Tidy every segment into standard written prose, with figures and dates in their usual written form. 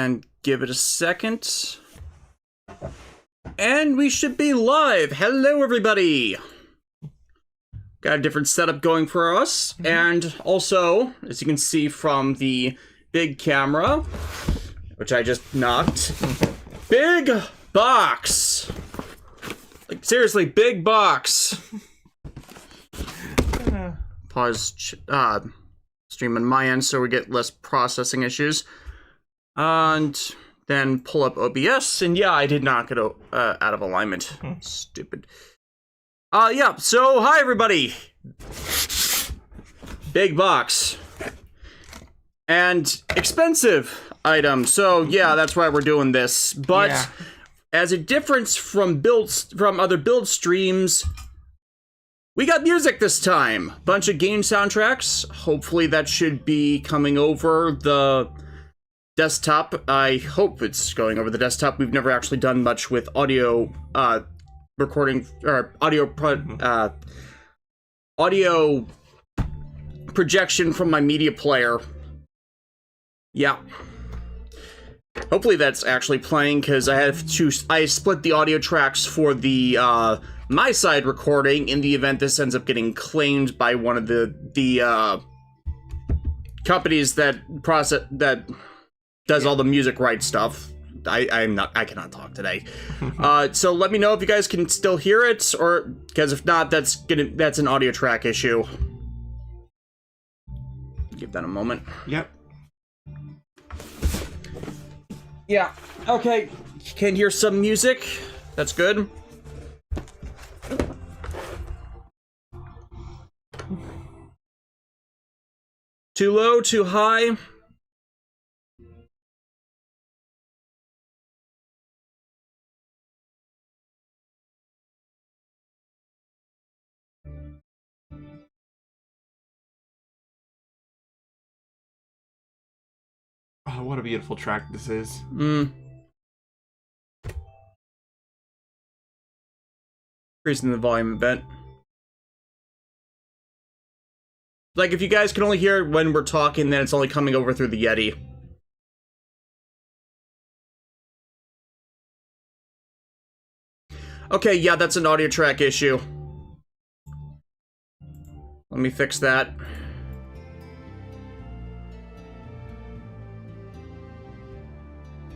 And give it a second. And we should be live. Hello, everybody. Got a different setup going for us. And also, as you can see from the big camera, which I just knocked, big box. Like, seriously, big box. Pause stream on my end so we get less processing issues. And then pull up OBS, and yeah, I did not get out of alignment. Stupid. Yeah, so hi everybody. Big box. And expensive item, so yeah, that's why we're doing this. But yeah, as a difference from other build streams, we got music this time. Bunch of game soundtracks. Hopefully that should be coming over the desktop. I hope it's going over the desktop. We've never actually done much with audio recording or audio projection from my media player. Yeah. Hopefully that's actually playing, because I split the audio tracks for the my side recording in the event this ends up getting claimed by one of the companies that does all the music right stuff. I cannot talk today. So let me know if you guys can still hear it, or because if not, that's an audio track issue. Give that a moment. Yep. Yeah. Okay. Can hear some music. That's good. Too low, too high. Oh, what a beautiful track this is. Increasing the volume a bit. Like, if you guys can only hear it when we're talking, then it's only coming over through the Yeti. Okay, yeah, that's an audio track issue. Let me fix that.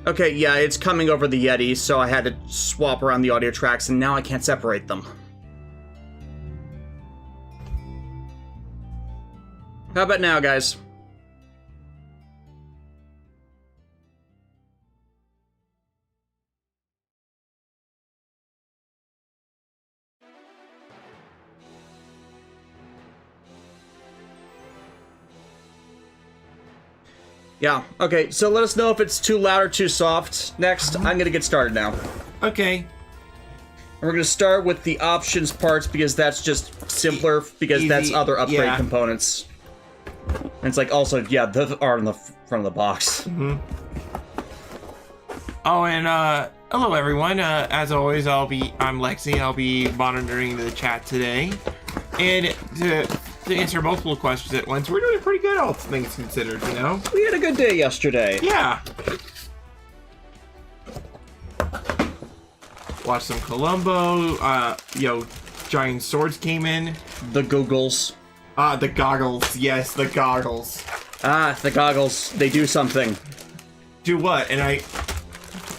Okay, yeah, it's coming over the Yeti, so I had to swap around the audio tracks, and now I can't separate them. How about now, guys? Yeah, okay, so let us know if it's too loud or too soft. Next, I'm gonna get started now. Okay. And we're gonna start with the options parts, because that's just simpler, because that's other upgrade components. And it's like, also, yeah, the art in the front of the box. Oh, and hello everyone. As always, I'm Lexi. I'll be monitoring the chat today. And to answer multiple questions at once, we're doing pretty good, all things considered, you know? We had a good day yesterday. Yeah. Watched some Columbo. Giant Swords came in. The googles. The goggles. Yes, the goggles. The goggles. They do something. Do what? And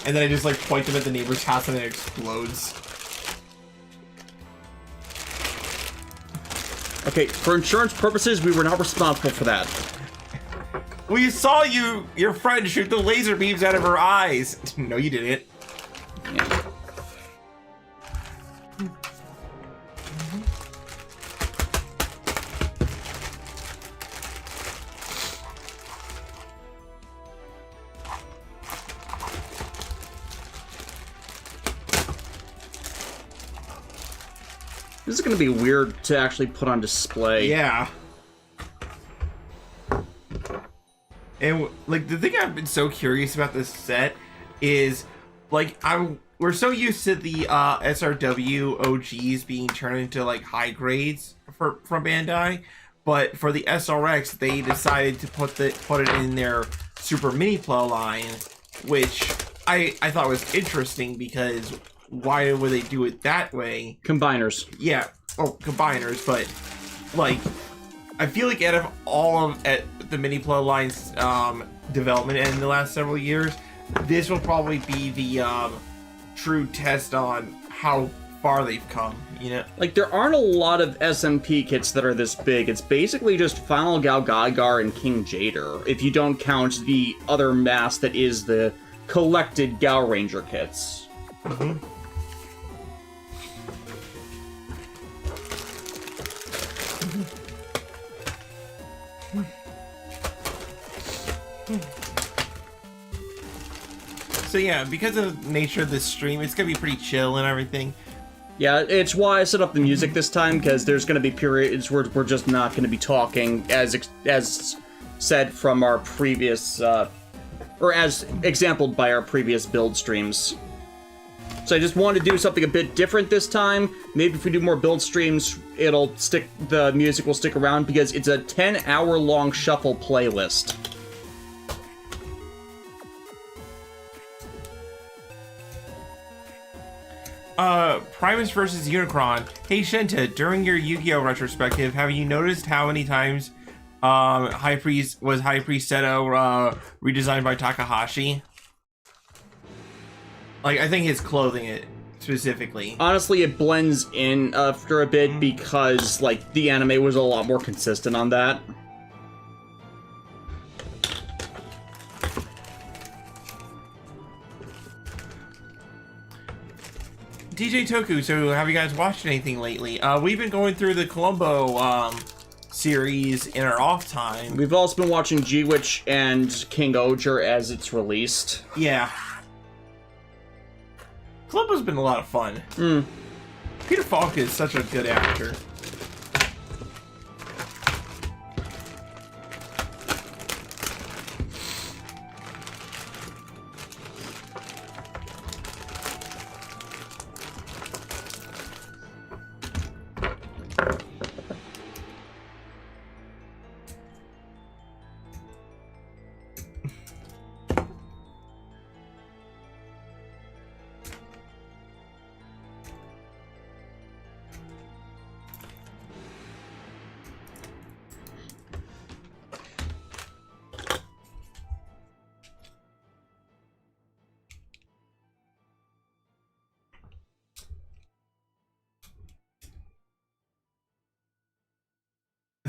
then I just, like, point them at the neighbor's house and it explodes. Okay, for insurance purposes, we were not responsible for that. We saw your friend shoot the laser beams out of her eyes. No, you didn't. Yeah. This is going to be weird to actually put on display. Yeah. And, like, the thing I've been so curious about this set is, like, we're so used to the SRW OGs being turned into, like, high grades from Bandai, but for the SRX, they decided to put it in their Super Mini Plow line, which I thought was interesting because why would they do it that way? Combiners. Yeah, combiners, but like I feel like out of all of the mini bloodlines development in the last several years, this will probably be the true test on how far they've come, you know? Like, there aren't a lot of SMP kits that are this big. It's basically just Final Gal Gaigar and King Jader, if you don't count the other mass that is the collected Gal Ranger kits. Mm-hmm. So yeah, because of the nature of this stream, it's gonna be pretty chill and everything. Yeah, it's why I set up the music this time, because there's gonna be periods where we're just not gonna be talking, as said from our previous, or as exampled by our previous build streams. So I just wanted to do something a bit different this time. Maybe if we do more build streams, the music will stick around, because it's a 10-hour-long shuffle playlist. Primus versus Unicron. Hey Shenta, during your Yu-Gi-Oh retrospective, have you noticed how many times High Priest Seto redesigned by Takahashi? Like, I think his clothing specifically. Honestly, it blends in after a bit because, like, the anime was a lot more consistent on that. DJ Toku, so have you guys watched anything lately? We've been going through the Columbo series in our off time. We've also been watching G-Witch and King Oger as it's released. Yeah. Columbo's been a lot of fun. Peter Falk is such a good actor.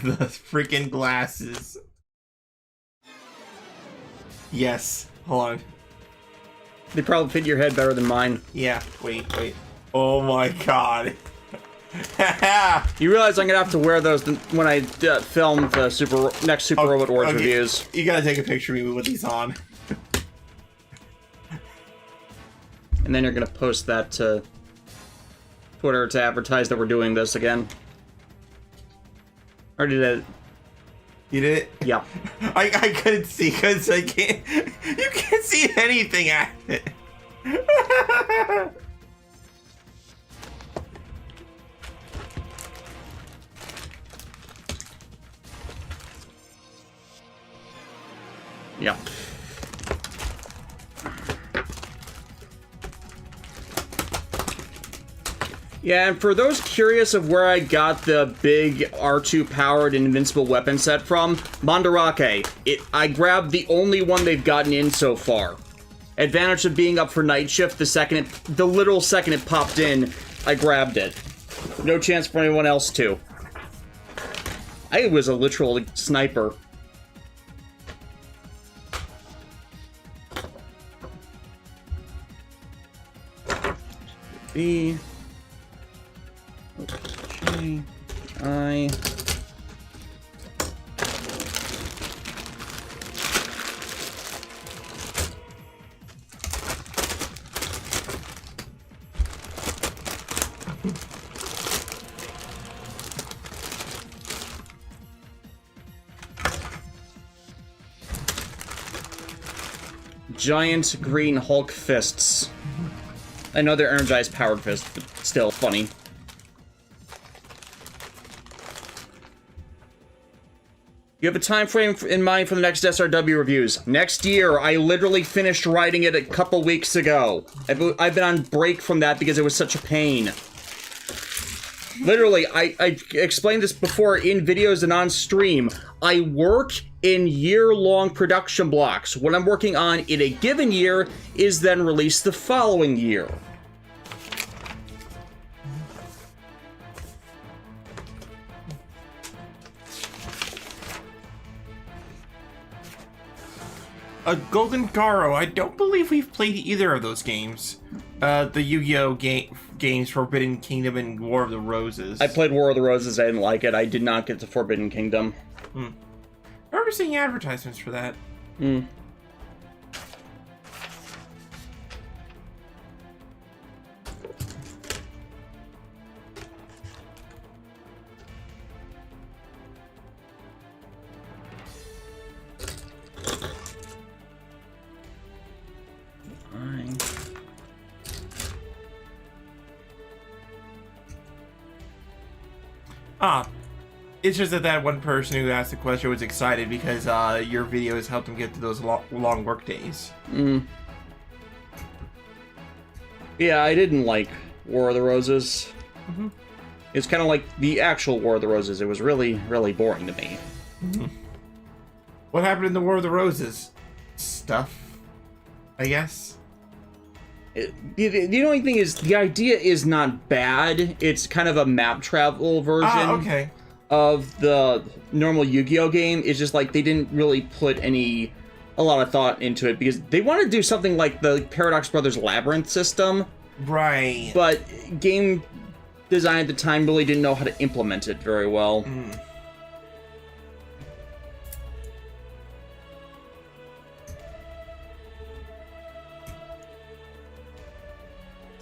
The freaking glasses. Yes. Hold on. They probably fit your head better than mine. Yeah. Wait. Oh my god. You realize I'm gonna have to wear those when I film the next Super Robot Wars reviews. You gotta take a picture of me with these on. And then you're gonna post that to Twitter to advertise that we're doing this again. Or did it? You did it? Yeah. I couldn't see because I can't. You can't see anything at it. Yeah. Yeah, and for those curious of where I got the big R2 powered invincible weapon set from, Mandarake. I grabbed the only one they've gotten in so far. Advantage of being up for night shift, the literal second it popped in, I grabbed it. No chance for anyone else to. I was a literal sniper. B. G. I. Giant green Hulk fists. I know they're energized powered fists, but still funny. You have a time frame in mind for the next SRW reviews. Next year. I literally finished writing it a couple weeks ago. I've been on break from that because it was such a pain. Literally, I explained this before in videos and on stream. I work in year-long production blocks. What I'm working on in a given year is then released the following year. A Golden Garo. I don't believe we've played either of those games. The Yu-Gi-Oh games, Forbidden Kingdom and War of the Roses. I played War of the Roses. I didn't like it. I did not get to Forbidden Kingdom. I remember seeing advertisements for that. It's just that one person who asked the question was excited because your videos helped him get to those long work days. Yeah, I didn't like War of the Roses. It's kind of like the actual War of the Roses. It was really, really boring to me. What happened in the War of the Roses? Stuff, I guess. The only thing is, the idea is not bad. It's kind of a map travel version of the normal Yu-Gi-Oh game. It's just like they didn't really put a lot of thought into it because they wanted to do something like the Paradox Brothers Labyrinth system. Right. But game design at the time really didn't know how to implement it very well.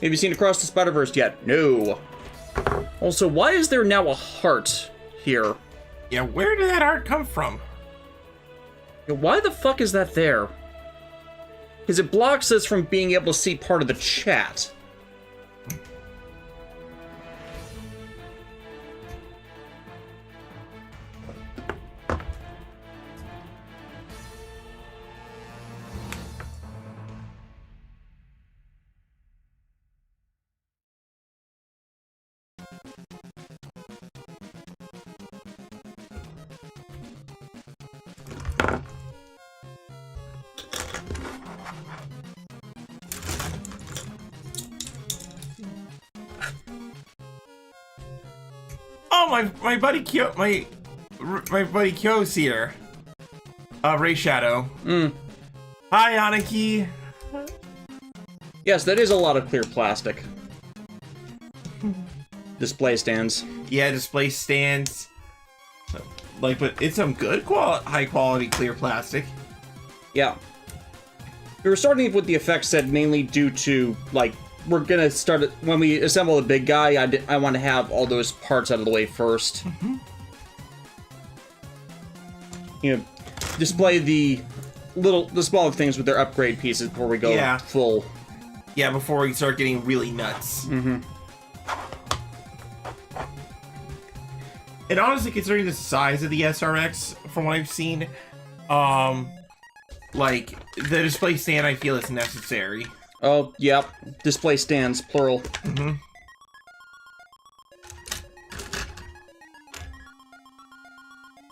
Have you seen Across the Spider-Verse yet? No. Also, why is there now a heart here? Yeah, where did that art come from? Why the fuck is that there? Because it blocks us from being able to see part of the chat. Oh, my buddy Kyo, my buddy Kyo's here. Ray Shadow. Hi, Aniki. Yes, that is a lot of clear plastic. Display stands. Yeah, display stands. Like, but it's some good high quality clear plastic. Yeah. We were starting with the effects set mainly due to, like, we're gonna start it when we assemble the big guy. I want to have all those parts out of the way first. You know, display the smaller things with their upgrade pieces before we go full. Yeah, before we start getting really nuts. And honestly, considering the size of the SRX, from what I've seen, like the display stand, I feel is necessary. Oh, yep. Display stands, plural.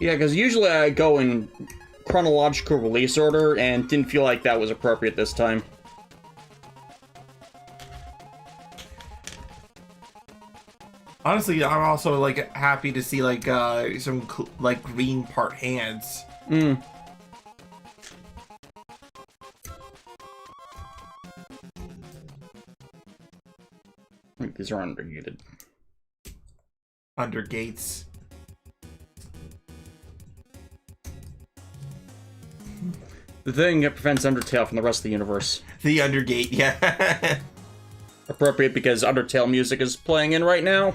Yeah, because usually I go in chronological release order, and didn't feel like that was appropriate this time. Honestly, I'm also like happy to see like some like green part hands. I think these are undergated. Undergates. The thing that prevents Undertale from the rest of the universe. The Undergate, yeah. Appropriate because Undertale music is playing in right now.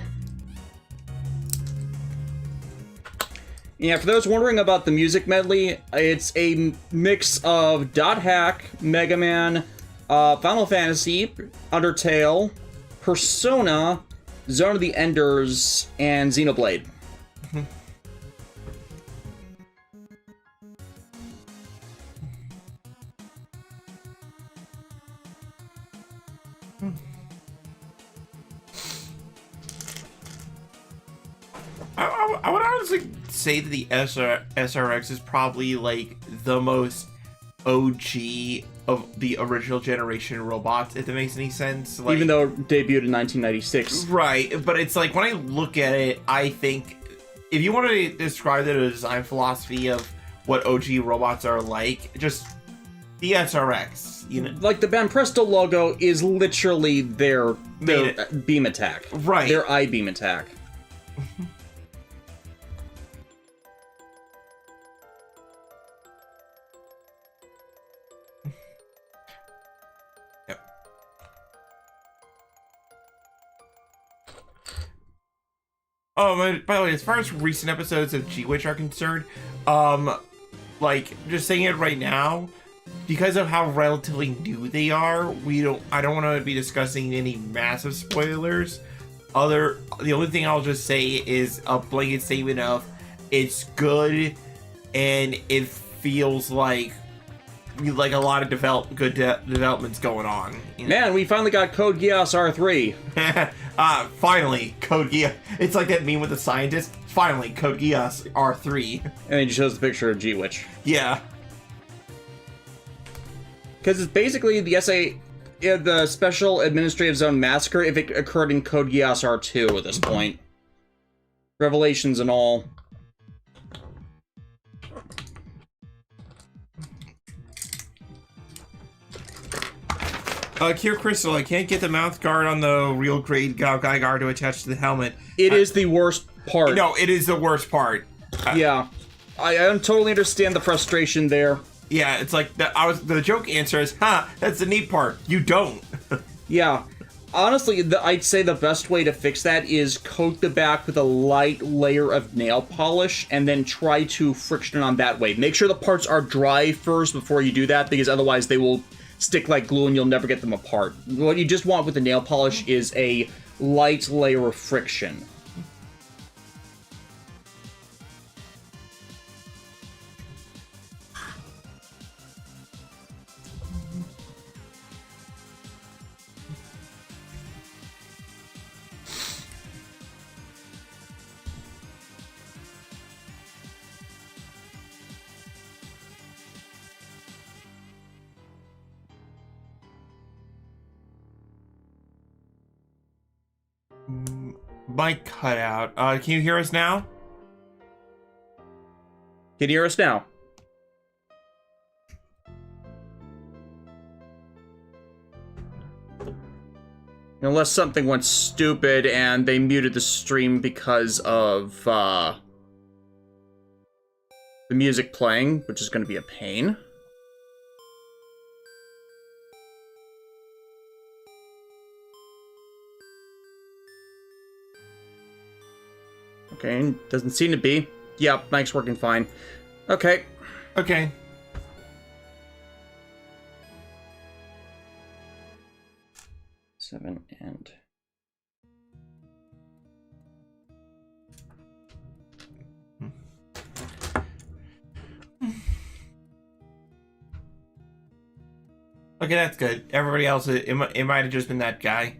Yeah, for those wondering about the music medley, it's a mix of Dot Hack, Mega Man, Final Fantasy, Undertale, Persona, Zone of the Enders, and Xenoblade. I would honestly say that the SRX is probably like the most OG of the original generation robots, if that makes any sense. Like, even though it debuted in 1996. Right, but it's like when I look at it, I think if you want to describe the design philosophy of what OG robots are like, just the SRX, you know, Like the Banpresto logo is literally their beam attack. Right. Their I-beam attack. Yep. Oh, by the way, as far as recent episodes of G-Witch are concerned, like, just saying it right now, because of how relatively new they are, I don't want to be discussing any massive spoilers. The only thing I'll just say is a blanket statement of it's good, and it feels like a lot of developments going on. You know? Man, we finally got Code Geass R3. Finally, Code Geass. It's like that meme with the scientist. Finally, Code Geass R3. And he just shows the picture of G-Witch. Yeah. Because it's basically the Special Administrative Zone Massacre if it occurred in Code Geass R2 at this point. Revelations and all. Kier Crystal, I can't get the mouth guard on the real grade Guy guard to attach to the helmet. It is the worst part. No, it is the worst part. Yeah. I totally understand the frustration there. Yeah, it's like the joke answer is, that's the neat part. You don't. Yeah. Honestly, I'd say the best way to fix that is coat the back with a light layer of nail polish and then try to friction on that way. Make sure the parts are dry first before you do that, because otherwise they will stick like glue and you'll never get them apart. What you just want with the nail polish is a light layer of friction. Mic cut out. Can you hear us now? Can you hear us now? Unless something went stupid and they muted the stream because of the music playing, which is going to be a pain. Okay, doesn't seem to be. Yep, mic's working fine. Okay. Okay. Seven and... Okay, that's good. Everybody else, it might have just been that guy.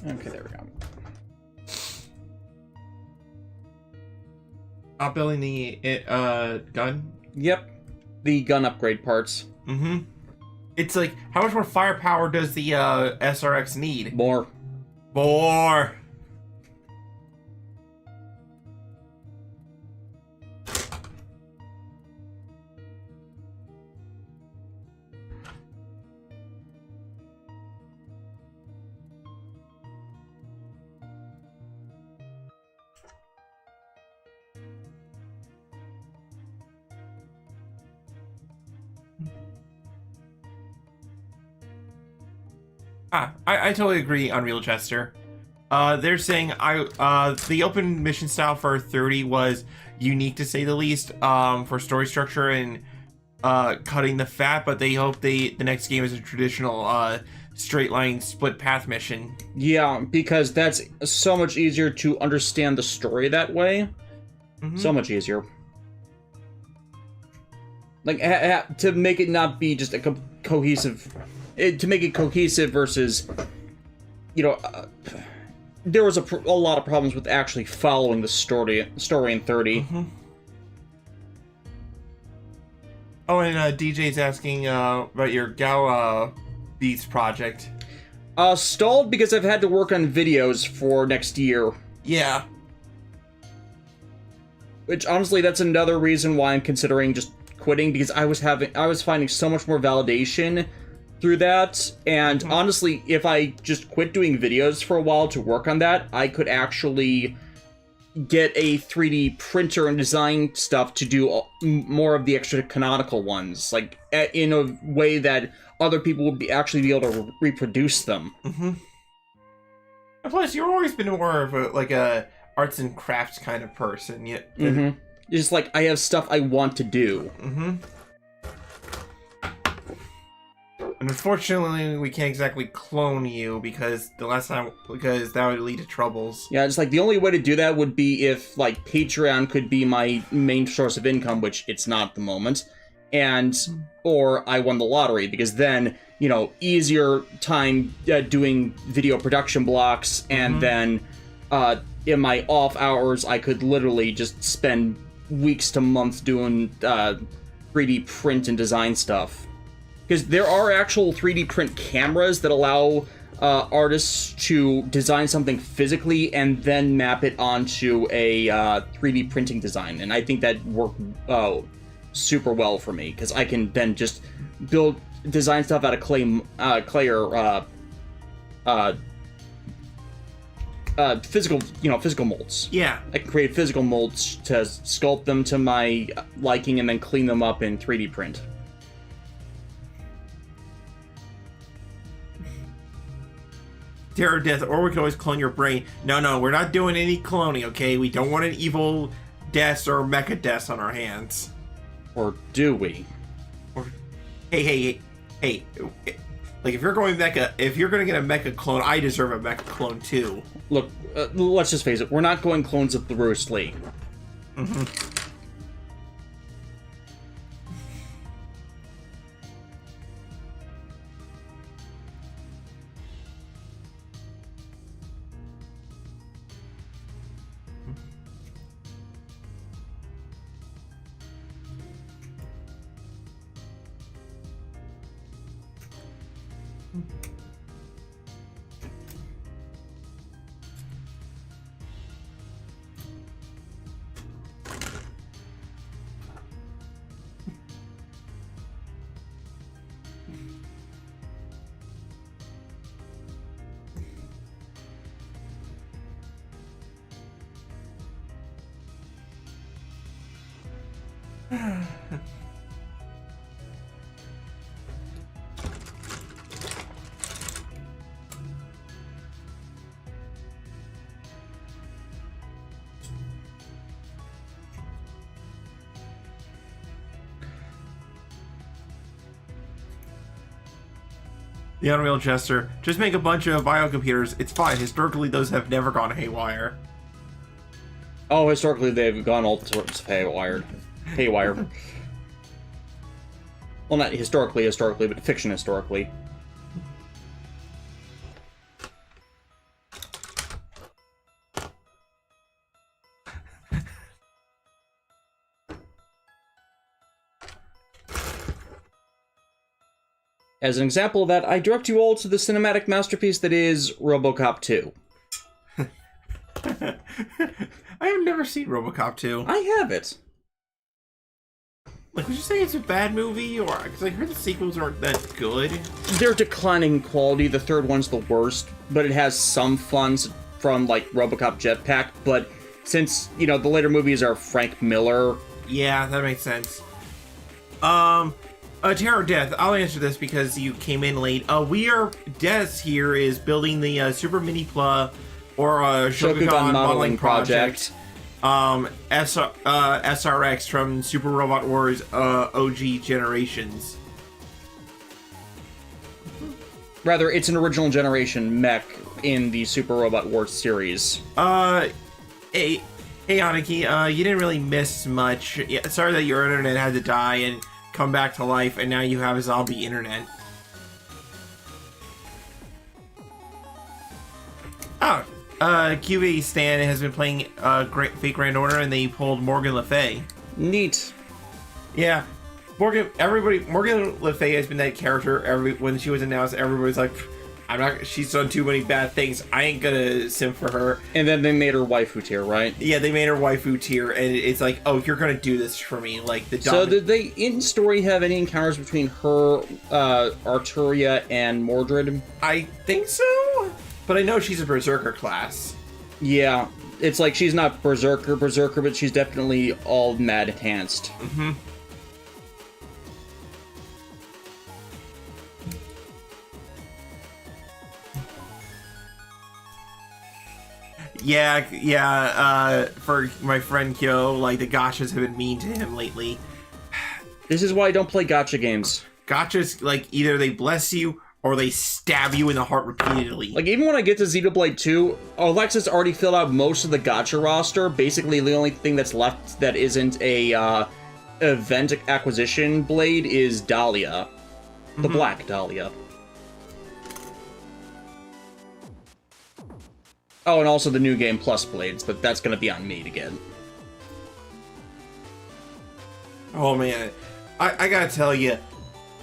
Okay, there we go. Building the gun. Yep. The gun upgrade parts. Mm-hmm. It's like, how much more firepower does the SRX need? More. More. I totally agree on Real Chester. They're saying the open mission style for 30 was unique to say the least, for story structure and cutting the fat, but they hope the next game is a traditional straight line split path mission. Yeah, because that's so much easier to understand the story that way. So much easier. Like, to make it not be just a cohesive... to make it cohesive versus, you know... there was a lot of problems with actually following the story in 30. Oh, and DJ's asking about your Gao Beats project. Stalled because I've had to work on videos for next year. Yeah. Which, honestly, that's another reason why I'm considering just quitting, because I was finding so much more validation through that, and honestly, if I just quit doing videos for a while to work on that, I could actually get a 3D printer and design stuff to do more of the extra canonical ones, like in a way that other people would actually be able to reproduce them. And plus, you've always been more of a arts and crafts kind of person. Just like, I have stuff I want to do. And unfortunately, we can't exactly clone you because that would lead to troubles. Yeah, it's like the only way to do that would be if, like, Patreon could be my main source of income, which it's not at the moment, or I won the lottery, because then, you know, easier time doing video production blocks, and then in my off hours, I could literally just spend weeks to months doing 3D print and design stuff. Because there are actual 3D print cameras that allow artists to design something physically and then map it onto a 3D printing design. And I think that worked super well for me, because I can then just design stuff out of clay or physical molds. Yeah. I can create physical molds to sculpt them to my liking and then clean them up in 3D print. Terror, death, or we can always clone your brain. No, we're not doing any cloning, okay? We don't want an evil Des or Mecha Des on our hands. Or do we? Or, hey. Like, if you're going Mecha, if you're gonna get a Mecha clone, I deserve a Mecha clone too. Look, let's just face it, we're not going clones of the Bruce Lee. The Unreal Jester. Just make a bunch of biocomputers. It's fine. Historically, those have never gone haywire. Oh, historically, they've gone all sorts of haywire. Well, not historically, but fiction historically. As an example of that, I direct you all to the cinematic masterpiece that is RoboCop 2. I have never seen RoboCop 2. I have it. Like, would you say it's a bad movie? Or, because I heard the sequels aren't that good. They're declining in quality. The third one's the worst, but it has some fun from, like, RoboCop Jetpack. But since, you know, the later movies are Frank Miller... Yeah, that makes sense. Terror Death, I'll answer this because you came in late. Death here is building the Super Mini Pla or Shokugan modeling project. SRX from Super Robot Wars OG Generations. Rather, it's an original generation mech in the Super Robot Wars series. Hey Aniki, you didn't really miss much. Yeah, sorry that your internet had to die and come back to life, and now you have a zombie internet. Oh, QA Stan has been playing Fate Grand Order, and they pulled Morgan Le Fay. Neat. Yeah, Morgan Le Fay has been that character. When she was announced, everybody's like, she's done too many bad things. I ain't gonna sim for her. And then they made her waifu tier, right? Yeah, they made her waifu tier, and it's like, oh, you're gonna do this for me, like the. So did they in story have any encounters between her, Arturia, and Mordred? I think so, but I know she's a berserker class. Yeah, it's like she's not berserker, but she's definitely all mad enhanced. Mm-hmm. Yeah, for my friend Kyo, like, the gachas have been mean to him lately. This is why I don't play gacha games. Gachas, like, either they bless you or they stab you in the heart repeatedly. Like, even when I get to Xenoblade 2, Alexis already filled out most of the gacha roster. Basically, the only thing that's left that isn't a, event acquisition blade is Dahlia. The Black Dahlia. Oh, and also the New Game Plus blades, but that's gonna be on me to get. Oh man, I gotta tell you,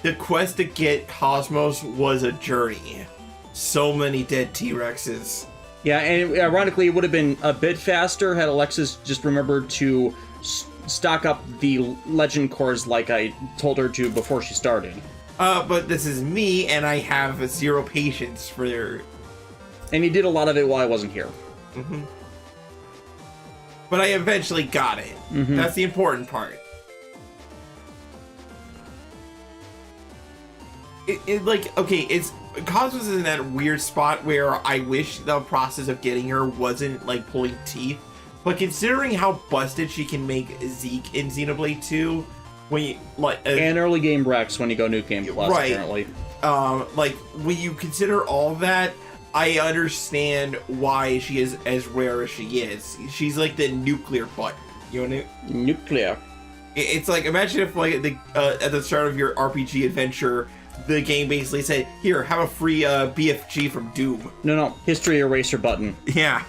the quest to get Cosmos was a journey. So many dead T-Rexes. Yeah, and ironically, it would have been a bit faster had Alexis just remembered to stock up the Legend cores like I told her to before she started. But this is me, and I have zero patience for their... And he did a lot of it while I wasn't here. Mm-hmm. But I eventually got it. Mm-hmm. That's the important part. Cosmos is in that weird spot where I wish the process of getting her wasn't like pulling teeth. But considering how busted she can make Zeke in Xenoblade 2, when you and early game Rex when you go New Game Plus, right. Apparently. Like when you consider all that, I understand why she is as rare as she is. She's like the nuclear button. You know what I mean? Nuclear. It's like, imagine if like at the start of your RPG adventure, the game basically said, "Here, have a free BFG from Doom." No, history eraser button. Yeah.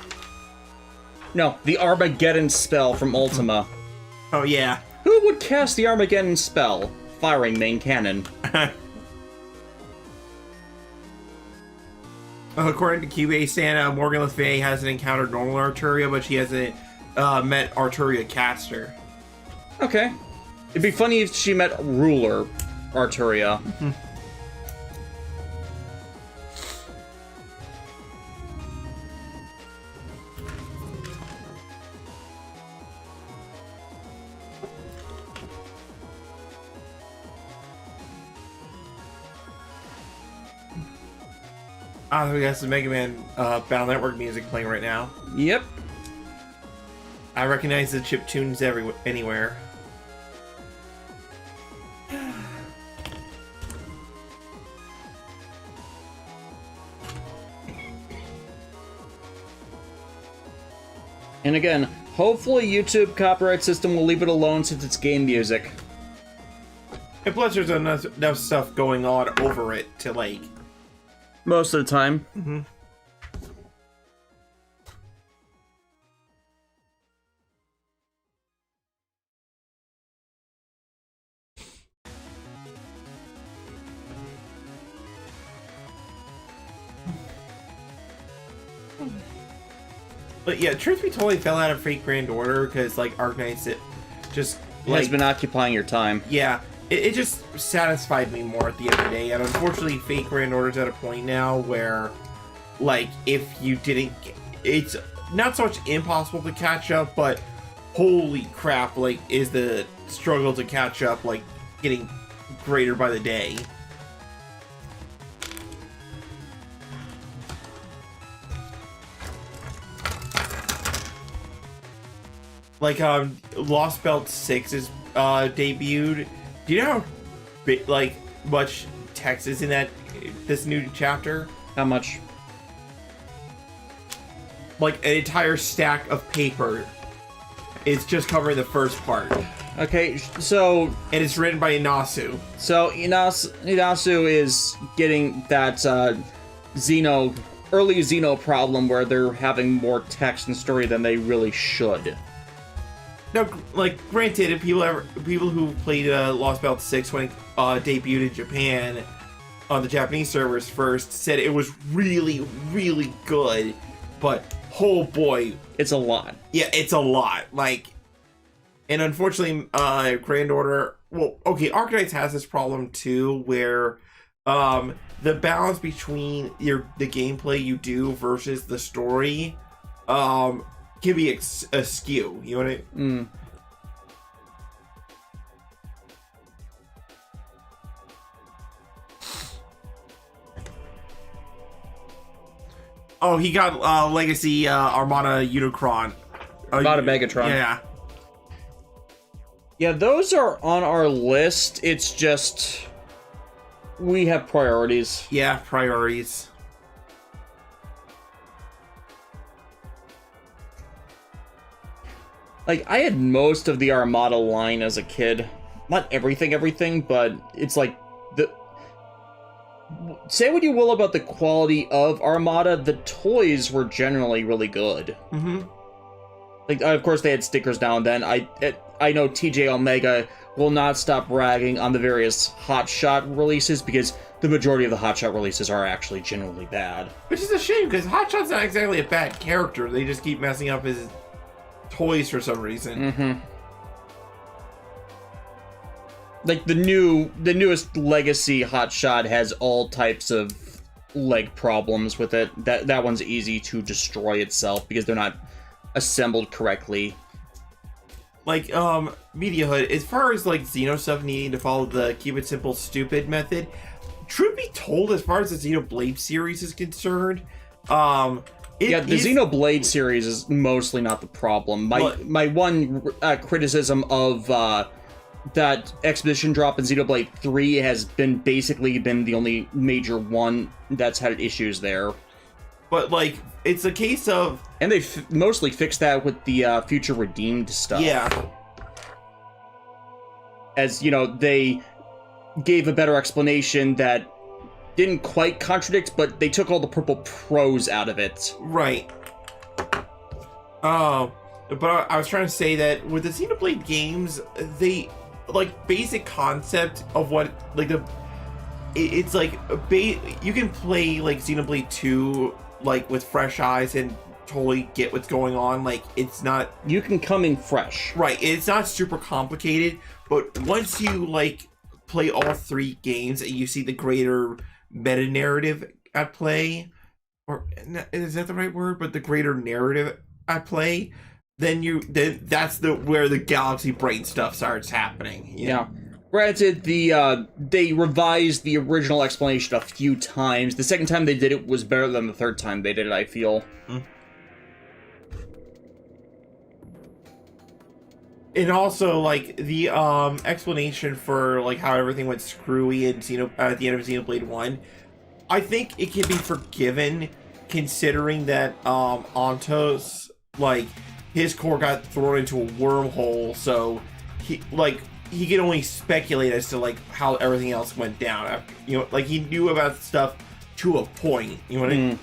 No, the Armageddon spell from Ultima. Oh yeah. Who would cast the Armageddon spell? Firing main cannon. According to QA Santa, Morgan Le Fay hasn't encountered normal Arturia, but she hasn't met Arturia Caster. Okay. It'd be funny if she met Ruler Arturia. Mm-hmm. We got some Mega Man Battle Network music playing right now. Yep. I recognize the chip tunes anywhere. And again, hopefully YouTube copyright system will leave it alone since it's game music. And plus there's enough stuff going on over it to like... Most of the time. Mm-hmm. But yeah, truth be told, I fell out of Fate Grand Order because like Arknights, it just like, has been occupying your time. Yeah. It just satisfied me more at the end of the day, and unfortunately Fate Grand Order's at a point now where, like, if you didn't... It's not so much impossible to catch up, but holy crap, like, is the struggle to catch up, like, getting greater by the day. Like, Lost Belt 6 is debuted. Do you know how like much text is in this new chapter? How much? Like an entire stack of paper. It's just covering the first part. Okay, so... And it's written by Inasu. So Inasu is getting that early Xeno problem where they're having more text and story than they really should. Now, like, granted, people who played Lost Belt 6 when it debuted in Japan on the Japanese servers first said it was really, really good, but oh boy, it's a lot. Yeah, it's a lot. Like, and unfortunately, Grand Order. Well, okay, Archetypes has this problem too, where the balance between the gameplay you do versus the story can be askew. You know what I mean? Oh, he got Legacy Armada Unicron. Armada Megatron. Yeah. Yeah, those are on our list. It's just... we have priorities. Yeah, priorities. Like, I had most of the Armada line as a kid. Not everything, but it's like say what you will about the quality of Armada, the toys were generally really good. Mm-hmm. Like, of course, they had stickers now and then. I know TJ Omega will not stop ragging on the various Hotshot releases because the majority of the Hotshot releases are actually genuinely bad. Which is a shame because Hotshot's not exactly a bad character. They just keep messing up his toys for some reason. Mm-hmm. Like, the newest Legacy Hotshot has all types of leg problems with it. That one's easy to destroy itself because they're not assembled correctly. Like, Media Hood, as far as, like, Xeno stuff needing to follow the keep it simple, stupid method, truth be told, as far as the Xenoblade series is concerned, the Xenoblade series is mostly not the problem. My one criticism of that Expedition drop in Xenoblade 3 has basically been the only major one that's had issues there. But, like, it's a case of... And they mostly fixed that with the Future Redeemed stuff. Yeah. As, you know, they gave a better explanation that didn't quite contradict, but they took all the purple prose out of it. Right. But I was trying to say that with the Xenoblade games, they... like, basic concept of what, like, it's like you can play like Xenoblade 2 like with fresh eyes and totally get what's going on. Like, it's not, you can come in fresh, right? It's not super complicated, but once you like play all three games and you see the greater meta narrative at play, or is that the right word? But the greater narrative at play, then that's where the galaxy brain stuff starts happening. Yeah. Granted, they revised the original explanation a few times. The second time they did it was better than the third time they did it, I feel. And also, like, the explanation for like how everything went screwy at the end of Xenoblade 1, I think it can be forgiven considering that Antos, like, his core got thrown into a wormhole, so he can only speculate as to like how everything else went down. After, you know, like, he knew about stuff to a point. You know what I mean?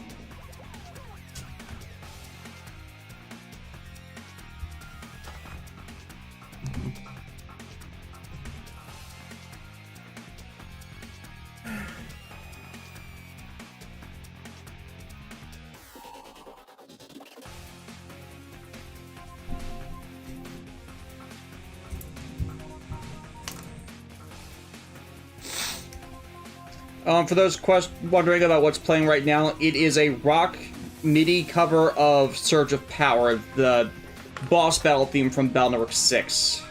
For those wondering about what's playing right now, it is a rock MIDI cover of Surge of Power, the boss battle theme from Battle Network 6.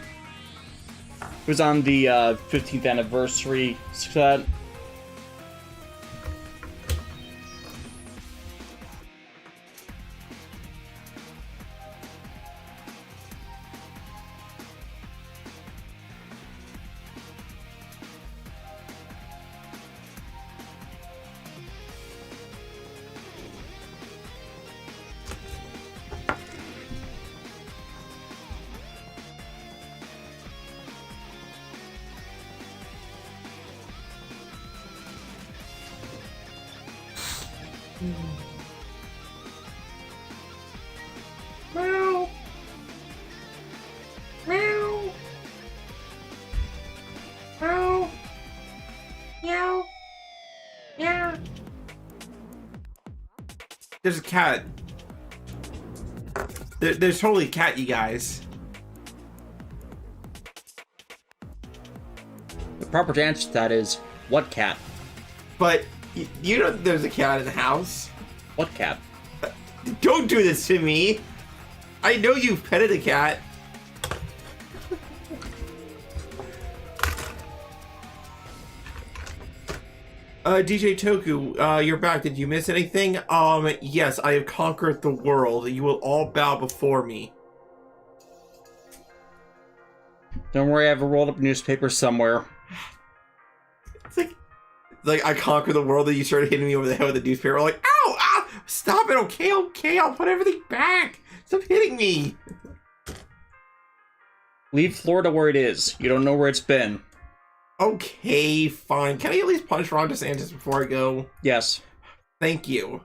was on the 15th anniversary set. Meow. Meow. Meow. Meow. Meow. There's a cat. There's totally a cat, you guys. The proper answer to that is, what cat? But you know there's a cat in the house. What cat? Don't do this to me. I know you've petted a cat. DJ Toku, you're back. Did you miss anything? Yes, I have conquered the world. You will all bow before me. Don't worry, I have a rolled up newspaper somewhere. It's like I conquered the world, and you started hitting me over the head with the newspaper. I'm like, ow, ah, stop it, okay, I'll put everything back. Stop hitting me. Leave Florida where it is. You don't know where it's been. Okay, fine. Can I at least punch Ron DeSantis before I go? Yes. Thank you.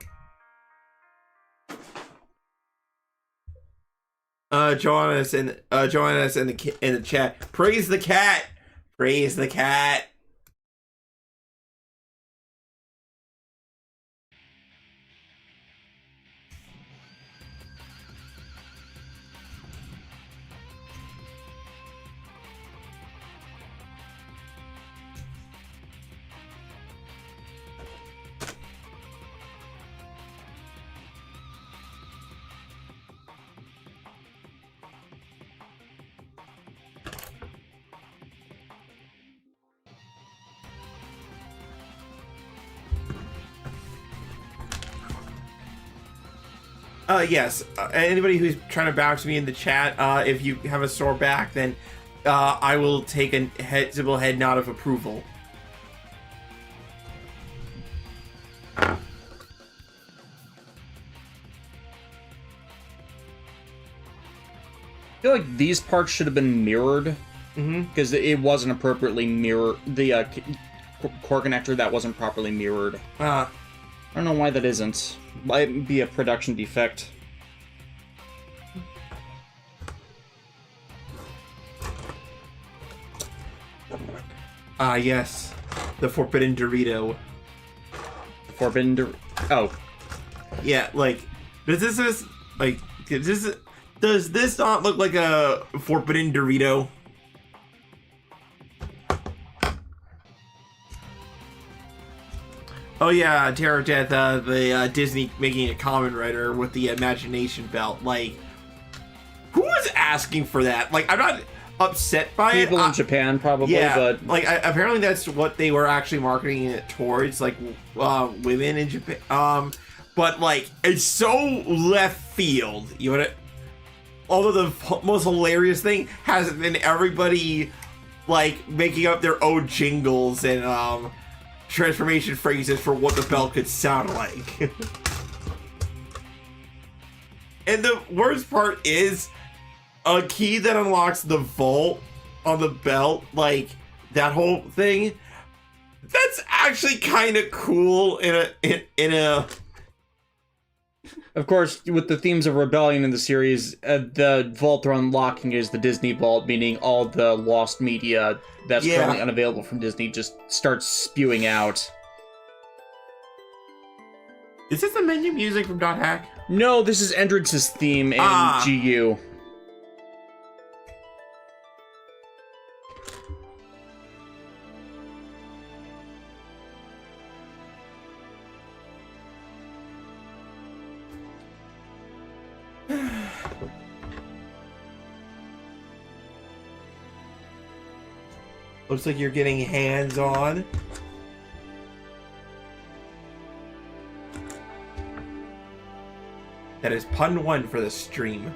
Join us in the chat. Praise the cat. Praise the cat. Yes. Anybody who's trying to bounce me in the chat, if you have a sore back, then I will take a simple head nod of approval. I feel like these parts should have been mirrored. Because it wasn't appropriately mirrored. The core connector, that wasn't properly mirrored. I don't know why that isn't. Might be a production defect. Yes. The Forbidden Dorito. Oh. Yeah, like, does this not look like a Forbidden Dorito? Oh yeah, Terror of Death, the Disney making a Kamen Rider with the Imagination Belt. Like, who was asking for that? Like, I'm not upset by it. People in Japan, probably, yeah, but... like, apparently that's what they were actually marketing it towards, like, women in Japan. But, like, it's so left field. You know what? Although the most hilarious thing has been everybody, like, making up their own jingles and, transformation phrases for what the belt could sound like. And the worst part is a key that unlocks the vault on the belt, like that whole thing. That's actually kind of cool in a Of course, with the themes of rebellion in the series, the vault they're unlocking is the Disney Vault, meaning all the lost media that's currently unavailable from Disney just starts spewing out. Is this the menu music from Dot Hack? No, this is Endrance's theme in GU. Looks like you're getting hands-on. That is pun 1 for the stream.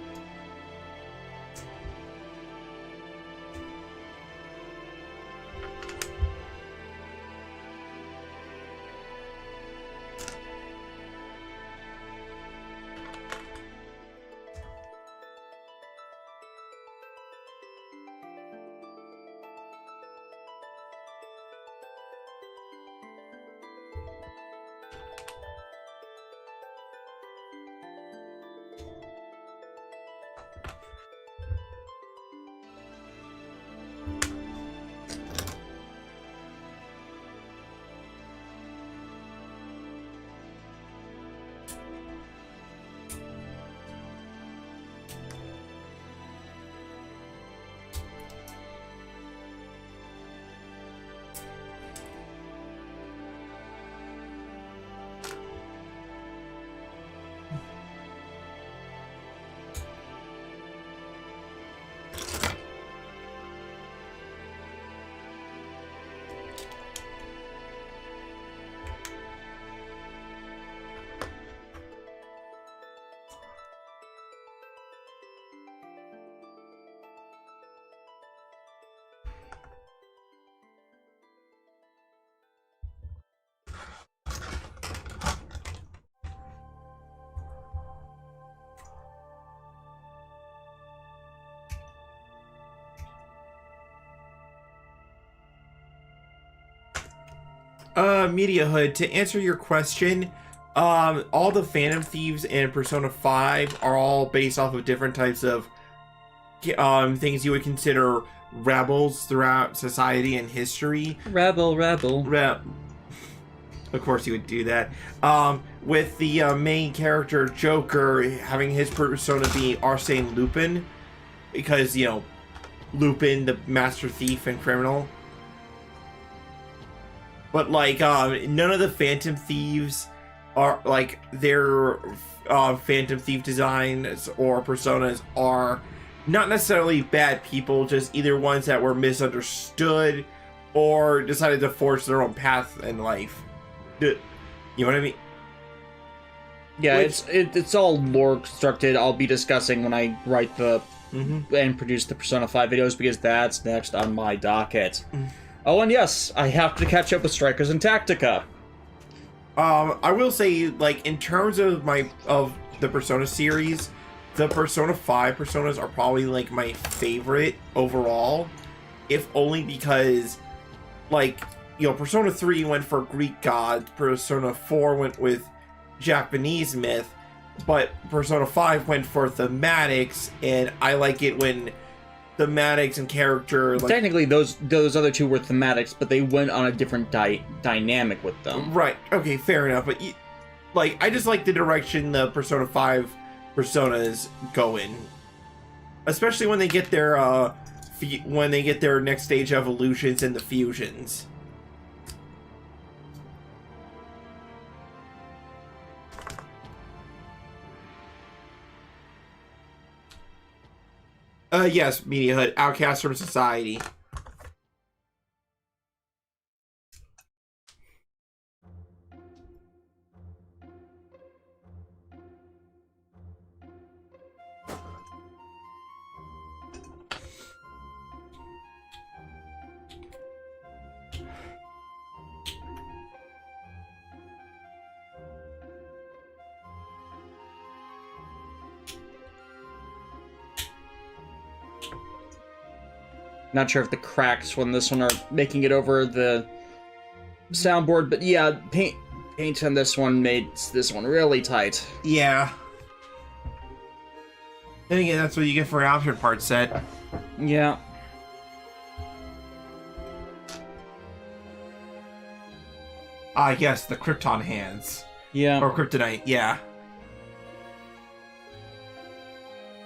Media Hood, to answer your question, all the Phantom Thieves and Persona 5 are all based off of different types of things you would consider rebels throughout society and history. Rebel. Of course you would do that. With the main character, Joker, having his persona be Arsène Lupin, because, you know, Lupin, the master thief and criminal. But, like, none of the Phantom Thieves are, like, their Phantom Thief designs or personas are not necessarily bad people, just either ones that were misunderstood or decided to forge their own path in life. You know what I mean? Yeah, it's all lore constructed. I'll be discussing when I write the and produce the Persona 5 videos, because that's next on my docket. Oh, and yes, I have to catch up with Strikers and Tactica. I will say, like, in terms of the Persona series, the Persona 5 personas are probably, like, my favorite overall, if only because, like, you know, Persona 3 went for Greek gods, Persona 4 went with Japanese myth, but Persona 5 went for thematics, and I like it when thematics and character, like, technically those other two were thematics, but they went on a different dynamic with them. Right, okay, fair enough, but like, I just like the direction the Persona 5 personas go in, especially when they get their next stage evolutions and the fusions. Yes, Media Hood, outcast from society. Not sure if the cracks from this one are making it over the soundboard, but yeah, paint on this one makes this one really tight. Yeah. Then again, that's what you get for an option part set. Yeah. Yes, the Krypton hands. Yeah. Or Kryptonite, yeah.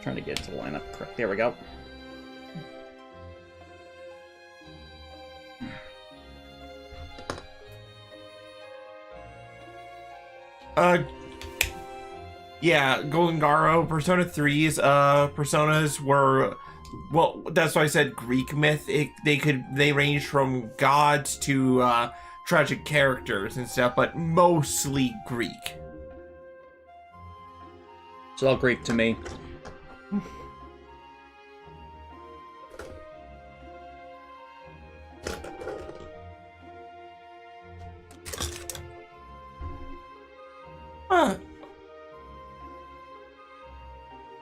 Trying to get it to line up correct. There we go. Yeah, Golden Garo, Persona 3's personas were Well, that's why I said Greek myth. They range from gods to tragic characters and stuff, but mostly Greek. It's all Greek to me.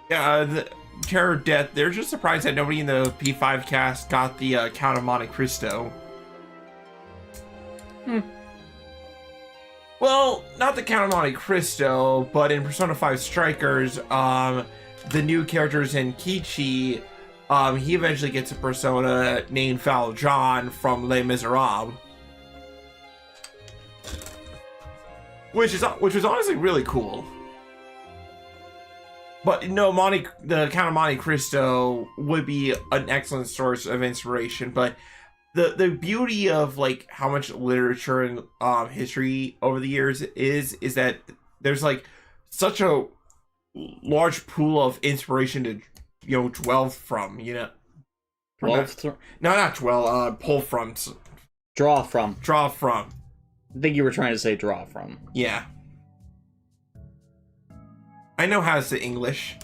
Yeah, the Terror of Death. They're just surprised that nobody in the P5 cast got the Count of Monte Cristo. Well, not the Count of Monte Cristo, but in Persona 5 Strikers, the new characters in Kichi, he eventually gets a persona named Valjean from Les Miserables. Which was honestly really cool. But no, the Count of Monte Cristo would be an excellent source of inspiration. But the beauty of like how much literature and history over the years is that there's like such a large pool of inspiration to dwell from. Pull from. Draw from. Draw from. I think you were trying to say draw from. Yeah. I know how to say English.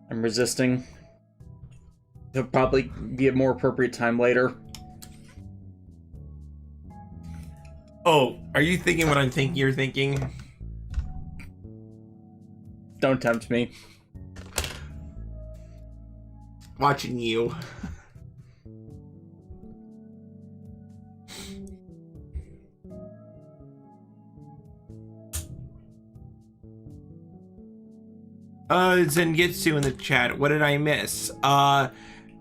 I'm resisting. There'll probably be a more appropriate time later. Oh, are you thinking what I'm thinking you're thinking? Don't tempt me. Watching you. Zengetsu in the chat. What did I miss? I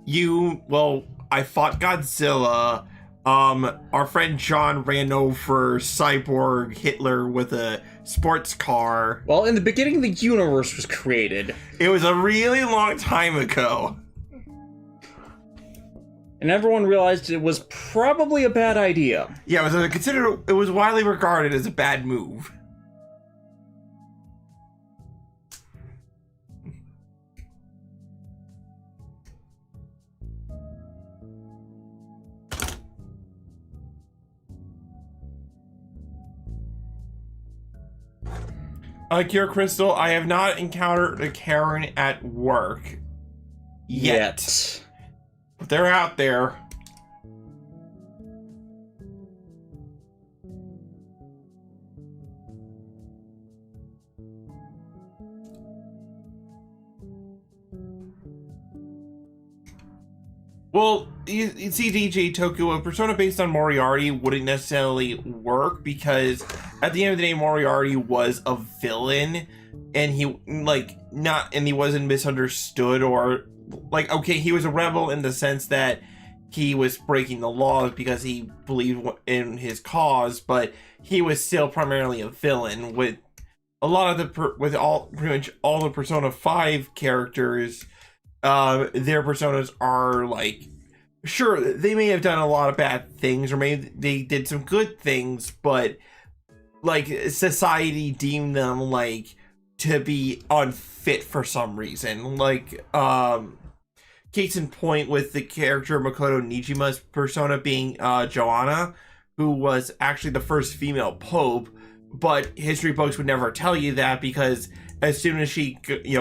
fought Godzilla. Our friend John ran over Cyborg Hitler with a sports car. Well, in the beginning, the universe was created. It was a really long time ago. And everyone realized it was probably a bad idea. Yeah, it was widely regarded as a bad move. Kira Crystal, I have not encountered a Karen at work yet. But they're out there. Well, you see, DJ Toku, a persona based on Moriarty wouldn't necessarily work because at the end of the day, Moriarty was a villain, and he wasn't misunderstood or okay, he was a rebel in the sense that he was breaking the laws because he believed in his cause, but he was still primarily a villain. With a lot of pretty much all the Persona 5 characters, their personas are sure, they may have done a lot of bad things, or maybe they did some good things, but society deemed them to be unfit for some reason. Case in point with the character Makoto Nijima's persona being Joanna, who was actually the first female pope, but history books would never tell you that because as soon as she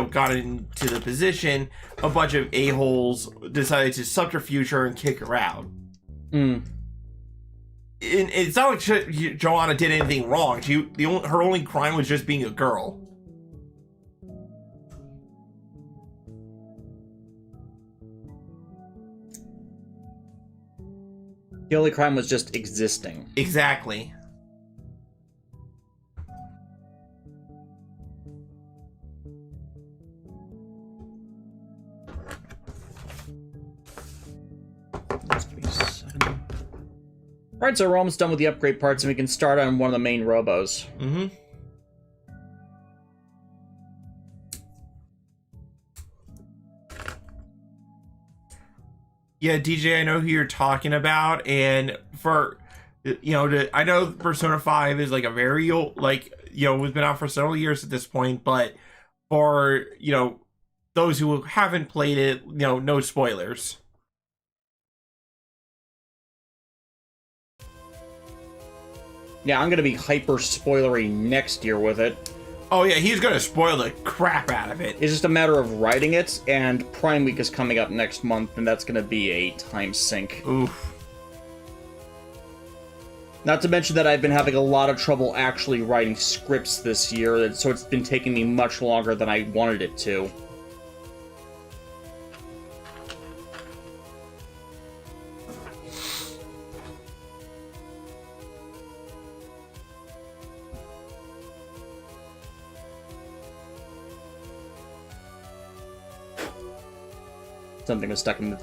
got into the position, a bunch of a-holes decided to subterfuge her and kick her out. It's not like Joanna did anything wrong. Her only crime was just being a girl. The only crime was just existing. Exactly. Alright, so we're almost done with the upgrade parts, and we can start on one of the main robos. Yeah, DJ, I know who you're talking about, and for I know Persona 5 is like a very old, like, it's been out for several years at this point, but for, those who haven't played it, no spoilers. Yeah, I'm gonna be hyper spoilery next year with it. Oh yeah, he's gonna spoil the crap out of it. It's just a matter of writing it, and Prime Week is coming up next month, and that's gonna be a time sink. Oof. Not to mention that I've been having a lot of trouble actually writing scripts this year, so it's been taking me much longer than I wanted it to. Something was stuck in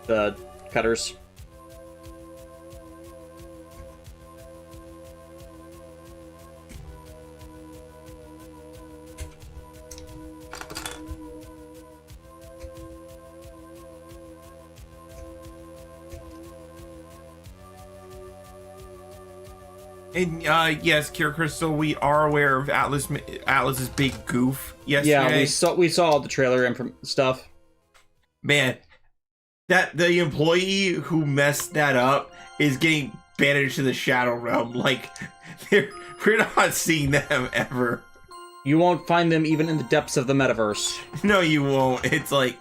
the cutters. And yes, Kira Crystal, we are aware of Atlas's big goof yesterday. Yeah, we saw all the trailer and stuff. Man, that the employee who messed that up is getting banished to the Shadow Realm. Like, we're not seeing them ever. You won't find them even in the depths of the metaverse. No, you won't. It's like...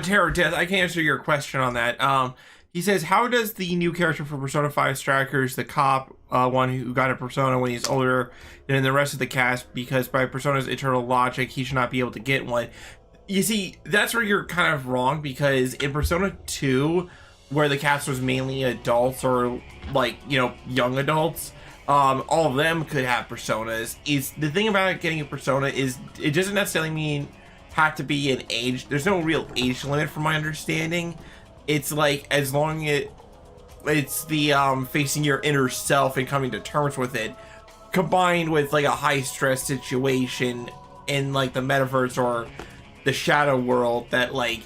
Terror Death, I can answer your question on that. He says, how does the new character for Persona 5 Strikers, the cop, one who got a Persona when he's older than the rest of the cast, because by Persona's eternal logic, he should not be able to get one? You see, that's where you're kind of wrong, because in Persona 2, where the cast was mainly adults or, like, young adults, all of them could have Personas. The thing about getting a Persona is it doesn't necessarily mean have to be an age. There's no real age limit from my understanding. It's like, as long as it's the facing your inner self and coming to terms with it, combined with like a high stress situation in like the metaverse or the shadow world, that like,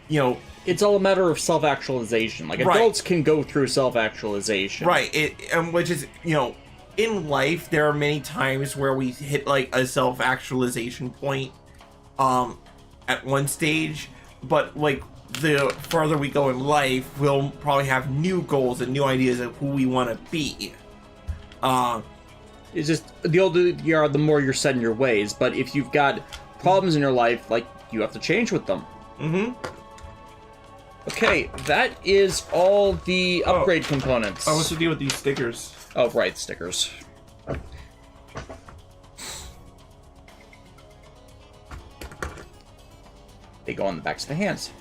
it's all a matter of self-actualization. Like, adults can go through self-actualization. Right. Which is, in life, there are many times where we hit like a self-actualization point at one stage, but like the farther we go in life, we'll probably have new goals and new ideas of who we want to be. It's just, the older you are, the more you're set in your ways, but if you've got problems in your life, like, you have to change with them. Okay, that is all the upgrade components. What's the deal with these stickers? Oh, right, stickers. They go on the backs of the hands.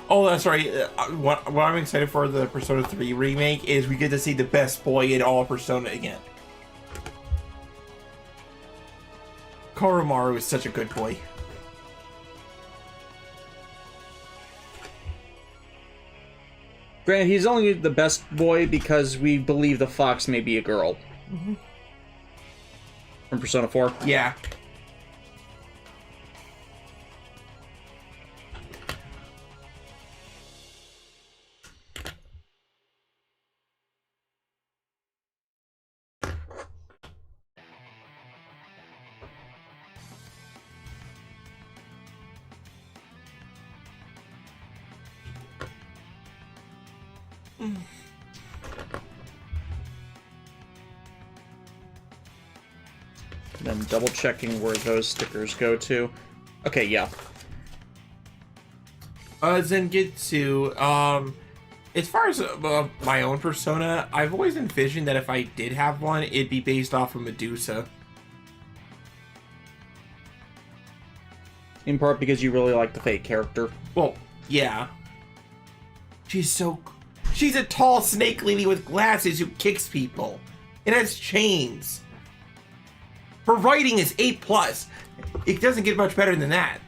Oh, that's right. What I'm excited for the Persona 3 remake is we get to see the best boy in all Persona again. Koromaru is such a good boy. Granted, he's only the best boy because we believe the fox may be a girl. From Persona 4? Yeah. Then double checking where those stickers go to. Okay, yeah. Zengetsu, as far as my own persona, I've always envisioned that if I did have one, it'd be based off of Medusa. In part because you really like the Fate character. Well, yeah. She's a tall snake lady with glasses who kicks people. And has chains. Her writing is A+. It doesn't get much better than that.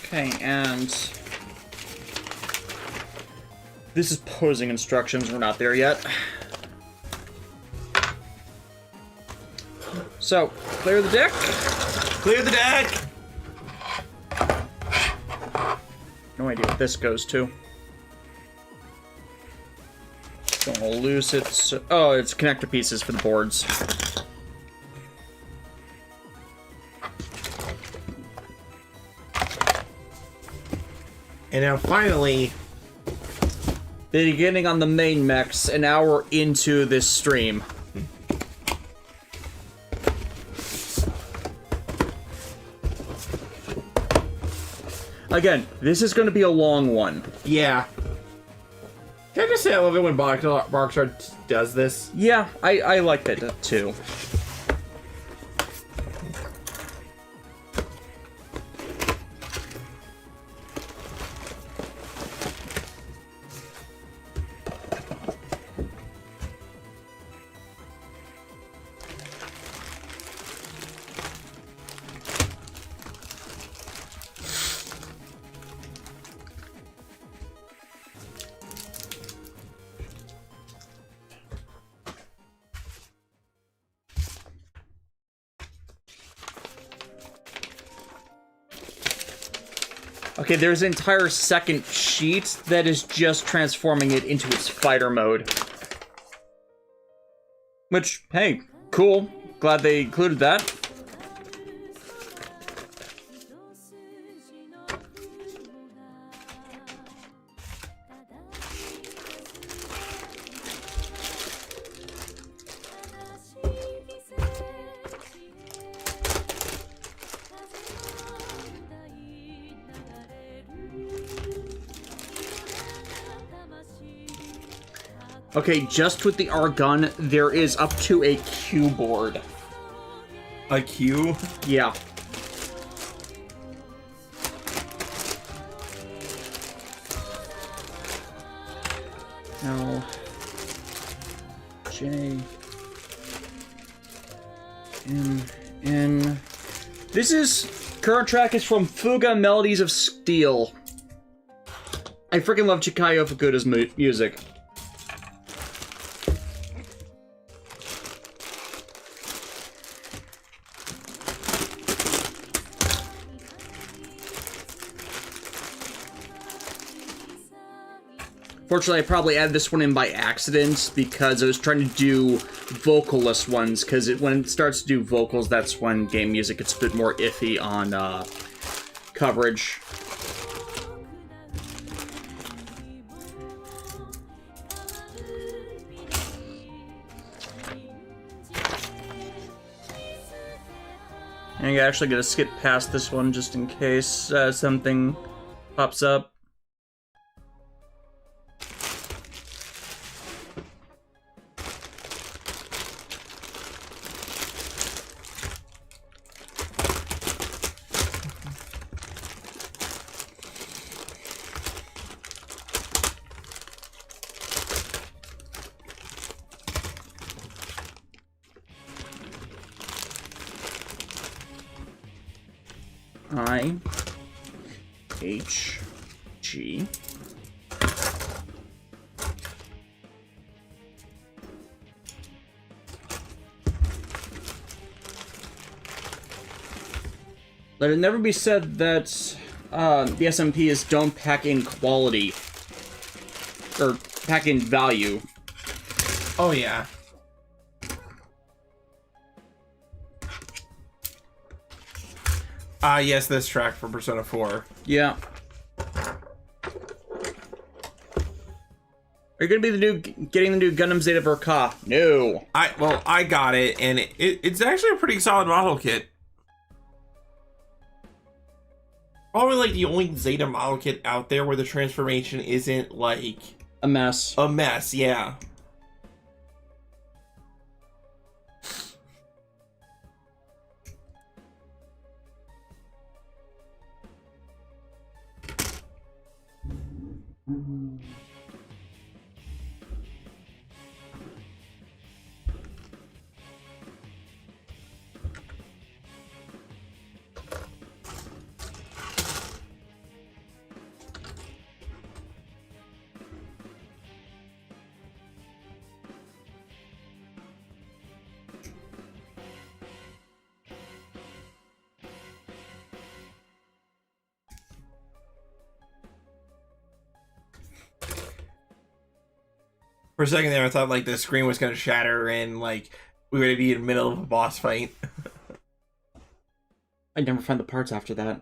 Okay, and this is posing instructions. We're not there yet. So, clear the deck. Clear the deck! No idea what this goes to. Don't want to lose it. So, oh, it's connector pieces for the boards. And now finally, beginning on the main mechs, an hour into this stream. Again, this is going to be a long one. yeah. Can I just say I love it when Barkstar does this? Yeah, I like that too. Okay, there's an entire second sheet that is just transforming it into its fighter mode. Which, hey, cool. Glad they included that. Okay, just with the R-gun, there is up to a Q board. A Q? Yeah. L J M N. This is current track is from Fuga Melodies of Steel. I freaking love Chikayo Fukuda's music. Fortunately, I probably added this one in by accident because I was trying to do vocalless ones, because when it starts to do vocals, that's when game music gets a bit more iffy on coverage. And I'm actually gonna skip past this one just in case something pops up. I H G. Let it never be said that the SMPs don't pack in quality. Or pack in value. Oh, yeah. Yes, this track for Persona 4. Yeah. Are you gonna be getting the new Gundam Zeta Verka? No. I got it, and it's actually a pretty solid model kit. Probably like the only Zeta model kit out there where the transformation isn't like a mess. A mess, yeah. For a second there, I thought like the screen was gonna shatter and like we were gonna be in the middle of a boss fight. I never find the parts after that.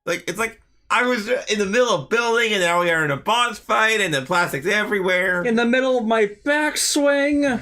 Like it's like I was in the middle of building and now we are in a boss fight and the plastic's everywhere. In the middle of my backswing.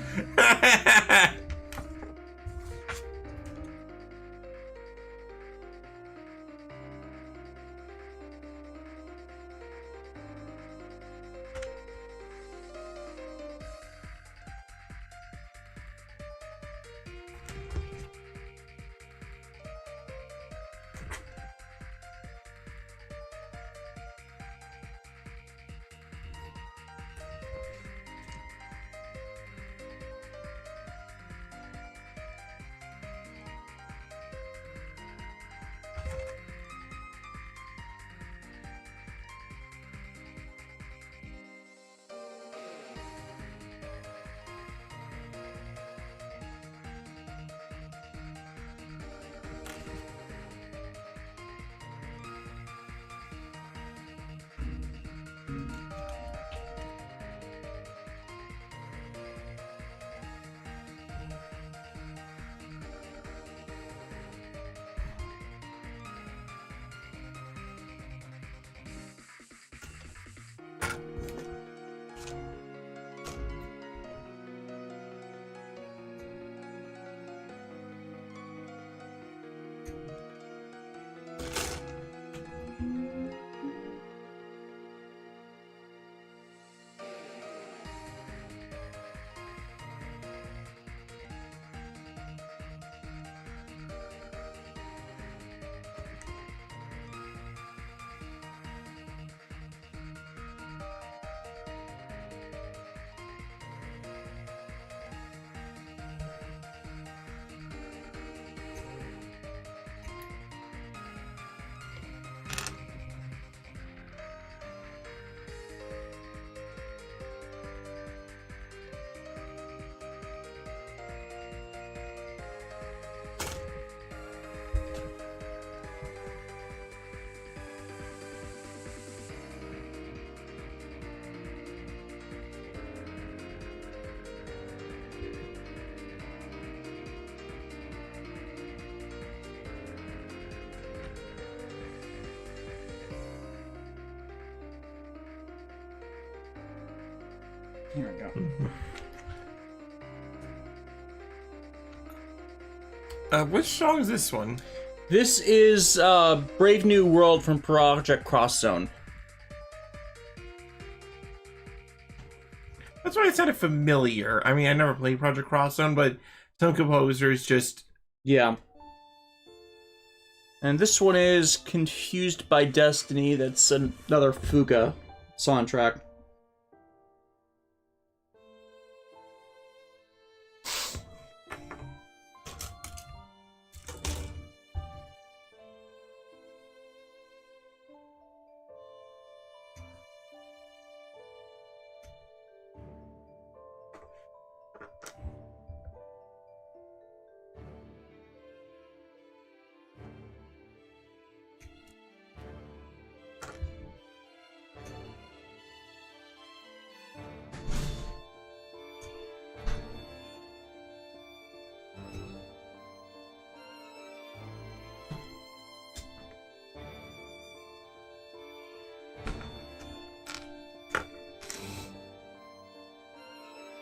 Here we go. Which song is this one? This is Brave New World from Project Cross Zone. That's why it sounded familiar. I mean, I never played Project Cross Zone, but some composers just... Yeah. And this one is Confused by Destiny. That's another Fuga soundtrack.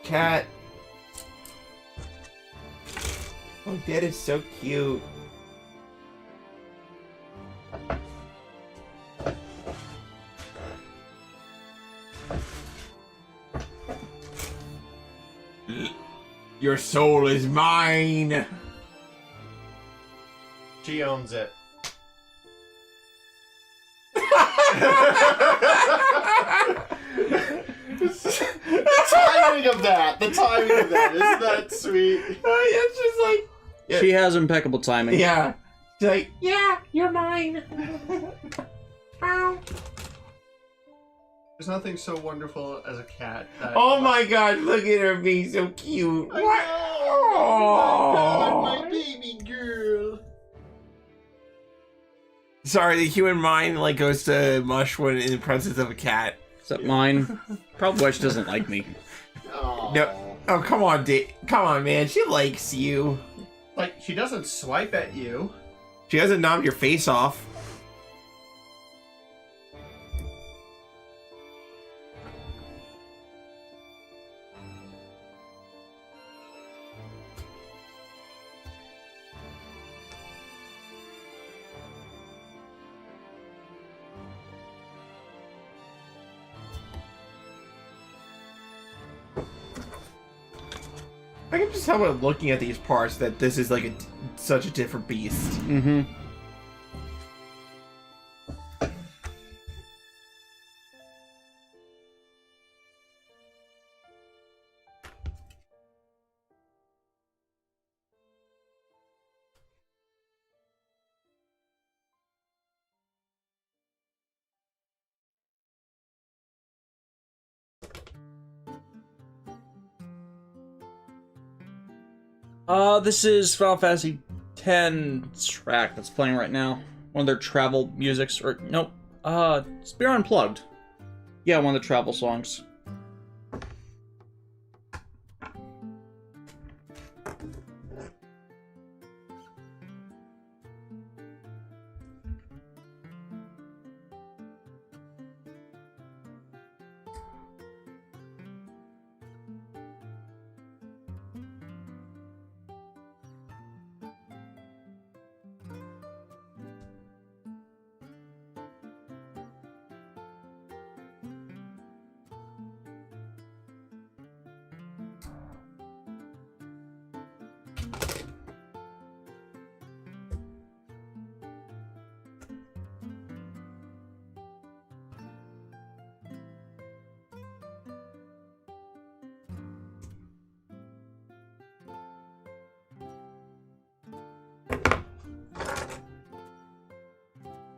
cat. Oh, Dad is so cute. Your soul is mine. She owns it. The timing of that. Isn't that sweet? It's just like... Yeah. She has impeccable timing. Yeah. She's like, yeah, you're mine. Ow. There's nothing so wonderful as a cat. Oh my god, look at her being so cute. I What? know. Oh. Oh my God, my baby girl. Sorry, the human mind like goes to mush when in the presence of a cat. Except mine. Probably why she doesn't like me. Aww. No. Oh, come on, come on, man. She likes you. Like, she doesn't swipe at you. She doesn't knock your face off. I can just tell by looking at these parts that this is like such a different beast. Mm-hmm. This is Final Fantasy X track that's playing right now. One of their travel musics, or nope. Spear Unplugged. Yeah, one of the travel songs.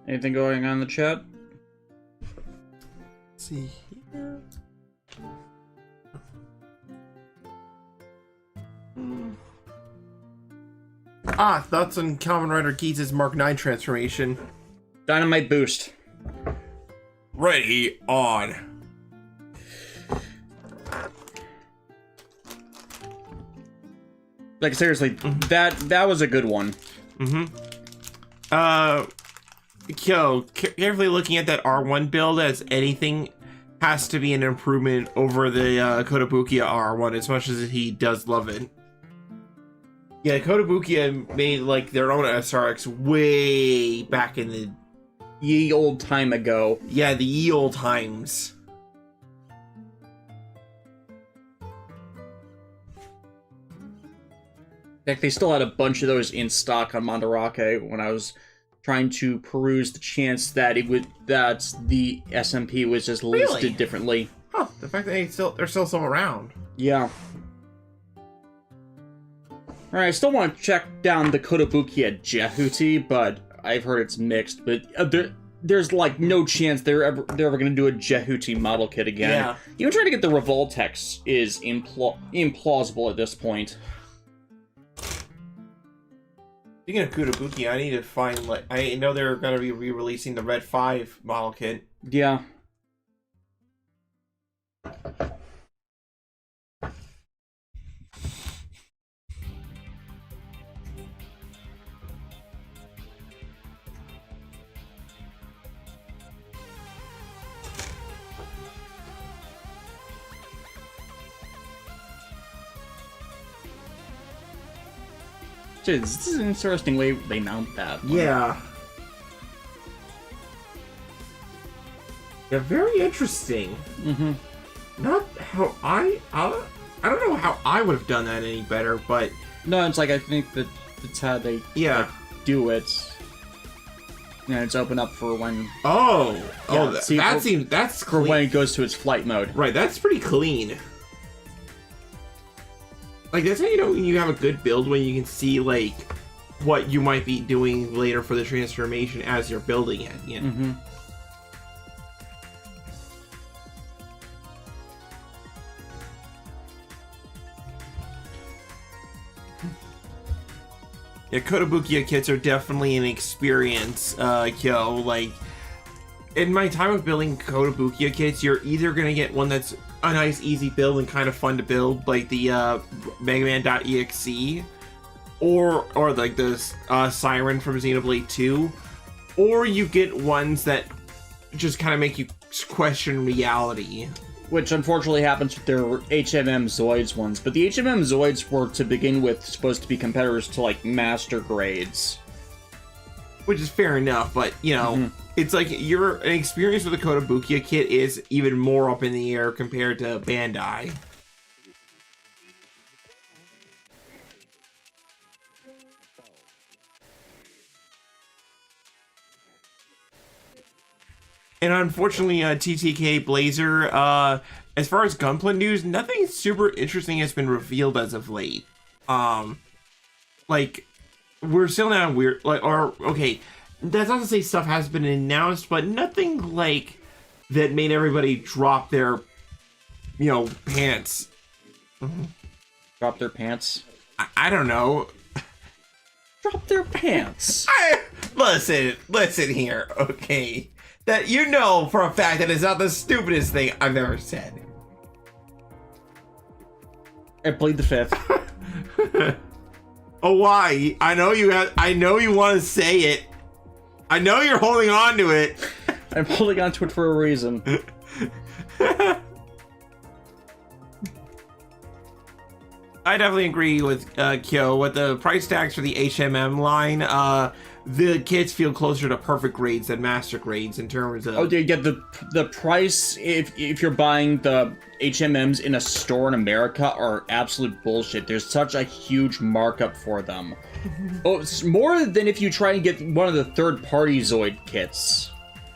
Anything going on in the chat? Let's see here. Thoughts on Kamen Rider Geats' Mark 9 transformation. Dynamite boost. Ready on. Like seriously, that was a good one. Carefully looking at that R1 build as anything has to be an improvement over the Kotobukiya R1 as much as he does love it. Yeah, Kotobukiya made like their own SRX way back in the Ye old time ago. yeah, the ye old times. In fact, they still had a bunch of those in stock on Mandarake when I was trying to peruse the chance that that the SMP was just listed Really? differently. Huh, the fact that there's still some around. Yeah. Alright, I still want to check down the Kotobukiya Jehuti, but I've heard it's mixed. But there's like no chance they're ever going to do a Jehuti model kit again. Yeah. Even trying to get the Revoltex is implausible at this point. Speaking of Kotobukiya, I need to find like I know they're gonna be re-releasing the Red 5 model kit. Yeah. Dude, this is an interesting way they mount that. Yeah. Yeah, very interesting. Mm-hmm. Not how I don't know how I would have done that any better, but No, it's like I think that that's how they yeah. like, do it. And it's open up for when That's for clean. when it goes to its flight mode. Right, that's pretty clean. Like, that's how you know when you have a good build, when you can see, like, what you might be doing later for the transformation as you're building it, you know? Mm-hmm. Yeah, Kotobukiya kits are definitely an experience, Kyo. Like, in my time of building Kotobukiya kits, you're either gonna get one that's a nice, easy build and kind of fun to build, like the Mega Man.exe, or like the Siren from Xenoblade 2, or you get ones that just kind of make you question reality. Which unfortunately happens with their HMM Zoids ones, but the HMM Zoids were to begin with supposed to be competitors to like master grades. Which is fair enough, but you know, it's like an experience with the Kotobukiya kit is even more up in the air compared to Bandai. And unfortunately, TTK Blazer, as far as Gunpla news, nothing super interesting has been revealed as of late. Like, we're still not weird, like, or, okay, that's not to say stuff has been announced, but nothing, like, that made everybody drop their, you know, pants. Drop their pants? I don't know. Drop their pants! Listen here, okay? That you know for a fact that it's not the stupidest thing I've ever said. I plead the fifth. Oh, why? I know you want to say it. I know you're holding on to it. I'm holding on to it for a reason. I definitely agree with Kyo. With the price tags for the HMM line, the kits feel closer to perfect grades than master grades in terms of... Oh, you get the price if you're buying the HMMs in a store in America are absolute bullshit. There's such a huge markup for them. Oh, it's more than if you try and get one of the third-party Zoid kits.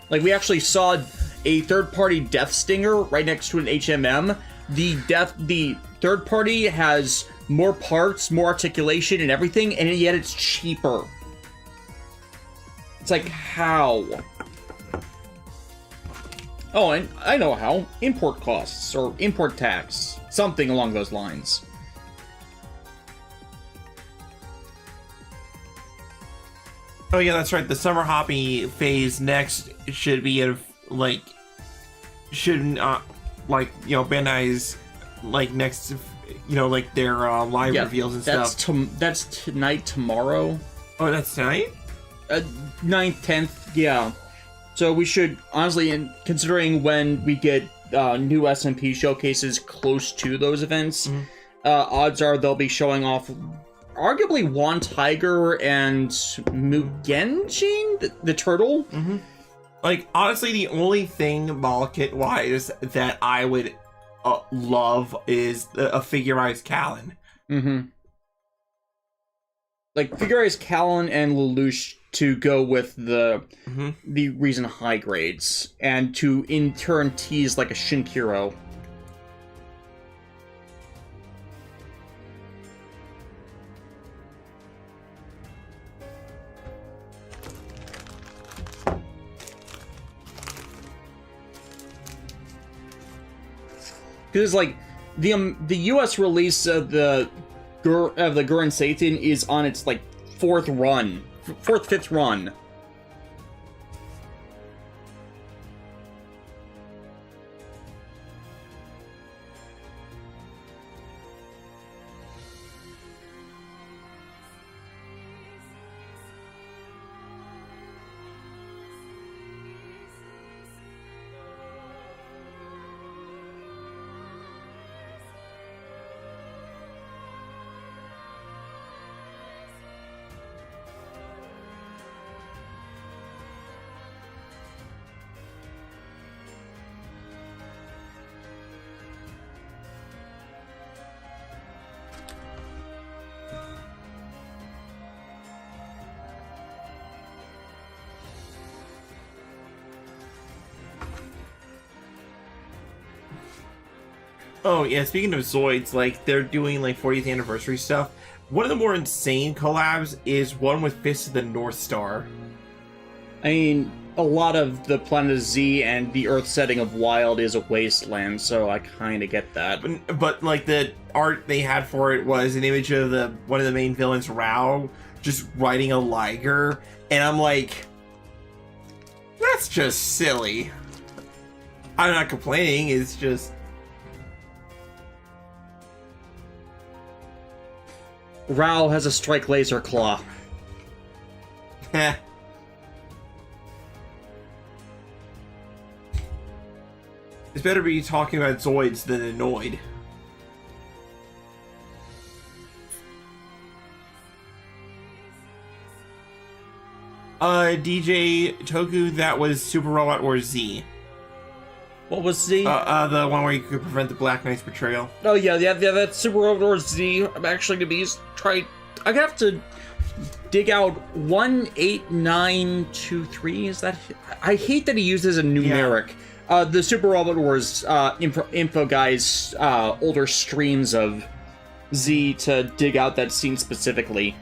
Like, we actually saw a third-party Death Stinger right next to an HMM. The third party has more parts, more articulation and everything, and yet it's cheaper. It's like, how? Oh, and I know how. Import costs, or import tax. Something along those lines. Oh yeah, that's right. The summer hoppy phase next should be like Bandai's like next, you know, like their live reveals and stuff. That's tonight, tomorrow. Oh, that's tonight? 9th, 10th, yeah. So we should, honestly, and considering when we get new SMP showcases close to those events, odds are they'll be showing off arguably Juan Tiger and Mugenjin, the turtle. Like, honestly, the only thing ball kit wise that I would love is a figurized Callan. Like, figurized Callan and Lelouch to go with the reason high grades, and to in turn tease like a Shinkiro. Because like the U.S. release of the Gurren Satan is on its like fifth run. Oh yeah, speaking of Zoids, like they're doing like 40th anniversary stuff. One of the more insane collabs is one with Fist of the North Star. I mean, a lot of the Planet Z and the Earth setting of Wild is a wasteland, so I kind of get that. But like the art they had for it was an image of the one of the main villains, Rao, just riding a liger, and I'm like, that's just silly. I'm not complaining. It's just. Rao has a strike laser claw. Heh. It's better be talking about Zoids than annoyed. DJ Toku, that was Super Robot or Z? What was Z? The one where you could prevent the Black Knight's betrayal. Oh yeah, that's Super Robot Z. I'm actually gonna be I have to dig out 18923. Is that? I hate that he uses a numeric. Yeah. The Super Robot Wars info guy's older streams of Z to dig out that scene specifically.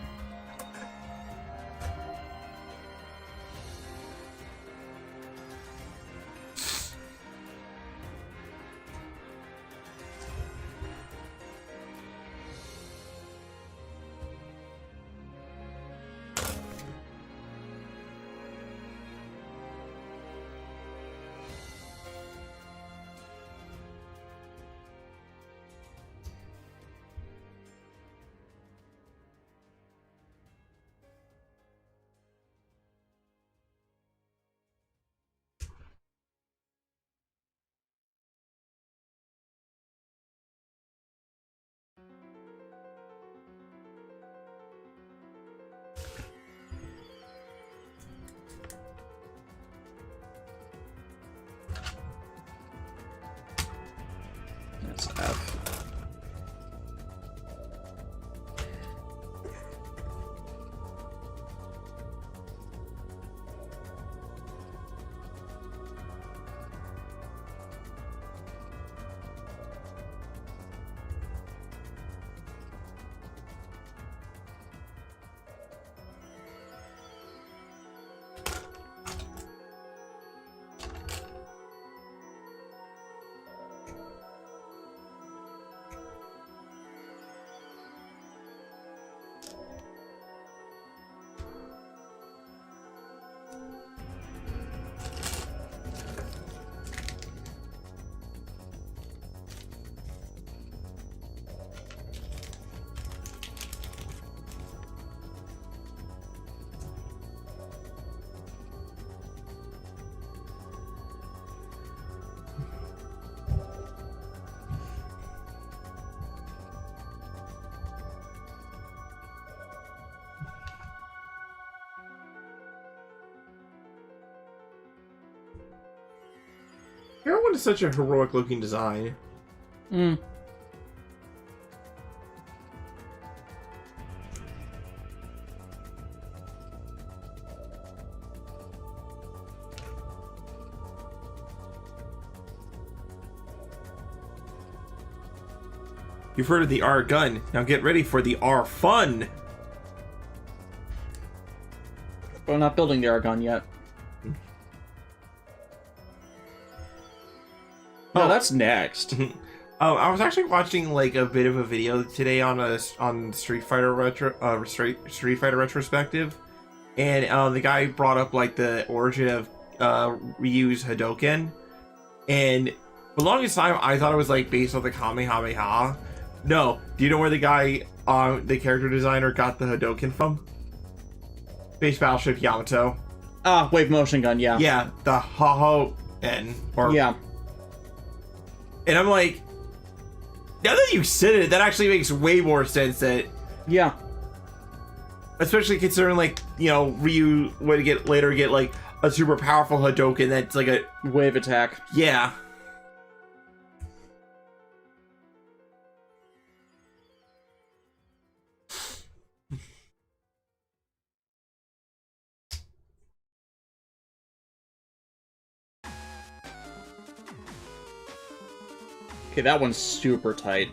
That's F. R-1 is such a heroic looking design. Hmm. You've heard of the R-Gun. Now get ready for the R-Fun. We're not building the Argon yet. No, that's next. I was actually watching like a bit of a video today on Street Fighter Street Fighter retrospective, and the guy brought up like the origin of Ryu's Hadouken, and for the longest time I thought it was like based on the Kamehameha. No, do you know where the guy, the character designer, got the Hadouken from? Space Battleship Yamato. Ah, wave motion gun, yeah. Yeah, the Ho-Ho-En. Yeah. And I'm like, now that you said it, that actually makes way more sense. That yeah, especially considering like, you know, Ryu would later get like a super powerful Hadouken that's like a wave attack. Yeah. Okay, that one's super tight.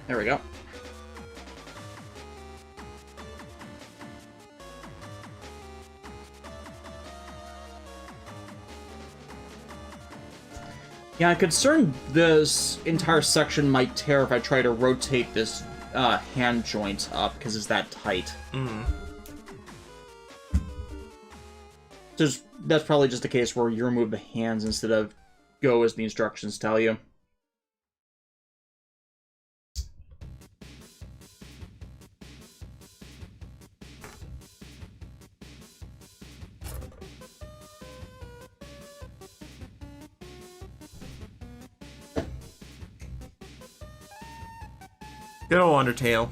There we go. Yeah, I'm concerned this entire section might tear if I try to rotate this hand joint up, because it's that tight. That's probably just a case where you remove the hands instead of go as the instructions tell you. Good old Undertale.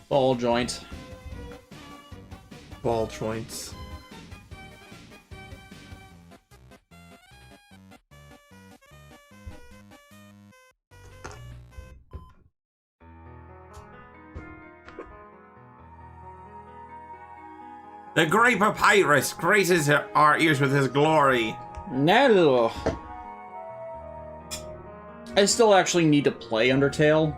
Ball joint. Ball joints. The great papyrus graces our ears with his glory. No. I still actually need to play Undertale.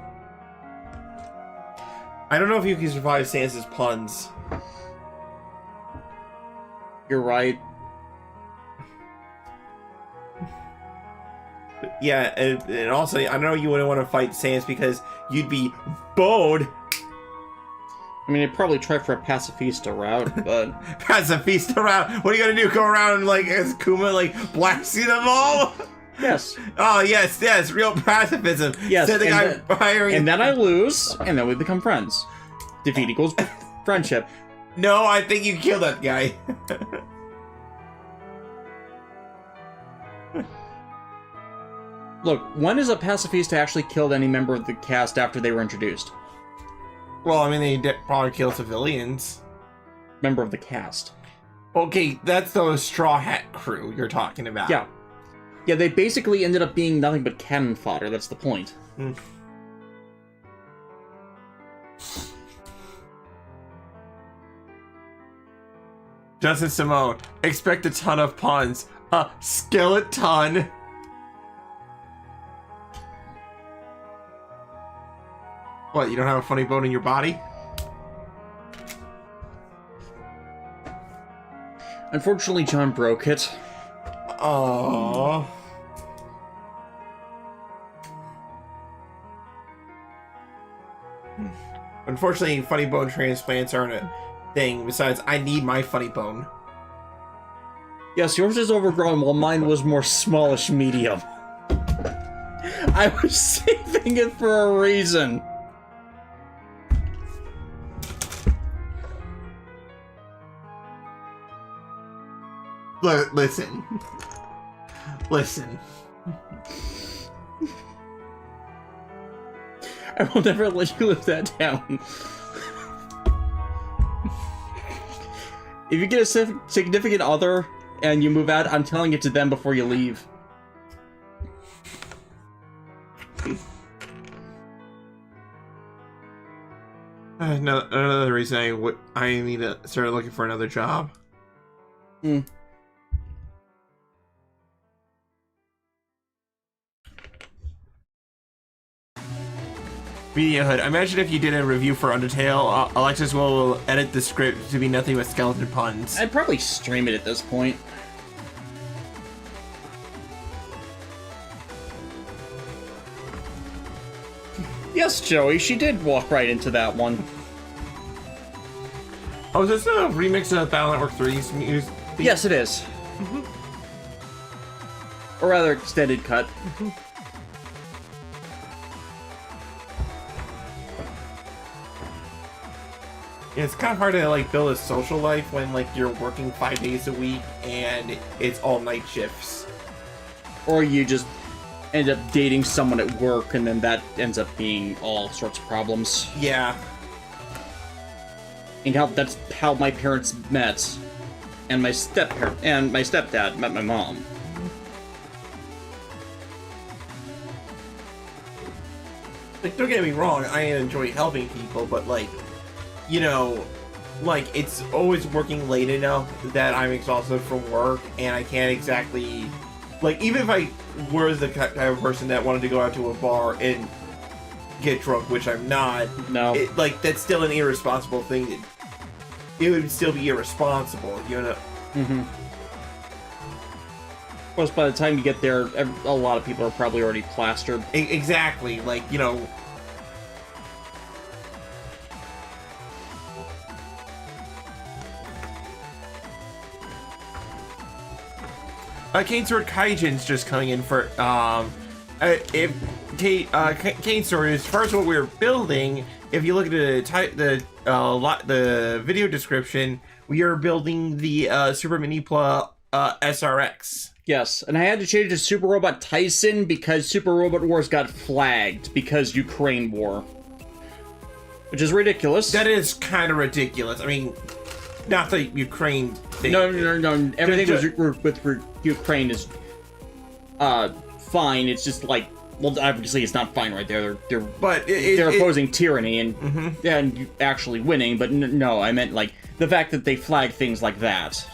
I don't know if you can survive Sans's puns. You're right. Yeah, and also, I know you wouldn't want to fight Sans because you'd be boned. I mean, I'd probably try for a pacifista route, but... Pacifista around. What are you gonna do? Go around like as Kuma, like blasting them all? Yes. Oh yes, real pacifism. Yes, Sending and then I lose, and then we become friends. Defeat equals friendship. No, I think you killed that guy. Look, when has a pacifista actually killed any member of the cast after they were introduced? Well, I mean, they did probably kill civilians. Member of the cast. Okay, that's the Straw Hat crew you're talking about. Yeah. Yeah, they basically ended up being nothing but cannon fodder, that's the point. Justin Simone, expect a ton of puns. A skeleton. What, you don't have a funny bone in your body? Unfortunately, John broke it. Aww. Unfortunately, funny bone transplants aren't a thing. Besides, I need my funny bone. Yes, yours is overgrown, while mine was more smallish medium. I was saving it for a reason. Listen. Listen. I will never let you live that down. If you get a significant other and you move out, I'm telling it to them before you leave. No, another reason I need to start looking for another job. Hmm. Media Hood. Imagine if you did a review for Undertale. Alexis will edit the script to be nothing but skeleton puns. I'd probably stream it at this point. Yes, Joey, she did walk right into that one. Oh, is this a remix of Battle Network 3's music? Yes, it is. Or rather, extended cut. Yeah, it's kind of hard to like build a social life when like you're working 5 days a week and it's all night shifts. Or you just end up dating someone at work, and then that ends up being all sorts of problems. Yeah. And that's how my parents met, and my stepdad met my mom. Like, don't get me wrong, I enjoy helping people, but like, you know, like it's always working late enough that I'm exhausted from work, and I can't exactly, like, even if I were the type of person that wanted to go out to a bar and get drunk, which I'm not, No. like that's still an irresponsible thing. It would still be irresponsible, you know. Mm-hmm. Plus, by the time you get there, a lot of people are probably already plastered. Exactly, like, you know. Kane Sword Kaijin's just coming in for, Kane Sword is first what we're building. If you look at the video description, we are building the Super Mini Pla SRX. Yes, and I had to change to Super Robot Taisen because Super Robot Wars got flagged because Ukraine war. Which is ridiculous. That is kind of ridiculous. I mean, not the Ukraine thing. No. Everything with Ukraine is fine. It's just like, well, obviously it's not fine right there. They're opposing tyranny and actually winning. But no, I meant like the fact that they flag things like that.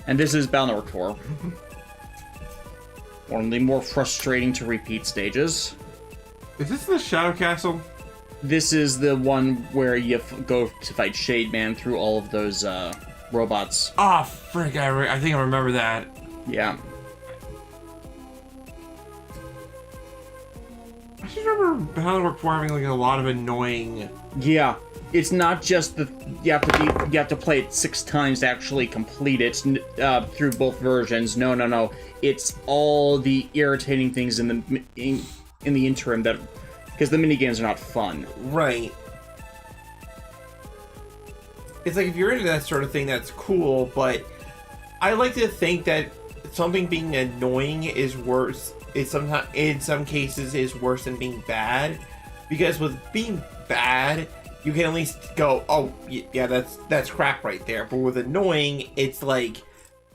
And this is Battle Network 4. One of the more frustrating to repeat stages. Is this the Shadow Castle? This is the one where you go to fight Shade Man through all of those robots. Oh, frick, I think I remember that. Yeah. I just remember Battle Network 4 having like a lot of annoying... Yeah. It's not just that you have to play it 6 times to actually complete it through both versions. No. It's all the irritating things in the interim that, because the minigames are not fun. Right. It's like if you're into that sort of thing, that's cool, but I like to think that something being annoying is worse. Sometimes, in some cases, is worse than being bad, because with being bad, you can at least go, oh, yeah, that's crap right there. But with annoying, it's like,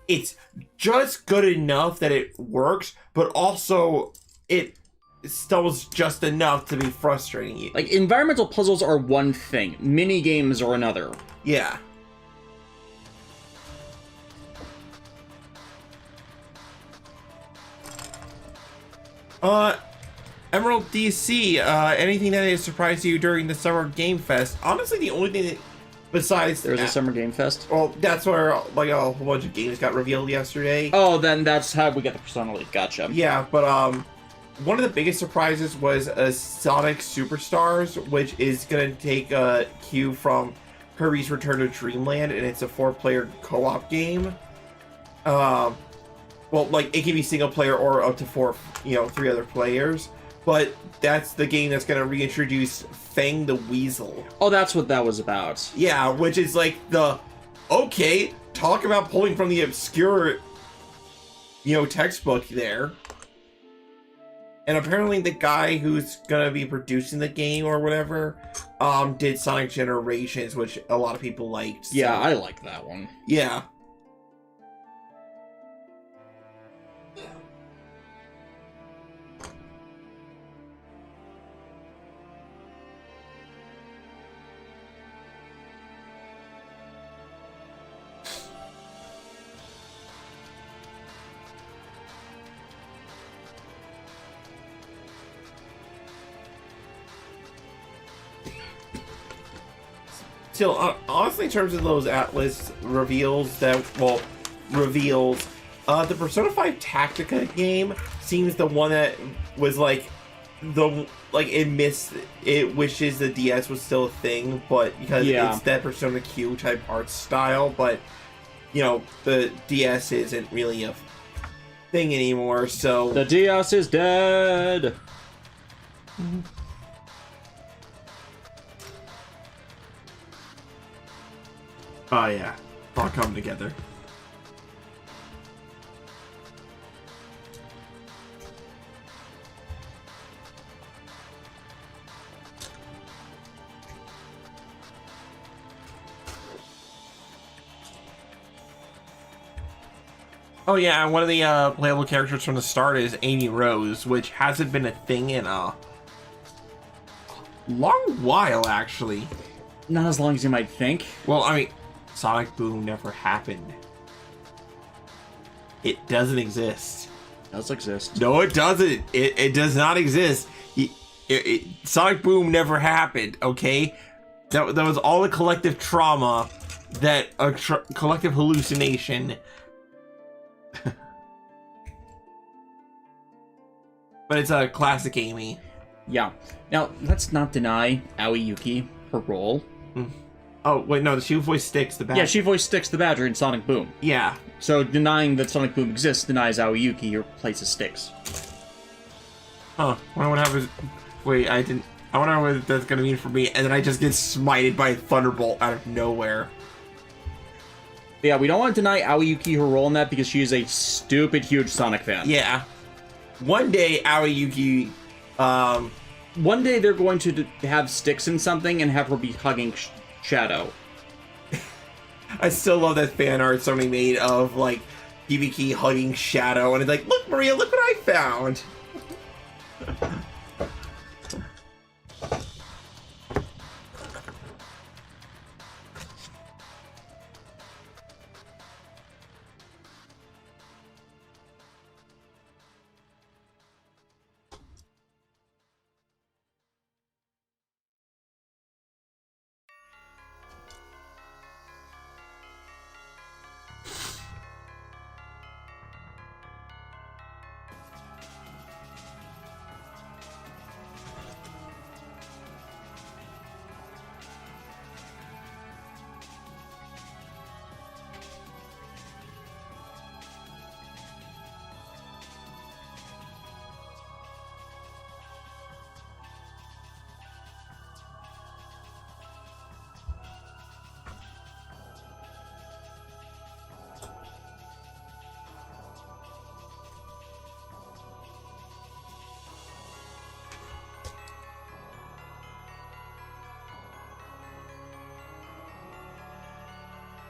it's just good enough that it works, but also it stills just enough to be frustrating you. Like, environmental puzzles are one thing, mini games are another. Yeah. Emerald DC, anything that has surprised you during the Summer Game Fest? Honestly, the only thing that, besides... There was a Summer Game Fest? Well, that's where, like, a whole bunch of games got revealed yesterday. Oh, then that's how we get the Persona League. Gotcha. Yeah, but, one of the biggest surprises was Sonic Superstars, which is going to take a cue from Kirby's Return to Dreamland, and it's a 4-player co-op game. Well, like, it can be single player or up to 3 other players. But that's the game that's going to reintroduce Fang the Weasel. Oh, that's what that was about. Yeah, which is like okay, talk about pulling from the obscure, textbook there. And apparently the guy who's going to be producing the game or whatever, did Sonic Generations, which a lot of people liked. Yeah, I like that one. Yeah. Still, honestly, in terms of those Atlas reveals, the Persona 5 Tactica game seems the one that was like it wishes the DS was still a thing, but because it's that Persona Q type art style, but you know, the DS isn't really a thing anymore, so the DS is dead. Oh yeah, all come together. Oh yeah, and one of the playable characters from the start is Amy Rose, which hasn't been a thing in a long while, actually. Not as long as you might think. Well, I mean, Sonic Boom never happened. It doesn't exist. It does exist. No, it doesn't. It does not exist. Sonic Boom never happened, okay? That was all a collective trauma, that a collective hallucination. But it's a classic Amy. Yeah. Now, let's not deny Aoi Yuki her role. Oh, wait, no, she voiced Styx the Badger. Yeah, she voiced Styx the Badger in Sonic Boom. Yeah. So denying that Sonic Boom exists denies Aoi Yuki her place as Styx. Huh. I wonder what happens. Wait, I wonder what that's gonna mean for me, and then I just get smited by a Thunderbolt out of nowhere. Yeah, we don't want to deny Aoi Yuki her role in that because she is a stupid huge Sonic fan. Yeah. One day, Aoi Yuki, one day they're going to have Styx in something and have her be hugging Shadow. I still love that fan art somebody made of, like, Hibiki hugging Shadow, and it's like, look, Maria, look what I found!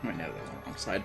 Wait, no, that was on the wrong side.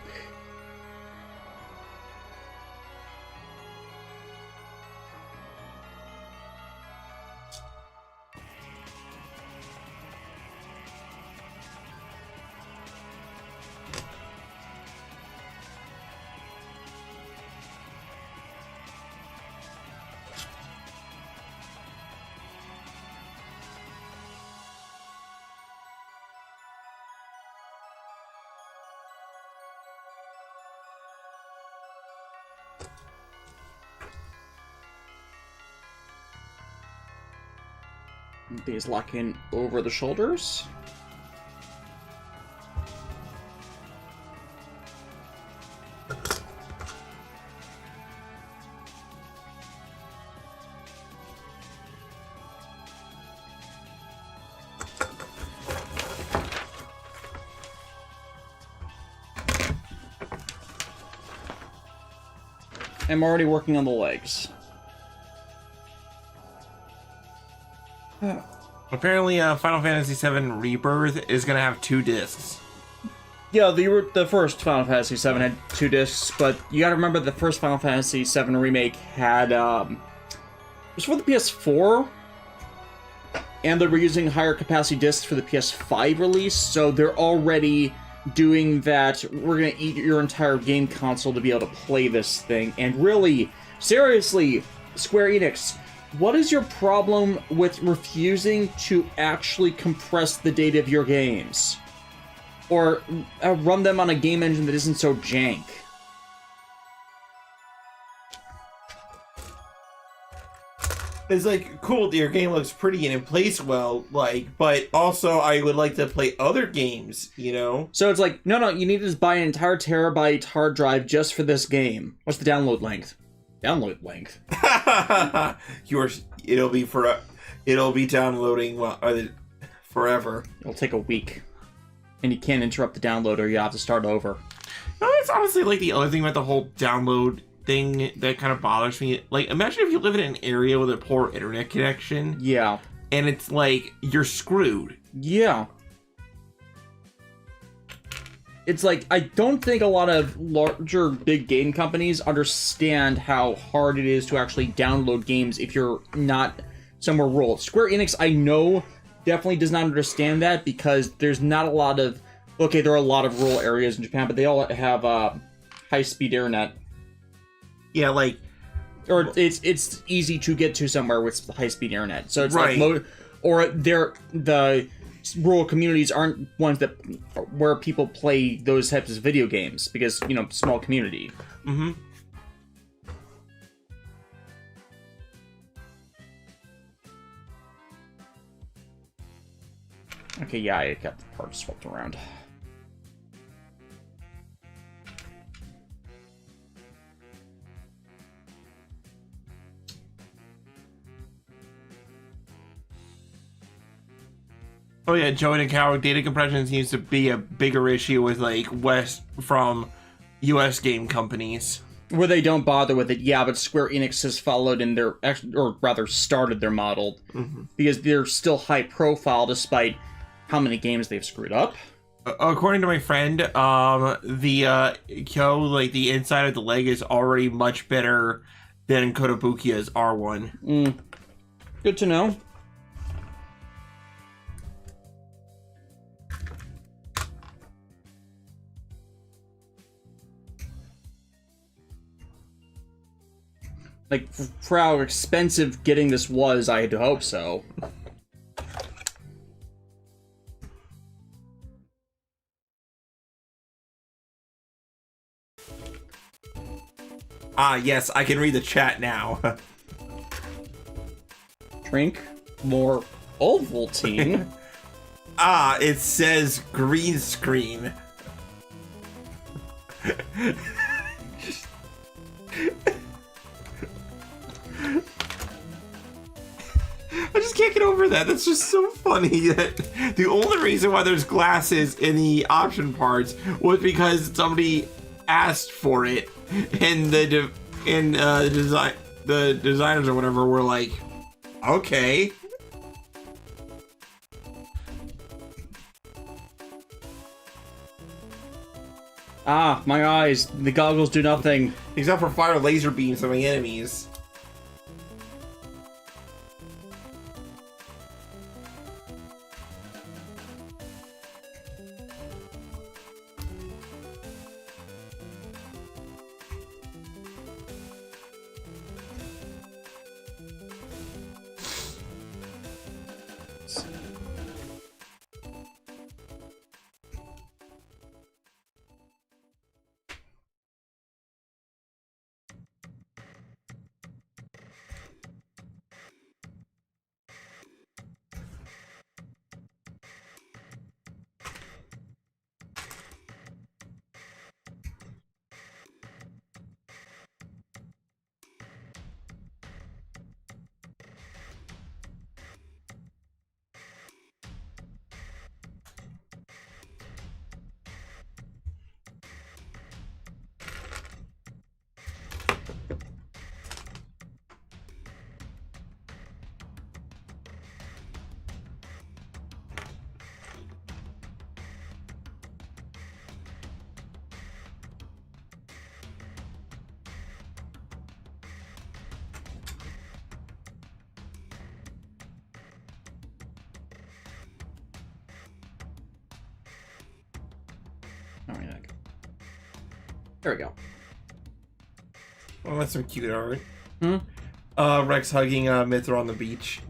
These lock in over the shoulders. I'm already working on the legs. Apparently, Final Fantasy VII Rebirth is gonna have 2 discs. Yeah, the first Final Fantasy VII had 2 discs, but you gotta remember the first Final Fantasy VII Remake had, it was for the PS4, and they were using higher capacity discs for the PS5 release, so they're already doing that, we're gonna eat your entire game console to be able to play this thing, and really, seriously, Square Enix, what is your problem with refusing to actually compress the data of your games? Or run them on a game engine that isn't so jank. It's like, cool, your game looks pretty and it plays well, like, but also I would like to play other games, you know? So it's like, no, you need to just buy an entire terabyte hard drive just for this game. What's the download length? Download length. It'll be downloading forever. It'll take a week. And you can't interrupt the download or you have to start over. No, that's honestly like the other thing about the whole download thing that kind of bothers me. Like, imagine if you live in an area with a poor internet connection. Yeah. And it's like, you're screwed. Yeah. It's like, I don't think a lot of larger big game companies understand how hard it is to actually download games if you're not somewhere rural. Square Enix, I know, definitely does not understand that because there's not a lot of... Okay, there are a lot of rural areas in Japan, but they all have high-speed internet. Yeah, like... Or it's easy to get to somewhere with high-speed internet. So it's right. like... the rural communities aren't ones that where people play those types of video games because, you know, small community. Mm-hmm. Okay, yeah, I got the parts swapped around. Oh yeah, Joey and Cow, data compression seems to be a bigger issue with like from US game companies. Where they don't bother with it, yeah, but Square Enix has followed in their, or rather started their model, because they're still high profile despite how many games they've screwed up. According to my friend, the the inside of the leg is already much better than Kotobukiya's R1. Good to know. Like, for how expensive getting this was, I had to hope so. Ah, yes, I can read the chat now. Drink more Ovaltine. Ah, it says green screen. I just can't get over that. That's just so funny that the only reason why there's glasses in the option parts was because somebody asked for it, and the designers or whatever were like, okay. Ah, my eyes. The goggles do nothing. Except for fire laser beams at my enemies. There we go. Oh, that's some cute art. Hmm? Rex hugging Mithra on the beach.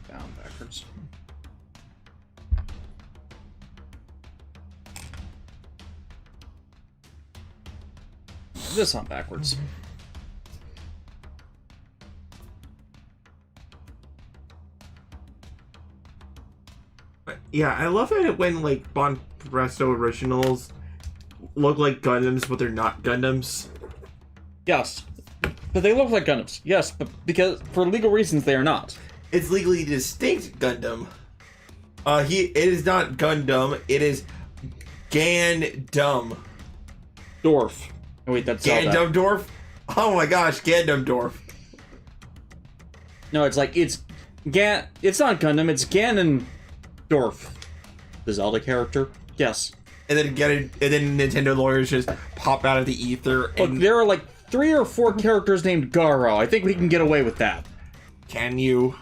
Down backwards. This on backwards. Yeah, I love it when like Bon Presto originals look like Gundams, but they're not Gundams. Yes, but they look like Gundams. Yes, but because for legal reasons they are not. It's legally distinct Gundam. It is not Gundam. It is Gandam. Dorf. Oh wait, that's Zelda. Gandam Dorf. Oh my gosh, Gandam Dorf. No, it's like it's not Gundam. It's Ganondorf, the Zelda character. Yes. And then Nintendo lawyers just pop out of the ether. Look, And there are like 3 or 4 characters named Garo. I think we can get away with that. can you?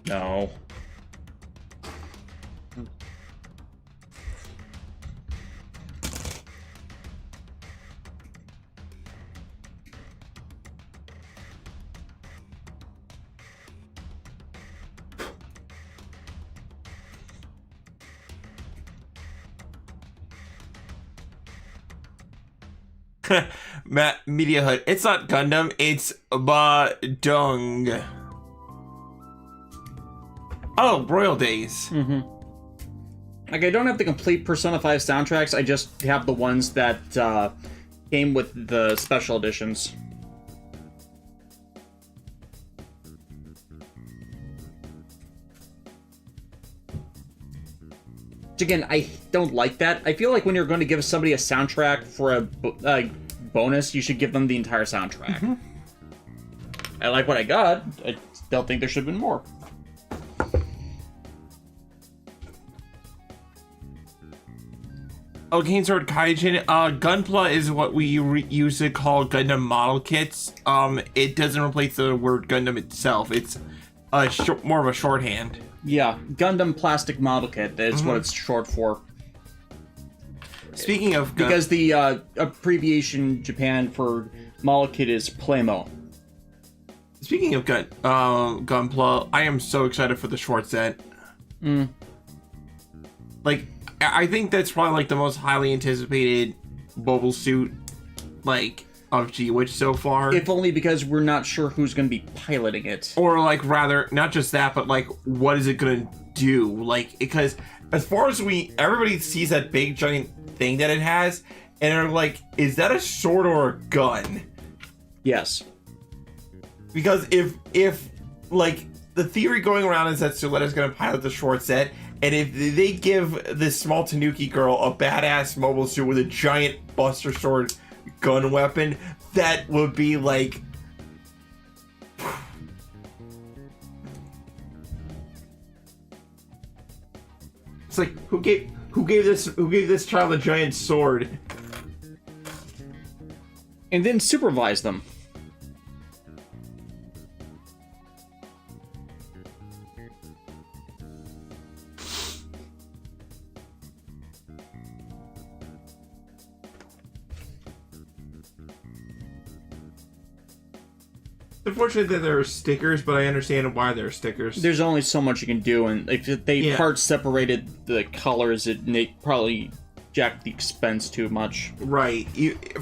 No. Media Hood. It's not Gundam. It's Badung. Oh, Royal Days. Like, I don't have the complete Persona 5 soundtracks, I just have the ones that came with the special editions. Which, again, I don't like that. I feel like when you're going to give somebody a soundtrack for a bonus, you should give them the entire soundtrack. I like what I got. I still think there should have been more. Oh, Kane Sword Kaijin. Gunpla is what we used to call Gundam model kits. It doesn't replace the word Gundam itself. It's more of a shorthand. Yeah, Gundam Plastic Model Kit. That's what it's short for. Speaking of Because the abbreviation in Japan for model kit is Playmo. Speaking of Gunpla, I am so excited for the short set. Like, I think that's probably like the most highly anticipated mobile suit, like, of G-Witch so far. If only because we're not sure who's going to be piloting it. Or like, rather, not just that, but like, what is it gonna do? Like, because as far as everybody sees that big giant thing that it has, and they're like, is that a sword or a gun? Yes. Because if like, the theory going around is that Suletta's gonna pilot the short set, and if they give this small Tanuki girl a badass mobile suit with a giant Buster Sword gun weapon, that would be like... It's like, who gave this child a giant sword? And then supervise them. Unfortunate that there are stickers, but I understand why there are stickers. There's only so much you can do, and if they part separated the colors, it probably jacked the expense too much. Right,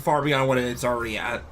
far beyond what it's already at.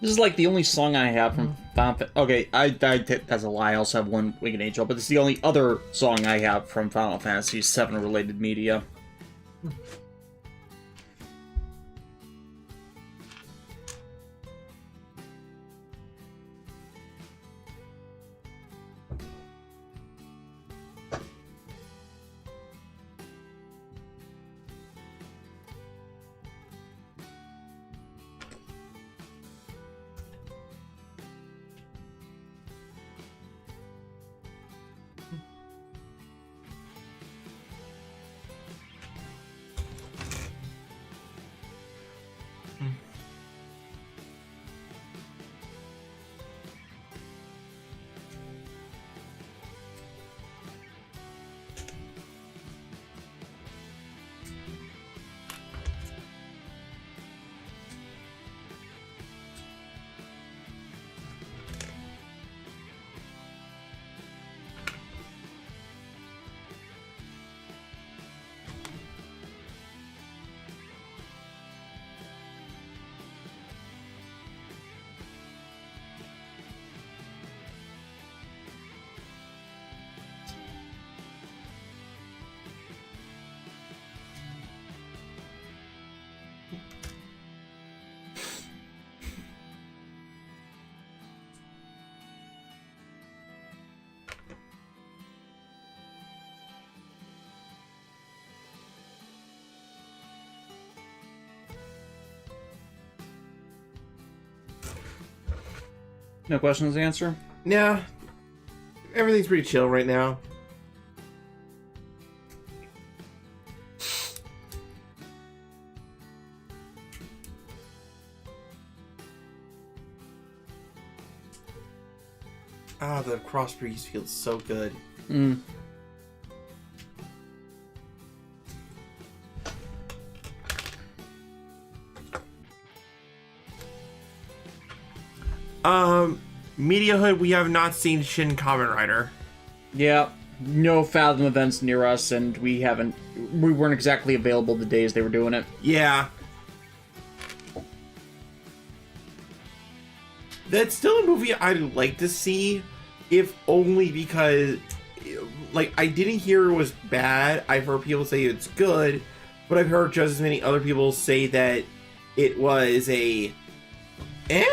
This is like the only song I have from Final Fantasy. Okay, that's a lie. I also have one Winged Angel, but this is the only other song I have from Final Fantasy VII related media. No questions to answer? Nah. Everything's pretty chill right now. Ah, the cross breeze feels so good. Media Hood, we have not seen Shin Kamen Rider. Yeah, no Fathom events near us, and we weren't exactly available the days they were doing it. Yeah. That's still a movie I'd like to see, if only because, like, I didn't hear it was bad. I've heard people say it's good, but I've heard just as many other people say that it was a eh?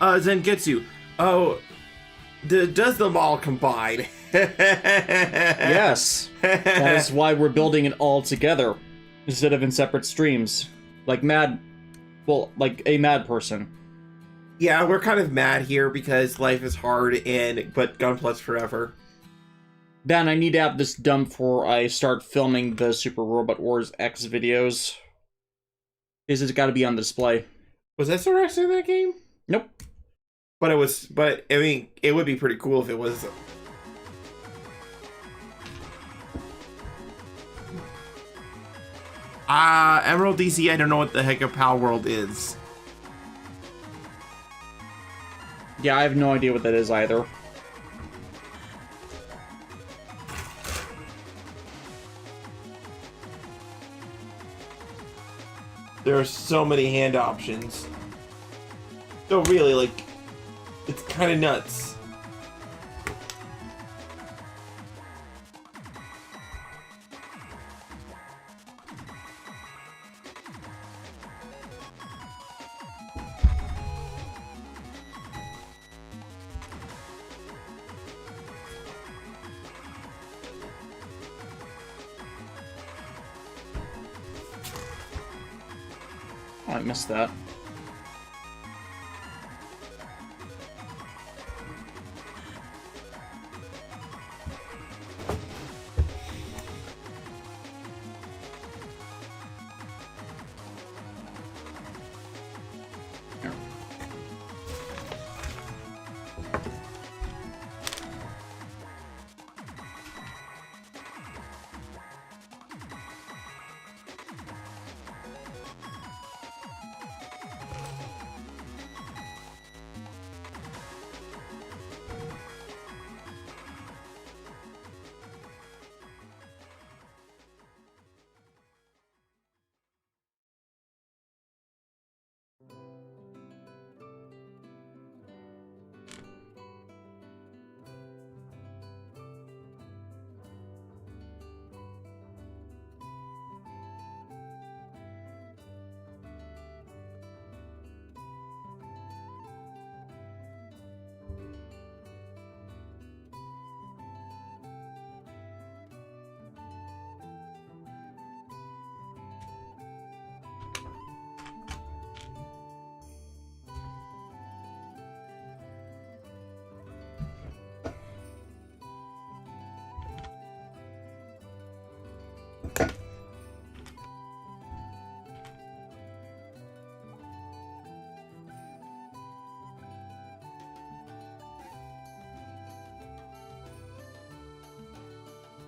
Zengetsu. Oh, does them all combine? Yes. That is why we're building it all together, instead of in separate streams. Like a mad person. Yeah, we're kind of mad here because life is hard but Gunpla's forever. Dan, I need to have this done before I start filming the Super Robot Wars X videos. It's got to be on display. Was SRX in that game? Nope. But I mean, it would be pretty cool if it was. Emerald DC, I don't know what the heck a Pal World is. Yeah, I have no idea what that is either. There are so many hand options. So really, like, it's kind of nuts. Oh, I missed that.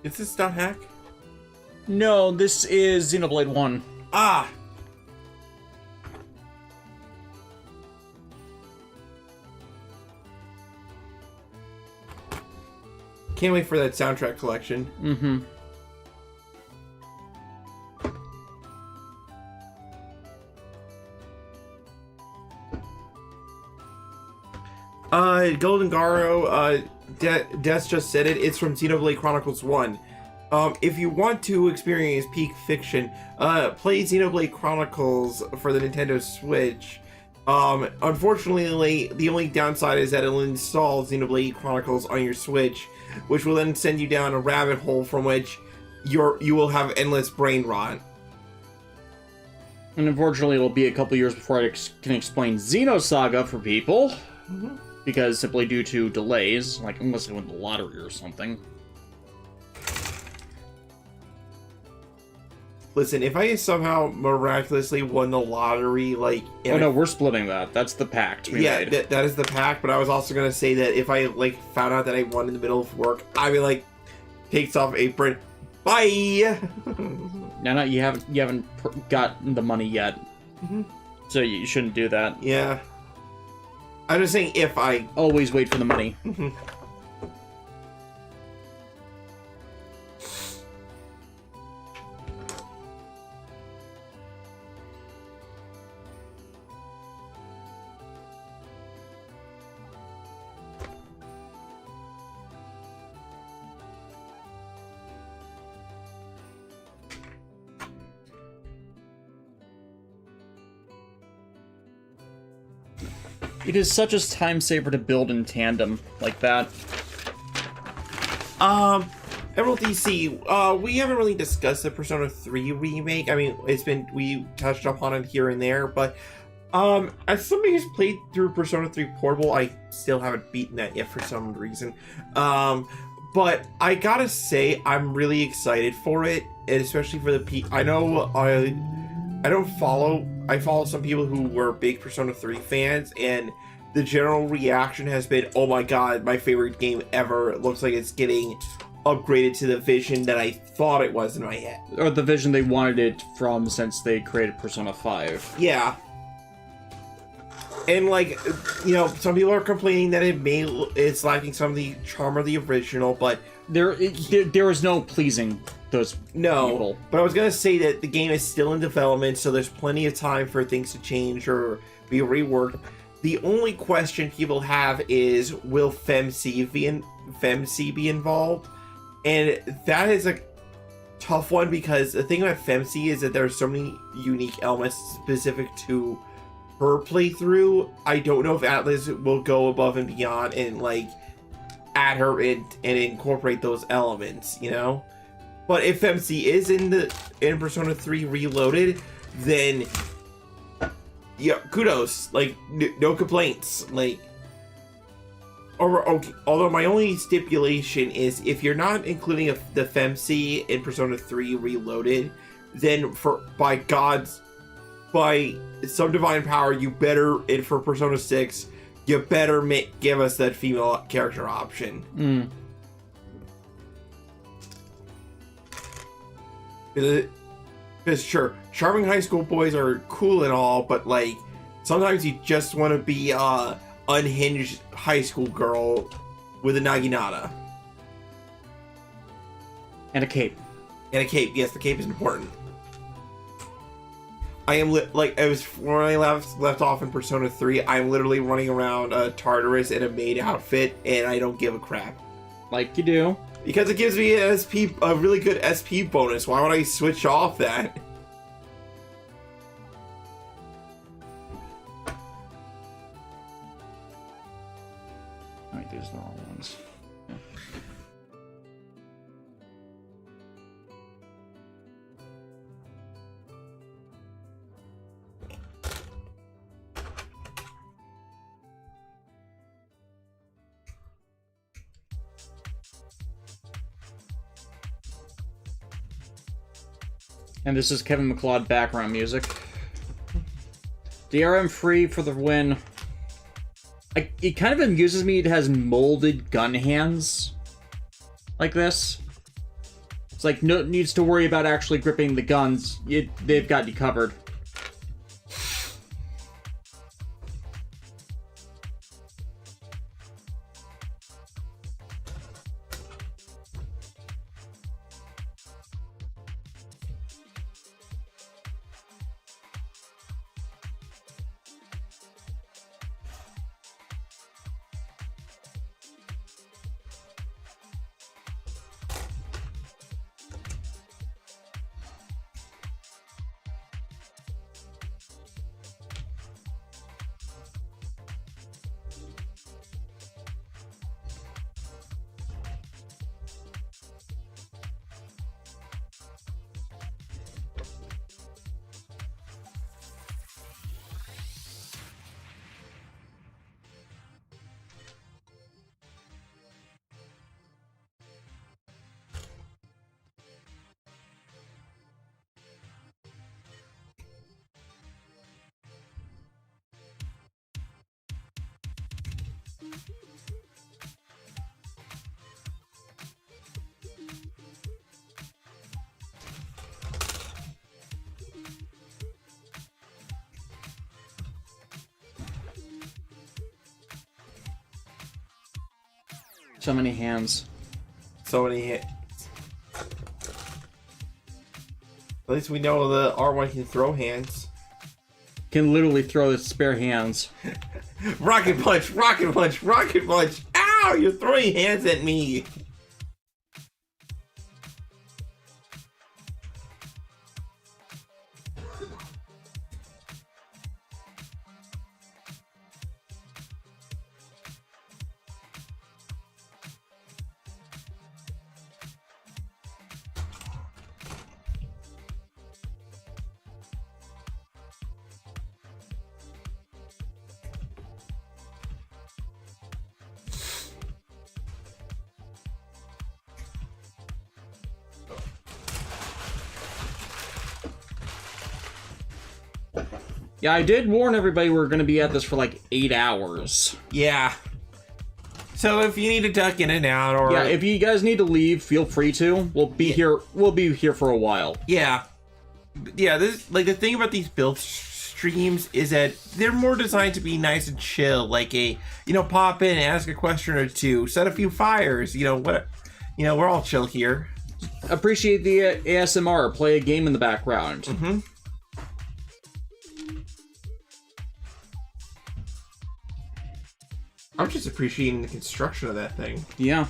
Is this not hack? No, this is Xenoblade 1. Ah! Can't wait for that soundtrack collection. Mm-hmm. Golden Garo, Des just said it. It's from Xenoblade Chronicles 1. If you want to experience peak fiction, play Xenoblade Chronicles for the Nintendo Switch. Unfortunately, the only downside is that it'll install Xenoblade Chronicles on your Switch, which will then send you down a rabbit hole from which you will have endless brain rot. And unfortunately, it'll be a couple years before I can explain Xenosaga for people. Mm-hmm. Because simply due to delays, like unless I win the lottery or something. Listen, if I somehow miraculously won the lottery, like... Oh no, we're splitting that. That's the pact we made. That is the pact, but I was also going to say that if I, like, found out that I won in the middle of work, I'd be like, takes off apron, bye! No, you haven't gotten the money yet. Mm-hmm. So you shouldn't do that. Yeah. I'm just saying if I... Always wait for the money. It is such a time saver to build in tandem like that. Emerald DC, we haven't really discussed the Persona 3 remake. I mean, we touched upon it here and there, but as somebody who's played through Persona 3 Portable, I still haven't beaten that yet for some reason. But I gotta say, I'm really excited for it, and especially for I know I follow some people who were big Persona 3 fans, and the general reaction has been, oh my god, my favorite game ever. It looks like it's getting upgraded to the vision that I thought it was in my head. Or the vision they wanted it from since they created Persona 5. Yeah. And, like, you know, some people are complaining that it's lacking some of the charm of the original, but... There is no pleasing those people. But I was going to say that the game is still in development, so there's plenty of time for things to change or be reworked. The only question people have is, will FemC be involved? And that is a tough one, because the thing about FemC is that there are so many unique elements specific to her playthrough. I don't know if Atlas will go above and beyond and, like, add her in and incorporate those elements, you know? But if FemC is in Persona 3 Reloaded, then yeah, kudos. Like, no complaints. Like, okay, although my only stipulation is if you're not including the FemC in Persona 3 Reloaded, then by some divine power, you better, and for Persona 6, you better give us that female character option. Because sure, charming high school boys are cool and all, but, like, sometimes you just want to be a unhinged high school girl with a naginata. And a cape. And a cape. Yes, the cape is important. I am when I left off in Persona 3, I'm literally running around Tartarus in a maid outfit, and I don't give a crap. Like you do. Because it gives me a really good SP bonus. Why would I switch off that? Alright, these are the wrong ones. And this is Kevin MacLeod background music. DRM free for the win. It kind of amuses me it has molded gun hands. Like this. It's like, no needs to worry about actually gripping the guns. They've got you covered. So many hands. So many hits. At least we know the R1 can throw hands. Can literally throw its spare hands. Rocket punch, rocket punch, rocket punch. Ow, you're throwing hands at me. Yeah, I did warn everybody we're going to be at this for like 8 hours. Yeah. So if you need to duck in and out, or yeah, if you guys need to leave, feel free to. We'll be here. We'll be here for a while. Yeah, yeah. This like the thing about these build streams is that they're more designed to be nice and chill. Like pop in, ask a question or two, set a few fires. We're all chill here. Appreciate the ASMR. Play a game in the background. Mm-hmm. I'm just appreciating the construction of that thing. Yeah.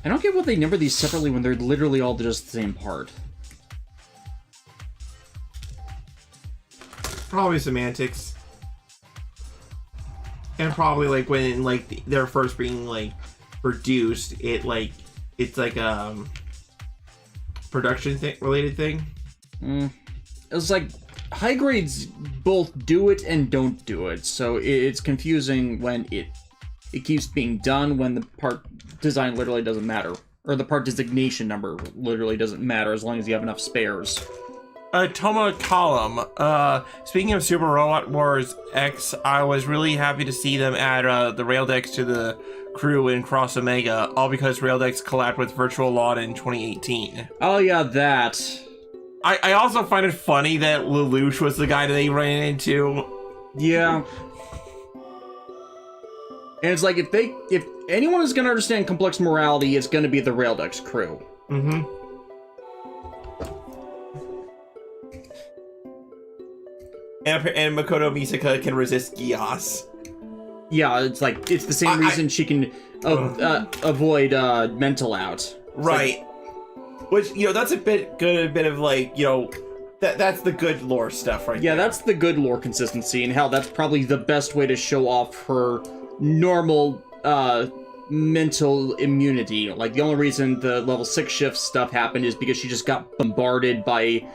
I don't get what they number these separately when they're literally all just the same part. Probably semantics. And probably like when they're first being produced, it's production related thing. It's like high grades both do it and don't do it, so it's confusing when it keeps being done when the part design literally doesn't matter, or the part designation number literally doesn't matter as long as you have enough spares. Toma Column. Speaking of Super Robot Wars X, I was really happy to see them add the rail decks to the crew in Cross Omega, all because rail decks collabed with Virtual Law in 2018. Oh yeah, that. I also find it funny that Lelouch was the guy that they ran into. Yeah. And it's like, if anyone is going to understand complex morality, it's going to be the Raildex crew. Mm-hmm. And Makoto Misaka can resist Gias. Yeah, it's like, it's the same reason she can avoid mental out. Right. Which, that's a bit of that's the good lore stuff right there. Yeah, that's the good lore consistency, and hell, that's probably the best way to show off her normal mental immunity. Like, the only reason the level 6 shift stuff happened is because she just got bombarded by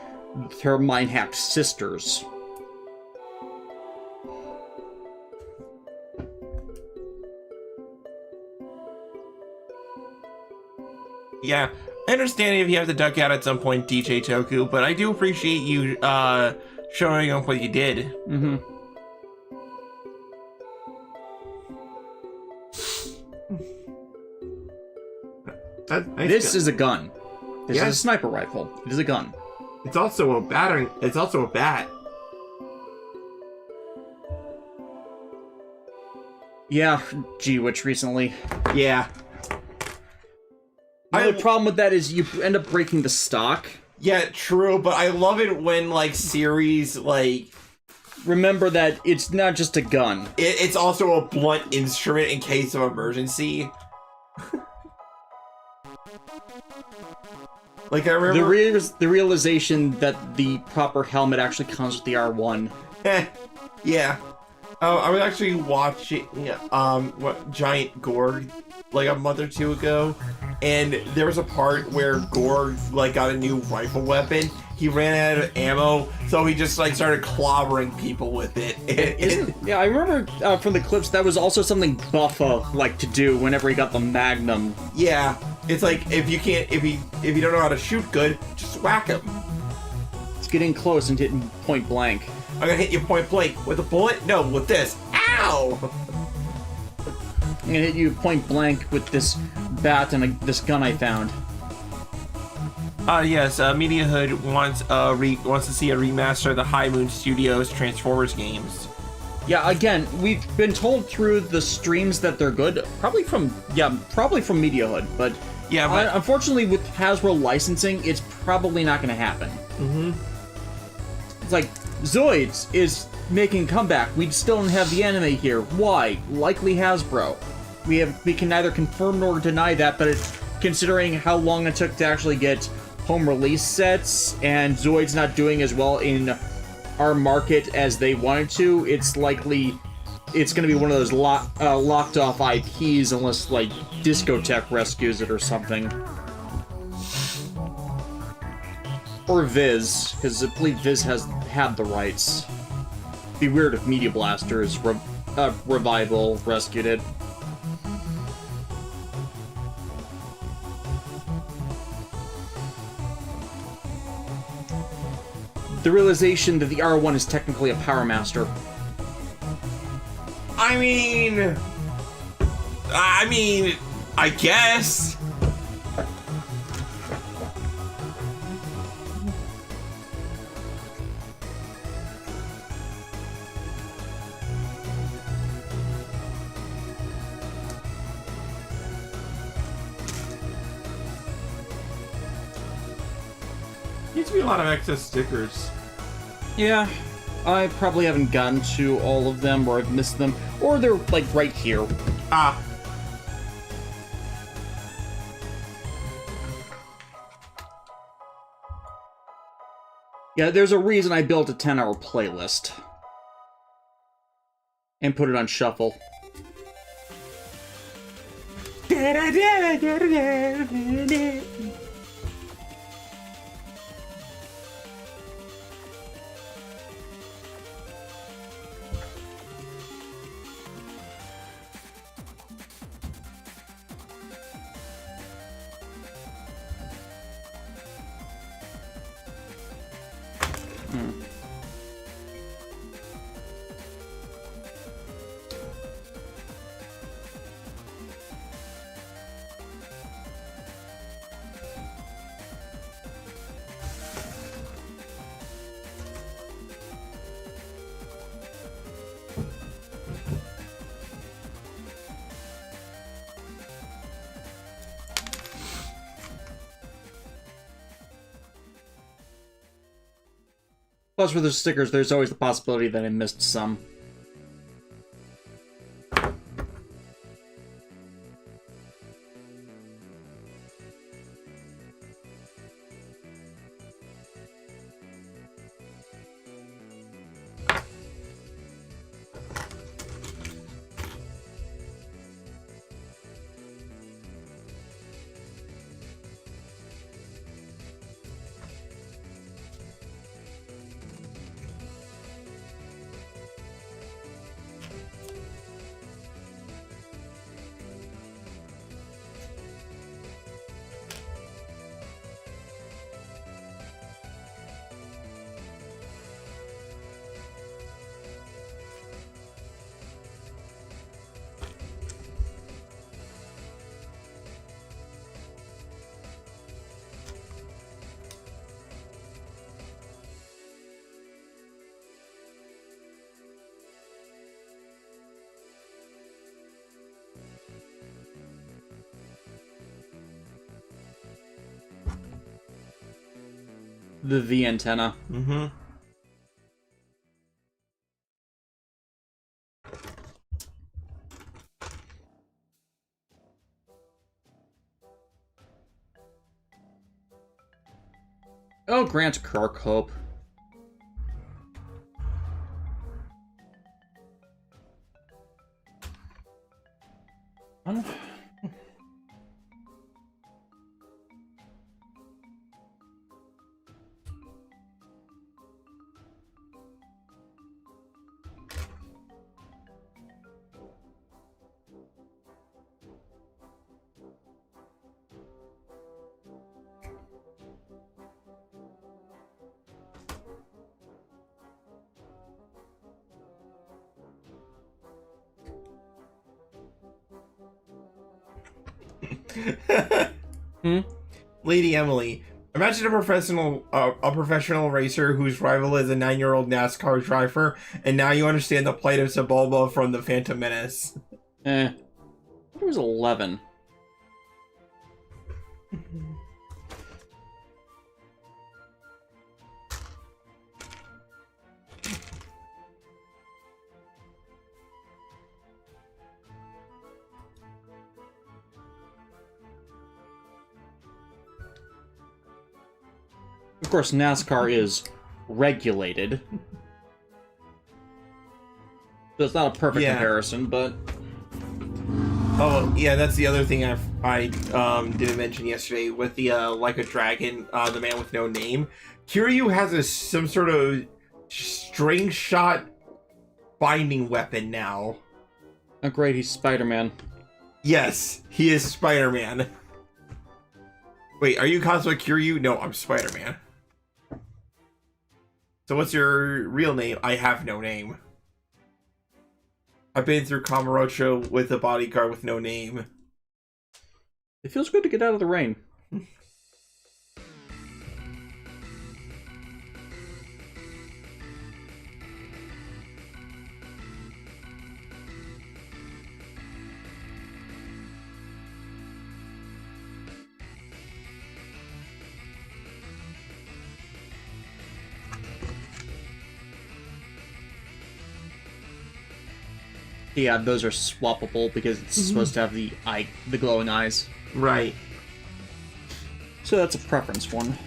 her mind-hacked sisters. Yeah, I understand if you have to duck out at some point, DJ Toku, but I do appreciate you showing off what you did. Mm-hmm. This is a gun. This is a sniper rifle. It is a gun. It's also a battering. It's also a bat. Yeah, G-Witch recently. Yeah. The only problem with that is you end up breaking the stock. Yeah, true, but I love it when, like, series, like... Remember that it's not just a gun. It's also a blunt instrument in case of emergency. Like, I remember... The realization that the proper helmet actually comes with the R1. Yeah. I was actually watching, Giant Gorg, like, a month or two ago, and there was a part where Gorg, like, got a new rifle weapon. He ran out of ammo, so he just, like, started clobbering people with it. Yeah, I remember from the clips that was also something Buffa liked to do whenever he got the Magnum. Yeah, it's like, if you don't know how to shoot good, just whack him. It's getting close and hitting point blank. I'm gonna hit you point blank. With a bullet? No, with this. Ow! I'm gonna hit you point blank with this bat and this gun I found. Yes, Media Hood wants to see a remaster of the High Moon Studios Transformers games. Yeah, again, we've been told through the streams that they're good. Probably from Media Hood, but yeah, but unfortunately with Hasbro licensing, it's probably not gonna happen. Mm-hmm. It's like, Zoids is making a comeback. We still don't have the anime here. Why? Likely Hasbro. We can neither confirm nor deny that, but considering how long it took to actually get home release sets, and Zoids not doing as well in our market as they wanted to, it's likely it's going to be one of those locked off IPs unless, like, Discotech rescues it or something. Or Viz, because I believe Viz has had the rights. It'd be weird if Media Blaster's Revival rescued it. The realization that the R1 is technically a Power Master. I mean, I guess. Needs to be a lot of excess stickers. Yeah, I probably haven't gotten to all of them, or I've missed them, or they're, like, right here. Ah. Yeah, there's a reason I built a 10-hour playlist. And put it on shuffle. Plus, for the stickers, there's always the possibility that I missed some. The V antenna. Mm-hmm. Oh, grant Kirk hope. Lady Emily, imagine a professional racer whose rival is a 9-year-old NASCAR driver, and now you understand the plight of Sebulba from the Phantom Menace. It was 11. Of course, NASCAR is regulated. So it's not a perfect comparison, but... Oh, yeah, that's the other thing I didn't mention yesterday with the Like a Dragon, the man with no name. Kiryu has some sort of string shot binding weapon now. Oh great, he's Spider-Man. Yes, he is Spider-Man. Wait, are you cosplay Kiryu? No, I'm Spider-Man. So what's your real name? I have no name. I've been through Kamurocho with a bodyguard with no name. It feels good to get out of the rain. Yeah, those are swappable because it's supposed to have the glowing eyes. Right. So that's a preference one.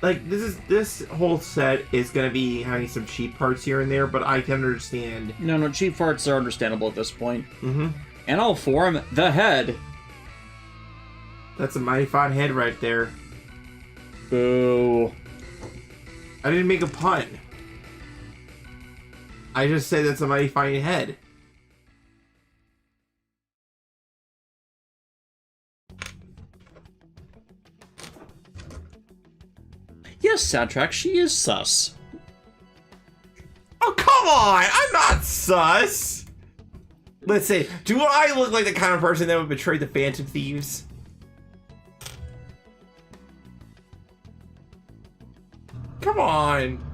Like, this whole set is gonna be having some cheap parts here and there, but I can understand. No, cheap parts are understandable at this point. Mm-hmm. And I'll form the head. That's a mighty fine head right there. Boo. I didn't make a pun. I just said that's a mighty fine head. Yes, soundtrack, she is sus. Oh, come on! I'm not sus! Let's say, do I look like the kind of person that would betray the Phantom Thieves? Come on!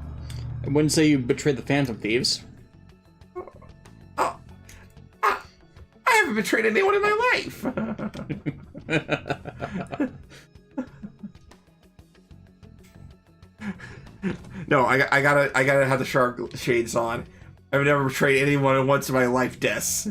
I wouldn't say you betrayed the Phantom Thieves. Oh, I haven't betrayed anyone in my life! No, I gotta have the shark shades on. I've never betrayed anyone once in my life, Des.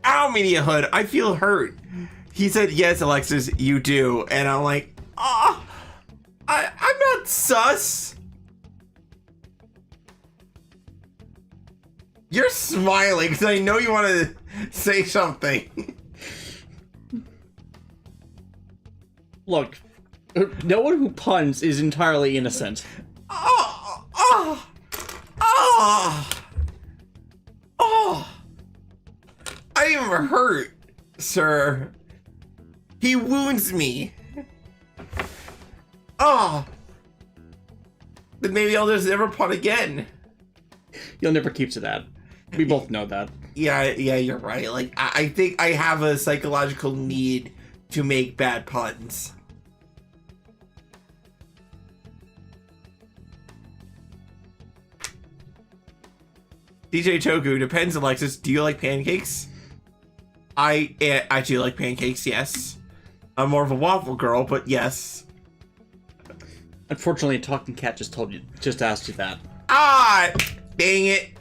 Ow, Media Hood, I feel hurt. He said, yes, Alexis, you do. And I'm like, I'm not sus. You're smiling because I know you want to say something. Look, no one who puns is entirely innocent. Oh! I am hurt, sir. He wounds me. Oh! Then maybe I'll just never pun again. You'll never keep to that. We both know that. Yeah, you're right. Like, I think I have a psychological need to make bad puns. DJ Choku, depends, Alexis. Do you like pancakes? I do like pancakes, yes. I'm more of a waffle girl, but yes. Unfortunately, a talking cat just asked you that. Ah, dang it.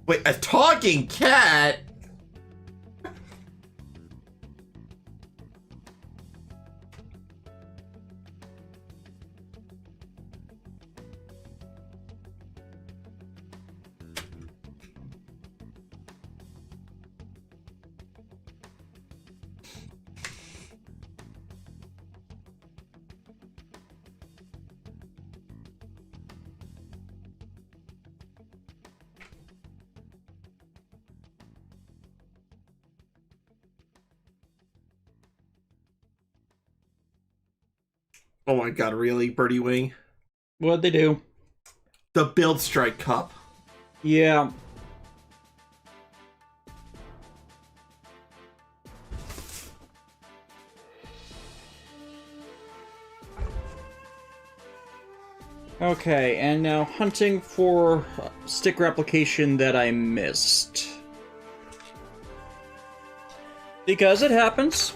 Wait, a talking cat? Oh my god, really, Birdie Wing? What'd they do? The Build Strike Cup. Yeah. Okay, and now hunting for sticker application that I missed. Because it happens.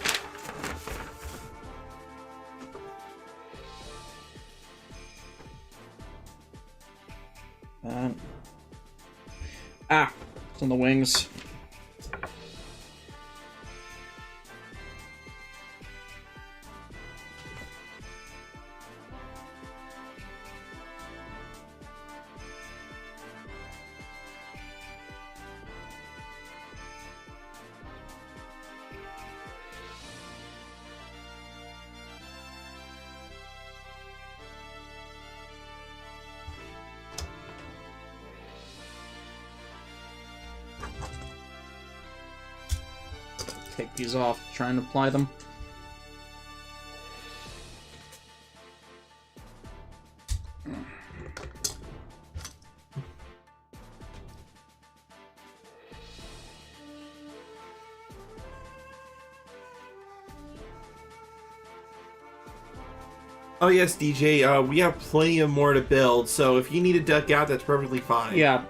It's on the wings. Take these off, try and apply them. Oh yes, DJ, we have plenty of more to build, so if you need to duck out, that's perfectly fine. Yeah.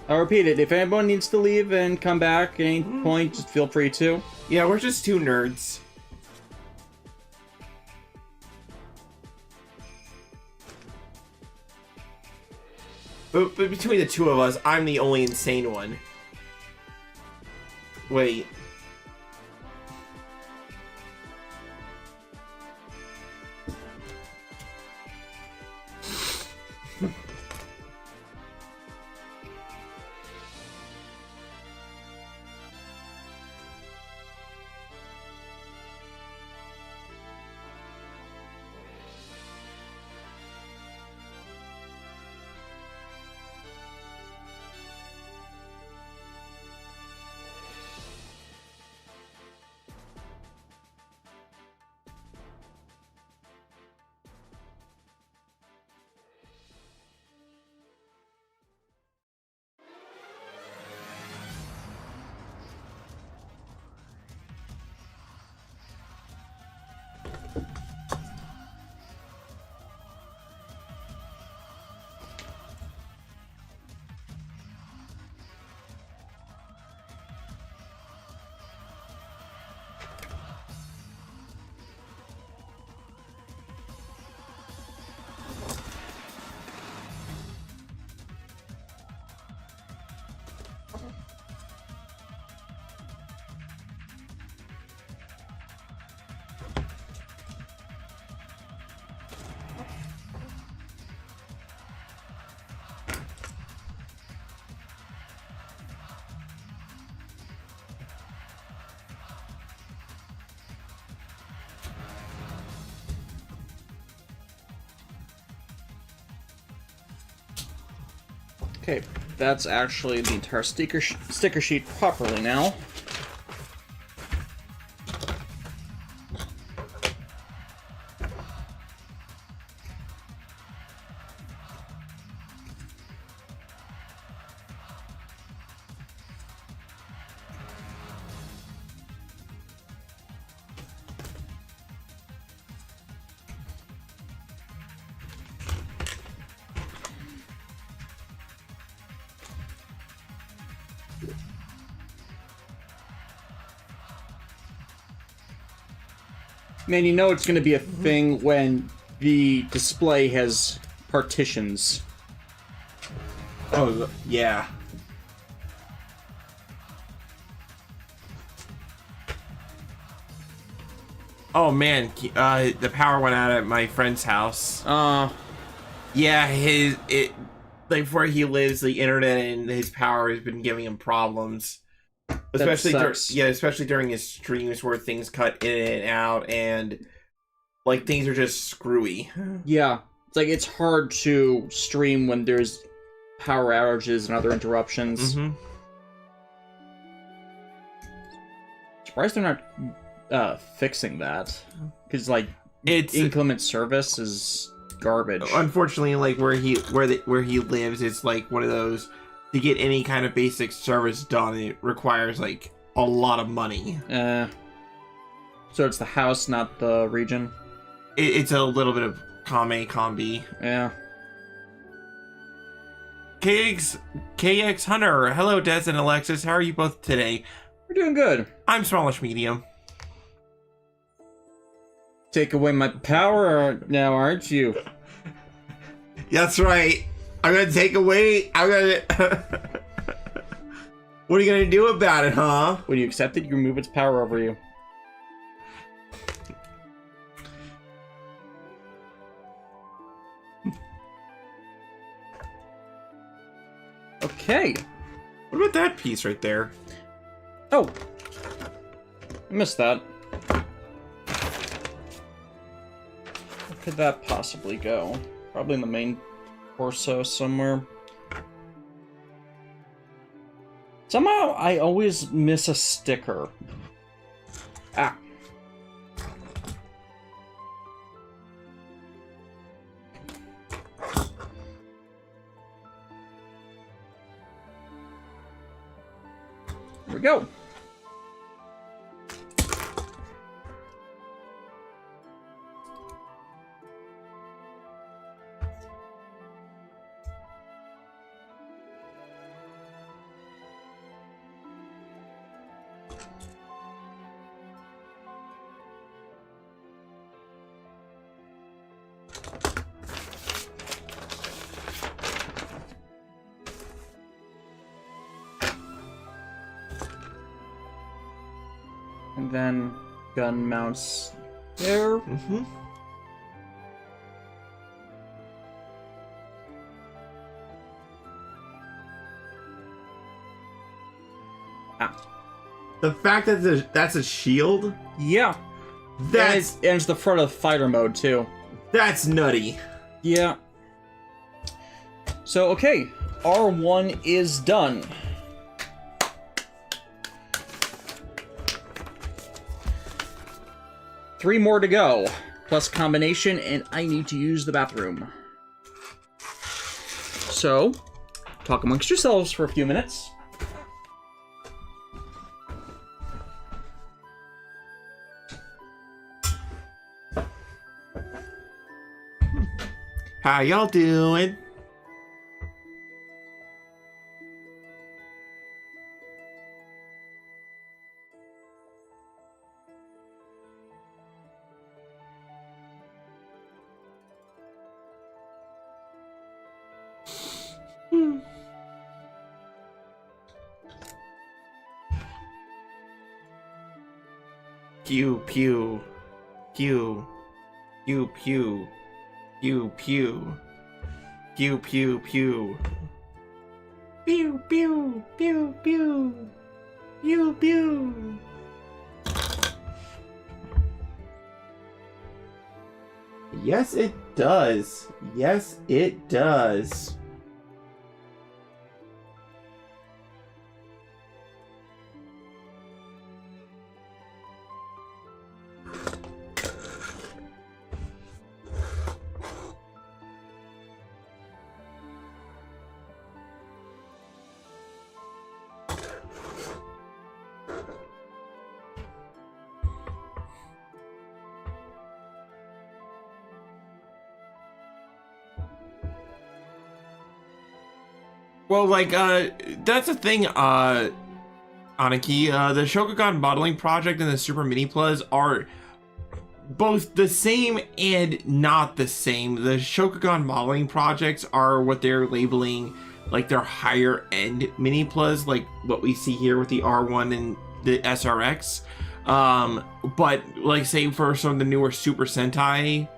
I'll repeat it, if anyone needs to leave and come back at any point, just feel free to. Yeah, we're just two nerds. But between the two of us, I'm the only insane one. Wait. Okay, that's actually the entire sticker sheet properly now. Man, you know it's going to be a thing when the display has partitions. Oh, yeah. Oh man, the power went out at my friend's house. Yeah, like where he lives, the internet and his power has been giving him problems. Especially especially during his streams where things cut in and out and like things are just screwy. Yeah. It's like it's hard to stream when there's power outages and other interruptions. Mm-hmm. Surprised they're not fixing that. Because like It's inclement service is garbage. unfortunately like where he lives, it's like one of those, to get any kind of basic service done, it requires like a lot of money. So it's the house, not the region? It's a little bit of combi. Yeah. KX Hunter, hello Des and Alexis, how are you both today? We're doing good. I'm smallish medium. Take away my power now, aren't you? That's right. I'm gonna take away. I'm gonna. What are you gonna do about it, huh? When you accept it, you remove its power over you. Okay. What about that piece right there? Oh. I missed that. Where could that possibly go? Probably in the main torso somewhere. Somehow, I always miss a sticker. Ah. Here we go. And then gun mounts there. Mm-hmm. Ah. The fact that that's a shield, Yeah. that's And it's the front of fighter mode too. that's nutty. Yeah. So okay, R1 is done. Three more to go, plus combination, and I need to use the bathroom. So, talk amongst yourselves for a few minutes. How y'all doing? Pew pew pew pew pew pew pew pew pew pew pew pew pew pew pew pew. Yes, it does. Yes, it does. Well, like, that's the thing, Aniki, the Shokugan modeling project and the Super Mini Plus are both the same and not the same. The Shokugan modeling projects are what they're labeling like their higher end mini plus, like what we see here with the R1 and the SRX. But like say for some of the newer Super Sentai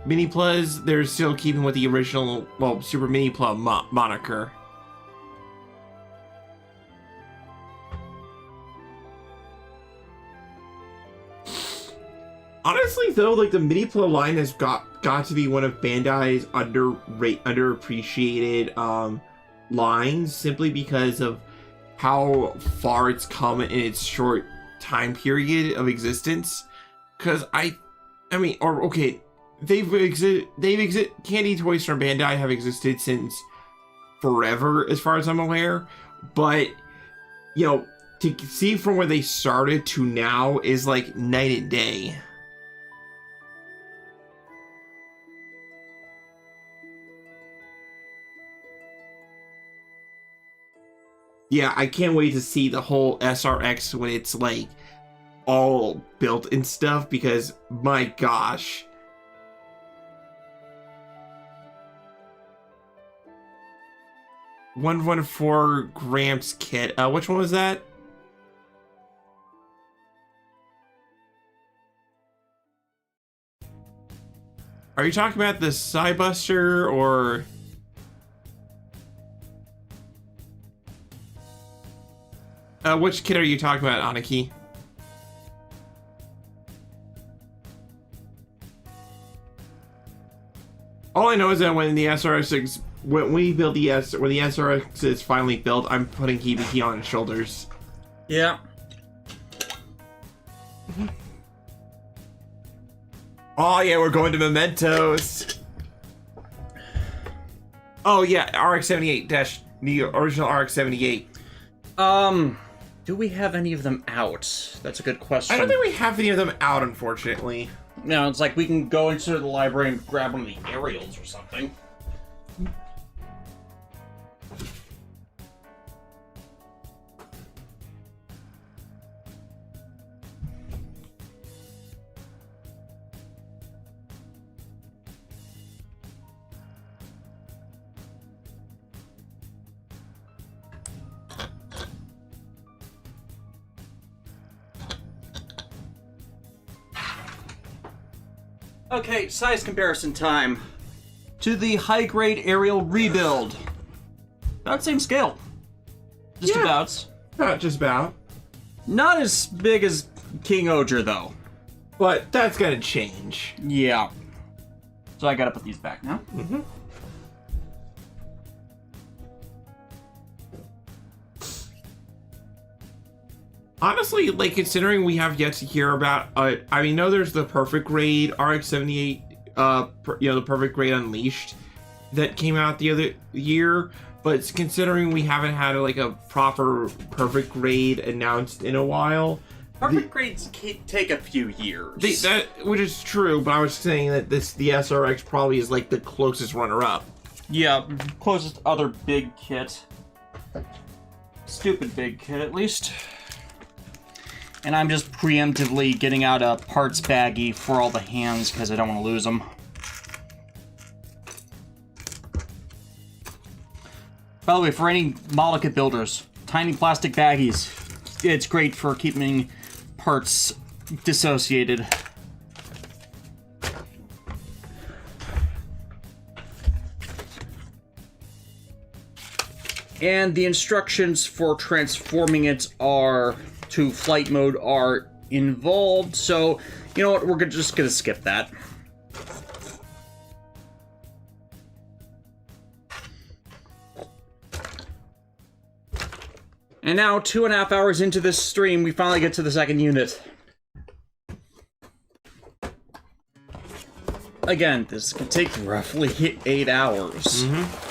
mini plus, they're still keeping with the original, well, Super Mini Plus moniker. Honestly, though, like the Mini Plus line has got to be one of Bandai's underappreciated lines, simply because of how far it's come in its short time period of existence. Because Candy toys from Bandai have existed since forever, as far as I'm aware. But you know, to see from where they started to now is like night and day. Yeah, I can't wait to see the whole SRX when it's like all built and stuff, because my gosh. 114 grams kit. Which one was that? Are you talking about the Psybuster or... which kit are you talking about, Aniki? All I know is that when the SRX, when the SRX is finally built, I'm putting Hibiki on his shoulders. Yeah. Oh yeah, we're going to Mementos. Oh yeah, RX-78 dash the original RX-78. Do we have any of them out? That's a good question. I don't think we have any of them out, unfortunately. No, it's like we can go into the library and grab one of the aerials or something. Okay, size comparison time. To the high-grade aerial rebuild. About same scale. Just about. Not just about. Not as big as King Ogre, though. But that's gonna change. Yeah. So I gotta put these back now. Mm-hmm. Honestly, like, considering we have yet to hear about, I know there's the Perfect Grade RX-78, the Perfect Grade Unleashed that came out the other year, but considering we haven't had like a proper Perfect Grade announced in a while. Perfect grades take a few years. Which is true, but I was saying that the SRX probably is like the closest runner-up. Yeah, closest other big kit. Stupid big kit, at least. And I'm just preemptively getting out a parts baggie for all the hands because I don't want to lose them. By the way, for any model kit builders, tiny plastic baggies. It's great for keeping parts dissociated. And the instructions for transforming it to flight mode are involved, so you know what, we're just gonna skip that. And now, 2.5 hours into this stream, we finally get to the second unit. Again, this could take roughly 8 hours. Mm-hmm.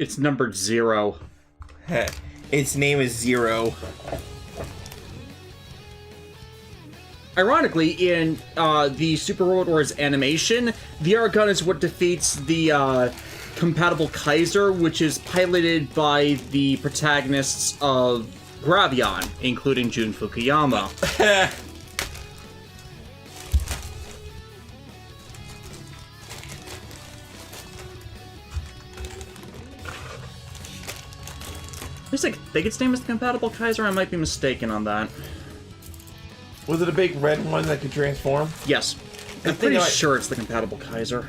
It's numbered 0. Its name is Zero. Ironically, in the Super Robot Wars animation, the R-Gun is what defeats the compatible Kaiser, which is piloted by the protagonists of Gravion, including Jun Fukuyama. I think its name is the compatible Kaiser. I might be mistaken on that. Was it a big red one that could transform? Yes. I'm pretty sure it's the compatible Kaiser.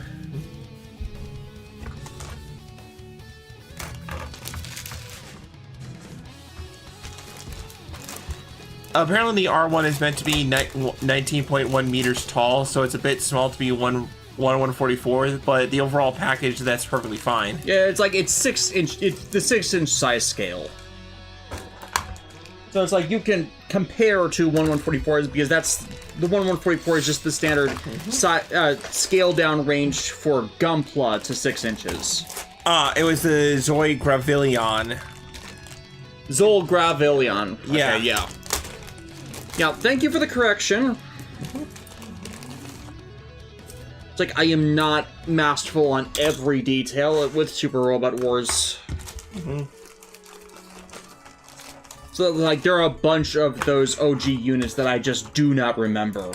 Apparently the R1 is meant to be 19.1 meters tall, so it's a bit small to be 1/144, but the overall package, that's perfectly fine. Yeah, it's like, it's 6 inch, it's the 6-inch size scale. So it's like you can compare to 1/144 because that's, the 1/144 is just the standard scale down range for Gunpla to 6 inches. It was the Zoe Gravilion. Zol Gravilion. Yeah. Okay, yeah. Yeah, thank you for the correction. It's like I am not masterful on every detail with Super Robot Wars. So, like, there are a bunch of those OG units that I just do not remember.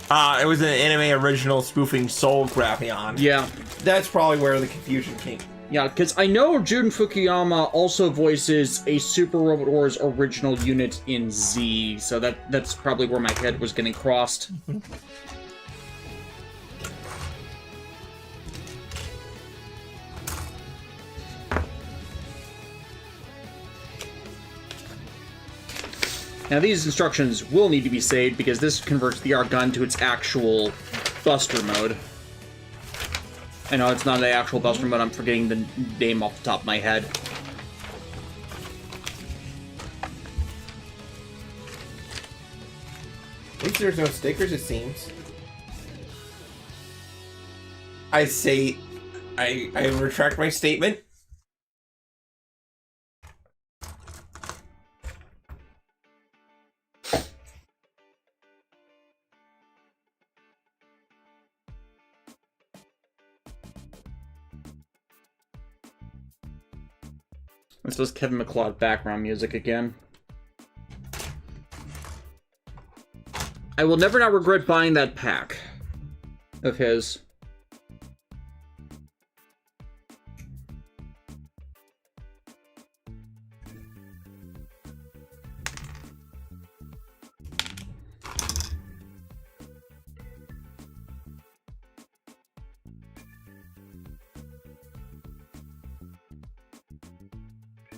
It was an anime original spoofing Soul Gravion. Yeah. That's probably where the confusion came. Yeah, because I know Jun Fukuyama also voices a Super Robot Wars original unit in Z, so that's probably where my head was getting crossed. Now these instructions will need to be saved because this converts the R-Gun to its actual Buster mode. I know it's not the actual Buster mode, I'm forgetting the name off the top of my head. At least there's no stickers, it seems. I retract my statement. This was Kevin MacLeod background music again. I will never not regret buying that pack of his.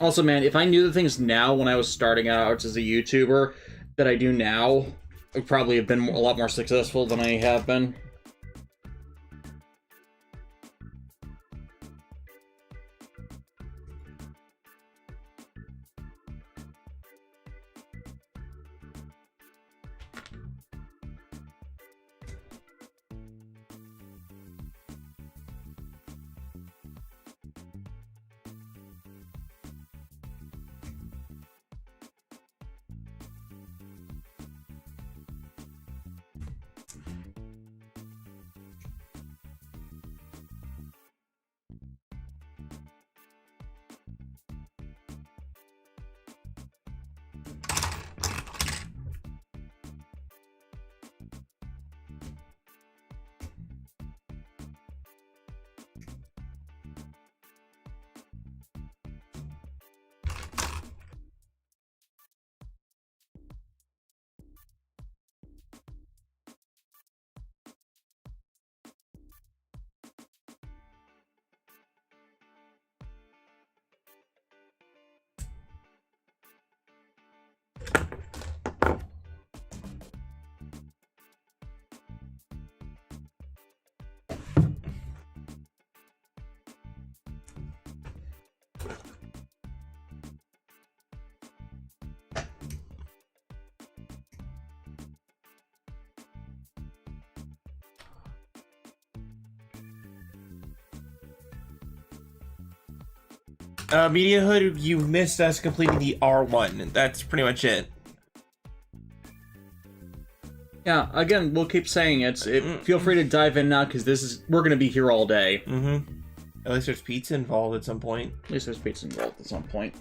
Also, man, if I knew the things now when I was starting out as a YouTuber that I do now, I would probably have been a lot more successful than I have been. Media Hood, you missed us completing the R1. That's pretty much it. Yeah, again, we'll keep saying it. Feel free to dive in now, because we're gonna be here all day. Mm-hmm. At least there's pizza involved at some point. At least there's pizza involved at some point.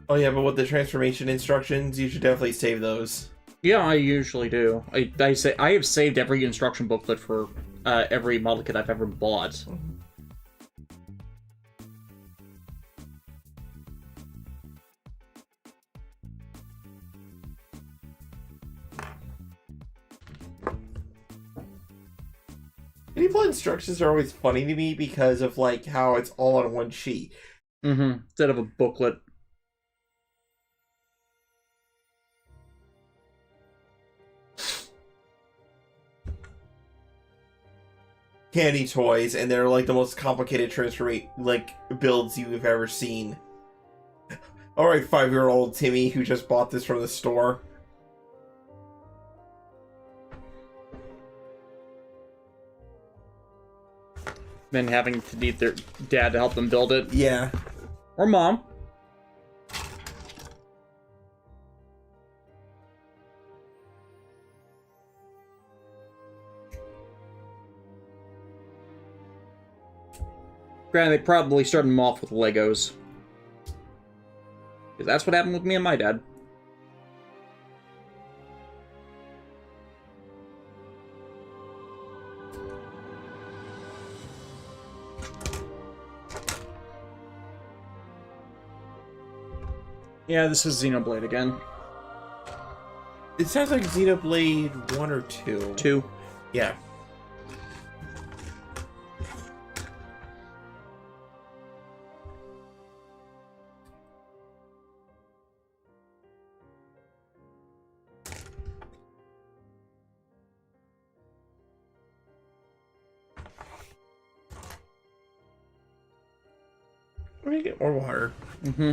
Oh yeah, but with the transformation instructions, you should definitely save those. Yeah, I usually do. I have saved every instruction booklet for every model kit I've ever bought. Medieval instructions are always funny to me because of like how it's all on one sheet. Mm-hmm. Instead of a booklet. Candy toys, and they're like the most complicated builds you've ever seen. Alright, 5-year-old Timmy who just bought this from the store. Then having to need their dad to help them build it. Yeah. Or mom. Granted, they probably started them off with Legos. Because that's what happened with me and my dad. Yeah, this is Xenoblade again. It sounds like Xenoblade 1 or 2. 2. Yeah. Let me get more water. Mm-hmm.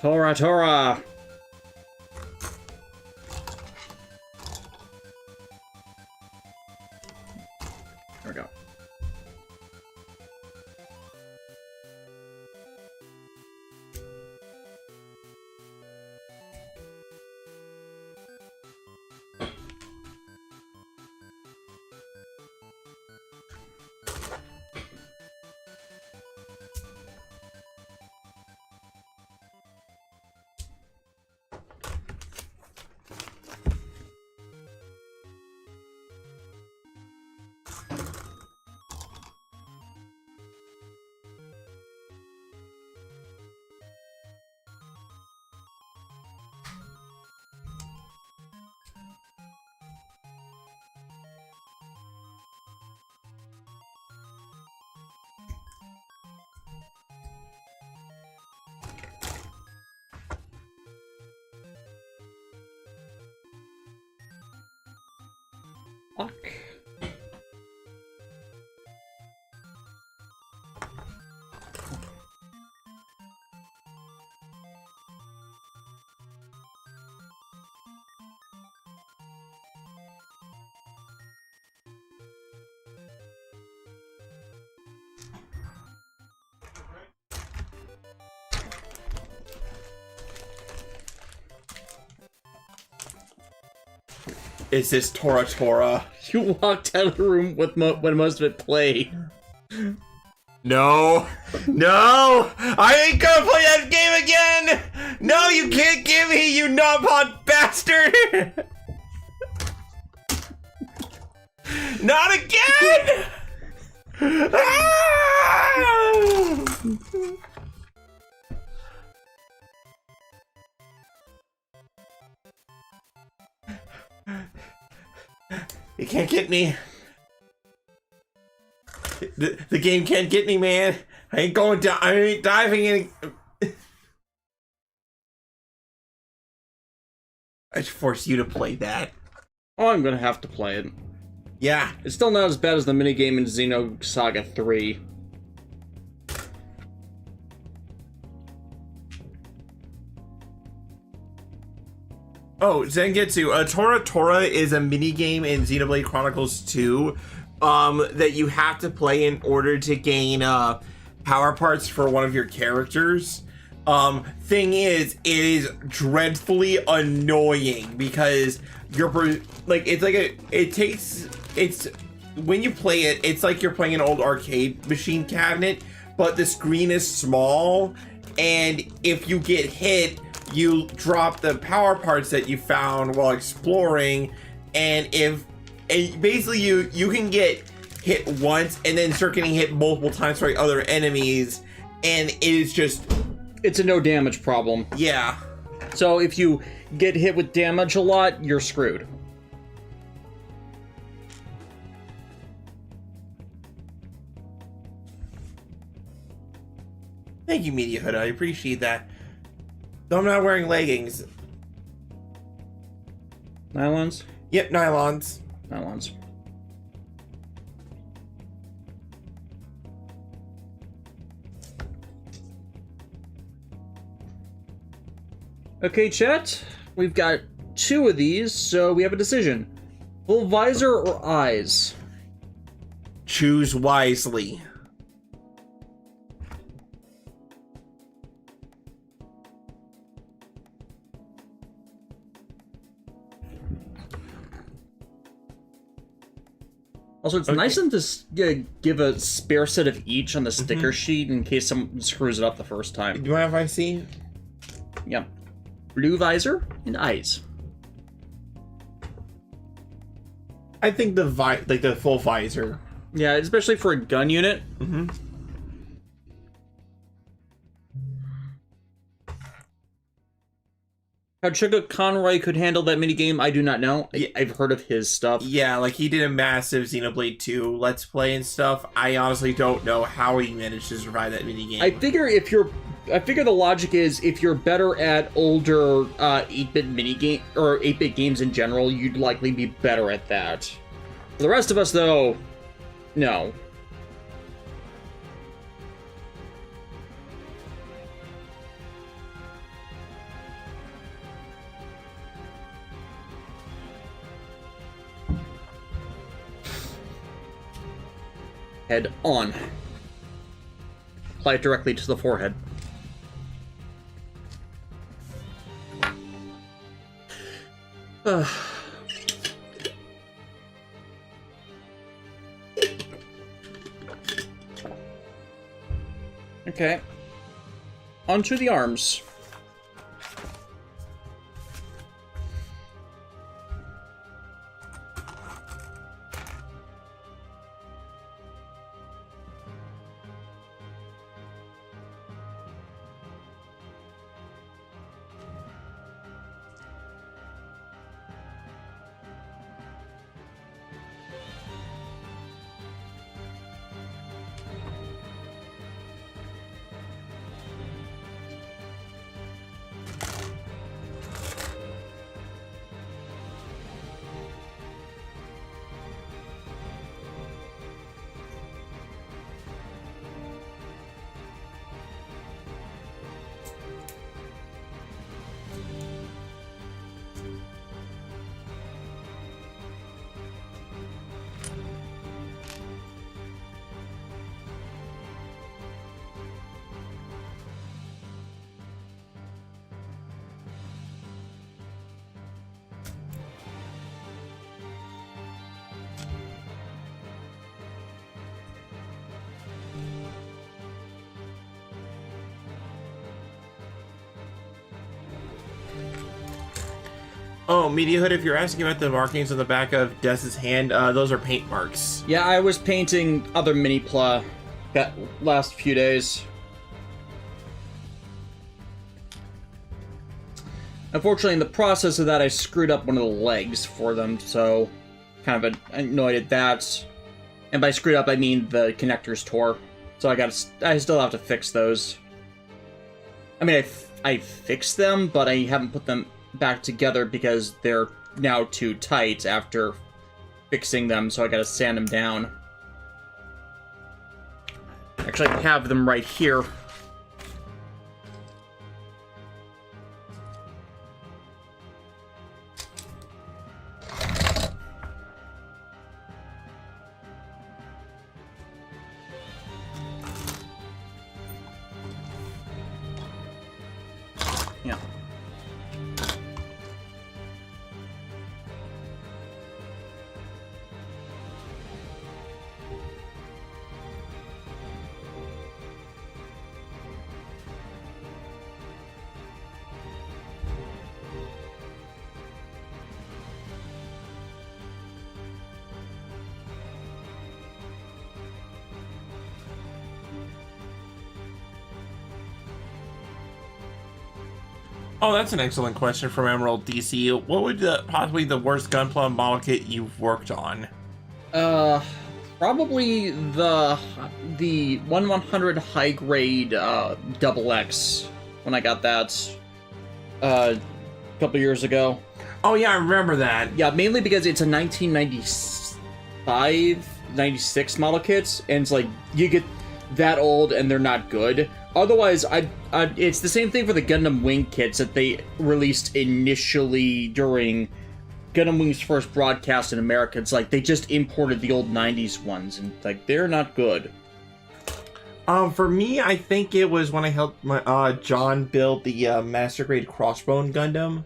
Tora, Tora! There we go. Fuck. Is this Tora Tora? You walked out of the room with when most of it played. No! No! I ain't gonna play that game again! No, you can't give me, you knob-hot bastard! Not again! Ah! You can't get me. The game can't get me, man. I ain't going down. I ain't diving in. I should force you to play that. Oh, I'm gonna have to play it. Yeah. It's still not as bad as the minigame in Xenosaga 3. Oh, Zangetsu. Tora Tora is a minigame in Xenoblade Chronicles 2 that you have to play in order to gain power parts for one of your characters. Thing is, it is dreadfully annoying because when you play it, it's like you're playing an old arcade machine cabinet, but the screen is small, and if you get hit, you drop the power parts that you found while exploring, and basically you can get hit once and then start getting hit multiple times by other enemies, and it is just... It's a no damage problem. Yeah. So if you get hit with damage a lot, you're screwed. Thank you, Media Hood. I appreciate that. Though I'm not wearing leggings. Nylons? Yep, nylons. Nylons. Okay, chat. We've got 2 of these, so we have a decision. Full visor or eyes? Choose wisely. Also, it's nice of them to give a spare set of each on the sticker sheet in case someone screws it up the first time. Do you mind if I see? Yep. Blue visor and eyes. I think the full visor. Yeah, especially for a gun unit. Mm-hmm. How Chuga Conroy could handle that minigame, I do not know. I've heard of his stuff. Yeah, like he did a massive Xenoblade 2 Let's Play and stuff. I honestly don't know how he managed to survive that minigame. I figure the logic is if you're better at older 8-bit minigame or 8-bit games in general, you'd likely be better at that. For the rest of us, though, no. Head on. Apply it directly to the forehead. Okay. Onto the arms. Oh, Media Hood, if you're asking about the markings on the back of Des's hand, those are paint marks. Yeah, I was painting other mini-pla that last few days. Unfortunately, in the process of that, I screwed up one of the legs for them, so kind of annoyed at that. And by screwed up, I mean the connectors tore. So I still have to fix those. I mean, I fixed them, but I haven't put them back together because they're now too tight after fixing them, so I gotta sand them down. Actually, I have them right here. Yeah. Oh, that's an excellent question from Emerald DC. What would possibly the worst Gunpla model kit you've worked on? Probably the 1/100 high grade double X when I got that a couple years ago. Oh yeah, I remember that. Yeah, mainly because it's a 1995, 96 model kits, and it's like you get that old and they're not good. Otherwise, it's the same thing for the Gundam Wing kits that they released initially during Gundam Wing's first broadcast in America. It's like they just imported the old 90s ones, and like they're not good. For me, I think it was when I helped my John build the Master Grade Crossbone Gundam.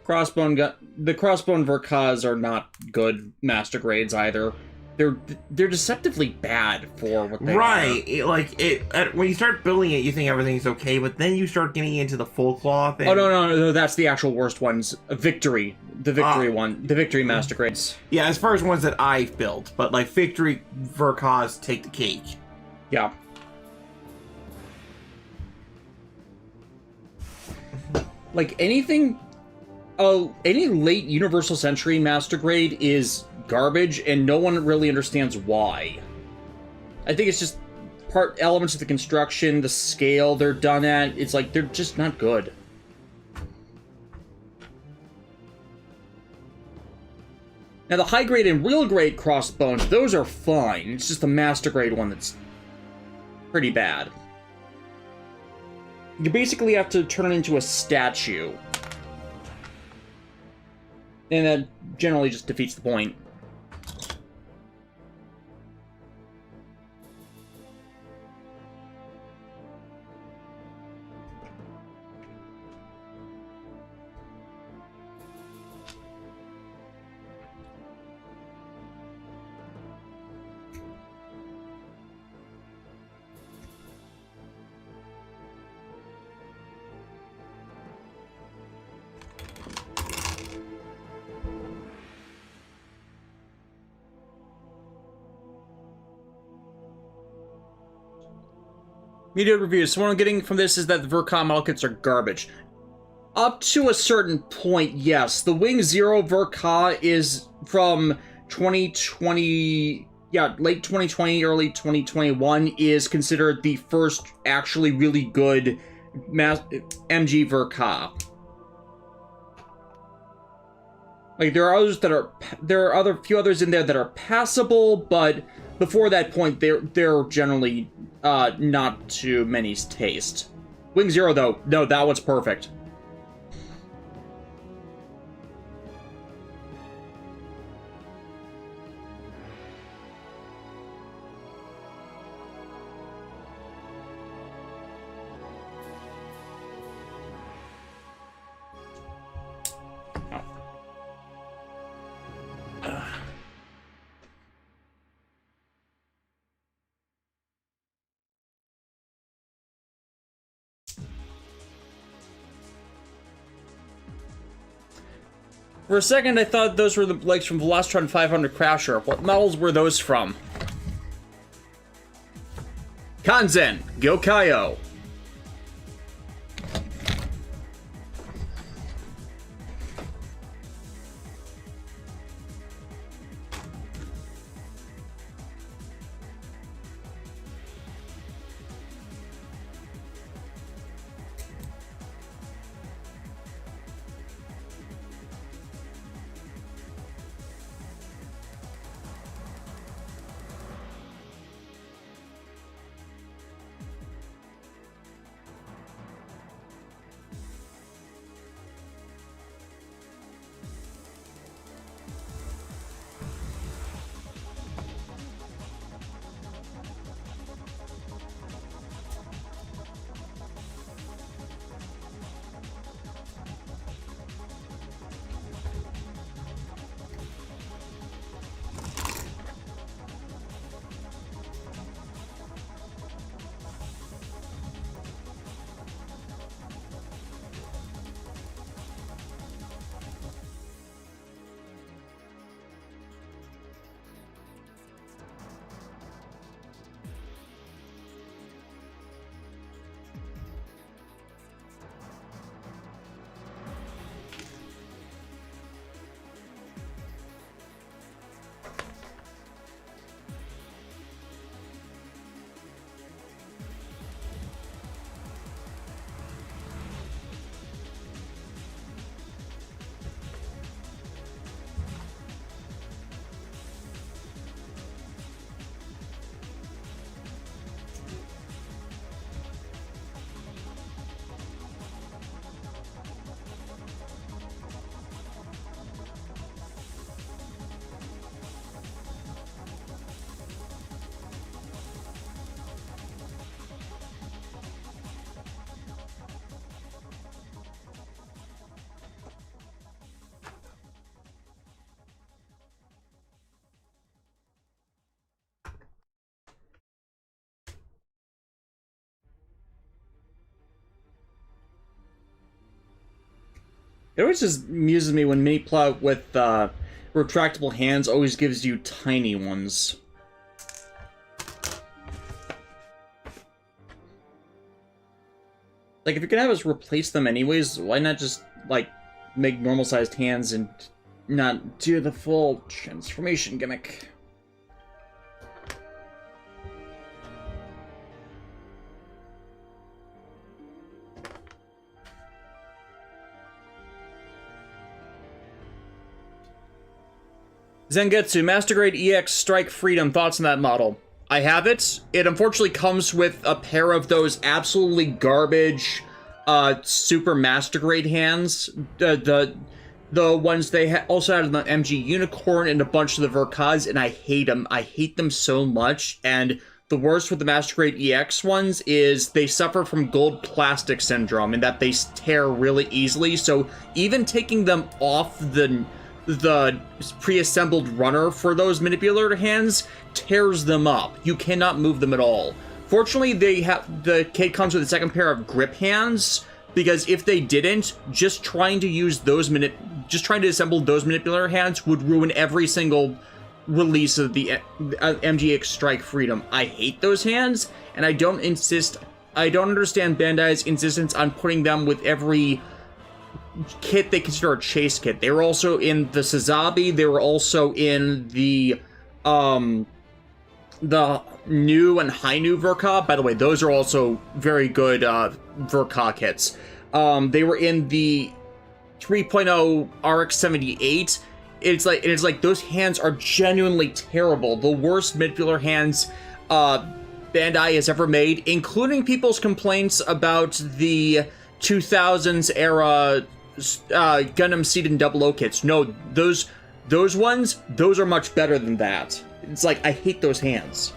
The Crossbone Verkas are not good Master Grades either. They're deceptively bad for what they are. Right. When you start building it, you think everything's okay, but then you start getting into the full cloth. And... Oh no, that's the actual worst ones. Victory, the Victory Master Grades. Yeah, as far as ones that I've built, but like Victory Verkas take the cake. Yeah. Like anything, any late Universal Century Master Grade is garbage, and no one really understands why. I think it's just elements of the construction, the scale they're done at. It's like they're just not good. Now the high grade and real grade crossbones, those are fine. It's just the master grade one that's pretty bad. You basically have to turn it into a statue. And that generally just defeats the point. Media reviews. So what I'm getting from this is that the Vercom model kits are garbage. Up to a certain point, yes. The Wing Zero Verka is from 2020... Yeah, late 2020, early 2021 is considered the first actually really good MG Verka. Like, there are few others in there that are passable, but before that point, they're generally not to many's taste. Wing Zero, though, no, that one's perfect. For a second, I thought those were the legs from Velocitron 500 Crasher. What models were those from? Kanzen, Gyokaio. It always just amuses me when Mini-Plow with retractable hands always gives you tiny ones. Like, if you're gonna have us replace them anyways, why not just, like, make normal-sized hands and not do the full transformation gimmick? Zengetsu, Master Grade EX Strike Freedom, thoughts on that model? I have it. It unfortunately comes with a pair of those absolutely garbage Super Master Grade hands. The ones they also had in the MG Unicorn and a bunch of the Verkas, and I hate them. I hate them so much, and the worst with the Master Grade EX ones is they suffer from gold plastic syndrome, in that they tear really easily, so even taking them off the pre-assembled runner for those manipulator hands tears them up. You cannot move them at all. Fortunately, the kit comes with a second pair of grip hands, because if they didn't, just trying to assemble those manipulator hands would ruin every single release of the MGX Strike Freedom. I hate those hands, and I don't understand Bandai's insistence on putting them with every kit they consider a chase kit. They were also in the Sazabi, they were also in the new and high new Verka. By the way, those are also very good Verka kits. They were in the 3.0 RX-78. It's like those hands are genuinely terrible. The worst midfielder hands Bandai has ever made, including people's complaints about the 2000s era Gundam Seed and 00 kits. No, those ones, those are much better than that. It's like, I hate those hands.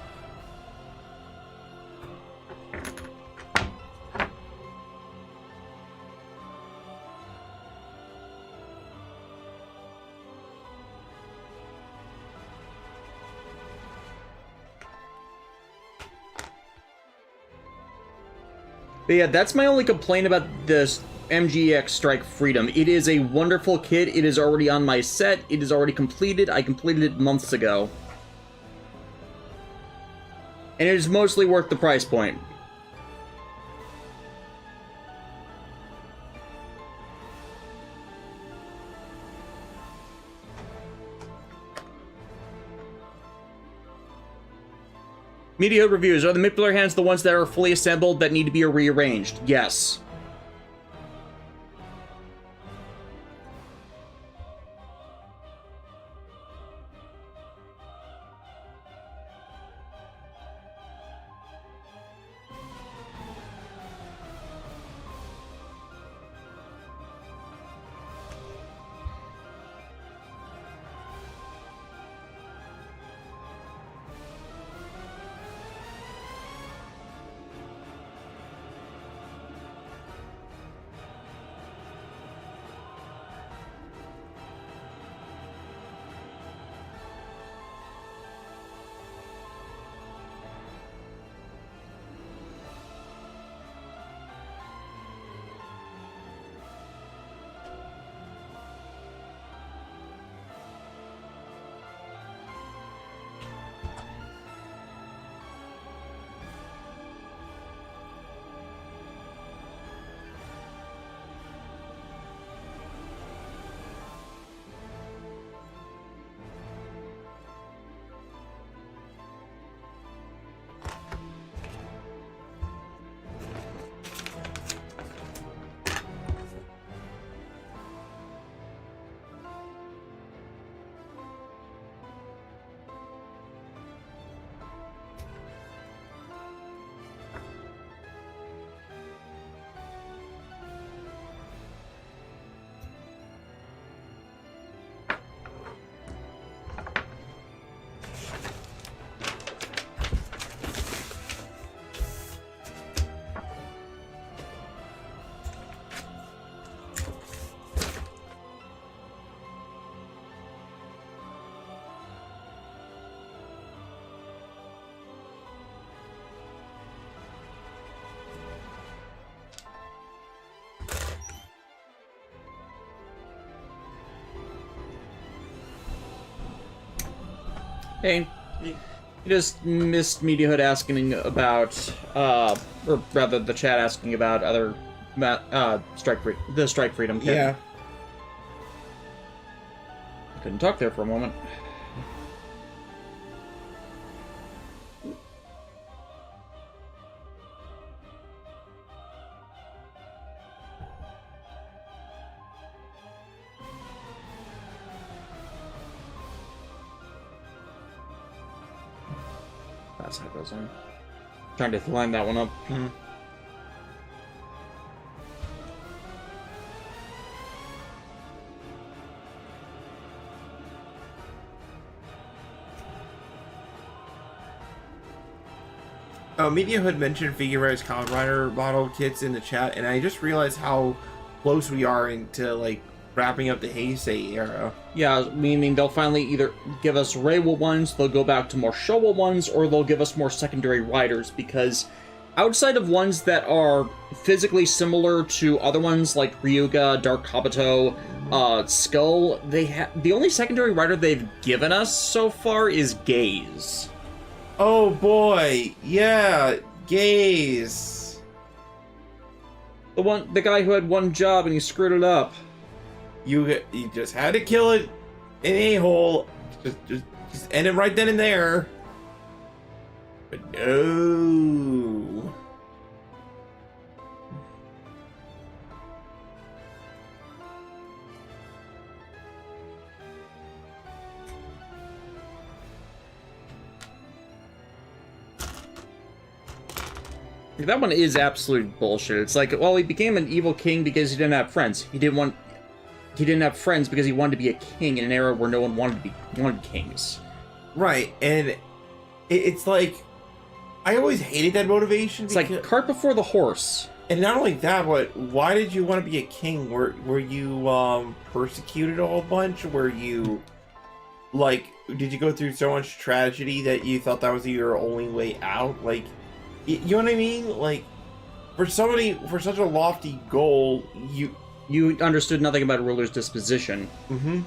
But yeah, that's my only complaint about this MGX Strike Freedom. It is a wonderful kit. It is already on my set. It is already completed. I completed it months ago. And it is mostly worth the price point. Media reviews. Are the manipulator hands the ones that are fully assembled that need to be rearranged? Yes. Hey, you just missed Media Hood asking about, or rather, the chat asking about other, the strike freedom kit. Yeah. Couldn't talk there for a moment. That's how it goes on. Trying to line that one up. Media Hood mentioned Figueroa's Common Rider model kits in the chat, and I just realized how close we are into, like, wrapping up the Heisei era. Yeah, meaning they'll finally either give us Reiwa ones, they'll go back to more Showa ones, or they'll give us more secondary riders, because outside of ones that are physically similar to other ones like Ryuga, Dark Kabuto, Skull, the only secondary rider they've given us so far is Gaze. Oh boy, yeah, Gaze. The guy who had one job and he screwed it up. You just had to kill it in a hole. Just end it right then and there. But no. That one is absolute bullshit. It's like, well, he became an evil king because he didn't have friends. He didn't have friends because he wanted to be a king in an era where no one wanted kings. Right, and it's like, I always hated that motivation. It's like cart before the horse. And not only that, but why did you want to be a king? Were you persecuted a whole bunch? Were you, like, did you go through so much tragedy that you thought that was your only way out? Like, you know what I mean? Like, for such a lofty goal, You understood nothing about a ruler's disposition. Mm-hmm.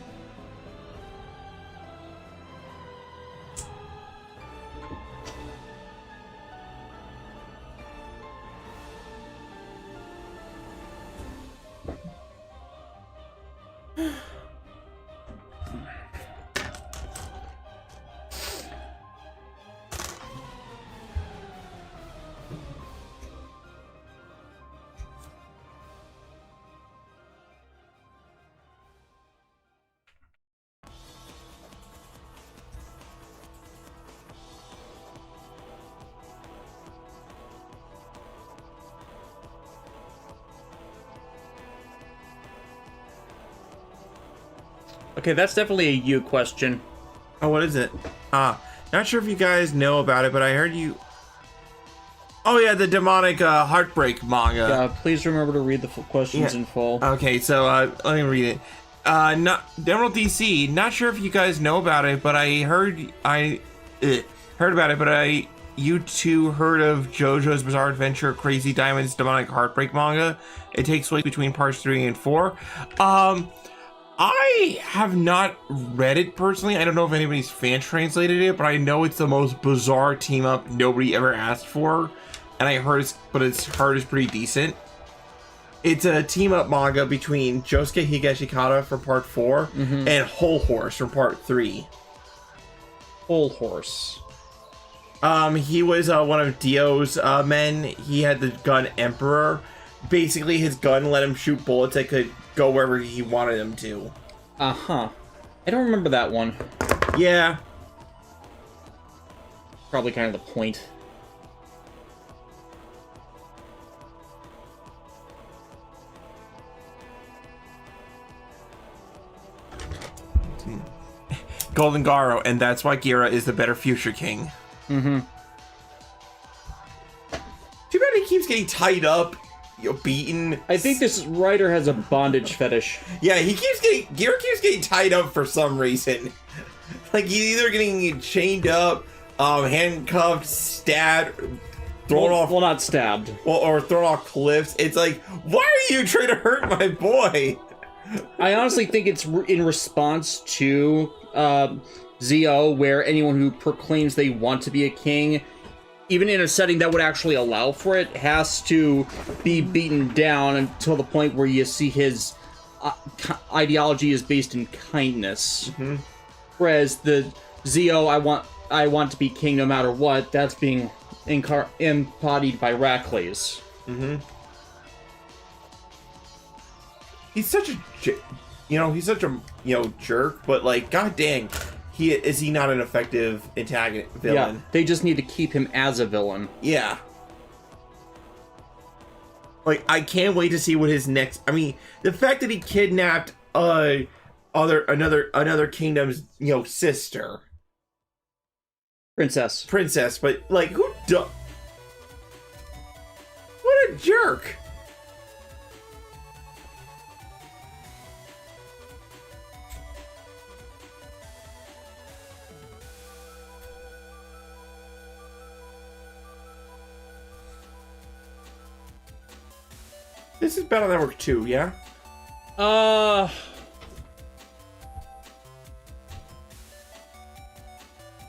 Okay, that's definitely a you question. Oh, what is it? Not sure if you guys know about it, but I heard you... Oh yeah, the demonic Heartbreak manga. Yeah, please remember to read the questions in full. Okay, so let me read it. Not Emerald DC. Not sure if you guys know about it, but I heard about it. But you two heard of JoJo's Bizarre Adventure: Crazy Diamond's Demonic Heartbreak manga? It takes place between parts 3 and 4. I have not read it personally. I don't know if anybody's fan translated it, but I know it's the most bizarre team up nobody ever asked for, and I heard it's pretty decent. It's a team up manga between Josuke Higashikata from part 4 and Whole Horse from part 3. Whole Horse. He was one of Dio's men. He had the gun Emperor. Basically, his gun let him shoot bullets that could go wherever he wanted them to. Uh-huh. I don't remember that one. Yeah. Probably kind of the point. Golden Garo, and that's why Gira is the better future king. Mm-hmm. Too bad he keeps getting tied up, beaten. I think this writer has a bondage fetish. Yeah, Gira keeps getting tied up for some reason. Like, he's either getting chained up, handcuffed, stabbed, thrown off. Well, not stabbed. Or thrown off cliffs. It's like, why are you trying to hurt my boy? I honestly think it's in response to ZO, where anyone who proclaims they want to be a king, even in a setting that would actually allow for it, has to be beaten down until the point where you see his ideology is based in kindness. Mm-hmm. Whereas the ZO, I want to be king no matter what, that's being embodied by Rackley's. Mm-hmm. He's such a, jerk, but like, god dang, is he not an effective antagonist villain? Yeah, they just need to keep him as a villain. Yeah. Like, I can't wait to see what his next. I mean, the fact that he kidnapped another kingdom's sister, princess, but like, what a jerk. This is Battle Network 2, yeah?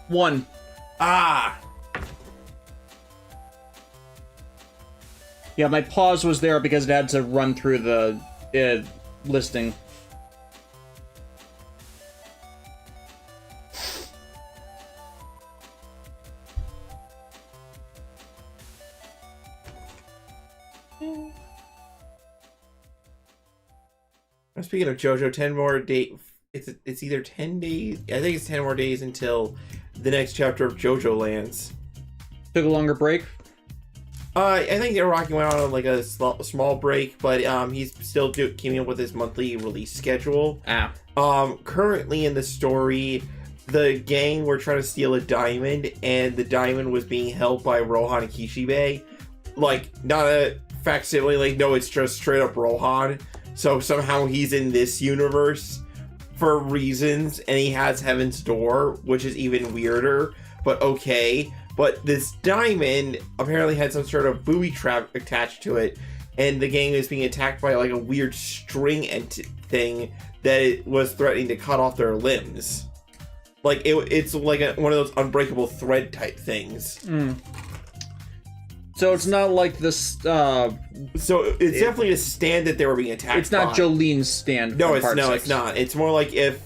One. Ah! Yeah, my pause was there because it had to run through the listing. Speaking of JoJo, 10 more days. It's either 10 days. I think it's 10 more days until the next chapter of JoJo lands. Took a longer break. I think Iraqi went on like a small break, but he's still keeping up with his monthly release schedule. Currently in the story, the gang were trying to steal a diamond, and the diamond was being held by Rohan and Kishibe. Like, not a facsimile. Like, no, it's just straight up Rohan. So somehow he's in this universe for reasons, and he has Heaven's Door, which is even weirder, but okay. But this diamond apparently had some sort of booby trap attached to it, and the gang is being attacked by like a weird string thing that it was threatening to cut off their limbs. Like, it's like one of those unbreakable thread type things. So it's not like this. So it's definitely a stand that they were being attacked. It's not Jolene's stand. No, it's not. It's more like if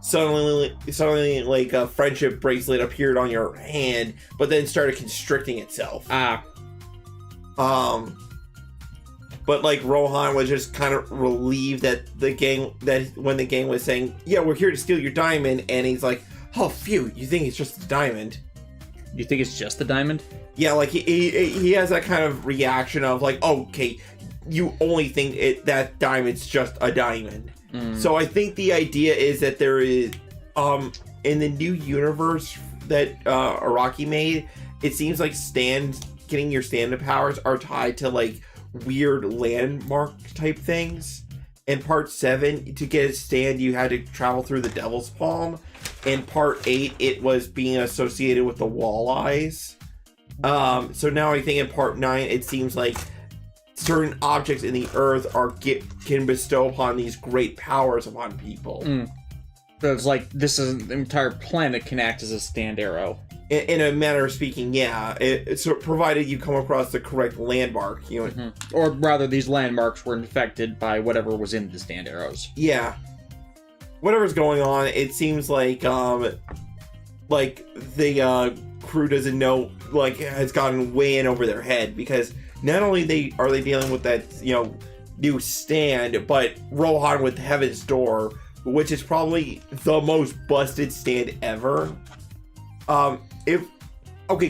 suddenly like a friendship bracelet appeared on your hand, but then started constricting itself. But like Rohan was just kind of relieved that when the gang was saying, "Yeah, we're here to steal your diamond," and he's like, "Oh, phew! You think it's just a diamond?" You think it's just the diamond? Yeah, like he has that kind of reaction of like, oh, okay, you only think that diamond's just a diamond. So I think the idea is that there is, in the new universe that Araki made, it seems like getting your stand-up powers are tied to like weird landmark type things. In part 7, to get a stand, you had to travel through the Devil's Palm. In part 8, it was being associated with the walleyes. So now I think in part 9, it seems like certain objects in the earth can bestow upon these great powers upon people. So it's like this is an entire planet can act as a stand arrow. In a manner of speaking, yeah. So provided you come across the correct landmark, Or rather, these landmarks were infected by whatever was in the stand arrows. Yeah. Whatever's going on, it seems like the crew doesn't know, like, has gotten way in over their head, because not only are they dealing with that, new stand, but Rohan with Heaven's Door, which is probably the most busted stand ever.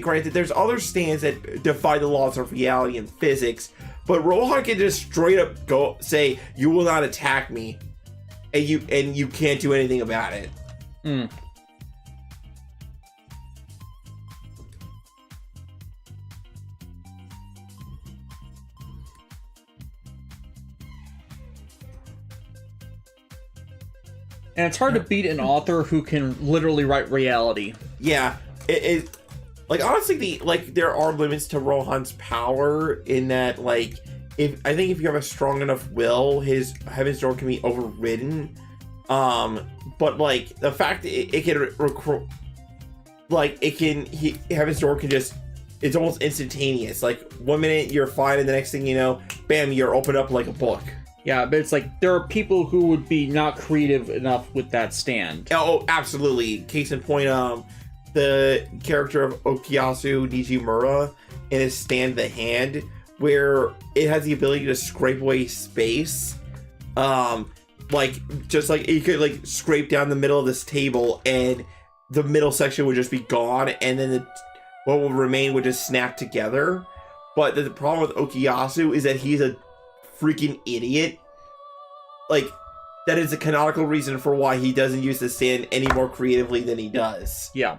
Granted, there's other stands that defy the laws of reality and physics, but Rohan can just straight up say, "You will not attack me," and you can't do anything about it. And it's hard to beat an author who can literally write reality. Yeah, it like, honestly, there are limits to Rohan's power in that, like, if you have a strong enough will, his Heaven's Door can be overridden. But like the fact that it can Heaven's Door can just, it's almost instantaneous. Like 1 minute you're fine, and the next thing you know, bam, you're opened up like a book. Yeah, but it's like there are people who would be not creative enough with that stand. Oh, absolutely. Case in point, the character of Okuyasu Nijimura in his Stand the Hand, where it has the ability to scrape away space. Like, just like you could like scrape down the middle of this table and the middle section would just be gone, and then what will remain would just snap together. But the problem with Okuyasu is that he's a freaking idiot. Like, that is a canonical reason for why he doesn't use the stand any more creatively than he does. Yeah.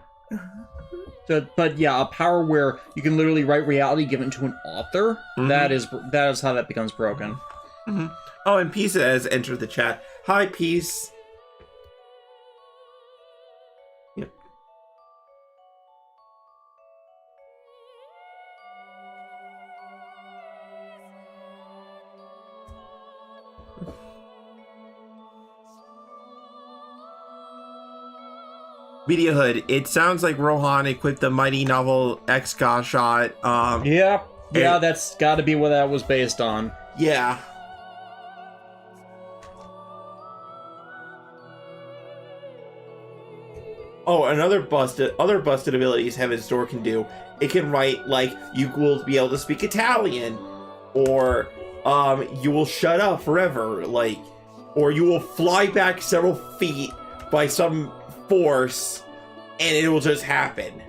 So, but yeah, a power where you can literally write reality given to an author, that is how that becomes broken. Oh, and Peace has entered the chat. Hi, Peace. Yep. Media Hood, it sounds like Rohan equipped the Mighty Novel X Godshot. Yeah, that's got to be what that was based on. Yeah. Oh, other busted abilities Heaven's Door can do. It can write, like, you will be able to speak Italian, or you will shut up forever, like, or you will fly back several feet by some force, and it will just happen.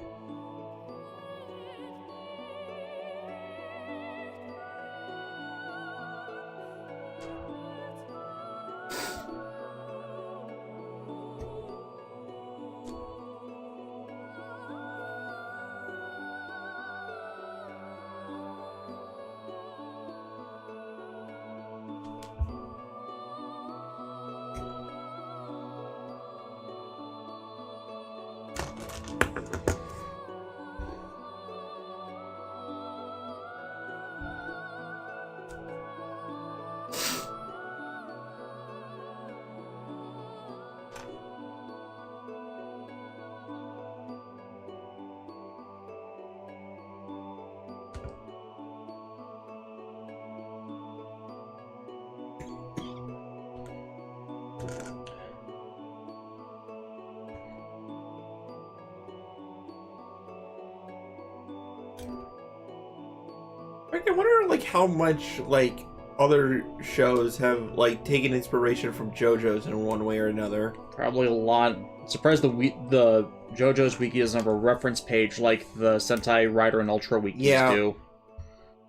I wonder, like, how much, like, other shows have, like, taken inspiration from JoJo's in one way or another. Probably a lot. Surprised the JoJo's wiki doesn't have a reference page like the Sentai Rider and Ultra wikis do.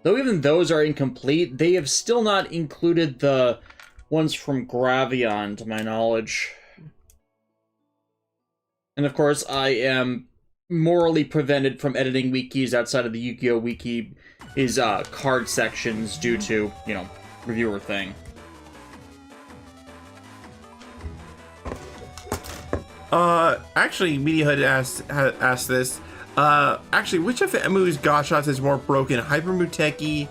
Though even those are incomplete, they have still not included the ones from Gravion, to my knowledge. And of course, I am morally prevented from editing wikis outside of the Yu-Gi-Oh! Wiki is card sections due to, you know, reviewer thing. Actually, Media Hood asked this. Actually, which of Emu's Godshots is more broken? Hyper Muteki,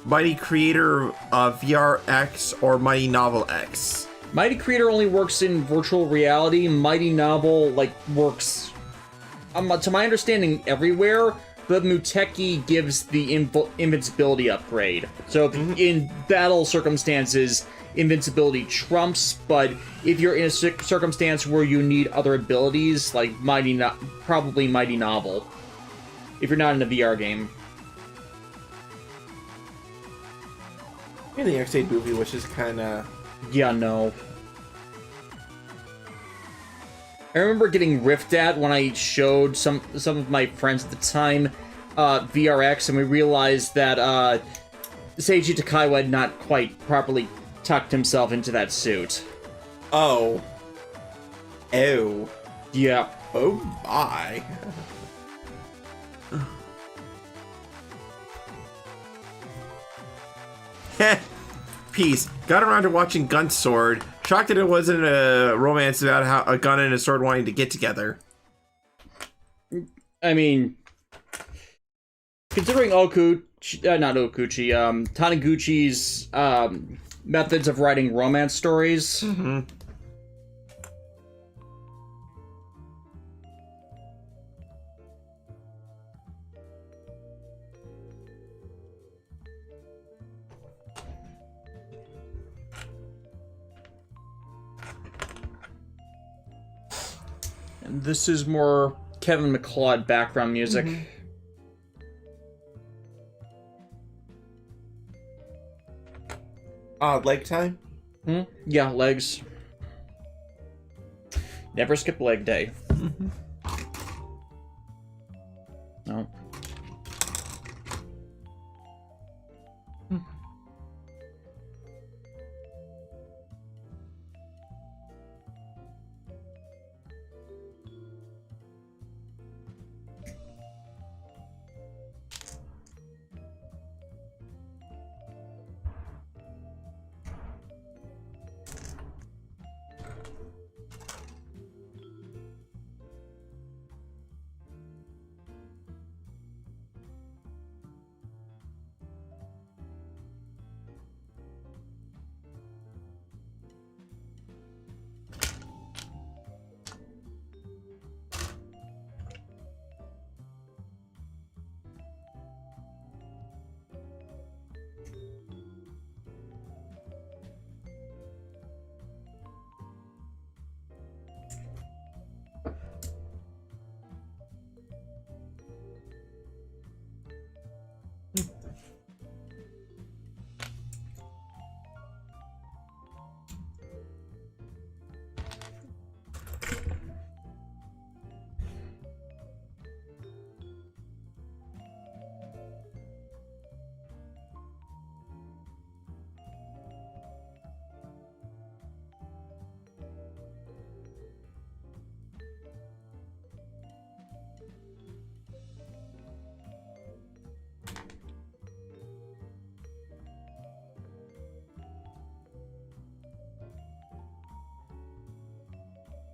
Mighty Creator, VRX, or Mighty Novel X? Mighty Creator only works in virtual reality. Mighty Novel, like, works, to my understanding, everywhere. But Muteki gives the invincibility upgrade. So in battle circumstances, invincibility trumps, but if you're in a circumstance where you need other abilities, like probably Mighty Novel. If you're not in a VR game. In the X8 movie, which is kind of... Yeah, no. I remember getting riffed at when I showed some of my friends at the time VRX, and we realized that Seiji Takaiwa had not quite properly tucked himself into that suit. Oh. Oh. Yeah. Oh my. Peace. Got around to watching Gun Sword. Shocked that it wasn't a romance about how a gun and a sword wanting to get together. I mean, considering Taniguchi's methods of writing romance stories. Mm-hmm. And this is more Kevin MacLeod background music. Leg time? Yeah, legs. Never skip leg day. No.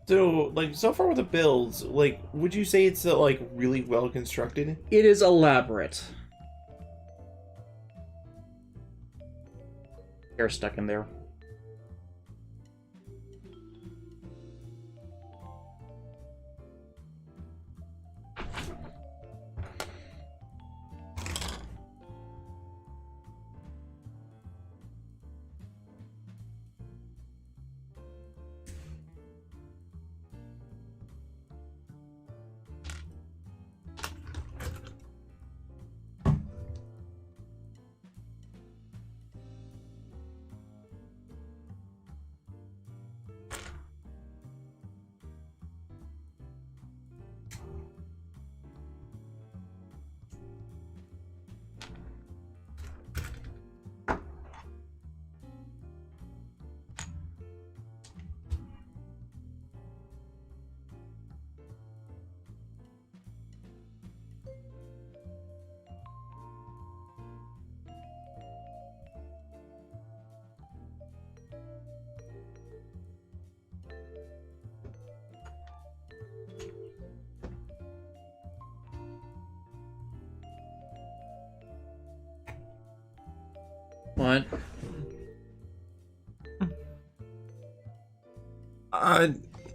So, like, so far with the builds, like, would you say it's, like, really well constructed? It is elaborate. Hair stuck in there. What?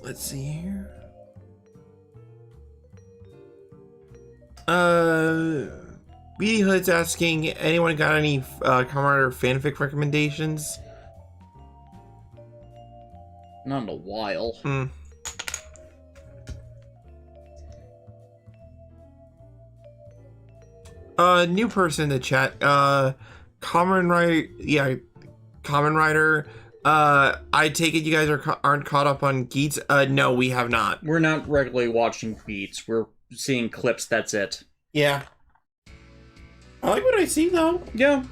Let's see here. B Hood's asking, anyone got any Comrade fanfic recommendations? Not in a while. New person in the chat. Common Rider. I take it you guys aren't caught up on Geats. No, we have not. We're not regularly watching beats. We're seeing clips. That's it. Yeah. I like what I see though. Yeah.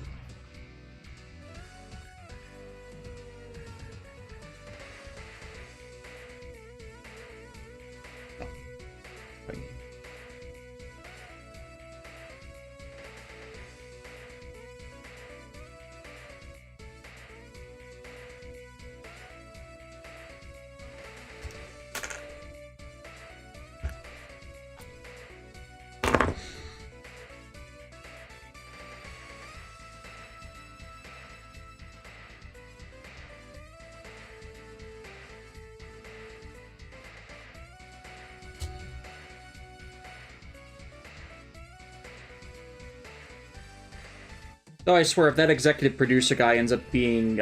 Though I swear, if that executive producer guy ends up being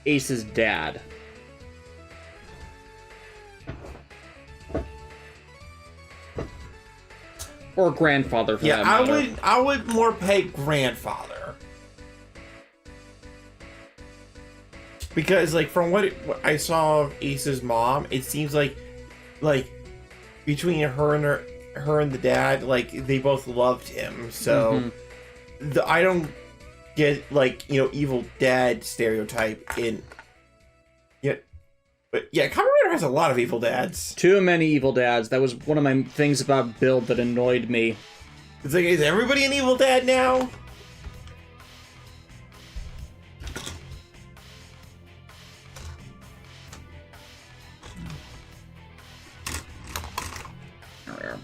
Ace's dad. Or grandfather, for that matter. I would more pay grandfather. Because, like, from what I saw of Ace's mom, it seems like between her and the dad, like, they both loved him. So I don't get, like, you know, evil dad stereotype in. Yeah, but yeah, Kamen Rider has a lot of evil dads. Too many evil dads. That was one of my things about Build that annoyed me. It's like, is everybody an evil dad now? There.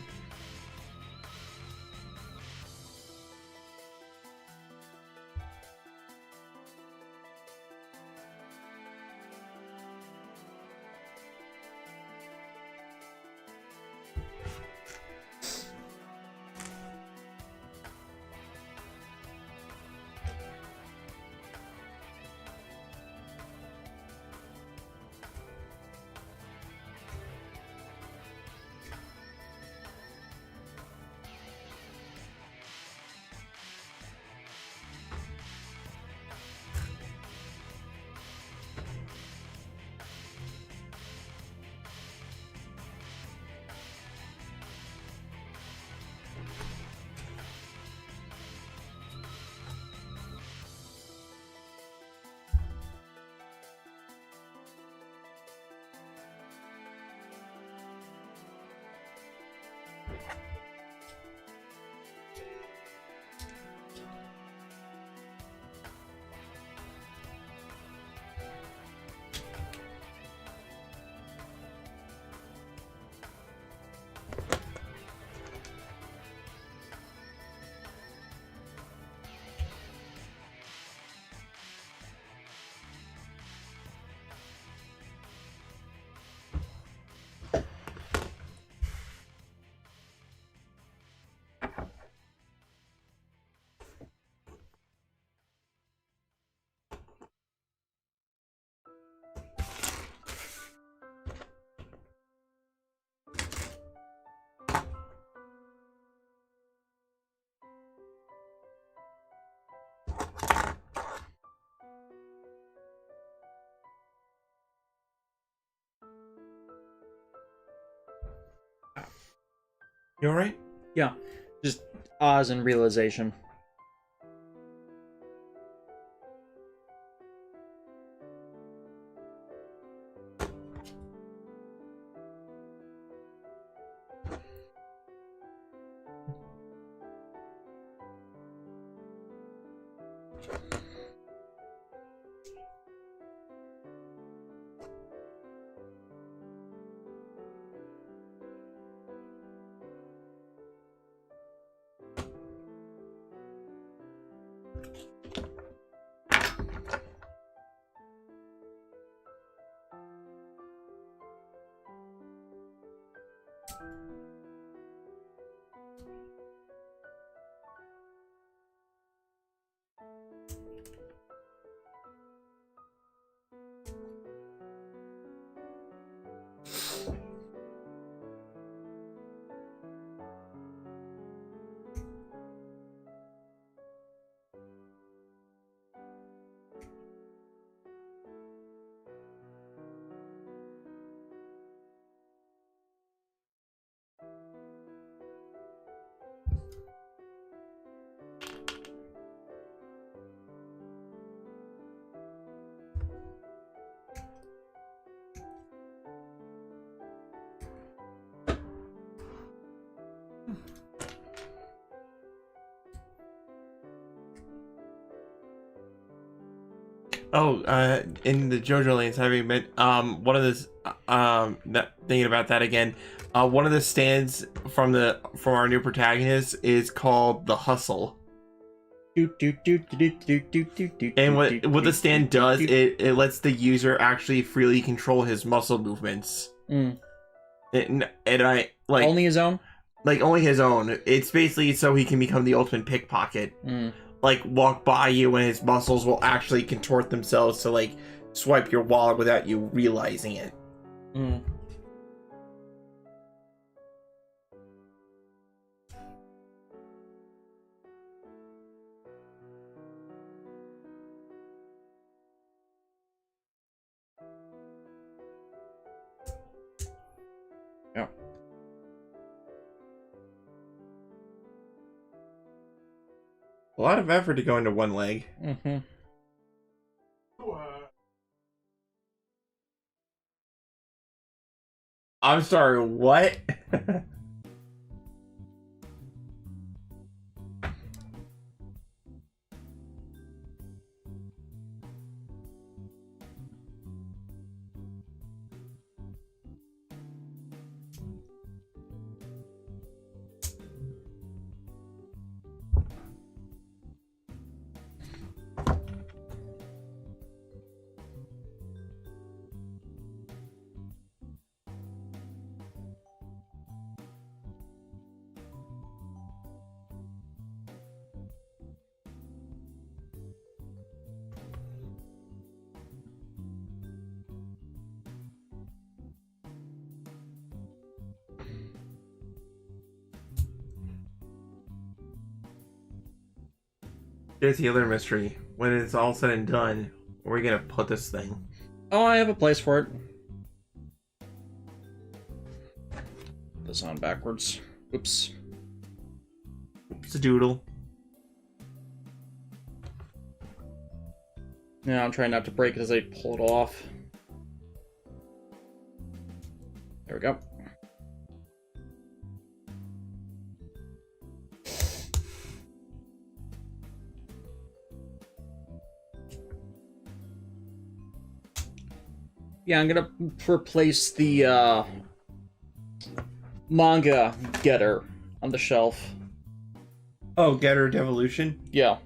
You alright? Yeah, just Oz and realization. Oh, in the JoJo lanes, having been one of this thinking about that again, one of the stands from our new protagonist is called the Hustle. And what the stand does, it lets the user actually freely control his muscle movements. Mm. And I like Only his own? like only his own. It's basically so he can become the ultimate pickpocket. Like walk by you and his muscles will actually contort themselves to like swipe your wallet without you realizing it. Yeah. A lot of effort to go into one leg. I'm sorry, what? Here's the other mystery. When it's all said and done, where are we gonna put this thing? Oh, I have a place for it. Put this on backwards. Oops. Oops a doodle. Yeah, I'm trying not to break it as I pull it off. There we go. Yeah, I'm gonna replace the manga getter on the shelf. Oh, Getter Devolution? Yeah.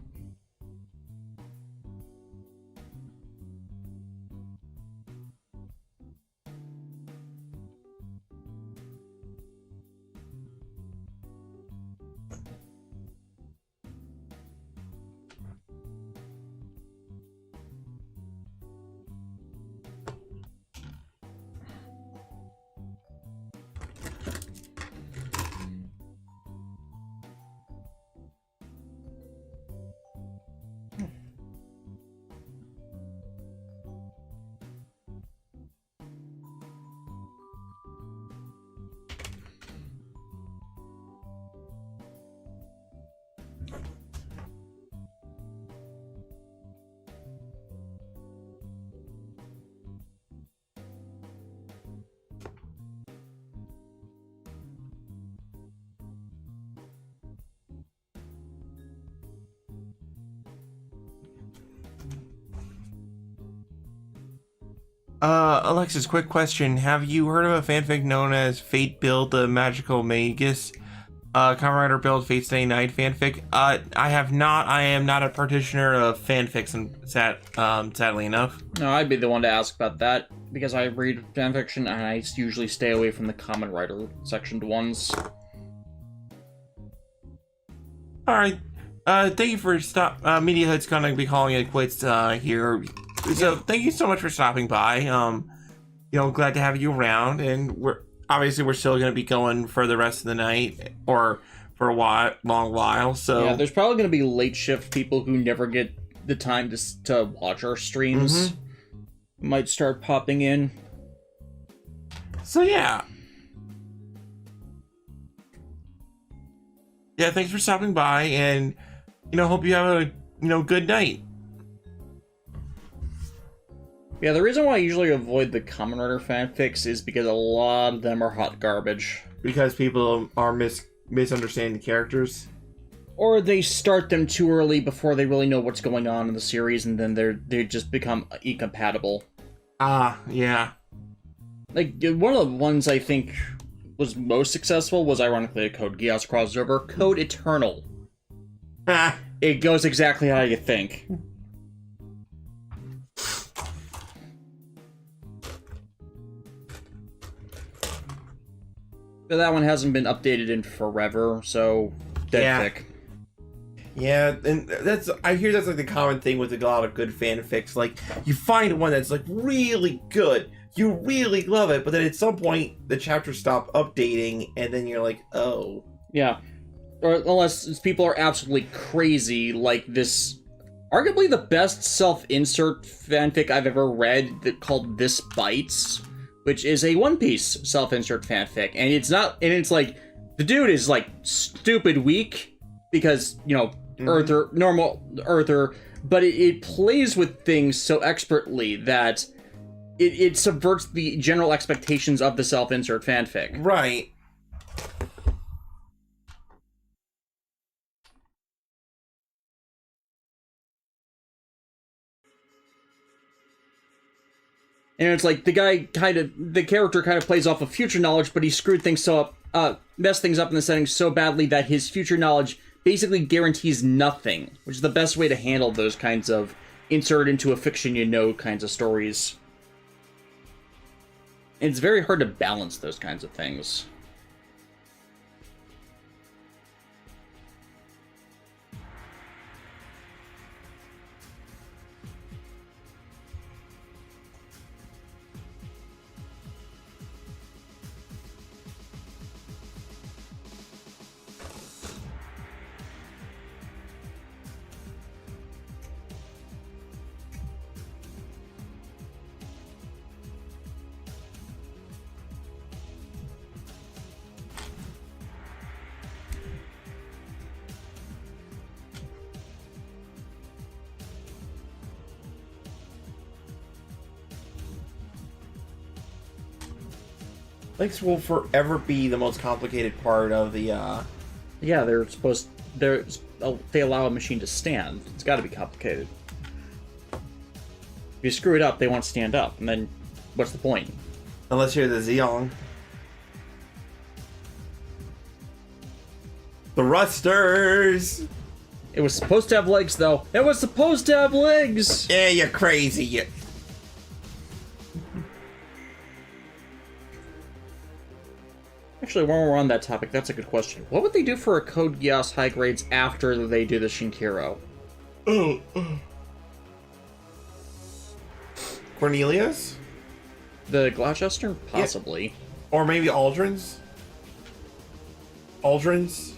Alexis, quick question. Have you heard of a fanfic known as Fate Build the Magical Magus? Kamen Rider Build Fate Stay Night fanfic? I have not. I am not a practitioner of fanfics, and sadly enough. No, I'd be the one to ask about that, because I read fanfiction and I usually stay away from the Kamen Rider sectioned ones. Alright. Thank you for Media Hood's gonna be calling it quits here. So thank you so much for stopping by. You know, glad to have you around, and we're still gonna be going for the rest of the night or for a long while. So yeah, there's probably gonna be late shift people who never get the time to watch our streams. Might start popping in. So yeah, thanks for stopping by, and hope you have a good night. Yeah, the reason why I usually avoid the Kamen Rider fanfics is because a lot of them are hot garbage. Because people are misunderstanding the characters. Or they start them too early before they really know what's going on in the series, and then they just become incompatible. Yeah. Like, one of the ones I think was most successful was ironically a Code Geass crossover, Code Eternal. It goes exactly how you think. But that one hasn't been updated in forever, so dead thick. Yeah, and I hear that's like the common thing with a lot of good fanfics. Like, you find one that's like really good, you really love it, but then at some point the chapters stop updating, and then you're like, oh. Yeah. Or unless people are absolutely crazy, like this, arguably the best self-insert fanfic I've ever read, called This Bites, which is a One Piece self-insert fanfic, and it's like, the dude is like stupid weak, because, you know, normal Earther, but it plays with things so expertly that it subverts the general expectations of the self-insert fanfic. Right. And it's like, the character kind of plays off of future knowledge, but he screwed things messed things up in the settings so badly that his future knowledge basically guarantees nothing, which is the best way to handle those kinds of insert into a fiction kinds of stories. And it's very hard to balance those kinds of things. Links will forever be the most complicated part of the, Yeah, they allow a machine to stand. It's gotta be complicated. If you screw it up, they won't stand up, and then what's the point? Unless you're the Zeong. The Rusters! It was supposed to have legs, though. It was supposed to have legs! Yeah, you're crazy. Actually, while we're on that topic, that's a good question. What would they do for a Code Geass high grades after they do the Shinkiro? Cornelius? The Gloucester? Possibly. Yeah. Or maybe Aldrin's? Aldrin's,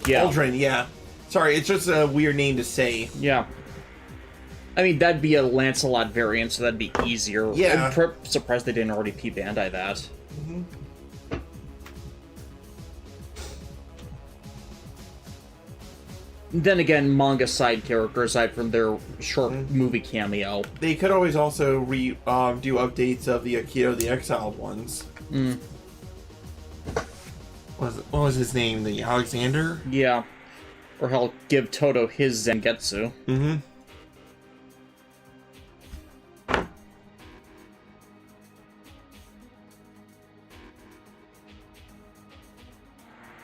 yeah. Aldrin, yeah. Sorry, it's just a weird name to say. Yeah. I mean, that'd be a Lancelot variant, so that'd be easier. Yeah. I'm surprised they didn't already P-Bandai that. Mm-hmm. Then again, manga side character, aside from their short movie cameo. They could always also do updates of the Akito the Exiled ones. What was his name? The Alexander? Yeah. Or he'll give Toto his Zangetsu. Mm-hmm.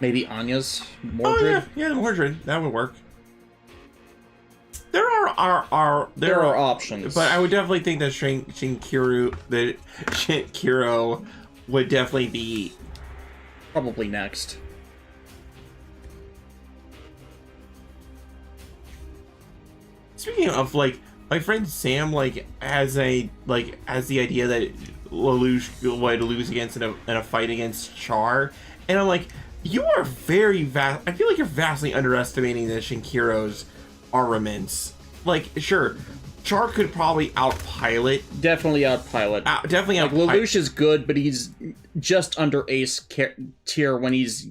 Maybe Anya's Mordred? Oh, yeah, Mordred. That would work. There are options. But I would definitely think that Shinkiro would definitely be probably next. Speaking of, like, my friend Sam, like, has the idea that Lelouch would lose against in a fight against Char, and I'm like, you are I feel like you're vastly underestimating the Shinkiro's armaments. Like, sure, Char could probably outpilot. Definitely outpilot. Definitely like, Lelouch is good, but he's just under ace tier when he's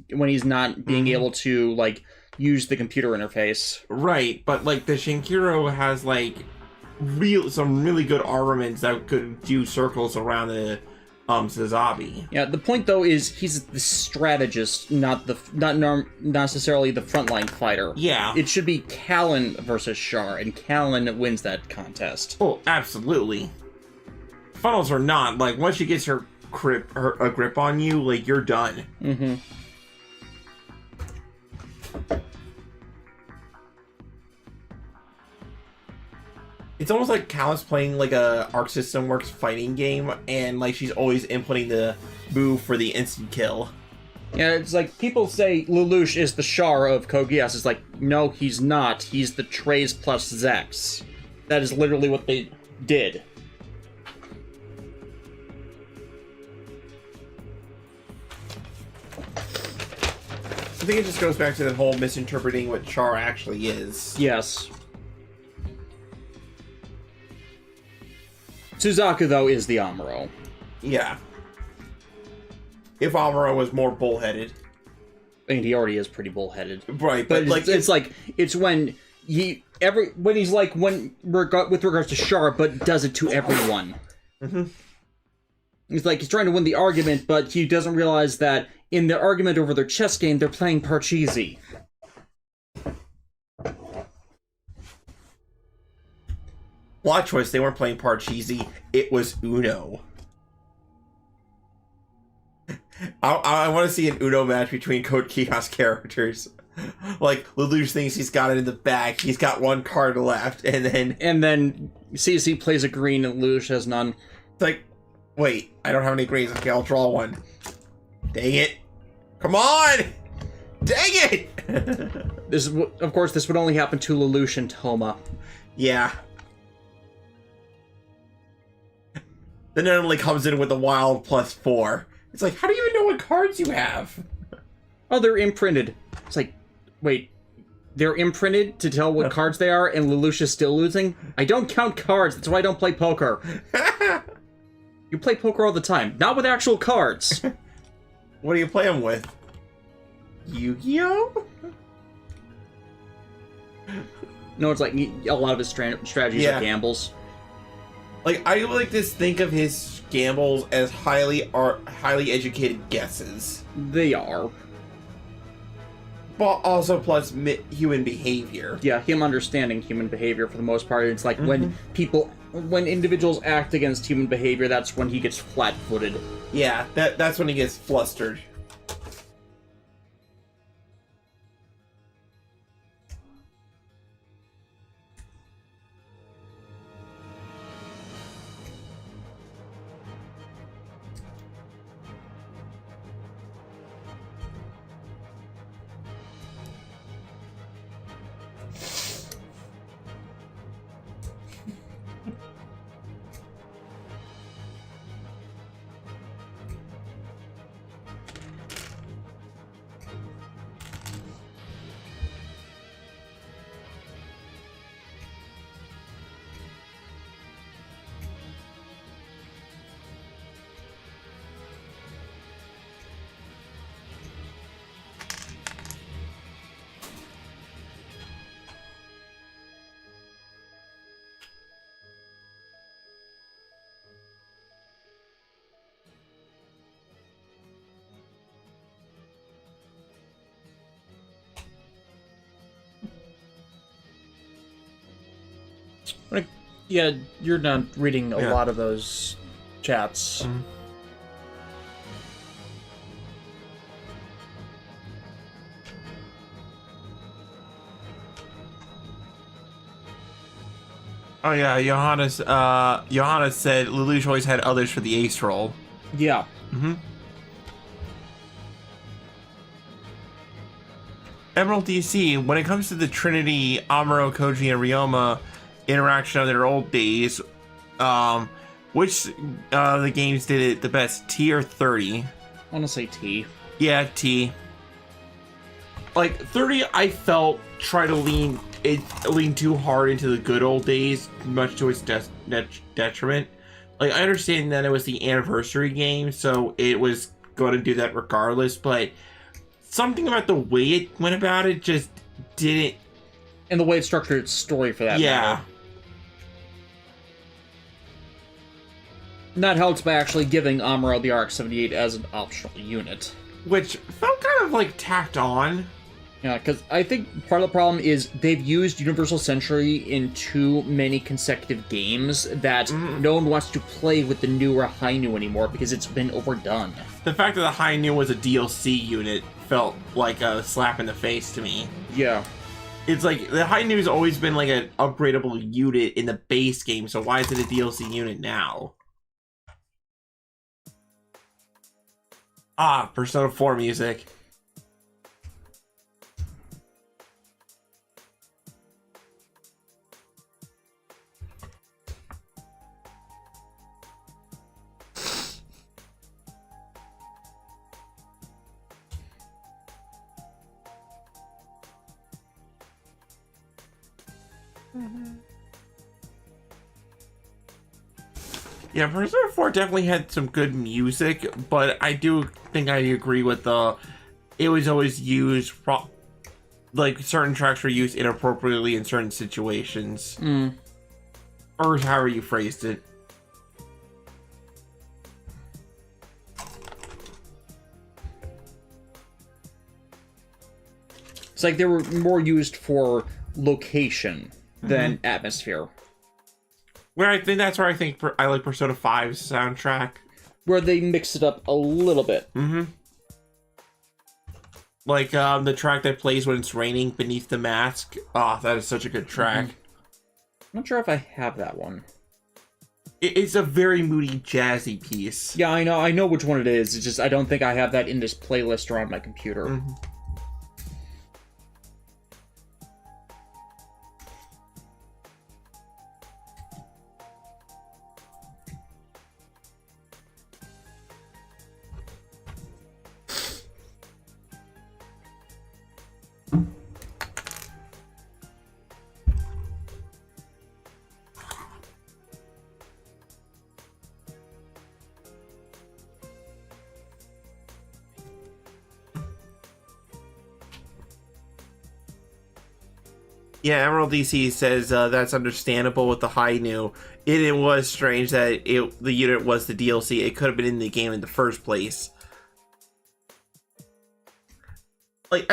not being able to, like, use the computer interface. Right, but, like, the Shinkiro has, like, some really good armaments that could do circles around the Sazabi. Yeah, the point though is he's the strategist, not necessarily the frontline fighter. Yeah. It should be Callan versus Char, and Callan wins that contest. Oh, absolutely. Funnels or not, like, once she gets her grip on you, like, you're done. Mm-hmm. It's almost like Callus playing like a Arc System Works fighting game, and like she's always inputting the move for the instant kill. Yeah, it's like people say Lelouch is the Char of Code Geass. It's like, no, he's not. He's the Treize plus Zex. That is literally what they did. I think it just goes back to the whole misinterpreting what Char actually is. Yes. Suzaku, though, is the Amuro. Yeah. If Amuro was more bullheaded. I mean, he already is pretty bullheaded. Right, But it's when when he's like with regards to Char, but does it to everyone. Mm-hmm. It's like he's trying to win the argument, but he doesn't realize that in their argument over their chess game, they're playing Parcheesi. Plot choice, they weren't playing Parcheesi, it was Uno. I want to see an Uno match between Code Geass characters. Like, Lelouch thinks he's got it in the bag, he's got one card left, and then CC plays a green and Lelouch has none. It's like, wait, I don't have any greens, okay, I'll draw one. Dang it. Come on! Dang it! Of course, this would only happen to Lelouch and Toma. Yeah. Then it only comes in with a wild +4. It's like, how do you even know what cards you have? Oh, they're imprinted. It's like, wait, they're imprinted to tell what cards they are, and Lelouch is still losing? I don't count cards, that's why I don't play poker. You play poker all the time, not with actual cards. What do you play them with? Yu-Gi-Oh? No, it's like a lot of his strategies are gambles. Like, I like to think of his gambles as highly educated guesses. They are. But also plus human behavior. Yeah, him understanding human behavior for the most part. It's like when individuals act against human behavior, that's when he gets flat-footed. Yeah, that's when he gets flustered. Yeah, you're not reading a lot of those chats. Oh yeah, Johannes said Lelouch always had others for the ace roll. Yeah. Emerald DC, when it comes to the Trinity, Amuro, Koji, and Ryoma interaction of their old days, which the games did it the best, T or 30? I want to say T. Yeah, T. Like, 30, I felt, try to lean too hard into the good old days, much to its detriment. Like, I understand that it was the anniversary game, so it was going to do that regardless, but something about the way it went about it just didn't... And the way it structured its story for that matter. That helps by actually giving Amuro the RX-78 as an optional unit. Which felt kind of like tacked on. Yeah, because I think part of the problem is they've used Universal Century in too many consecutive games that no one wants to play with the newer Hainu anymore because it's been overdone. The fact that the Hainu was a DLC unit felt like a slap in the face to me. Yeah. It's like the high noon's always been like an upgradable unit in the base game, so why is it a DLC unit now? Ah, Persona 4 music. Yeah, Persona 4 definitely had some good music, but I do think I agree with it was always used, like certain tracks were used inappropriately in certain situations. Or however you phrased it. It's like they were more used for location than atmosphere. Where I think that's where I think I like Persona 5's soundtrack. Where they mix it up a little bit. Like the track that plays when it's raining, Beneath the Mask. Oh, that is such a good track. I'm not sure if I have that one. It's a very moody, jazzy piece. Yeah, I know which one it is. It's just I don't think I have that in this playlist or on my computer. Yeah, Emerald DC says that's understandable with the high new. It was strange that the unit was the DLC. It could have been in the game in the first place. Like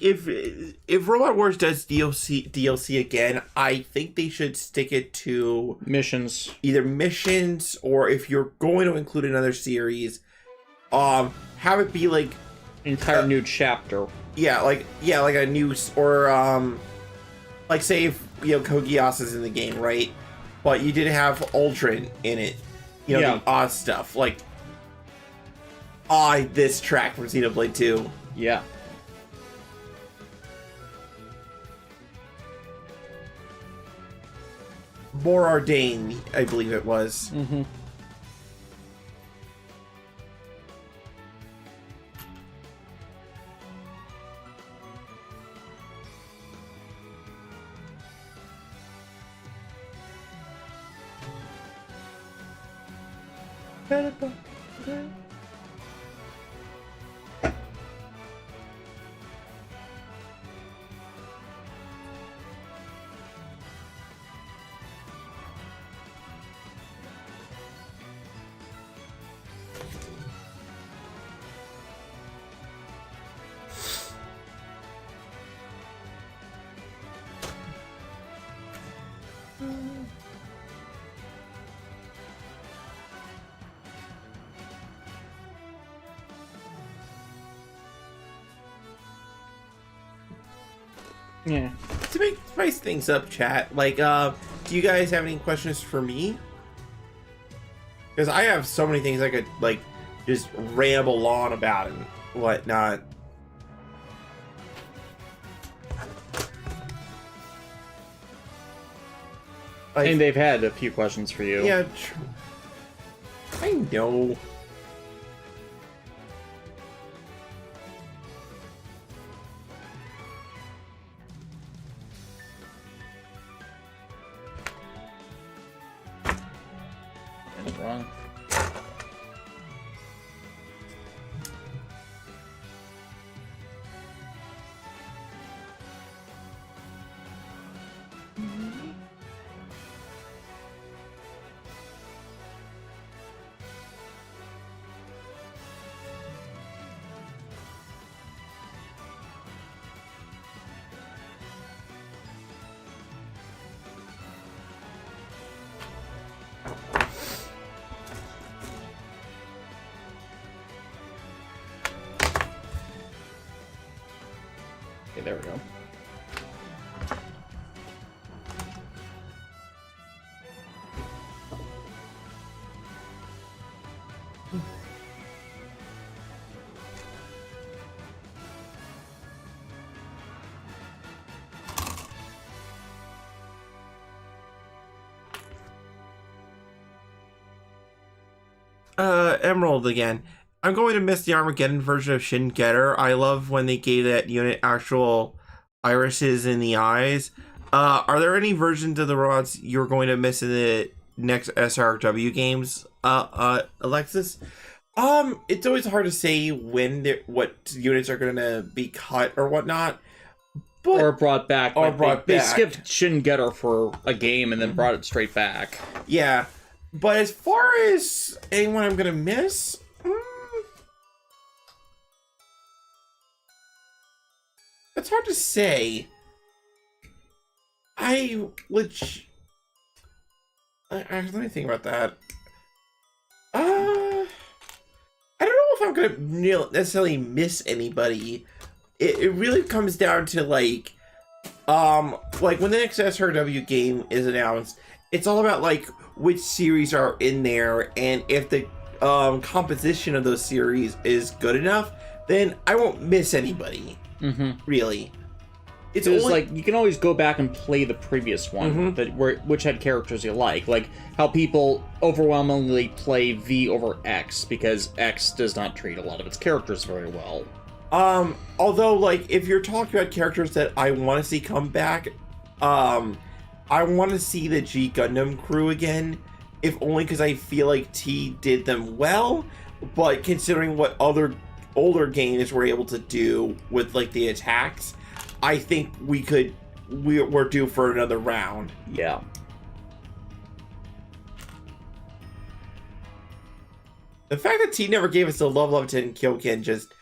if Robot Wars does DLC again, I think they should stick it to Missions. either missions, or if you're going to include another series, have it be like Entire new chapter. like a new, or like say if Kogiasa's in the game, right? But you did have Ultron in it, the odd stuff like this track from Xenoblade 2. Yeah. More Ardain, I believe it was. Yeah. To spice things up, chat, like, do you guys have any questions for me? Because I have so many things I could, like, just ramble on about and whatnot. Like, And they've had a few questions for you. yeah, I know. That's wrong. Okay, there we go. Emerald again. I'm going to miss the Armageddon version of Shin Getter. I love when they gave that unit actual irises in the eyes. Are there any versions of the robots you're going to miss in the next SRW games, Alexis? It's always hard to say what units are going to be cut or whatnot. But, or brought back. Or like brought they back. skipped Shin Getter for a game and then brought it straight back. Yeah. But as far as anyone I'm going to miss... It's hard to say. Let me think about that. I don't know if I'm gonna necessarily miss anybody. It really comes down to like when the next SRW game is announced, it's all about like which series are in there, and if the composition of those series is good enough, then I won't miss anybody. Really. It's only... like you can always go back and play the previous one which had characters you like how people overwhelmingly play V over X because X does not treat a lot of its characters very well. Although like if you're talking about characters that I want to see come back, I want to see the G Gundam crew again, if only because I feel like T did them well, but considering what other older games were able to do with like the attacks, I think we're due for another round. Yeah. The fact that T never gave us the level up 10 Kyoken just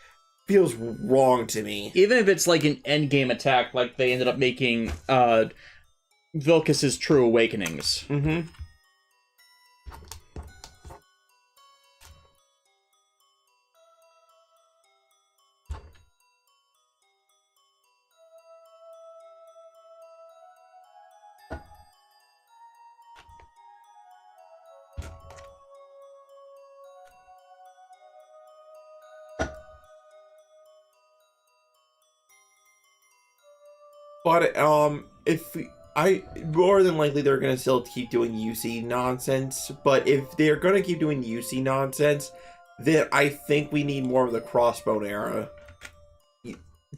feels wrong to me. Even if it's like an endgame attack, like they ended up making Vilcus's True Awakenings. But more than likely they're gonna still keep doing UC nonsense. But if they're gonna keep doing UC nonsense, then I think we need more of the Crossbone era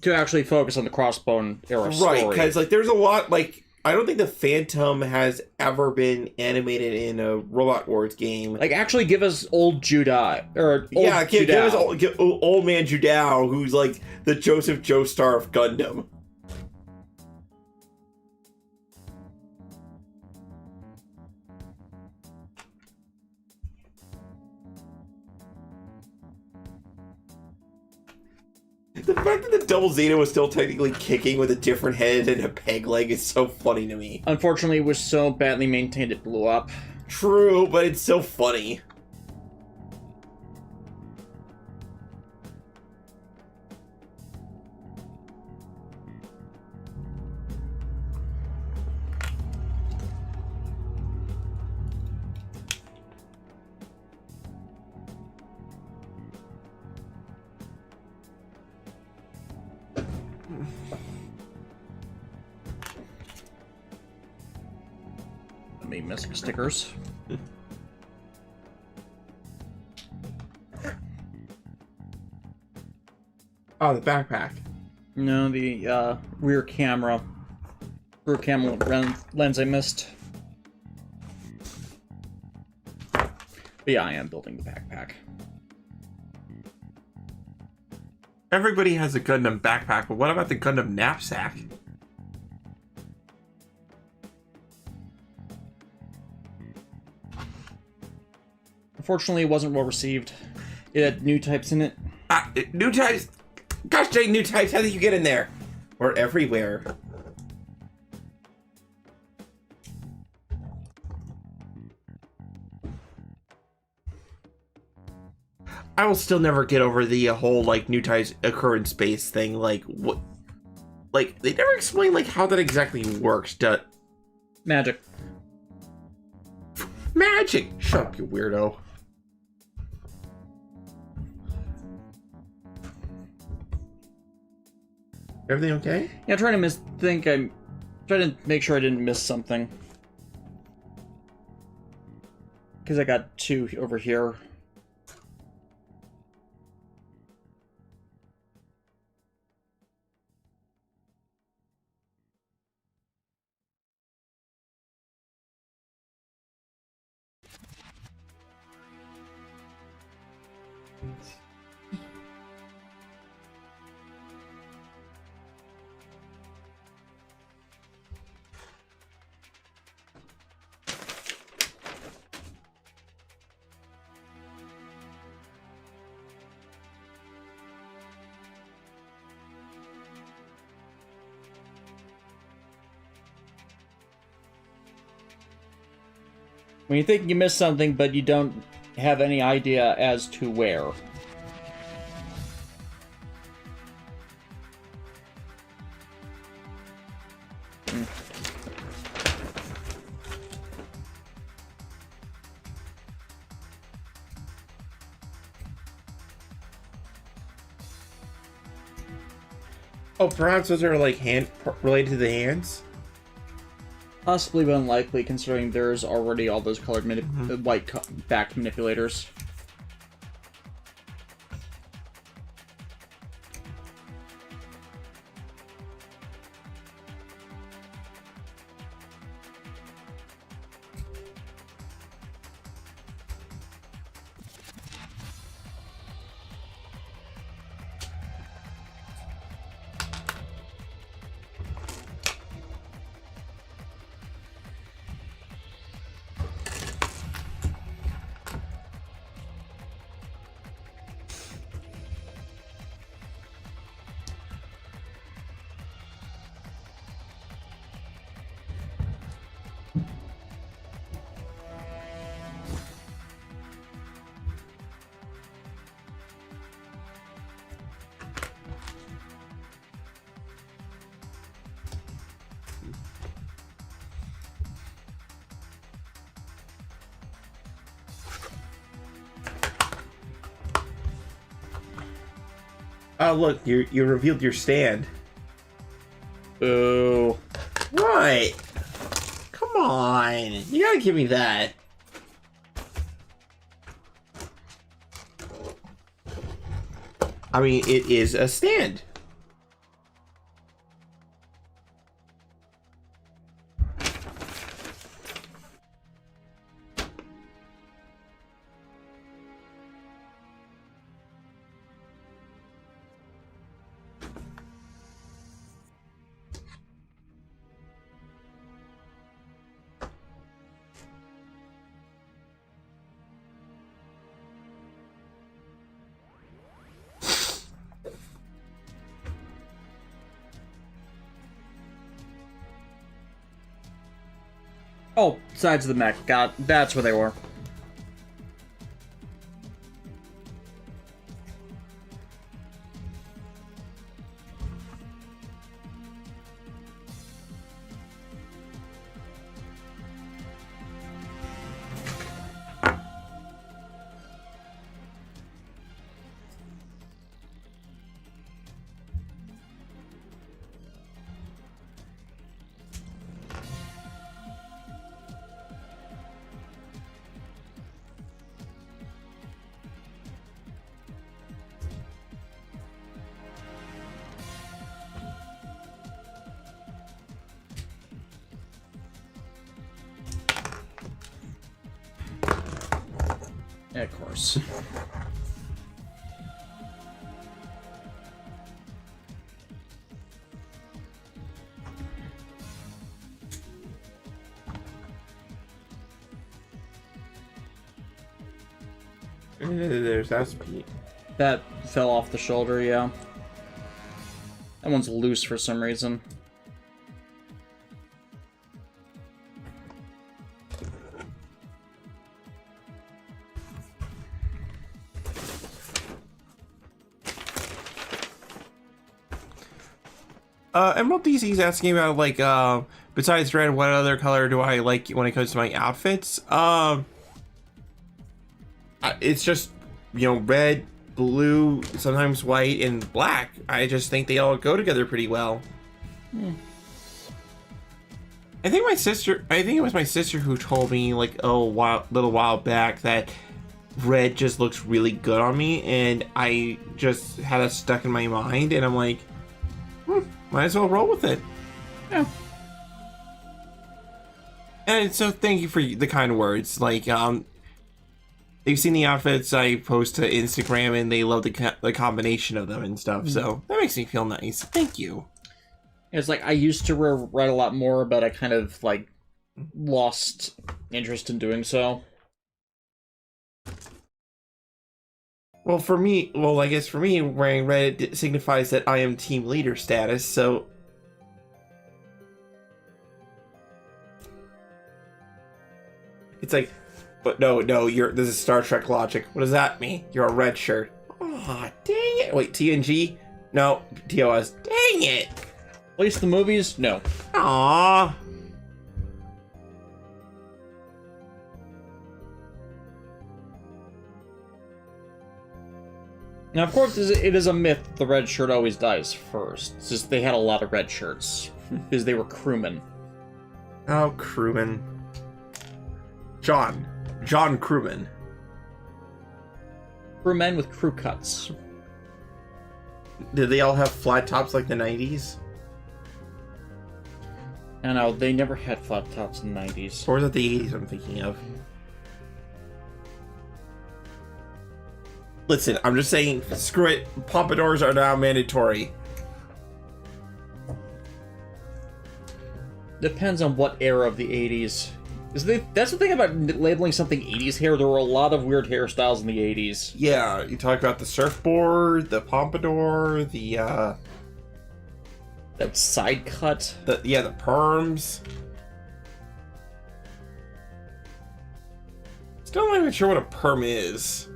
to actually focus on the Crossbone era story. Right, because like there's a lot like I don't think the Phantom has ever been animated in a Robot Wars game. Like actually give us old Judai or old give us old man Judao, who's like the Joseph Joestar of Gundam. The fact that the Double Zeta was still technically kicking with a different head and a peg leg is so funny to me. Unfortunately, it was so badly maintained it blew up. True, but it's so funny. Me missing stickers. Oh, the backpack. No, the rear camera lens I missed. But yeah, I am building the backpack. Everybody has a Gundam backpack, but what about the Gundam knapsack? Unfortunately, it wasn't well received. It had new types in it. New types? Gosh dang, new types, how did you get in there? We're everywhere. I will still never get over the whole, like, new types occur in space thing. Like, what? like, they never explain, like, how that exactly works. Magic. Magic! Shut up, you weirdo. Everything okay? Yeah, I'm trying to I'm trying to make sure I didn't miss something. Because I got 2 over here. When you think you missed something, but you don't have any idea as to where. Oh, perhaps those are, like, related to the hands? Possibly, but unlikely, considering there's already all those colored white back manipulators. Oh, look, you revealed your stand. Ooh. What? Come on. You gotta give me that. I mean, it is a stand. Oh, sides of the mech. That's where they were. Yeah, of course. There's SP. That fell off the shoulder, yeah. That one's loose for some reason. Emerald DC's asking about, like, besides red, what other color do I like when it comes to my outfits? It's just, you know, red, blue, sometimes white, and black. I just think they all go together pretty well. I think it was my sister who told me, like, little while back that red just looks really good on me, and I just had it stuck in my mind, and I'm like, might as well roll with it. Yeah. And so thank you for the kind words. Like, they've seen the outfits I post to Instagram, and they love the combination of them and stuff. So that makes me feel nice. Thank you. It's like, I used to wear red a lot more, but I kind of, like, lost interest in doing so. Well, I guess for me, wearing red signifies that I am team leader status, so... It's like, but no, this is Star Trek logic. What does that mean? You're a red shirt. Aw, dang it. Wait, TNG? No, TOS. Dang it. At least the movies? No. Aww. Now, of course, it is a myth the red shirt always dies first. It's just they had a lot of red shirts. Because they were crewmen. Oh, crewmen. John Crewman. Crewmen with crew cuts. Did they all have flat tops like the 90s? No, they never had flat tops in the 90s. Or was it the 80s I'm thinking of? Listen, I'm just saying, screw it. Pompadours are now mandatory. Depends on what era of the 80s. That's the thing about labeling something 80s hair. There were a lot of weird hairstyles in the 80s. Yeah, you talk about the surfboard, the pompadour, the that side cut. The perms. Still not even sure what a perm is.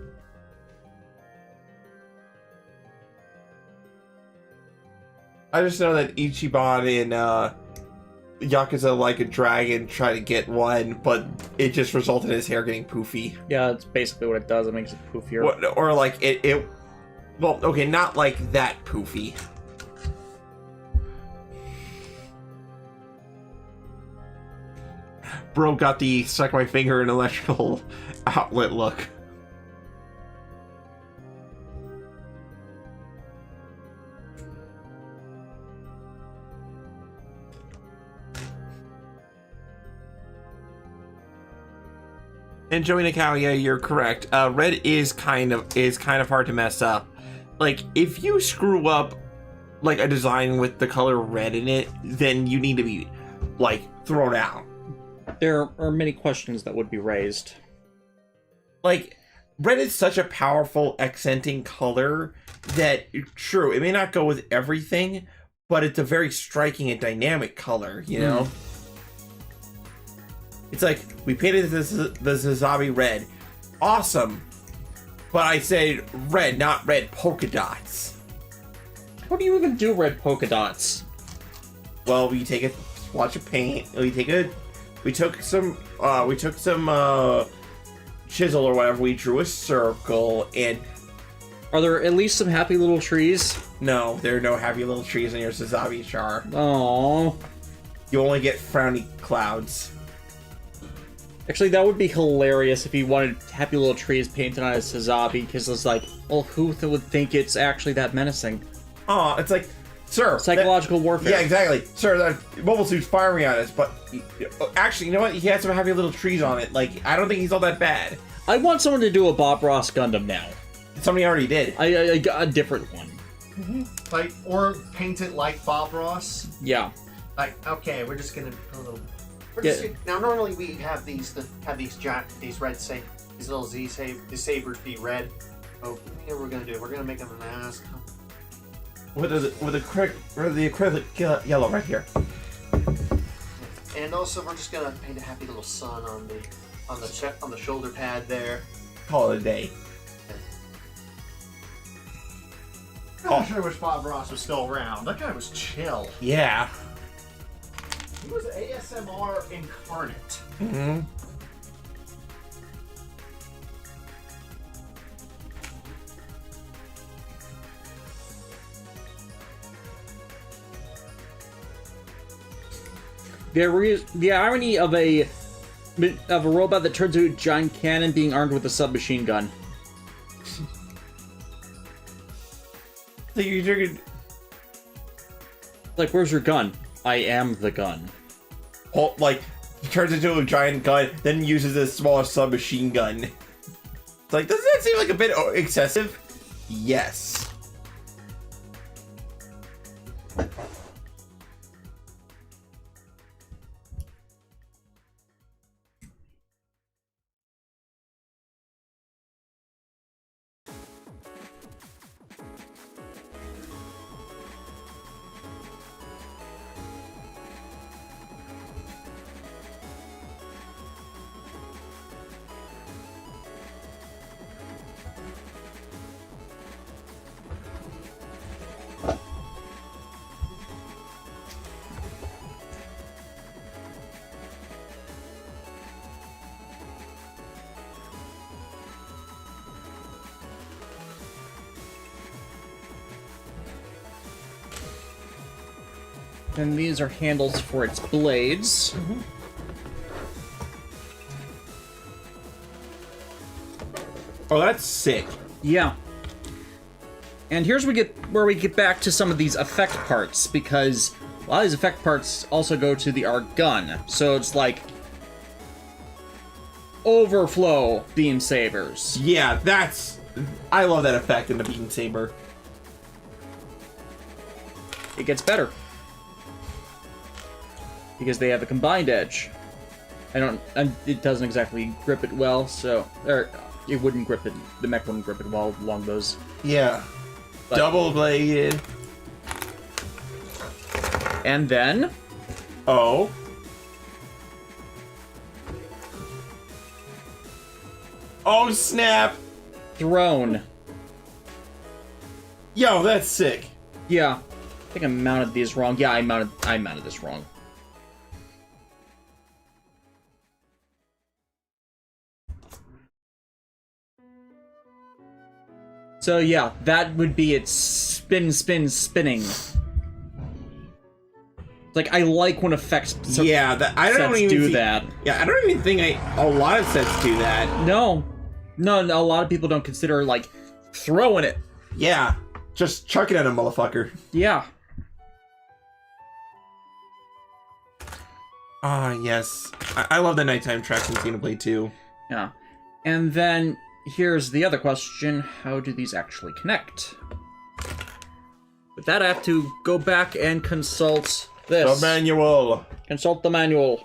I just know that Ichiban and Yakuza Like a Dragon try to get one, but it just resulted in his hair getting poofy. Yeah, that's basically what it does. It makes it poofier. Or like it well, okay, not like that poofy. Bro got the stuck my finger in electrical outlet look. And Joey Nakao, yeah, you're correct. Red is kind of hard to mess up. Like, if you screw up like a design with the color red in it, then you need to be like thrown out. There are many questions that would be raised. Like, red is such a powerful accenting color that, true, it may not go with everything, but it's a very striking and dynamic color, you know? It's like, we painted the Zazabi red. Awesome. But I said red, not red polka dots. How do you even do red polka dots? Well, we take a swatch of paint. We took some chisel or whatever. We drew a circle, and are there at least some happy little trees? No, there are no happy little trees in your Zazabi char. Aww. You only get frowny clouds. Actually, that would be hilarious if he wanted happy little trees painted on his Sazabi, because it's like, well, who would think it's actually that menacing? Oh, it's like, sir. Psychological warfare. Yeah, exactly. Sir, that mobile suit's firing at us, but actually, you know what? He had some happy little trees on it. Like, I don't think he's all that bad. I want someone to do a Bob Ross Gundam now. Somebody already did. I got a different one. Like, or paint it like Bob Ross. Yeah. Like, okay, we're just gonna put a little. Now, normally we have these red these little these sabers be red. Oh, what we're gonna do? We're gonna make them a mask with the acrylic yellow right here. And also, we're just gonna paint a happy little sun on the shoulder pad there. Call it a day. I sure wish Bob Ross was still around. That guy was chill. Yeah. He was ASMR incarnate. Mm-hmm. The irony of a robot that turns into a giant cannon being armed with a submachine gun. So you figured, Like, where's your gun? I am the gun. like, he turns into a giant gun, then uses a smaller submachine gun. It's like, doesn't that seem like a bit excessive? Yes. And these are handles for its blades. Mm-hmm. Oh, that's sick. Yeah. And here's where we get back to some of these effect parts, because a lot of these effect parts also go to the our gun. So it's like overflow beam sabers. Yeah, that's... I love that effect in the beam saber. It gets better. Because they have a combined edge. It doesn't exactly grip it well, so... Or, it wouldn't grip it, the mech wouldn't grip it well along those. Yeah. But- Double-bladed. And then... Oh. Oh, snap! Throne. Yo, that's sick. Yeah. I think I mounted these wrong. Yeah, I mounted this wrong. So yeah, that would be its spinning. Like, I like when effects I don't sets even do see- that. Yeah, I don't even think a lot of sets do that. No, a lot of people don't consider, like, throwing it. Yeah, just chuck it at a motherfucker. Yeah. Ah, yes. I love the nighttime tracks in Xenoblade 2. Yeah. And then, here's the other question. How do these actually connect? With that, I have to go back and consult this. The manual. Consult the manual.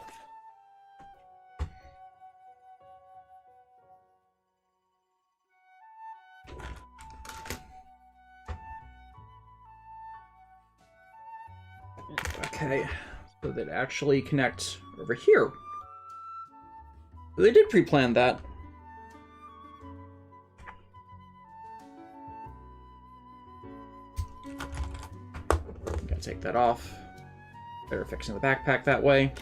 Okay, so they'd actually connect over here. They did pre-plan that. Gotta take that off. Better fixing the backpack that way.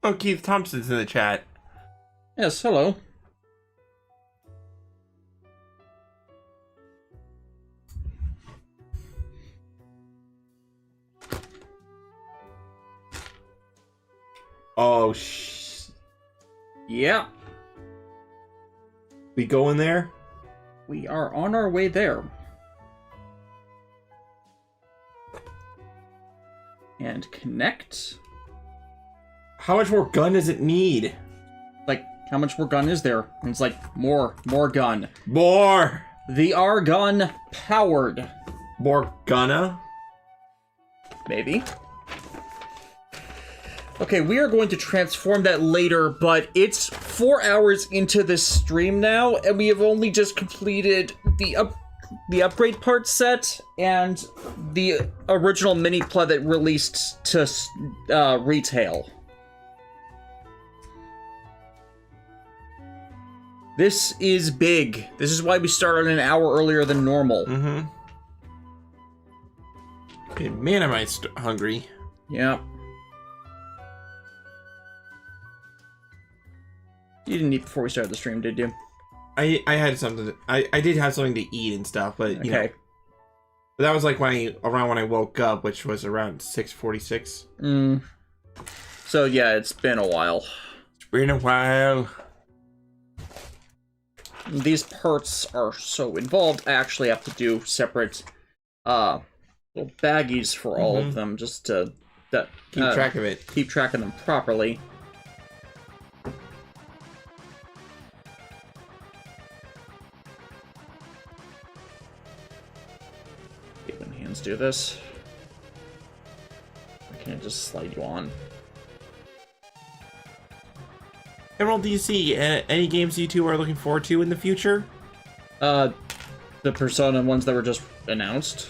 Oh, Keith Thompson's in the chat. Yes, hello. Oh, Yeah, we go in there? we are on our way there. And connect. How much more gun does it need? Like, how much more gun is there? And it's like, more gun. More! The R-gun powered. More gunna? Maybe. Okay, we are going to transform that later, but it's 4 hours into this stream now, and we have only just completed the upgrade part set and the original mini play that released to retail. This is big. This is why we started an hour earlier than normal. Mm-hmm. Okay, man, am I hungry. Yeah. You didn't eat before we started the stream, did you? I had something. I did have something to eat and stuff, but you know. But that was like around when I woke up, which was around 6:46. So yeah, it's been a while. It's been a while. These parts are so involved, I actually have to do separate little baggies for all of them, just to keep track of it. Keep track of them properly. When hands do this, I can't just slide you on. Emerald, do you see any games you two are looking forward to in the future? The Persona ones that were just announced.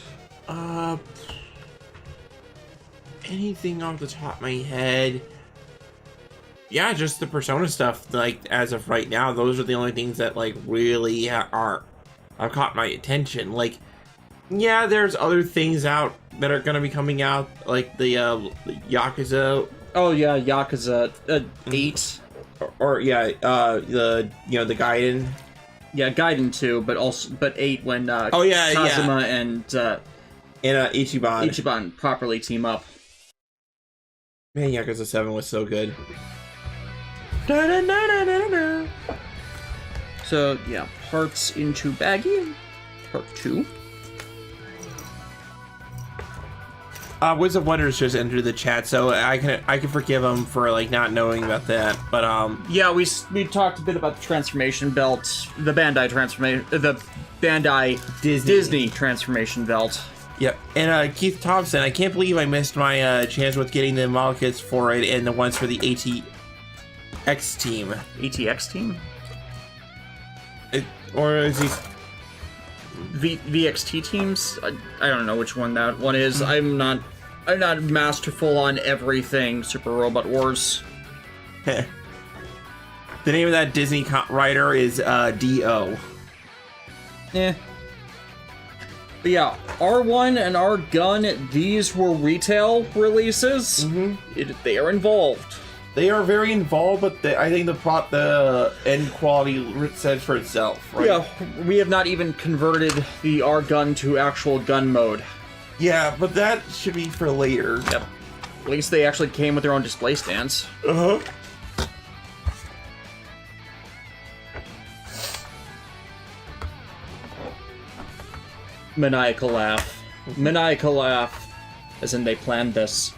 Anything off the top of my head? Yeah, just the Persona stuff. Like as of right now, those are the only things that like really have caught my attention. Like, yeah, there's other things out that are gonna be coming out, like the Yakuza. Oh yeah, Yakuza 8. Or yeah, the Gaiden. Yeah, Gaiden 2, but 8 when Kazuma and Ichiban properly team up. Man, Yakuza 7 was so good. So yeah, parts into baggie, part 2. Wiz of Wonders just entered the chat, so I can forgive him for like not knowing about that. But yeah, we talked a bit about the transformation belt, the Bandai Disney transformation belt. Yep. And Keith Thompson, I can't believe I missed my chance with getting the model kits for it and the ones for the ATX team. ATX team? Or is he? VXT teams? I don't know which one that one is. I'm not masterful on everything Super Robot Wars. The name of that Disney writer is D.O. Eh. But yeah, R1 and R-Gun, these were retail releases. They are involved. They are very involved, but I think the end quality says for itself, right? Yeah, we have not even converted the R-Gun to actual gun mode. Yeah, but that should be for later. Yep. At least they actually came with their own display stands. Maniacal laugh. Maniacal laugh. As in they planned this.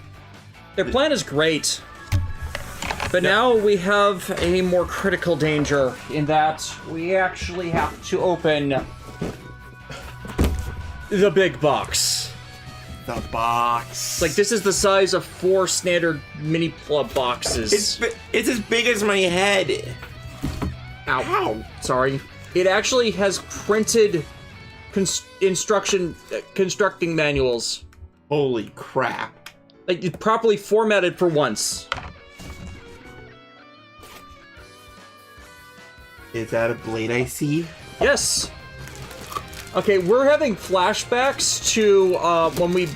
Their plan is great. But now we have a more critical danger in that we actually have to open the big box. The box. Like, this is the size of 4 standard mini plug boxes. It's as big as my head. Ow. Ow. Sorry. It actually has printed constructing manuals. Holy crap. Like, it's properly formatted for once. Is that a blade I see? Yes. Okay, we're having flashbacks to when we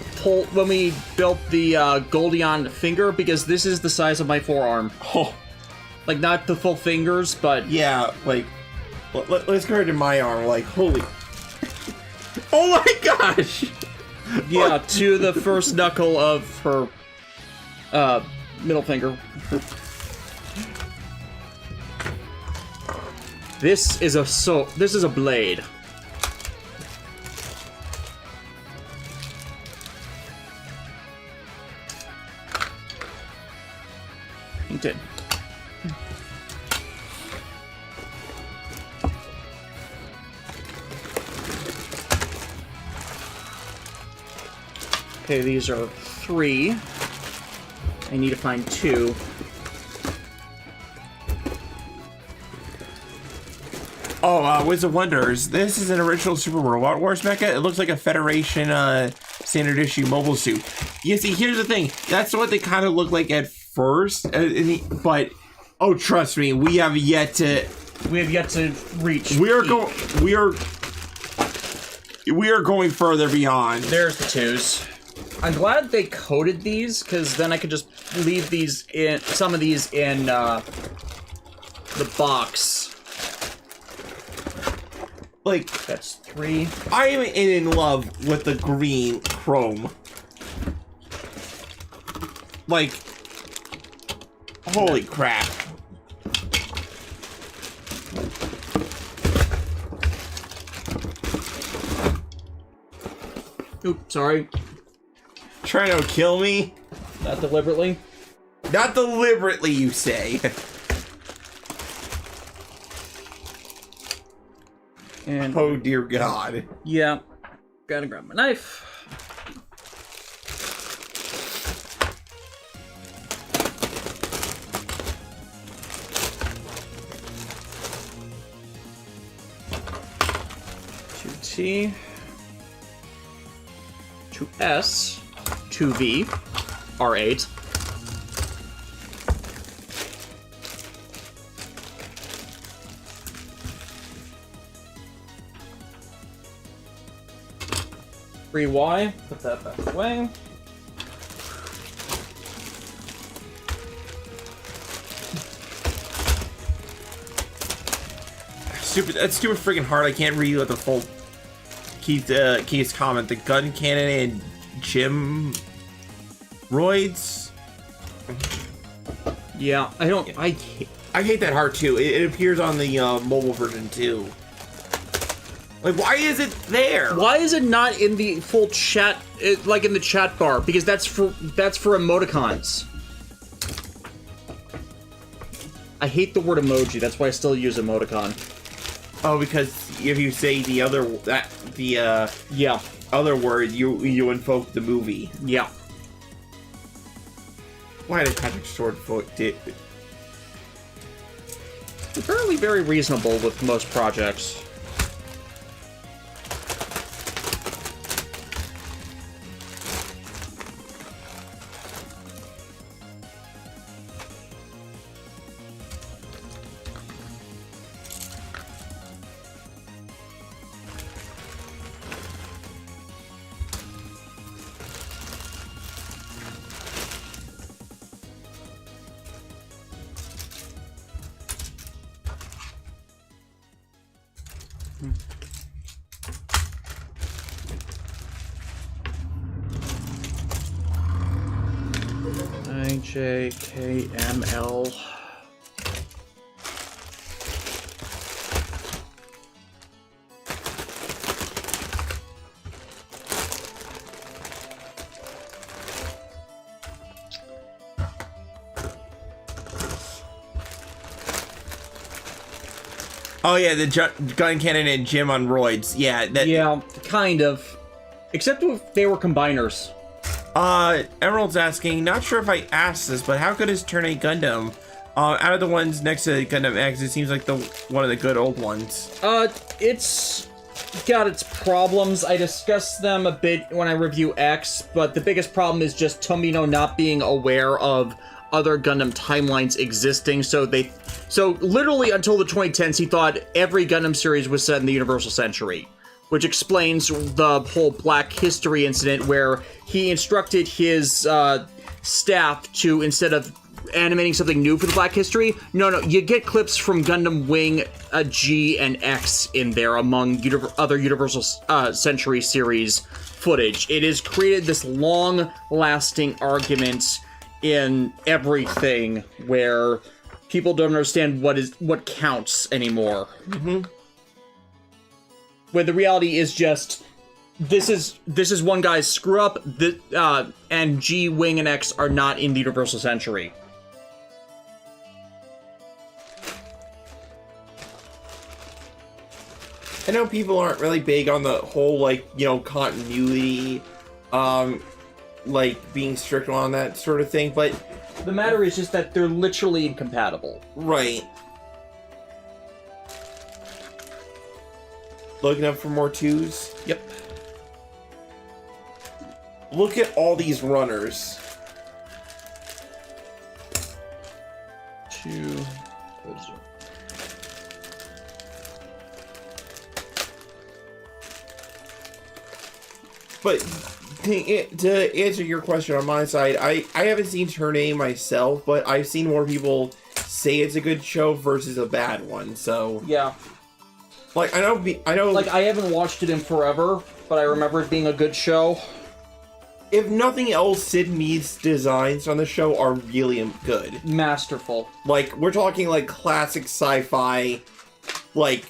built the Goldion finger, because this is the size of my forearm. Oh. Like, not the full fingers, but yeah, like let's compare it to my arm. Like, holy. Oh my gosh. Yeah, to the first knuckle of her middle finger. This is a blade. Painted. Okay, these are 3. I need to find 2. Oh, Wizard of Wonders. This is an original Super Robot Wars mecha. It looks like a Federation standard issue mobile suit. You see, here's the thing. That's what they kind of look like at first. But, oh, trust me, we have yet to reach. We are going further beyond. There's the 2s. I'm glad they coded these, because then I could just leave these in, some of these in the box. Like, that's 3. I am in love with the green chrome. Like, holy crap. Oops, sorry. Trying to kill me? Not deliberately. Not deliberately, you say. And oh dear God. Yeah. Gotta grab my knife. T, 2S, 2V, R8. Free Y, put that back away. That's stupid freaking hard. I can't read what the full Keith's comment. The gun cannon and gym roids. Yeah, I hate that heart too. It appears on the mobile version too. Like, why is it there? Why is it not in the full chat, like in the chat bar? Because that's for emoticons. I hate the word emoji. That's why I still use emoticon. Oh, because if you say the other yeah, other word, you invoke the movie. Yeah. Why did Patrick Stewart vote it? Apparently very reasonable with most projects. JKML. Oh yeah, the gun cannon and gym on roids. Yeah, yeah, kind of. Except if they were combiners. Emerald's asking, not sure if I asked this, but how good is Turn 8 Gundam? Out of the ones next to Gundam X, it seems like one of the good old ones. It's got its problems. I discussed them a bit when I review X, but the biggest problem is just Tomino not being aware of other Gundam timelines existing. So literally until the 2010s, he thought every Gundam series was set in the Universal Century, which explains the whole Black History incident where he instructed his staff to, instead of animating something new for the Black History, no, you get clips from Gundam Wing G and X in there among other Universal Century series footage. It has created this long-lasting argument in everything where people don't understand what counts anymore. Mm-hmm. When the reality is just this is one guy's screw up, and G, Wing, and X are not in the Universal Century. I know people aren't really big on the whole, like, continuity, like being strict on that sort of thing, but The matter is just that they're literally incompatible. right. Looking up for more 2s. Yep. Look at all these runners. 2. But to answer your question on my side, I haven't seen Turn A myself, but I've seen more people say it's a good show versus a bad one. So Yeah. like I know Like, I haven't watched it in forever, but I remember it being a good show. if nothing else, Sid Mead's designs on the show are really good. Masterful. Like we're talking like classic sci-fi, like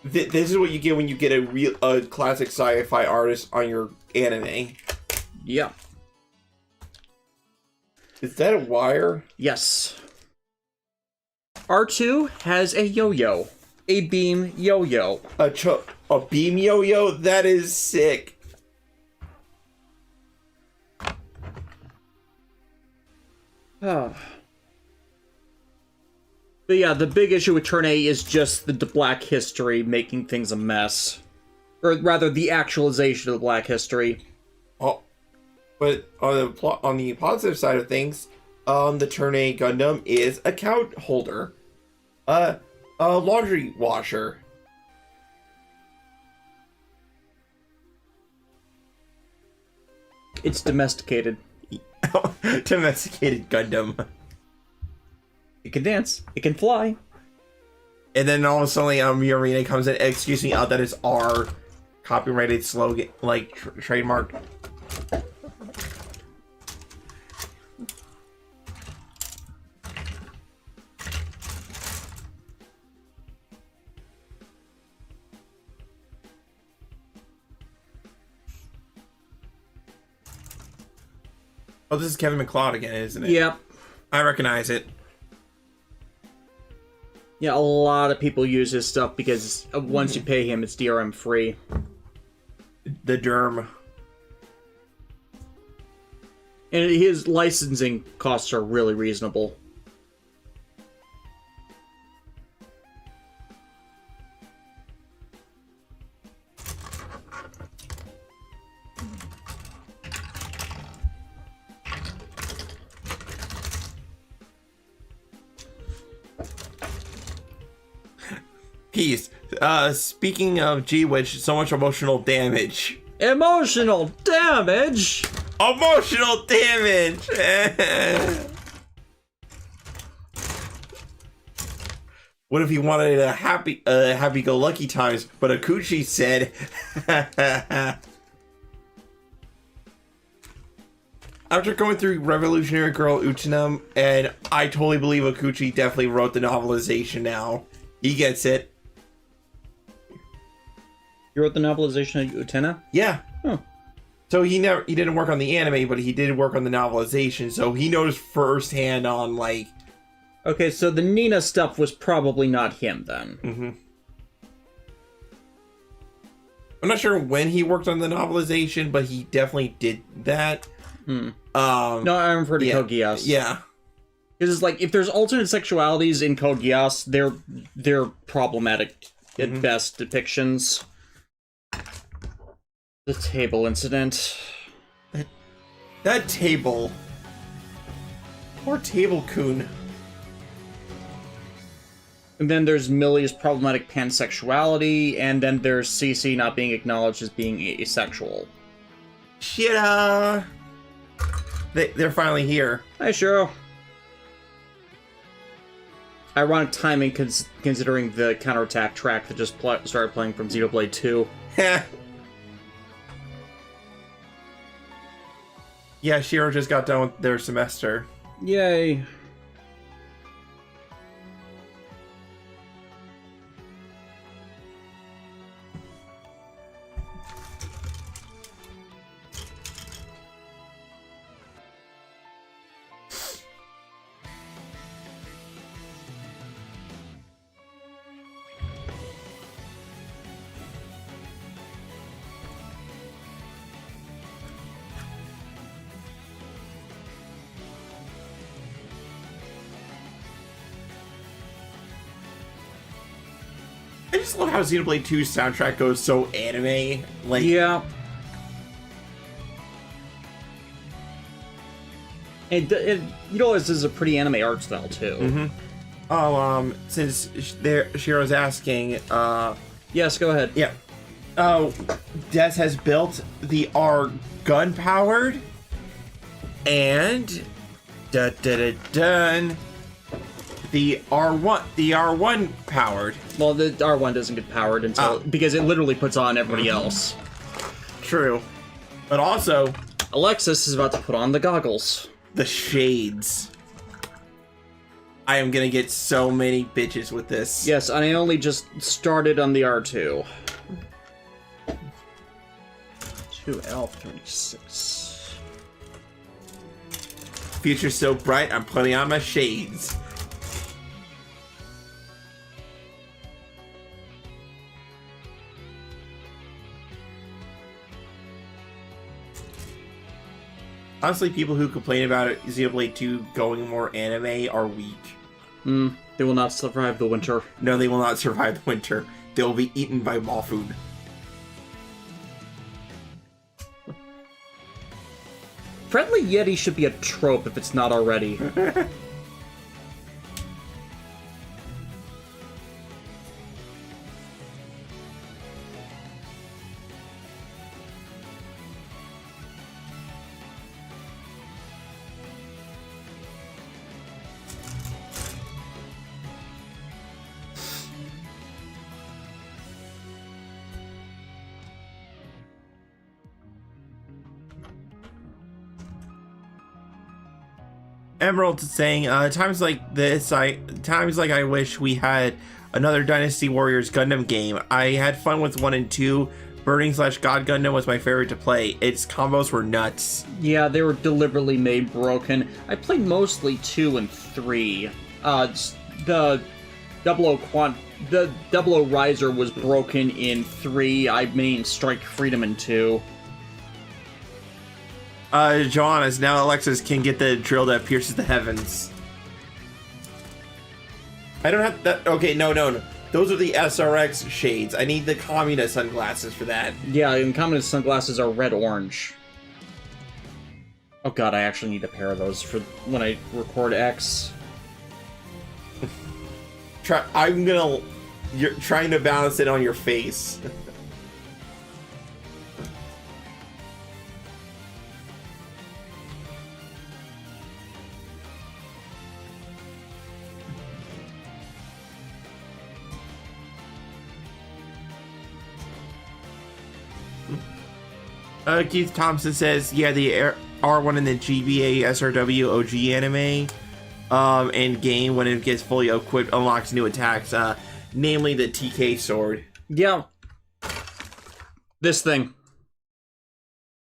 this is what you get when you get a classic sci-fi artist on your anime. Yeah. Is that a wire? Yes. R2 has a yo-yo. A beam yo-yo. A beam yo-yo? That is sick. But yeah, the big issue with Turn A is just the Black History making things a mess. Or rather, the actualization of the Black History. Oh, but on the positive side of things, the Turn A Gundam is a couch holder. A laundry washer. It's domesticated. Domesticated Gundam. It can dance. It can fly. And then all of a sudden, Yurina comes in. Excuse me, that is our copyrighted slogan, like trademark. Oh, this is Kevin McLeod again, isn't it? Yep. I recognize it. Yeah, a lot of people use his stuff because once you pay him, it's DRM free. The Derm. And his licensing costs are really reasonable. Peace. Speaking of G-Witch, so much emotional damage. Emotional damage! Emotional damage! What if he wanted a happy-go-lucky times, but Akuchi said... After going through Revolutionary Girl Uchinam, and I totally believe Akuchi definitely wrote the novelization now. He gets it. You wrote the novelization of Utena? Yeah. Oh. So he didn't work on the anime, but he did work on the novelization, so he knows firsthand on, like... Okay, so the Nina stuff was probably not him, then. Mm-hmm. I'm not sure when he worked on the novelization, but he definitely did that. No, I'm referring to Code Geass. Yeah. Because it's like, if there's alternate sexualities in Code Geass, they're problematic at best depictions. The table incident. That table. Poor Table-kun. And then there's Millie's problematic pansexuality, and then there's Cece not being acknowledged as being asexual. Shit, they're finally here. Hi, Shiro. Ironic timing, considering the counterattack track that just started playing from Xenoblade 2. Yeah, Shiro just got done with their semester. Yay. just love how Xenoblade 2's soundtrack goes so anime. Like, yeah. And you know, this is a pretty anime art style too. Mm-hmm. Oh, since Shiro's asking, yes, go ahead. yeah. Oh, Des has built the R gun powered, and the R1 powered. Well, the R1 doesn't get powered until because it literally puts on everybody else. True, but also Alexis is about to put on the goggles. the shades. I am gonna get so many bitches with this. Yes, and I only just started on the R2. 2L36. Future's so bright, I'm putting on my shades. Honestly, people who complain about it, Xenoblade 2 going more anime are weak. They will not survive the winter. No, they will not survive the winter. They will be eaten by mall food. Friendly Yeti should be a trope if it's not already. Emerald saying, times like I wish we had another Dynasty Warriors Gundam game. I had fun with 1 and 2. Burning/God Gundam was my favorite to play. Its combos were nuts. Yeah, they were deliberately made broken. I played mostly 2 and 3. The Double O Riser was broken in 3. I main Strike Freedom in 2. Joanna's now Alexis can get the drill that pierces the heavens. I don't have that. Okay, no. Those are the SRX shades. I need the communist sunglasses for that. Yeah, and communist sunglasses are red-orange. Oh god, I actually need a pair of those for when I record X. You're trying to balance it on your face. Keith Thompson says, yeah, the R1 in the GBA SRW OG anime and game, when it gets fully equipped, unlocks new attacks, namely the TK sword. Yeah. This thing.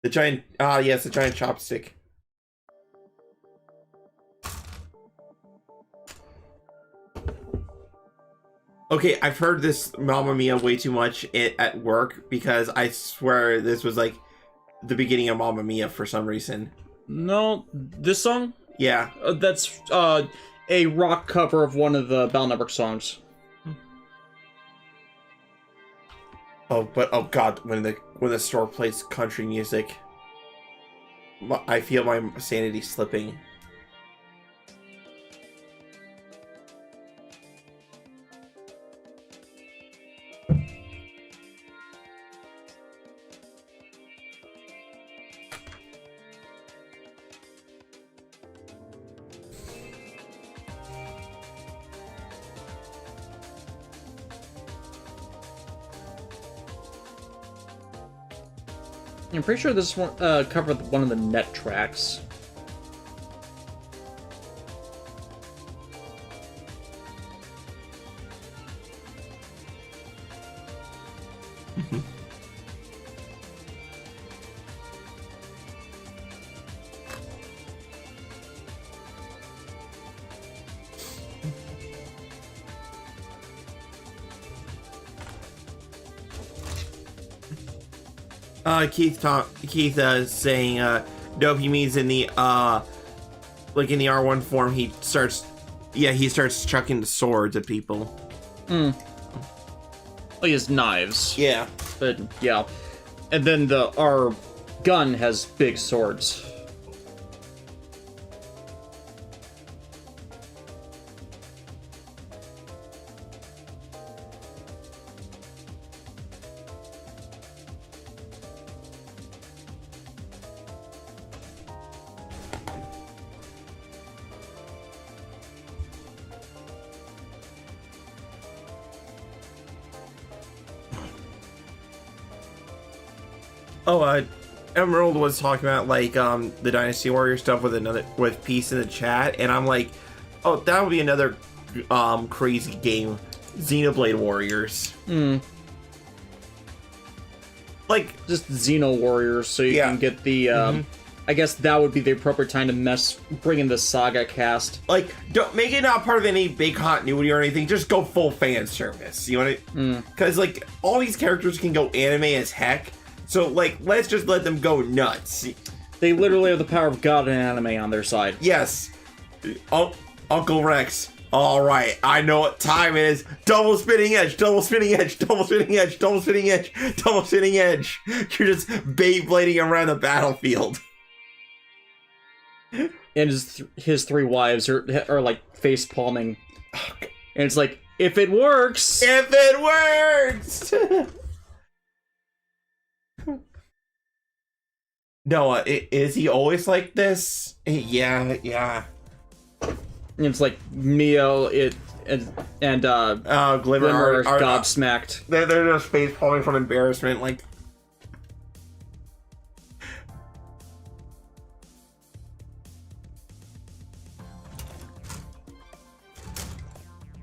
The giant, yes, the giant chopstick. Okay, I've heard this Mamma Mia way too much at work because I swear this was like the beginning of Mamma Mia for some reason. No, this song? Yeah. That's a rock cover of one of the Bell Network songs. Oh, but oh god, when the store plays country music, I feel my sanity slipping. I'm pretty sure this one covered one of the net tracks. Keith saying, nope, he means in the, like in the R1 form, he starts chucking the swords at people. Oh, he has knives. Yeah. But yeah. And then our gun has big swords. Oh, Emerald was talking about like the Dynasty Warrior stuff with Peace in the chat, and I'm like, oh, that would be another crazy game, Xenoblade Warriors. Like just Xeno Warriors, so you can get the. I guess that would be the appropriate time to bring in the Saga cast. Like, don't make it not part of any big continuity or anything. Just go full fan service. You know what? Because like all these characters can go anime as heck. So, like, let's just let them go nuts. They literally have the power of God and anime on their side. Yes. Uncle Rex. All right, I know what time it is. Double spinning edge, double spinning edge, double spinning edge, double spinning edge, double spinning edge. You're just Beyblading around the battlefield. And his three wives are like face palming. And it's like, if it works! If it works! Noah, is he always like this? Yeah. And it's like Mio and Glimmer are gobsmacked. They're just face palming from embarrassment, like.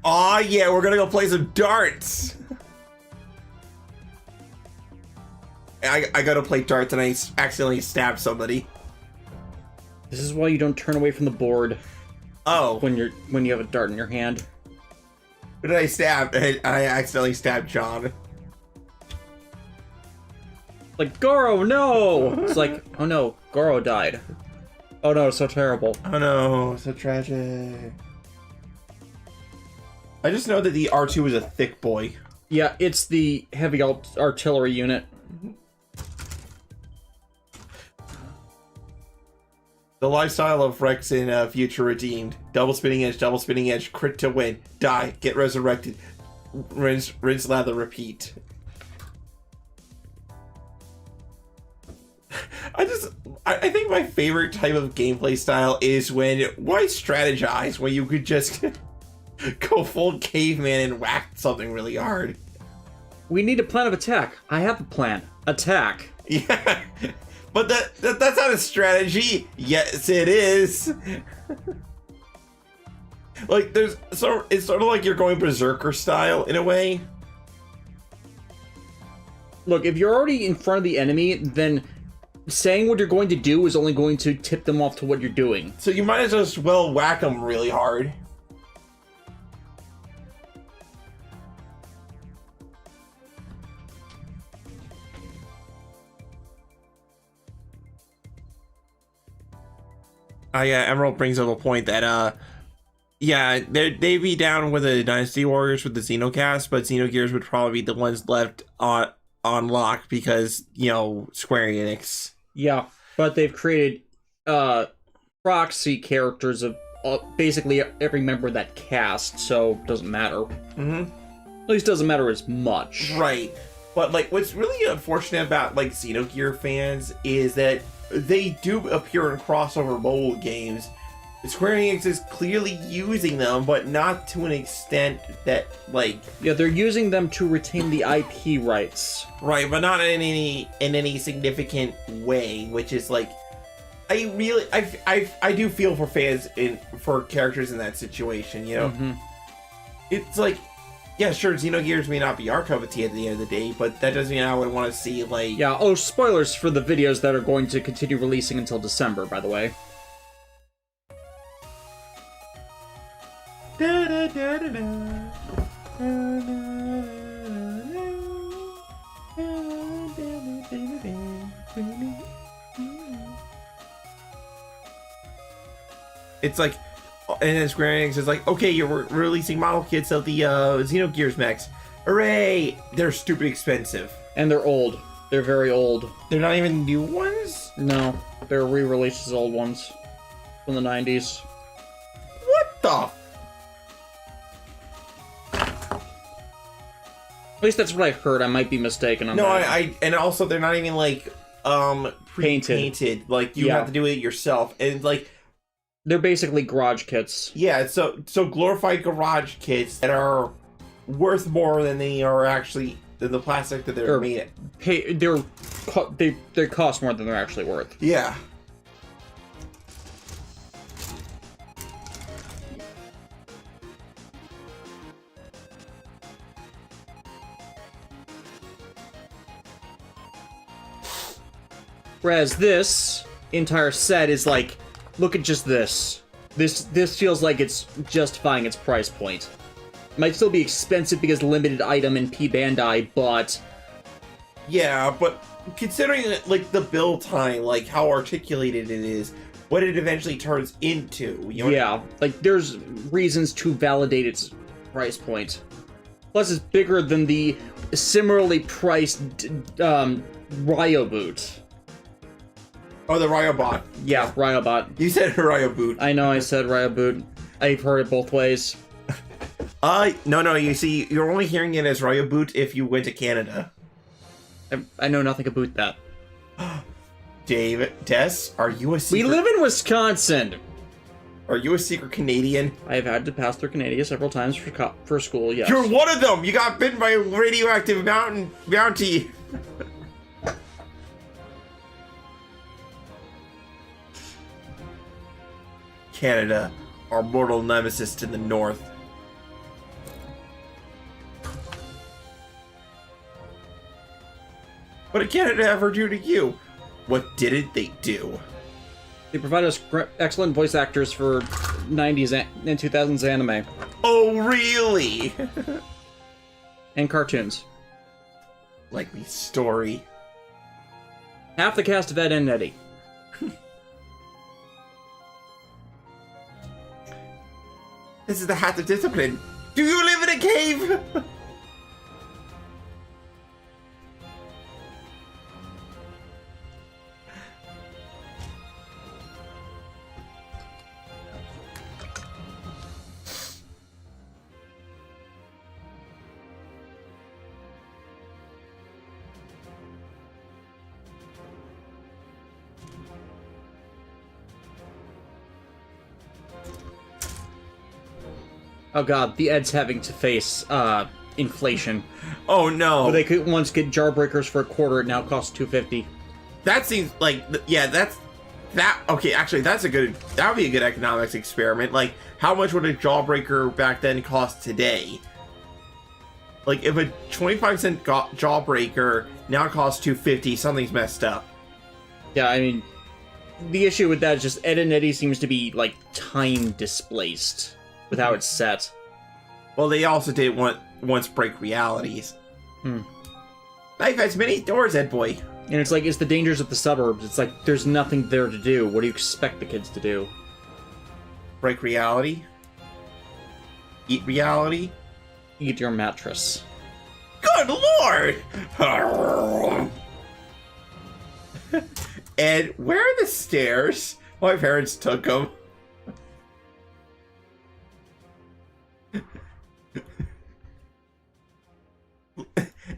Aw, yeah, we're gonna go play some darts. I gotta play darts and I accidentally stabbed somebody. This is why you don't turn away from the board. Oh. When you have a dart in your hand. Who did I stab? I accidentally stabbed John. Like, Goro, no! It's like, oh no, Goro died. Oh no, so terrible. Oh no, so tragic. I just know that the R2 is a thick boy. Yeah, it's the heavy artillery unit. The lifestyle of Rex in Future Redeemed. Double spinning edge, crit to win. Die, get resurrected. Rinse, lather, repeat. I think my favorite type of gameplay style is why strategize when you could just go full caveman and whack something really hard. We need a plan of attack. I have a plan. Attack. Yeah. But that's not a strategy. Yes, it is. Like it's sort of like you're going berserker style in a way. Look, if you're already in front of the enemy, then saying what you're going to do is only going to tip them off to what you're doing. So you might as well whack them really hard. Yeah, Emerald brings up a point that, yeah, they'd be down with the Dynasty Warriors with the Xenocast, but Xenogears would probably be the ones left on lock because, you know, Square Enix. Yeah, but they've created proxy characters of basically every member of that cast, so it doesn't matter. At least doesn't matter as much. Right. But, like, what's really unfortunate about, like, Xenogear fans is that they do appear in crossover mobile games. Square Enix is clearly using them, but not to an extent that, like... Yeah, they're using them to retain the IP rights. Right, but not in any significant way, which is, like... I do feel for fans for characters in that situation, you know? It's like... Yeah, sure, Xenogears may not be our cup of tea at the end of the day, but that doesn't mean I would want to see, like... Yeah, oh, spoilers for the videos that are going to continue releasing until December, by the way. It's like... And then Square Enix is like, okay, you're releasing model kits of the Xenogears mechs. Hooray! They're stupid expensive. And they're old. They're very old. They're not even new ones? No, they're re-releases old ones from the 90s. What the? At least that's what I heard. I might be mistaken on No, that. and also they're not even like pre-painted. Like you have to do it yourself, and like they're basically garage kits. yeah. So glorified garage kits that are worth more than they are actually than the plastic that they're made in. They cost more than they're actually worth. Yeah. Whereas this entire set is like, look at just this. This feels like it's justifying its price point. Might still be expensive because limited item in P Bandai, but Yeah, but considering like the build time, like how articulated it is, what it eventually turns into, you know? yeah, like there's reasons to validate its price point. Plus, it's bigger than the similarly priced Ryo boot. Oh, the Ryobot. Yeah, Ryobot. You said Ryo boot. I know I said Ryo boot. I've heard it both ways. No, you see, you're only hearing it as Ryo boot if you went to Canada. I know nothing about that. Dave, Des, are you a We secret? live in Wisconsin. Are you a secret Canadian? I have had to pass through Canada several times for school, yes. You're one of them! You got bitten by a radioactive bounty! Canada, our mortal nemesis to the north. What did Canada ever do to you? What didn't they do? They provide us excellent voice actors for 90s and 2000s anime. Oh, really? And cartoons. Like me story. Half the cast of Ed and Eddie. This is the hat of discipline. Do you live in a cave? Oh god, the Ed's having to face inflation. Oh no. Well, they could once get Jawbreakers for $1, it now costs $2.50. That seems like, yeah, okay, actually, that would be a good economics experiment. Like, how much would a Jawbreaker back then cost today? Like, if a 25-cent Jawbreaker now costs $2.50, something's messed up. Yeah, I mean, the issue with that is just Ed and Eddie seems to be, like, time displaced with how it's set. Well, they also did once break realities. Life has many doors, Ed boy. And it's like, it's the dangers of the suburbs. It's like, there's nothing there to do. What do you expect the kids to do? Break reality? Eat reality? Eat your mattress. Good lord! Ed, where are the stairs? My parents took them.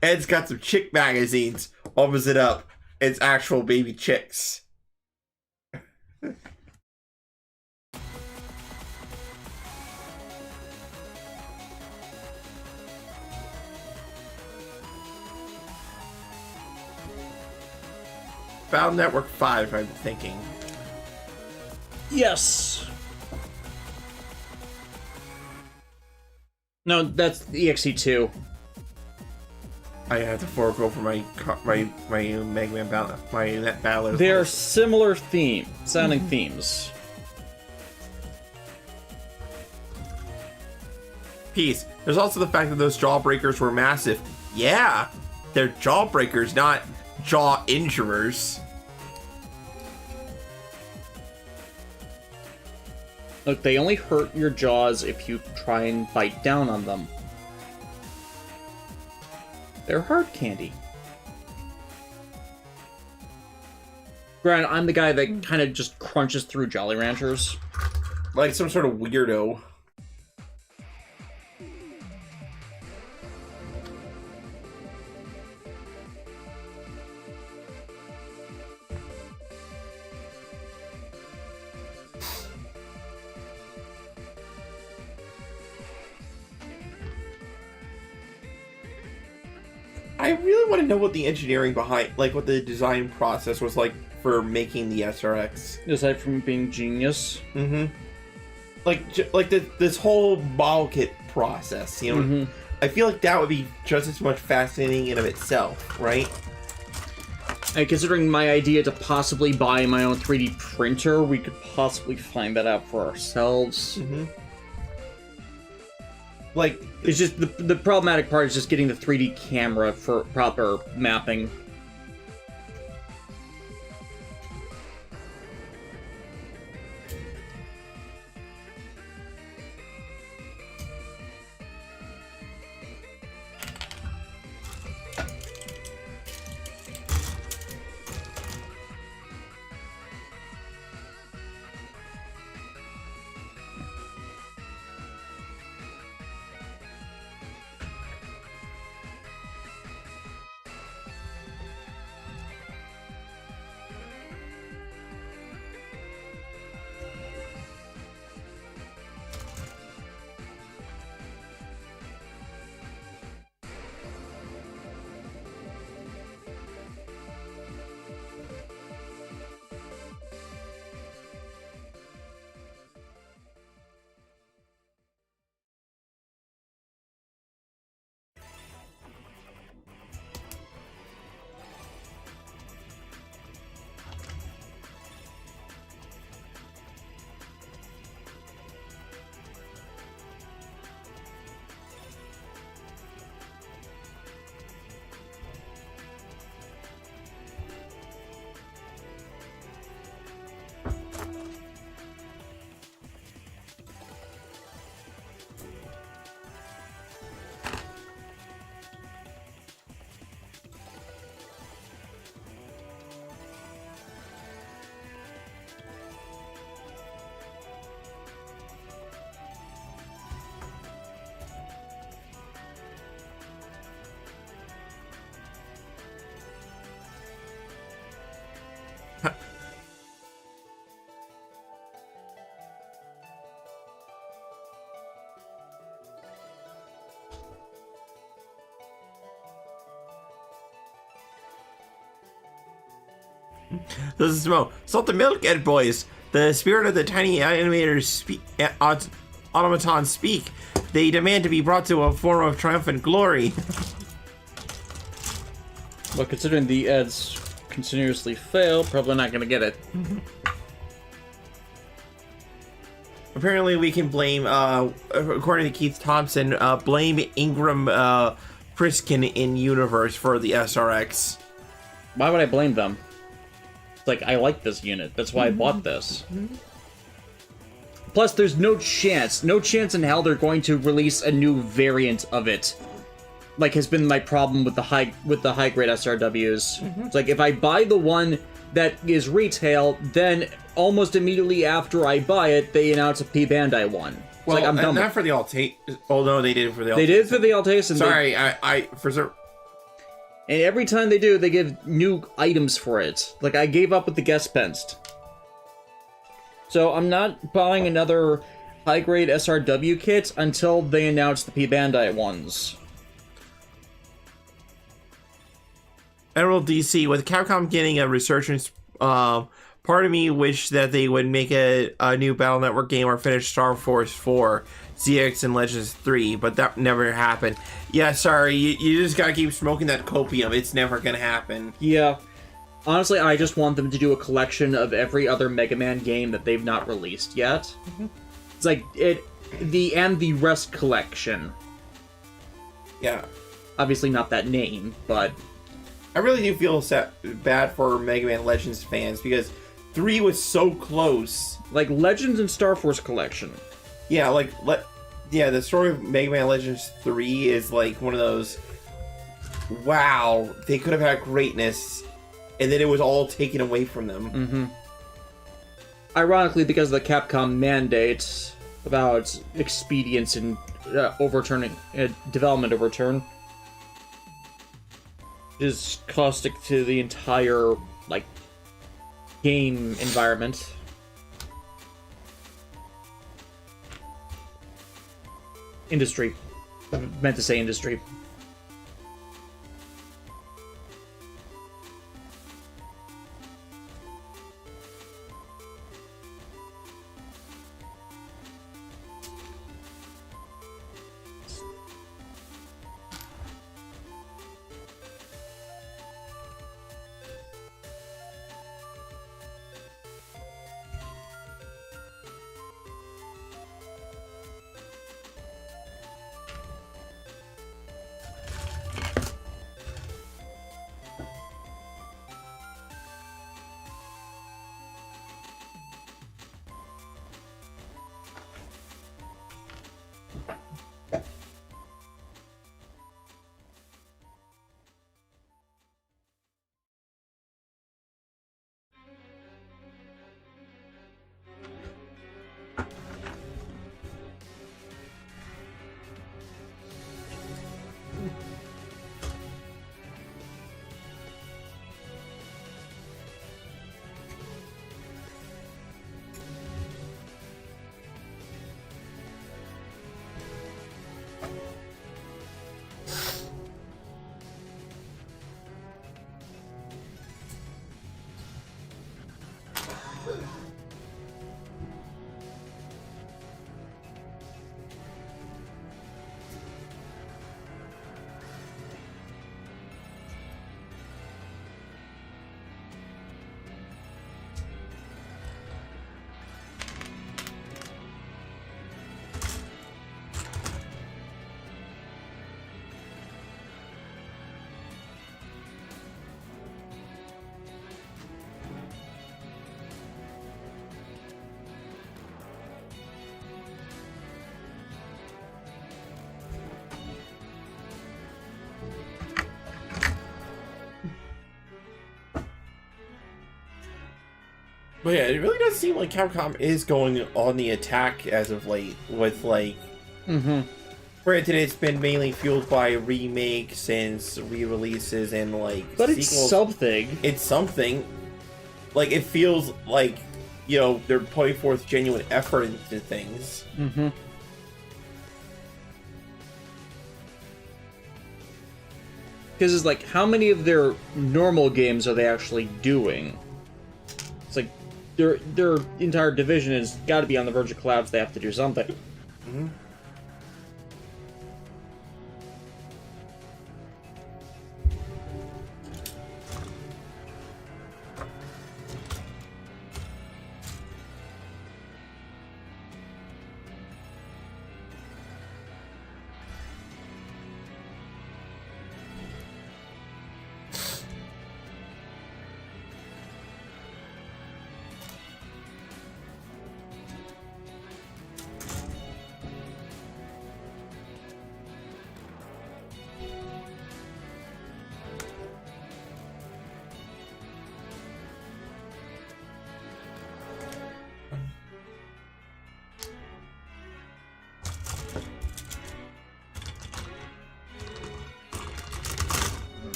Ed's got some chick magazines. Opens it up. It's actual baby chicks. Battle Network 5, I'm thinking. Yes! No, that's the EXE2. I have to forego for my Mega Man battle, my net battle. They're similar sounding themes. Peace. There's also the fact that those Jawbreakers were massive. Yeah, they're Jawbreakers, not jaw injurers. Look, they only hurt your jaws if you try and bite down on them. They're hard candy. Granted, I'm the guy that kind of just crunches through Jolly Ranchers. Like some sort of weirdo. I really want to know what the engineering behind, like what the design process was like for making the SRX. Aside from being genius. Mm-hmm. Like this whole model kit process, you know? Mm-hmm. I feel like that would be just as much fascinating in of itself, right? And considering my idea to possibly buy my own 3D printer, we could possibly find that out for ourselves. Mm-hmm. Like, it's just the problematic part is just getting the 3D camera for proper mapping. this is Mo. Salt the milk, Ed boys. The spirit of the tiny animators automatons speak. They demand to be brought to a form of triumphant glory. Well, considering the ads continuously fail, probably not going to get it. Apparently, we can blame, according to Keith Thompson, blame Ingram Priskin in universe for the SRX. Why would I blame them? Like, I like this unit. That's why I bought this. Plus, there's no chance in hell they're going to release a new variant of it. Like has been my problem with the high grade SRWs. It's like if I buy the one that is retail, then almost immediately after I buy it, they announce a P Bandai one. It's Well, like I'm done. not for the Altace. Oh no, they did it for the Altace. They did for the Altace. Sorry, I for sure. And every time they do, they give new items for it. Like, I gave up with the Gespenst. So, I'm not buying another high-grade SRW kit until they announce the P Bandai ones. Emerald DC, with Capcom getting a resurgence, part of me wished that they would make a new Battle Network game or finish Star Force 4, ZX, and Legends 3, but that never happened. Yeah, sorry, you just gotta keep smoking that copium. It's never gonna happen. Yeah. Honestly, I just want them to do a collection of every other Mega Man game that they've not released yet. It's like, the Rest collection. Yeah. Obviously not that name, but... I really do feel bad for Mega Man Legends fans, because 3 was so close. Like, Legends and Star Force collection. Yeah, the story of Mega Man Legends 3 is like one of those wow, they could have had greatness, and then it was all taken away from them. Mm-hmm. Ironically, because of the Capcom mandate about expedience and overturning development overturn, is caustic to the entire like game environment. Industry. I meant to say industry. But yeah, it really does seem like Capcom is going on the attack as of late with like... Mm-hmm. Granted, it's been mainly fueled by remakes and re-releases and like But sequels. it's something. It's something. Like, it feels like, you know, they're putting forth genuine effort into things. Mm-hmm. Because it's like, how many of their normal games are they actually doing? It's like, their entire division has got to be on the verge of collapse. They have to do something. Mm-hmm.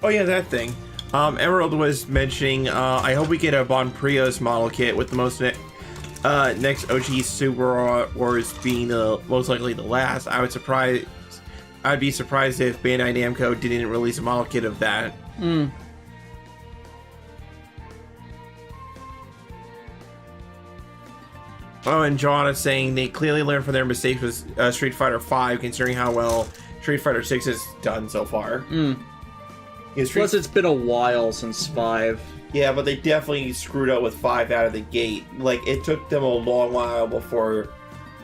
Oh yeah, that thing. Emerald was mentioning, I hope we get a Bon Prios model kit with the most next OG Super Wars being the most likely the last. I'd be surprised if Bandai Namco didn't release a model kit of that. Mm. Oh, and John is saying they clearly learned from their mistakes with Street Fighter V, considering how well Street Fighter 6 has done so far. Mm. Plus, it's been a while since 5. Yeah, but they definitely screwed up with 5 out of the gate. Like, it took them a long while before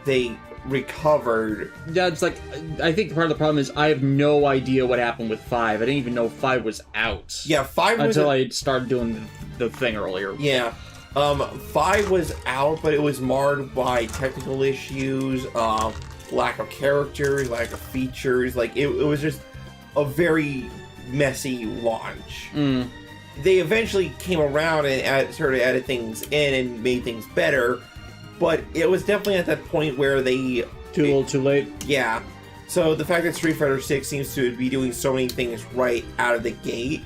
they recovered. Yeah, it's like, I think part of the problem is I have no idea what happened with 5. I didn't even know 5 was out. Yeah, 5 was... Until I started doing the thing earlier. Yeah. 5 was out, but it was marred by technical issues, lack of characters, lack of features. Like, it was just a very messy launch. They eventually came around and started added things in and made things better, but it was definitely at that point where they... Too little, too late? Yeah. So the fact that Street Fighter 6 seems to be doing so many things right out of the gate,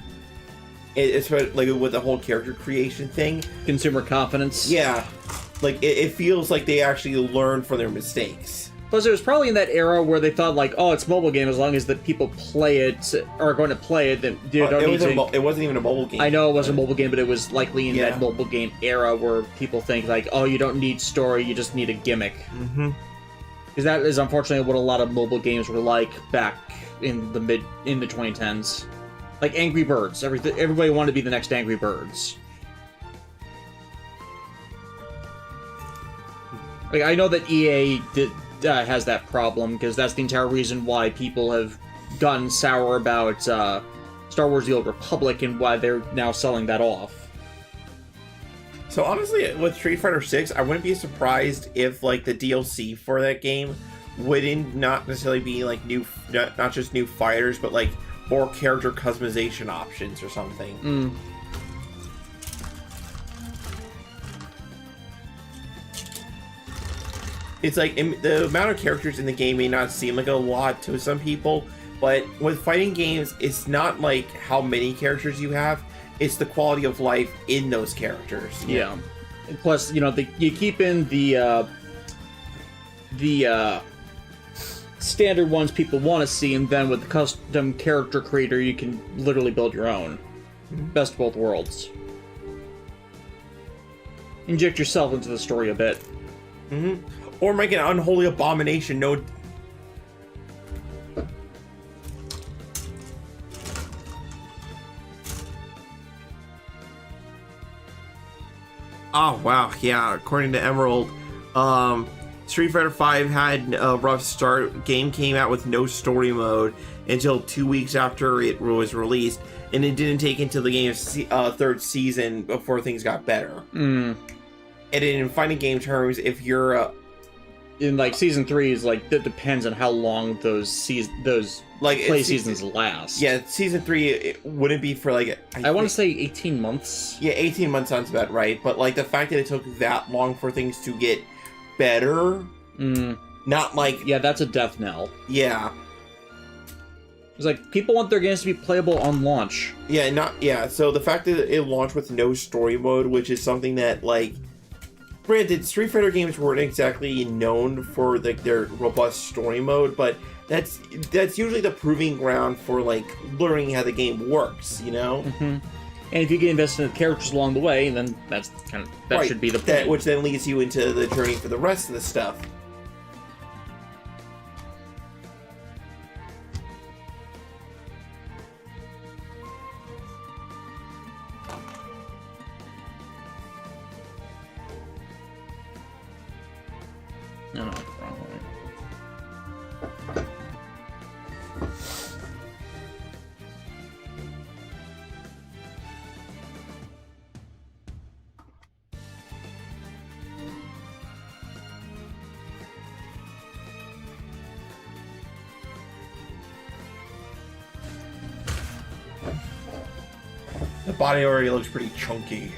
it's like with the whole character creation thing. Consumer confidence. Yeah. Like, it feels like they actually learned from their mistakes. Plus, it was probably in that era where they thought, like, oh, it's a mobile game, as long as the people play it, are going to play it, then you don't need to... It wasn't even a mobile game. I know it wasn't a mobile game, but it was likely in that mobile game era where people think, like, oh, you don't need story, you just need a gimmick. Because that is unfortunately what a lot of mobile games were like back in the 2010s. Like Angry Birds. Everybody wanted to be the next Angry Birds. Like, I know that EA has that problem, because that's the entire reason why people have gotten sour about Star Wars: The Old Republic and why they're now selling that off. So honestly, with Street Fighter 6, I wouldn't be surprised if, like, the DLC for that game wouldn't not necessarily be like not just new fighters, but like more character customization options or something. It's like the amount of characters in the game may not seem like a lot to some people, but with fighting games, it's not like how many characters you have, it's the quality of life in those characters. Yeah. And plus, you know, you keep in the standard ones people want to see, and then with the custom character creator, you can literally build your own. Best of both worlds. Inject yourself into the story a bit. Or make an unholy abomination. No. Oh wow, yeah. According to Emerald, Street Fighter V had a rough start. Game came out with no story mode until 2 weeks after it was released, and it didn't take until the game's third season before things got better. And in fighting game terms, if you're in like season 3 is like that depends on how long those play seasons last. Yeah, season 3 it wouldn't be for like I want to say 18 months. Yeah, 18 months sounds about right. But like the fact that it took that long for things to get better, not like that's a death knell. Yeah, it's like people want their games to be playable on launch. So the fact that it launched with no story mode, which is something that, like, granted, Street Fighter games weren't exactly known for like their robust story mode, but that's usually the proving ground for like learning how the game works, you know. And if you get invested in the characters along the way, then that's kind of that should be the point. Which then leads you into the journey for the rest of the stuff. No, wrong way. The body already looks pretty chunky.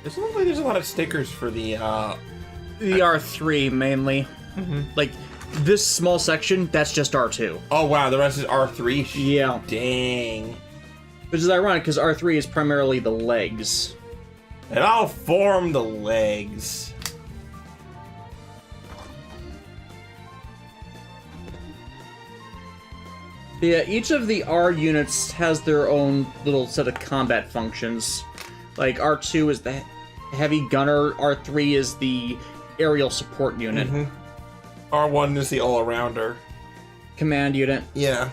It looks like there's a lot of stickers for the R3 mainly. Like this small section, that's just R2. Oh wow, the rest is R3? Yeah. Dang. Which is ironic because R3 is primarily the legs. And I'll form the legs. Yeah, each of the R units has their own little set of combat functions. Like R2 is the heavy gunner, R3 is the aerial support unit. R1 is the all-arounder. Command unit. Yeah.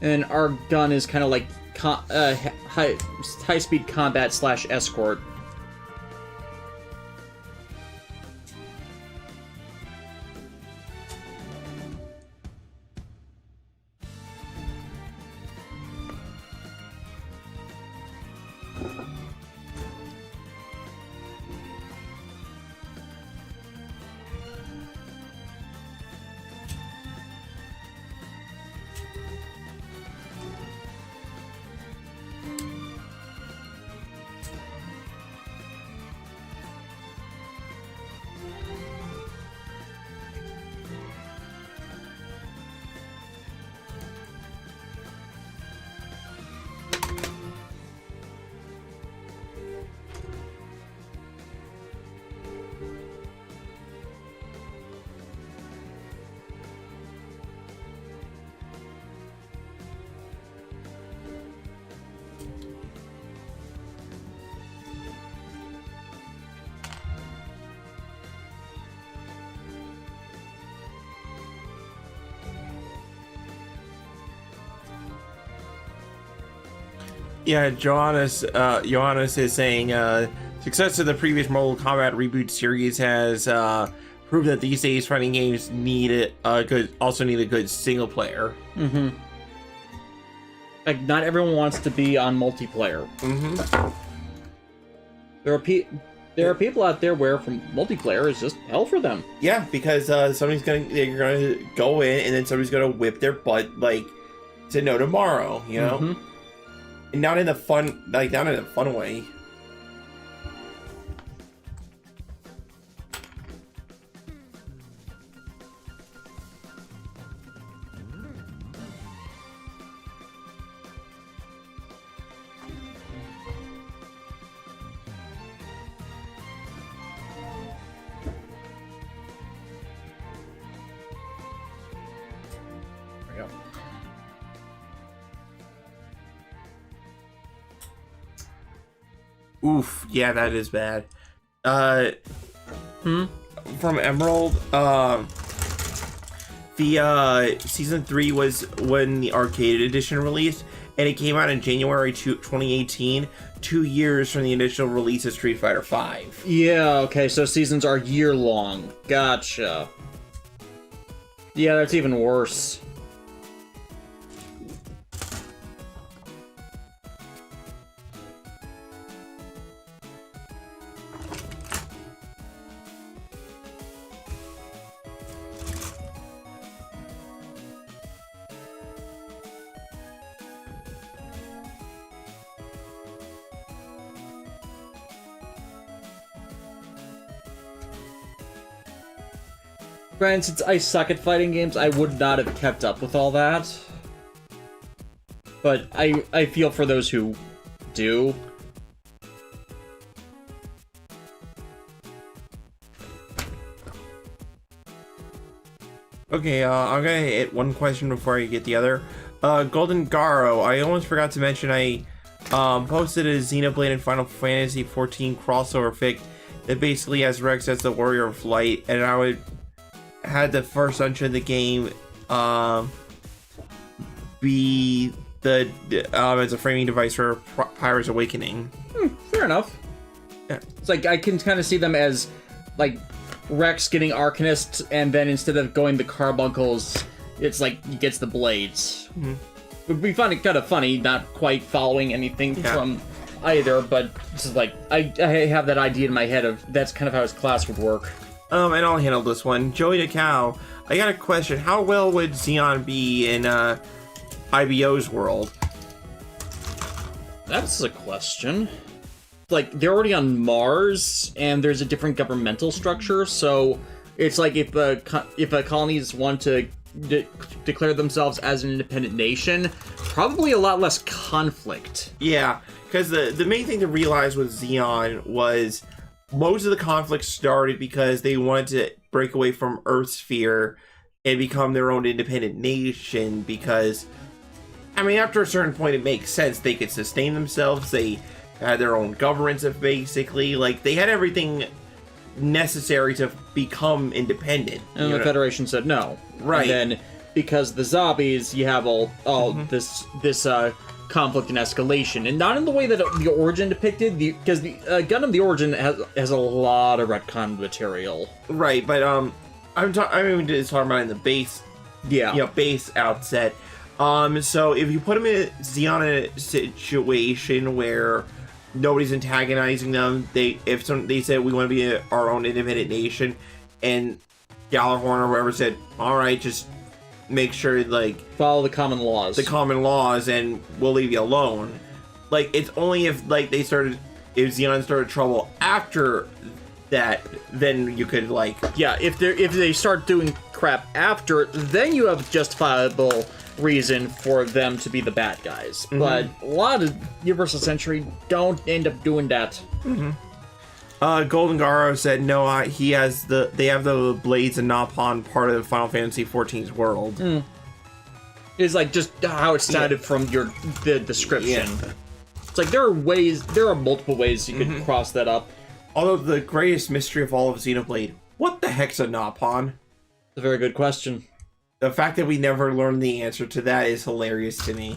And our gun is kind of like high-speed combat / escort. Yeah, Johannes is saying, success of the previous Mortal Kombat reboot series has proved that these days fighting games need a good single player. Mm-hmm. Like, not everyone wants to be on multiplayer. Mm-hmm. There are people out there where from multiplayer is just hell for them. Yeah, because they're gonna go in and then somebody's gonna whip their butt like to no tomorrow, you know. Mm-hmm. And not in a fun way. There we go. Oof, yeah, that is bad. From Emerald, the season 3 was when the arcade edition released, and it came out in January 2018, 2 years from the initial release of Street Fighter V. Yeah, okay, so seasons are year-long. Gotcha. Yeah, that's even worse. Granted, since I suck at fighting games, I would not have kept up with all that. But I feel for those who do. Okay, I'm gonna hit one question before I get the other. Golden Garo, I almost forgot to mention I posted a Xenoblade and Final Fantasy 14 crossover fic that basically has Rex as the Warrior of Light, and I had the first dungeon of the game be the as a framing device for Pyro's Awakening. Fair enough. Yeah. It's like I can kind of see them as like Rex getting Arcanist, and then instead of going the Carbuncles, it's like he gets the blades. Mm-hmm. Would be funny, kind of funny, not quite following anything from either, but it's just like I have that idea in my head of that's kind of how his class would work. And I'll handle this one. Joey the Cow, I got a question. How well would Xeon be in IBO's world? That's a question. Like, they're already on Mars, and there's a different governmental structure, so it's like if colonies want to declare themselves as an independent nation, probably a lot less conflict. Yeah, because the main thing to realize with Xeon was most of the conflict started because they wanted to break away from Earth's sphere and become their own independent nation, because, I mean, after a certain point it makes sense. They could sustain themselves, they had their own governments, basically. Like, they had everything necessary to become independent. And the Federation said no. Right. And then, because the zombies, you have all this conflict and escalation, and not in the way that the Origin depicted, because the Gundam the Origin has a lot of retcon material. Right, but I'm just talking about in the base, base outset. So if you put them in Xeon in a situation where nobody's antagonizing them, they said we want to be our own independent nation, and Gjallarhorn or whoever said, all right, just make sure, like, follow the common laws, and we'll leave you alone. Like, it's only if, like, if Xeon started trouble after that, then you could, like, if they start doing crap after, then you have justifiable reason for them to be the bad guys. But a lot of Universal Century don't end up doing that. Golden Garo said no. They have the blades and Napon part of Final Fantasy XIV's world. It's like just how it sounded from the description. Yeah. It's like there are multiple ways you could cross that up. Although the greatest mystery of all of Xenoblade, what the heck's a Napon? It's a very good question. The fact that we never learned the answer to that is hilarious to me.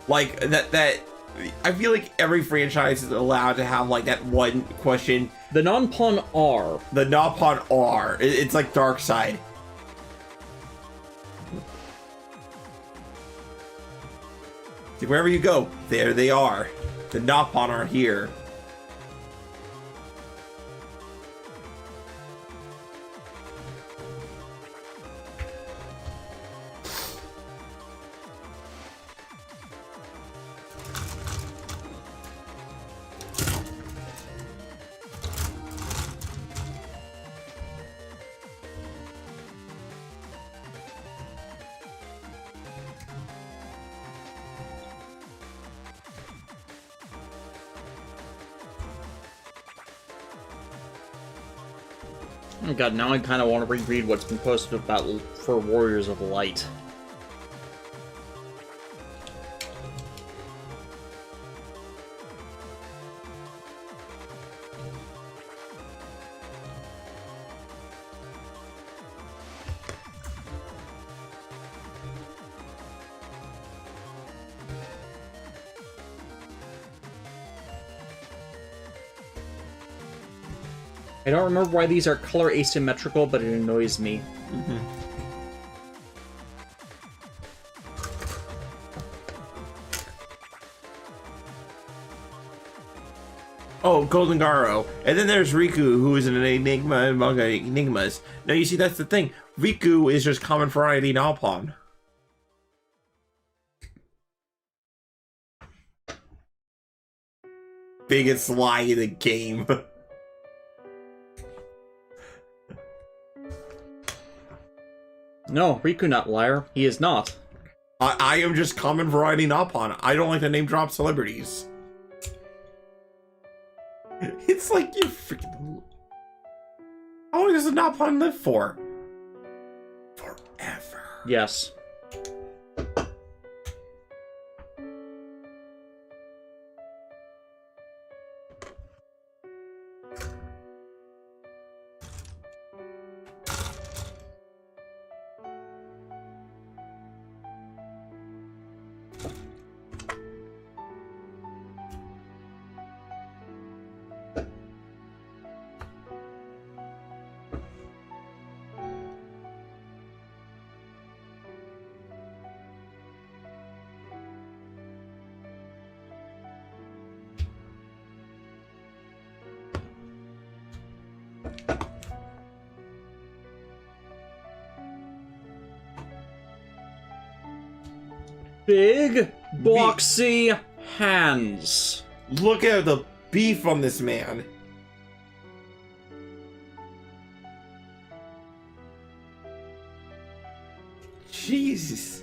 Like, that I feel like every franchise is allowed to have, like, that one question. The Napon R. The Napon R. It's like Dark Side. Wherever you go, there they are. The Napon are here. Oh god, now I kind of want to reread what's been posted about for Warriors of Light. I don't remember why these are color asymmetrical, but it annoys me. Oh, Golden Garo. And then there's Riku, who is an enigma among enigmas. Now, you see, that's the thing. Riku is just common variety Napon. Biggest lie in the game. No, Riku not liar. He is not. I am just common variety Napon. I don't like to name drop celebrities. It's like you freaking... How long does a Napon live for? Forever. Yes. Big, boxy hands. Look at the beef on this man. Jesus.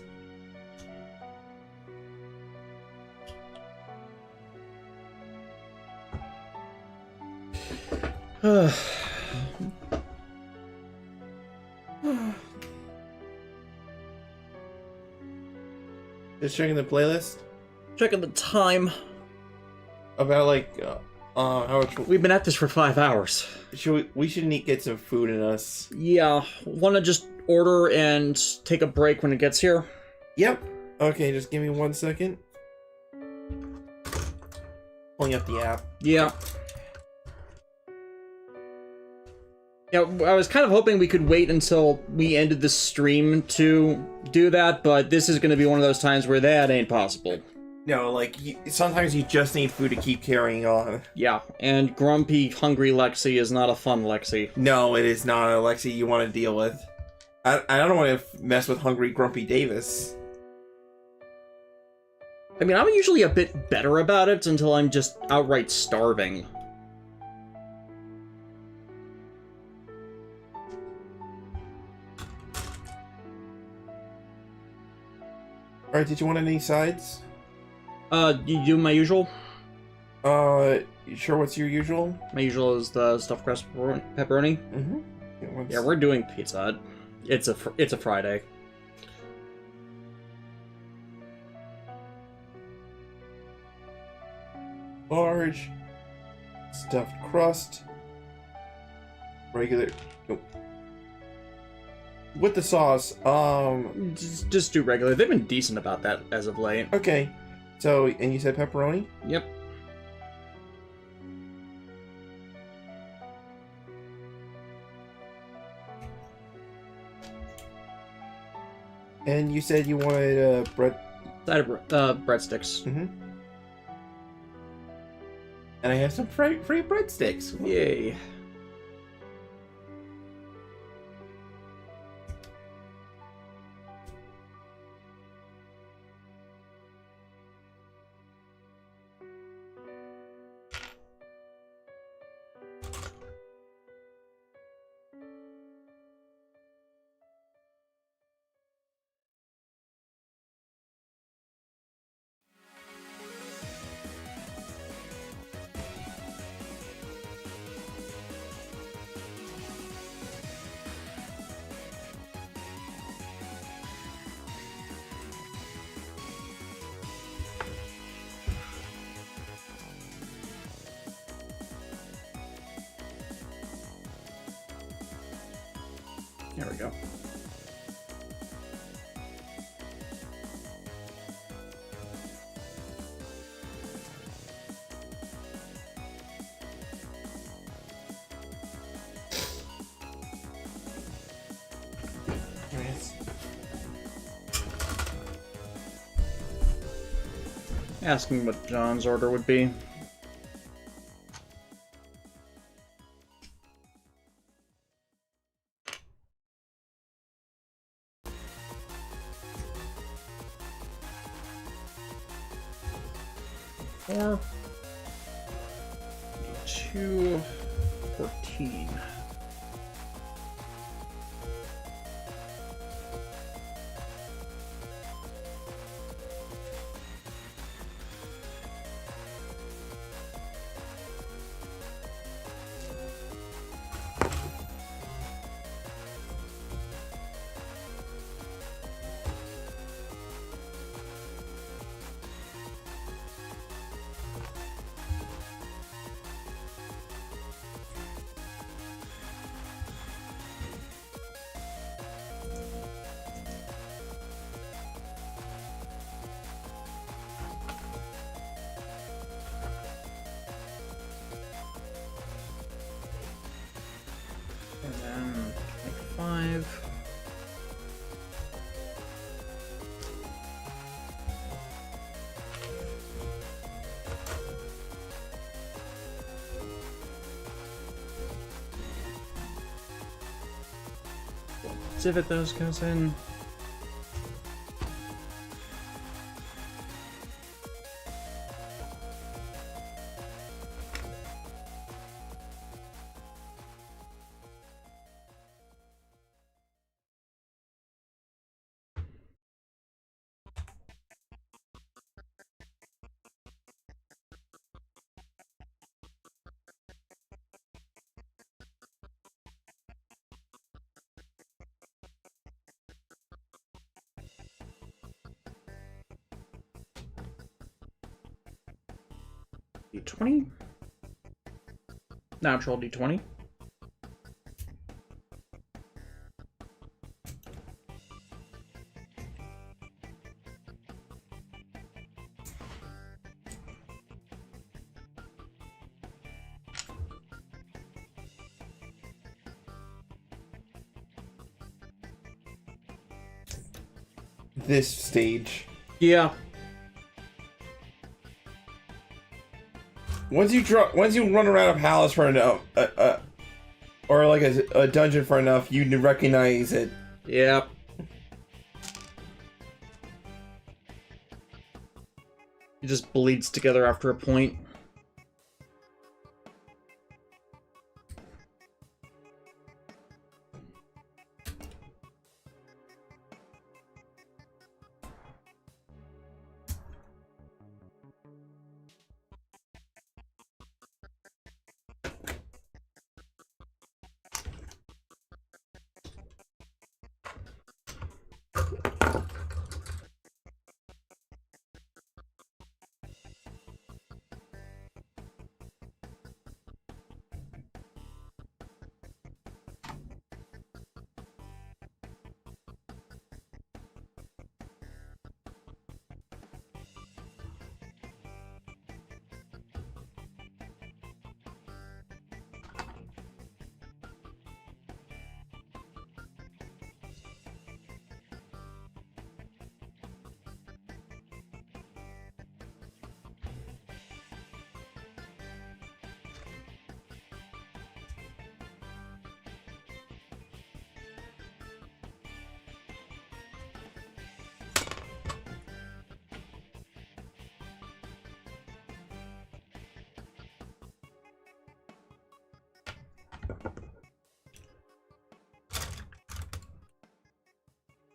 Just checking the playlist. Checking the time. About like how much We've been at this for 5 hours. we should get some food in us. Yeah, wanna just order and take a break when it gets here? Yep. Okay, just give me 1 second. Pulling up the app. Yeah. Yeah, I was kind of hoping we could wait until we ended the stream to do that, but this is going to be one of those times where that ain't possible. No, like, sometimes you just need food to keep carrying on. Yeah, and grumpy, hungry Lexi is not a fun Lexi. No, it is not a Lexi you want to deal with. I don't want to mess with hungry, grumpy Davis. I mean, I'm usually a bit better about it until I'm just outright starving. Alright, did you want any sides? You do my usual? You sure what's your usual? My usual is the stuffed crust pepperoni. Mm-hmm. Yeah, we're doing Pizza Hut. It's a Friday. Large. Stuffed crust. Regular. Nope. With the sauce, Just do regular. They've been decent about that as of late. okay. So, and you said pepperoni? Yep. And you said you wanted bread. Side of breadsticks. Mm-hmm. And I have some free breadsticks. Yay. There we go. Asking what John's order would be. Four. 214. And then 25. Civet those goes in. D20. Natural D20. This stage. Yeah. Once you run around a palace for enough, or like a dungeon for enough, you recognize it. Yep. It just bleeds together after a point.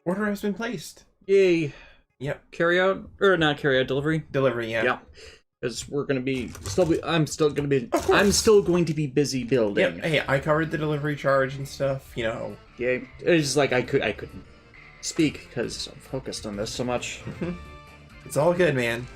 Order has been placed. Yay. Yep. Carry out, or not carry out, delivery. Delivery. Yeah. Yeah. Because we're gonna be I'm still going to be busy building. Yep. Hey, I covered the delivery charge and stuff. You know. Yeah. It's just like I couldn't speak because I'm focused on this so much. It's all good, man.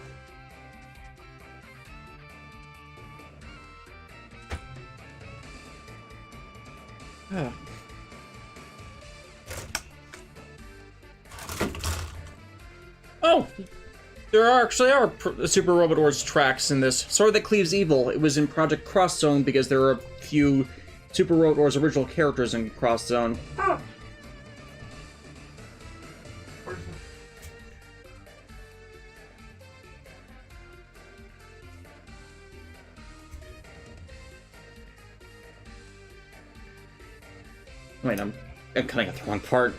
Oh, there actually are Super Robot Wars tracks in this. Sword That Cleaves Evil. It was in Project Cross Zone because there are a few Super Robot Wars original characters in Cross Zone. Oh. Wait, I'm cutting out the wrong part.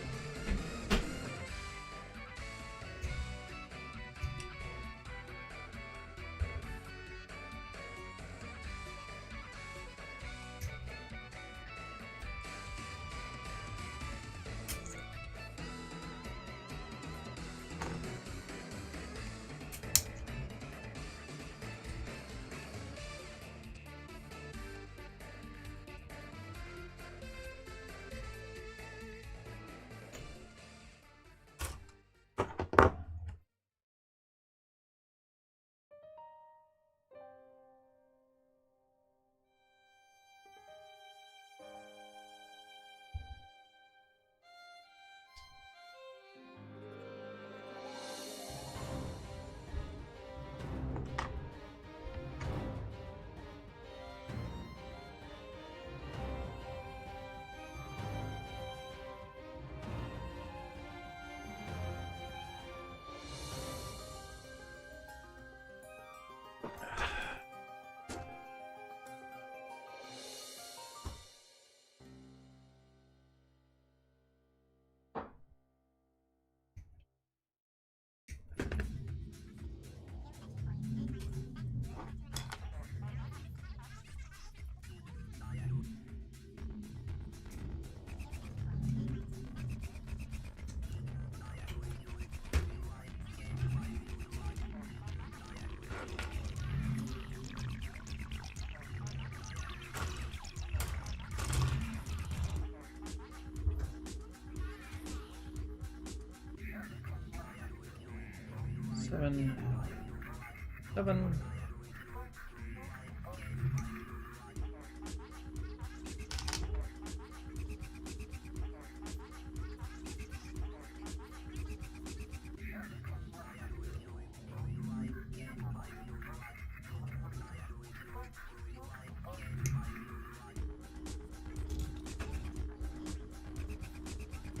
Seven.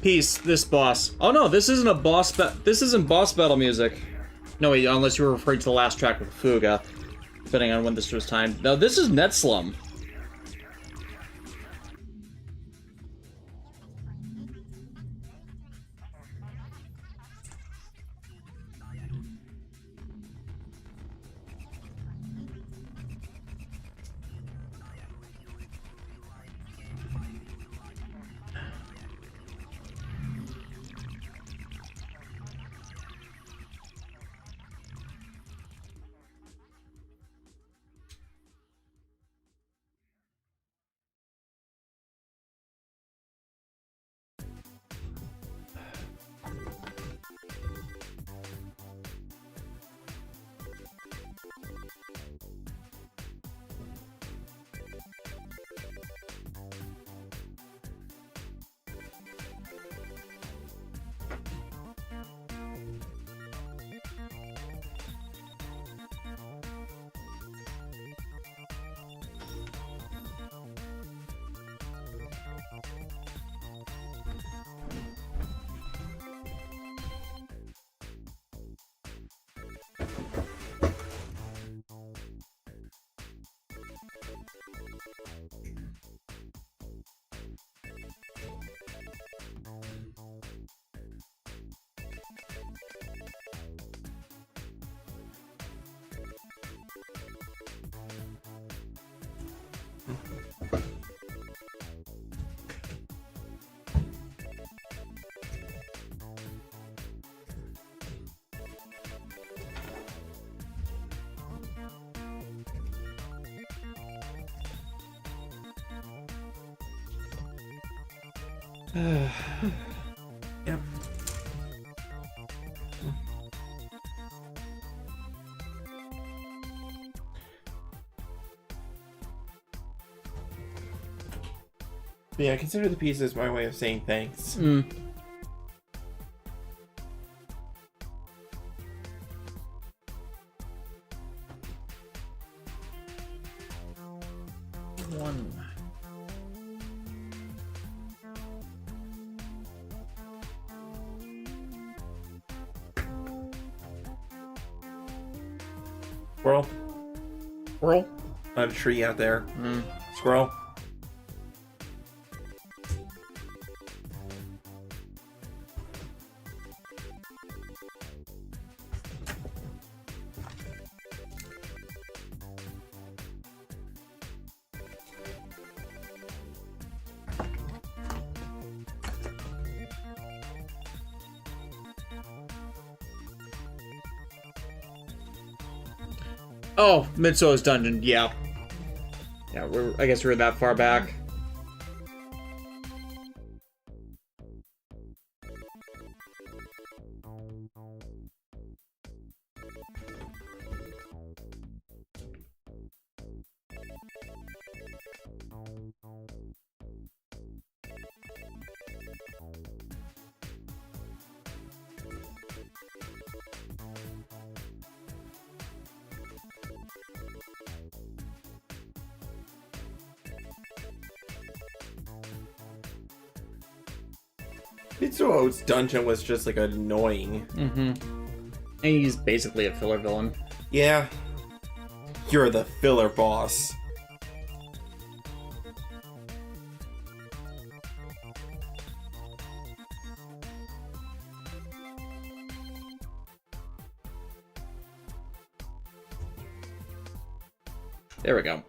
Peace, this boss. Oh no, this isn't a boss this isn't boss battle music. No, wait, unless you were referring to the last track with Fuga, depending on when this was timed. No, this is Netslum. Yep. Yeah, consider the pieces my way of saying thanks. One. Squirrel. Squirrel? On a tree out there. Squirrel. Oh, Mitsuo's dungeon, yeah. Yeah, I guess we're that far back. Mitsuo's dungeon was just like annoying. And he's basically a filler villain. Yeah. You're the filler boss. There we go.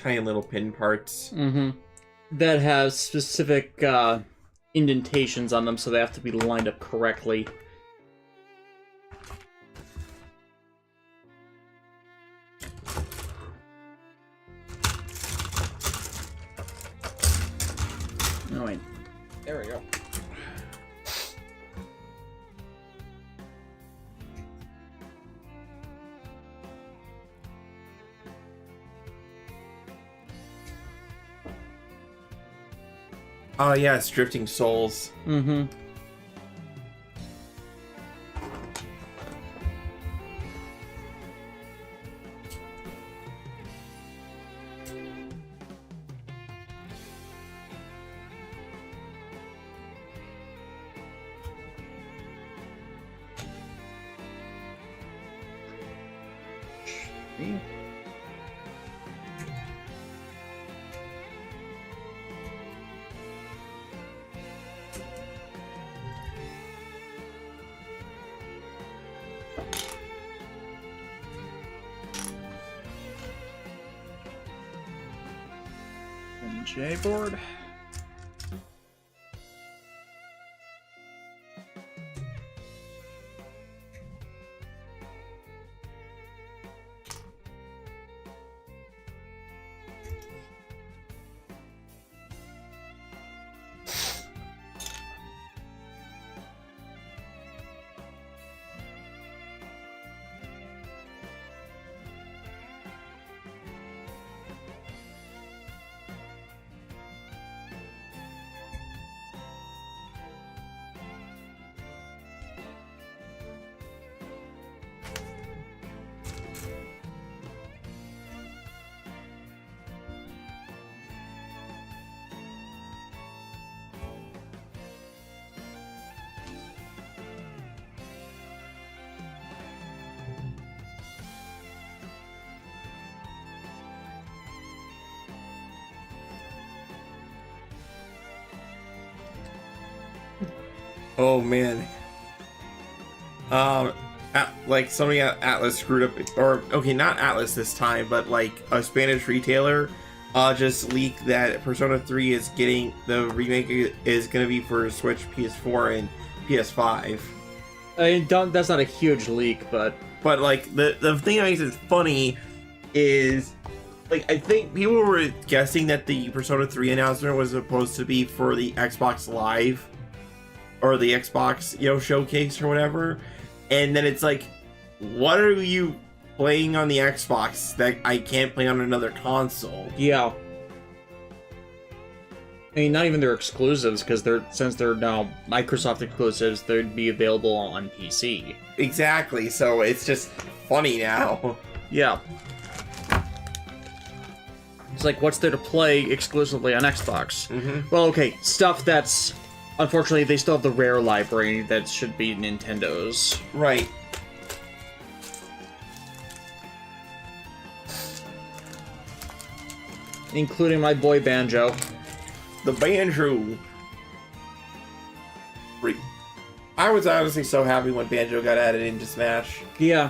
tiny little pin parts. Mm-hmm. That have specific indentations on them, so they have to be lined up correctly. Oh wait, there we go. Oh yeah, it's Drifting Souls. Mm-hmm. J board. Oh man. Like somebody at Atlas screwed up, or okay, not Atlas this time, but like a Spanish retailer just leaked that Persona 3 is getting, the remake is going to be for Switch, PS4, and PS5. I mean, that's not a huge leak, but like the thing that makes it funny is, like, I think people were guessing that the Persona 3 announcement was supposed to be for the Xbox Live or the Xbox, showcase or whatever. And then it's like, what are you playing on the Xbox that I can't play on another console? yeah. I mean, not even their exclusives, because since they're now Microsoft exclusives, they'd be available on PC. Exactly, so it's just funny now. Yeah. It's like, what's there to play exclusively on Xbox? Mm-hmm. Well, okay, stuff that's... Unfortunately, they still have the Rare library that should be Nintendo's. Right. Including my boy Banjo. The Banjo. I was honestly so happy when Banjo got added into Smash. Yeah.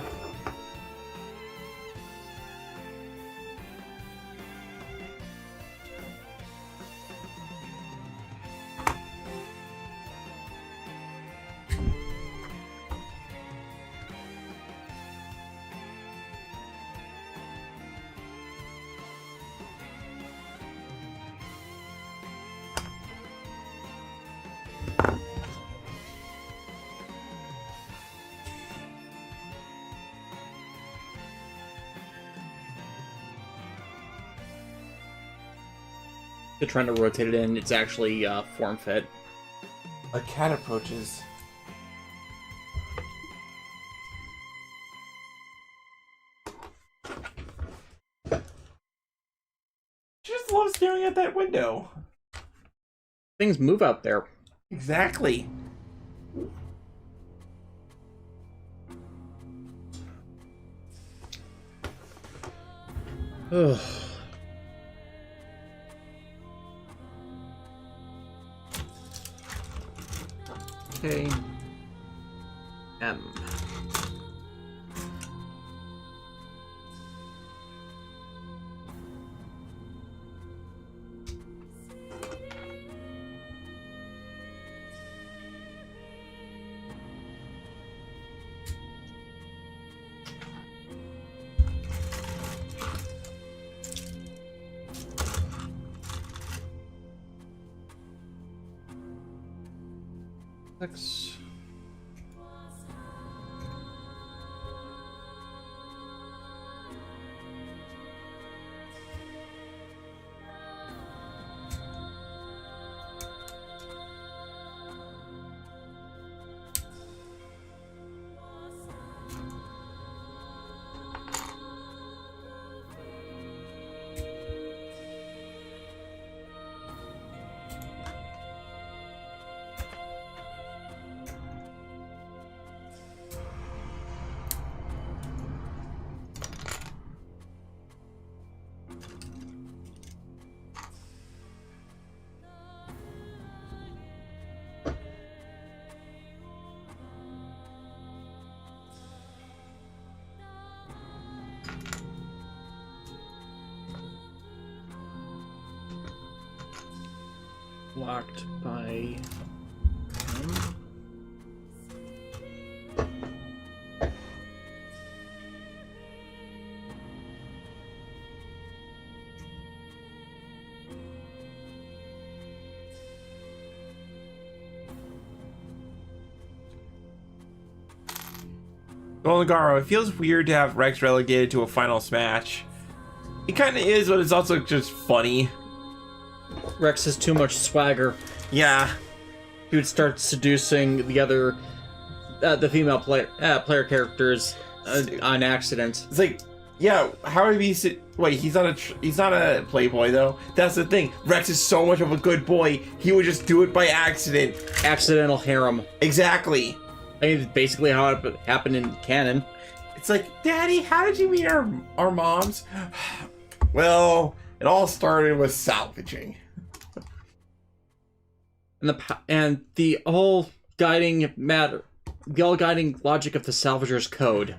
They're trying to rotate it in. It's actually form fit. A cat approaches. She just loves staring at that window. Things move out there. Exactly. Ugh. Okay. M. 6. Blocked by him. Golden Garo, it feels weird to have Rex relegated to a finals match. It kind of is, but it's also just funny. Rex has too much swagger. Yeah. He would start seducing the other, the female player characters on accident. It's like, yeah, how would he wait, he's not a playboy though. That's the thing. Rex is so much of a good boy, he would just do it by accident. Accidental harem. Exactly. I mean, it's basically how it happened in canon. It's like, Daddy, how did you meet our moms? Well, it all started with salvaging. And the whole guiding logic of the Salvager's Code.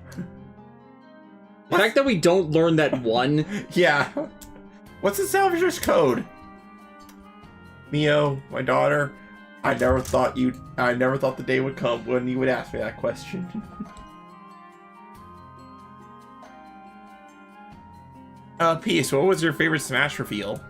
The fact that we don't learn that one. Yeah. What's the Salvager's Code? Mio, my daughter, I never thought the day would come when you would ask me that question. Peace, what was your favorite Smash reveal?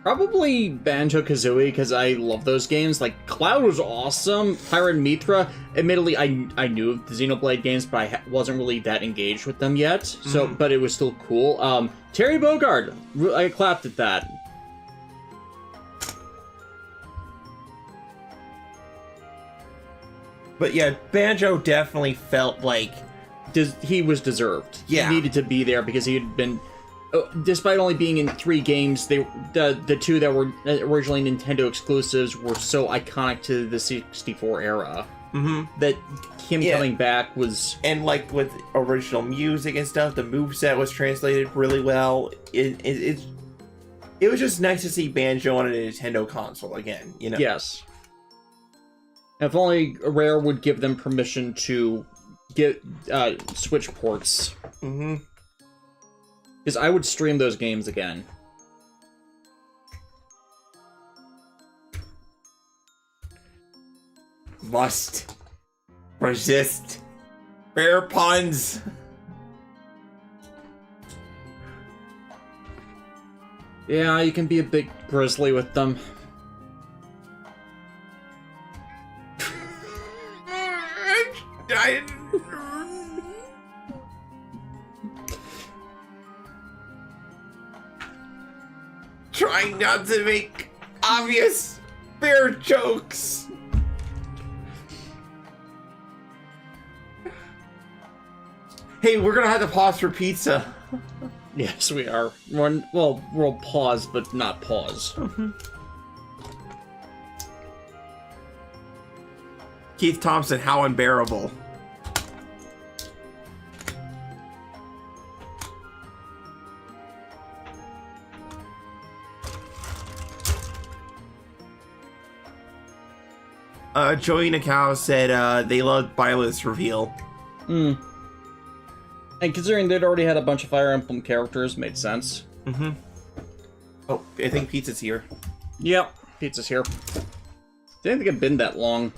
Probably Banjo-Kazooie, because I love those games. Like, Cloud was awesome. Pyra and Mithra, admittedly, I knew of the Xenoblade games, but I wasn't really that engaged with them yet. So, but it was still cool. Terry Bogard, I clapped at that. But yeah, Banjo definitely felt like he was deserved. Yeah. He needed to be there because he had been, despite only being in 3 games, the 2 that were originally Nintendo exclusives were so iconic to the 64 era that him coming back was... And like with original music and stuff, the moveset was translated really well. It was just nice to see Banjo on a Nintendo console again, you know? Yes. If only Rare would give them permission to get Switch ports. Because I would stream those games again. Must resist fair puns. Yeah, you can be a bit grisly with them. Trying not to make obvious fair jokes. Hey, we're gonna have to pause for pizza. Yes, we are. We'll pause, but not pause. Keith Thompson, how unbearable. Joey Nakao said they loved Byleth's reveal. And considering they'd already had a bunch of Fire Emblem characters, made sense. Oh, I think pizza's here. Yep, pizza's here. Didn't think it'd been that long.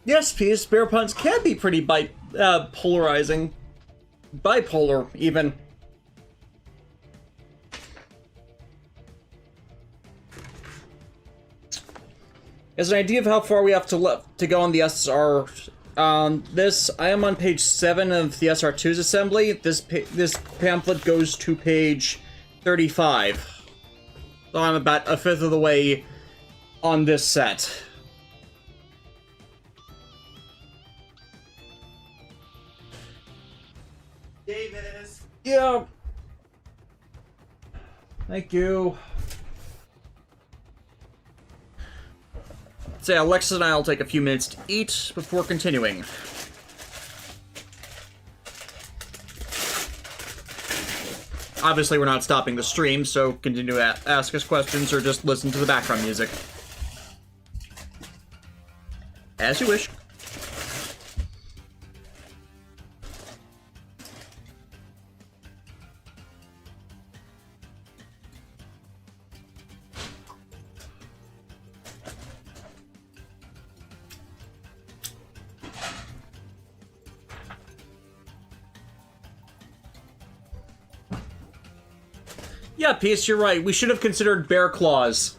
Yes, Peace, bear puns can be pretty polarizing. Bipolar, even. As an idea of how far we have to go on the SR, I am on page 7 of the SR2's assembly. This pamphlet goes to page 35. So I'm about a fifth of the way on this set. Davis. Yeah. Thank you. Say, Alexis and I will take a few minutes to eat before continuing. Obviously, we're not stopping the stream, so continue to ask us questions or just listen to the background music. As you wish. Yeah, Peace, you're right. We should have considered bear claws.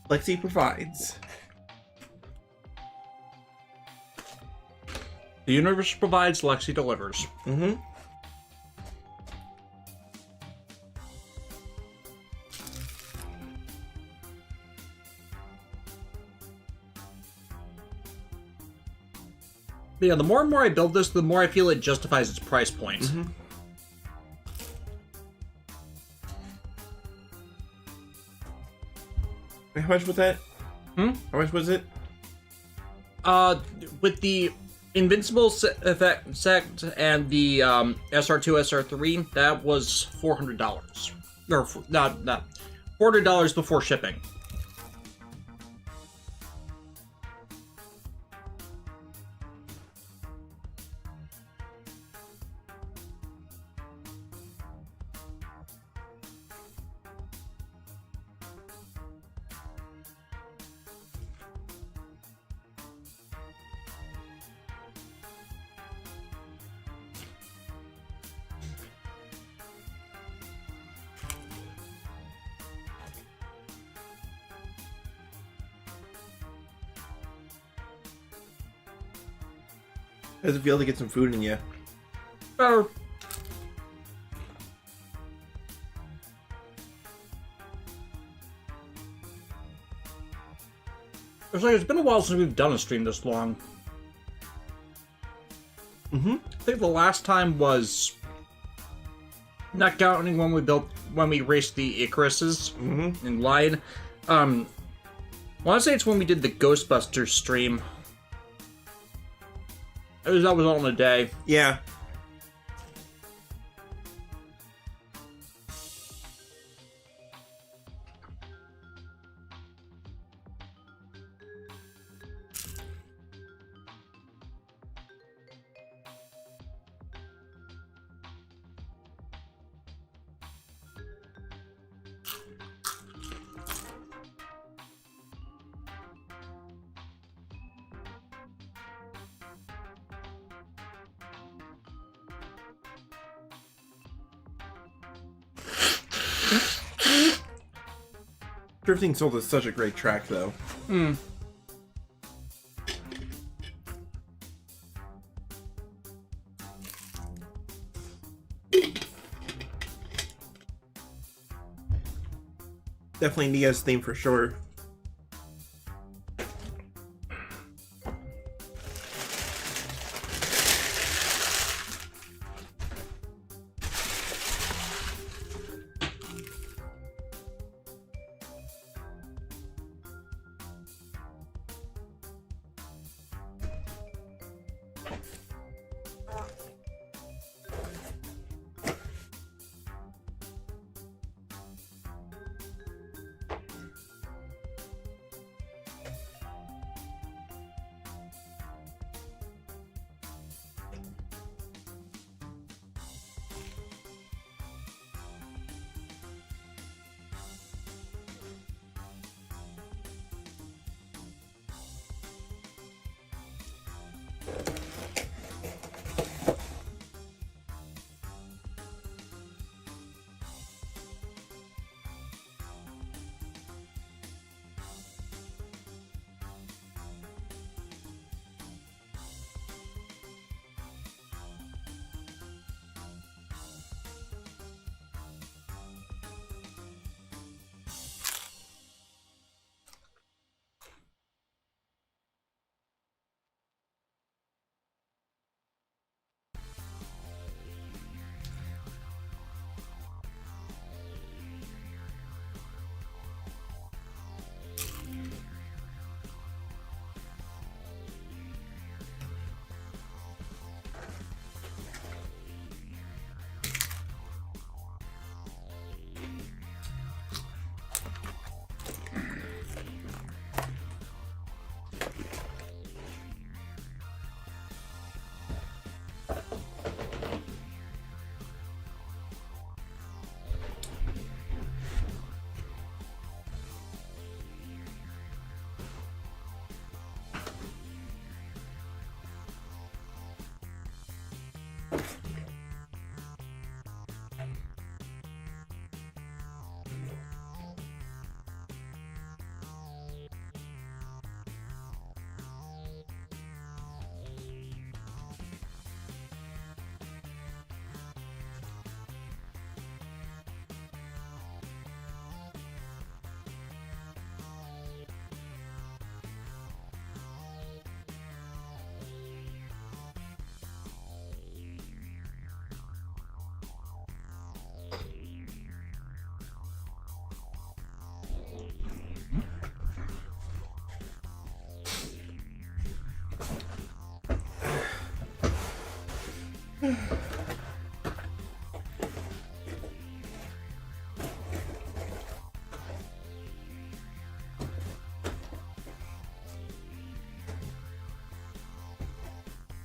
Lexi provides. The universe provides, Lexi delivers. Mm-hmm. But yeah, the more and more I build this, the more I feel it justifies its price point. Mm-hmm. How much was that? Hmm? How much was it? With the Invincible effect sect and the SR2, SR3, that was $400. Or, not $400 before shipping. How does it feel to get some food in you? Better. It's been a while since we've done a stream this long. Mm-hmm. I think the last time was, not counting when we raced the Icaruses and lied. I want to say it's when we did the Ghostbusters stream. That was all in a day. Yeah. Drifting Soul is such a great track, though. Hmm. Definitely Nia's theme for sure.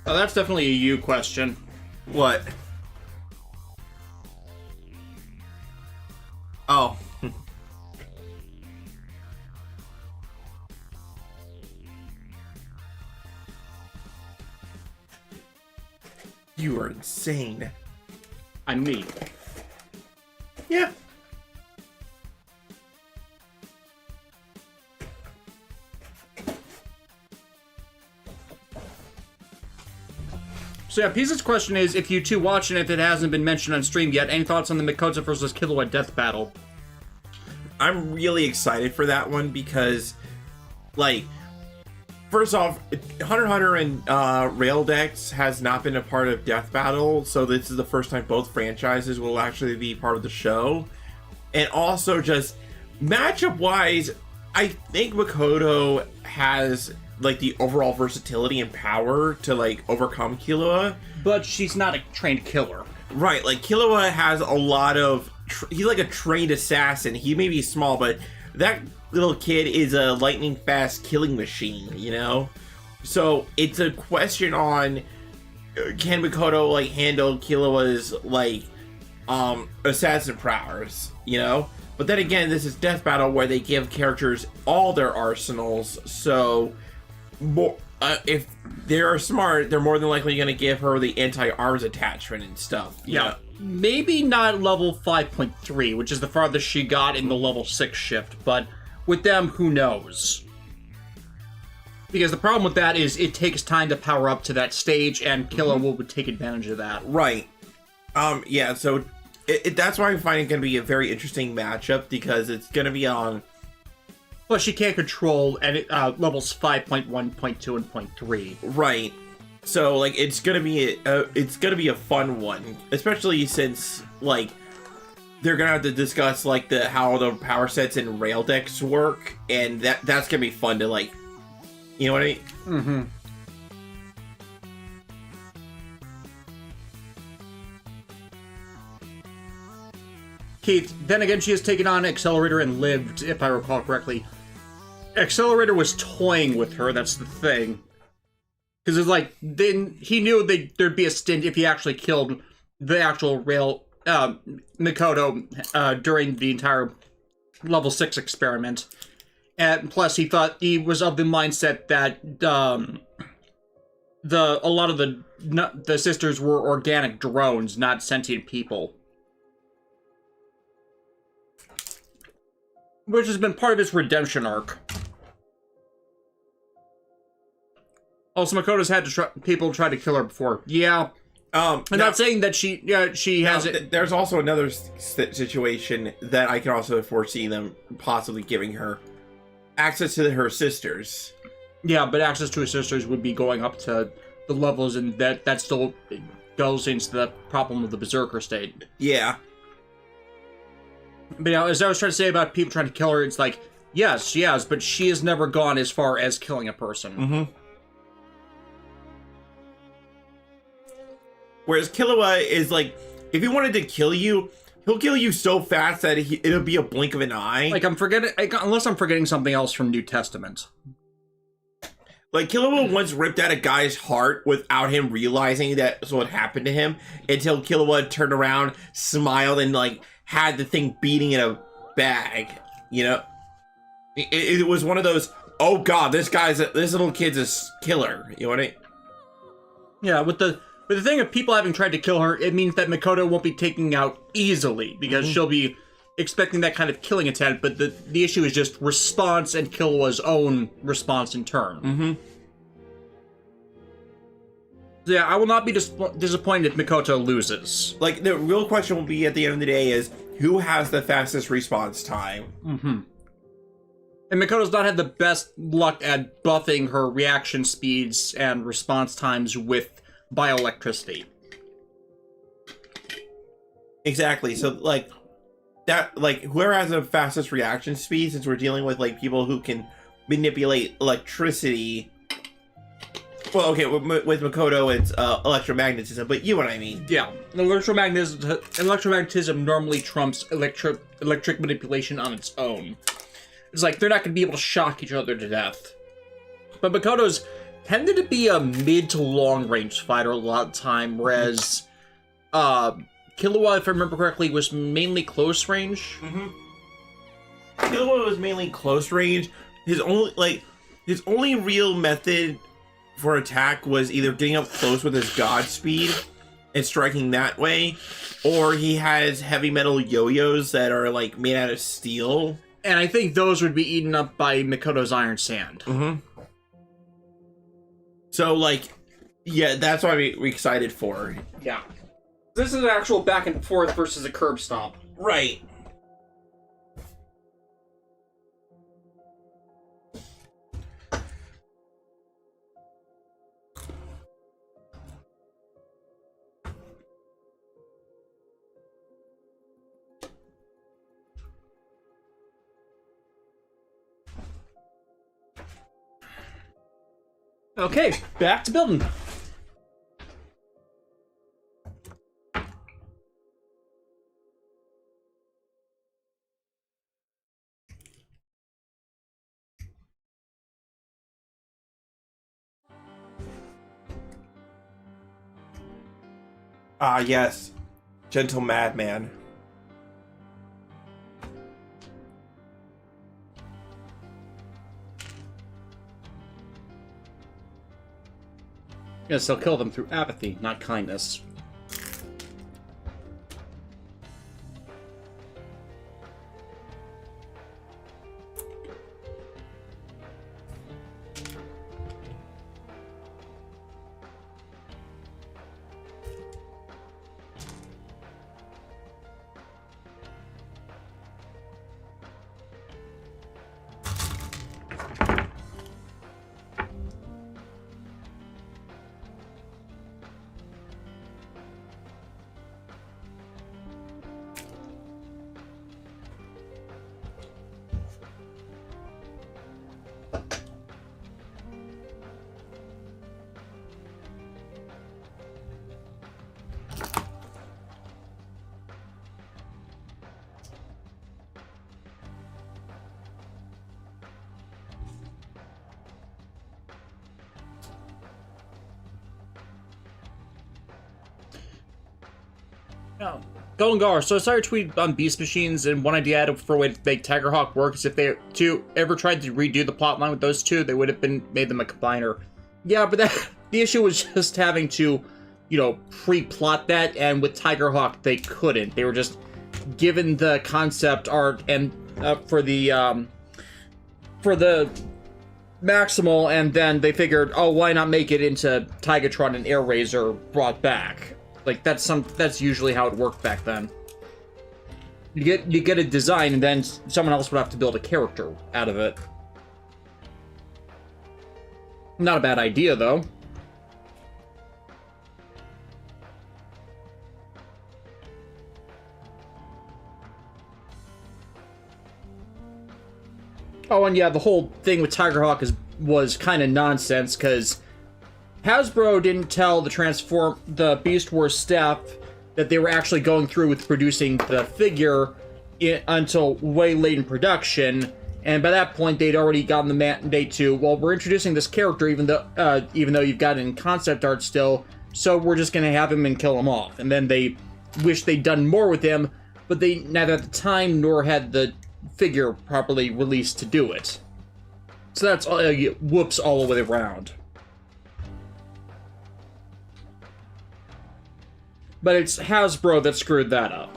Oh, that's definitely a you question. What? Oh. You are insane. I'm me. Yeah. So yeah, Pisa's question is, if you two watching it, if it hasn't been mentioned on stream yet, any thoughts on the Mikoto versus Killua death battle? I'm really excited for that one because, like, first off, Hunter x Hunter and Rail Dex has not been a part of Death Battle, so this is the first time both franchises will actually be part of the show. And also, just matchup-wise, I think Mikoto has, like, the overall versatility and power to, like, overcome Killua. But she's not a trained killer. Right, like, Killua has a lot of... he's like a trained assassin. He may be small, but that little kid is a lightning-fast killing machine, you know? So, it's a question on... can Mikoto, like, handle Killua's, like, assassin prowess, you know? But then again, this is Death Battle where they give characters all their arsenals, so... if they're smart, they're more than likely going to give her the anti-arms attachment and stuff. Yeah. Maybe not level 5.3, which is the farthest she got in the level 6 shift, but with them, who knows? Because the problem with that is it takes time to power up to that stage, and Killua will take advantage of that. Right. Yeah, so that's why I find it going to be a very interesting matchup, because it's going to be on... Plus, she can't control levels 5.1, 0.2, and 0.3. Right. So, like, it's going to be a fun one, especially since, like, they're going to have to discuss, like, how the power sets and rail decks work, and that's going to be fun to, like, you know what I mean? Mm-hmm. Keith, then again, she has taken on Accelerator and lived, if I recall correctly. Accelerator was toying with her, that's the thing. Because it's like, then he knew there'd be a stint if he actually killed the actual Mikoto during the entire level 6 experiment. And plus, he thought he was of the mindset that a lot of the sisters were organic drones, not sentient people. Which has been part of his redemption arc. Also, Makoto's had people try to kill her before. Yeah. I'm not saying that she has it. There's also another situation that I can also foresee them possibly giving her access to her sisters. Yeah, but access to her sisters would be going up to the levels, and that still goes into the problem of the Berserker state. Yeah. But as I was trying to say about people trying to kill her, it's like, yes, she has, but she has never gone as far as killing a person. Mm-hmm. Whereas Killua is like, if he wanted to kill you, he'll kill you so fast that it'll be a blink of an eye. Like, unless I'm forgetting something else from New Testament. Like, Killua once ripped out a guy's heart without him realizing that's what happened to him, until Killua turned around, smiled, and, like, had the thing beating in a bag, you know? It was one of those, oh god, this little kid's a killer, you know what I mean? Yeah, with the thing of people having tried to kill her, it means that Mikoto won't be taken out easily, because she'll be expecting that kind of killing attempt, but the issue is just response and Killua's own response in turn. Mm-hmm. So yeah, I will not be disappointed if Mikoto loses. Like, the real question will be at the end of the day is, who has the fastest response time? Mm-hmm. And Mikoto's not had the best luck at buffing her reaction speeds and response times with bioelectricity. Exactly. So, like, whoever has the fastest reaction speed, since we're dealing with, like, people who can manipulate electricity. Well, okay, with Mikoto, it's electromagnetism, but you know what I mean. Yeah. Electromagnetism normally trumps electric manipulation on its own. It's like, they're not going to be able to shock each other to death. But Mikoto's tended to be a mid to long range fighter a lot of time, whereas Killua, if I remember correctly, was mainly close range. Mm-hmm. Killua was mainly close range. His only real method for attack was either getting up close with his god speed and striking that way, or he has heavy metal yo-yos that are, like, made out of steel. And I think those would be eaten up by Mikoto's Iron Sand. Mm-hmm. So, like, yeah, that's what I'm excited for. Yeah. This is an actual back and forth versus a curb stomp. Right. Okay, back to building. Ah, yes. Gentle madman. Yes, they'll kill them through apathy, not kindness. No. Golden Gar, so I saw your tweet on Beast Machines, and one idea I had for a way to make Tigerhawk work is if they ever tried to redo the plotline with those two, they would have made them a combiner. Yeah, but the issue was just having to, pre-plot that, and with Tigerhawk, they couldn't. They were just given the concept art and for the Maximal, and then they figured, oh, why not make it into Tigatron and Air Razor brought back? Like, that's usually how it worked back then. You get a design, and then someone else would have to build a character out of it. Not a bad idea, though. Oh, and yeah, the whole thing with Tigerhawk was kind of nonsense, because Hasbro didn't tell the Beast Wars staff that they were actually going through with producing the figure until way late in production, and by that point they'd already gotten the mandate to, well, we're introducing this character even though you've got it in concept art still, so we're just gonna have him and kill him off. And then they wished they'd done more with him, but they neither had the time nor had the figure properly released to do it. So that's whoops all the way around. But it's Hasbro that screwed that up.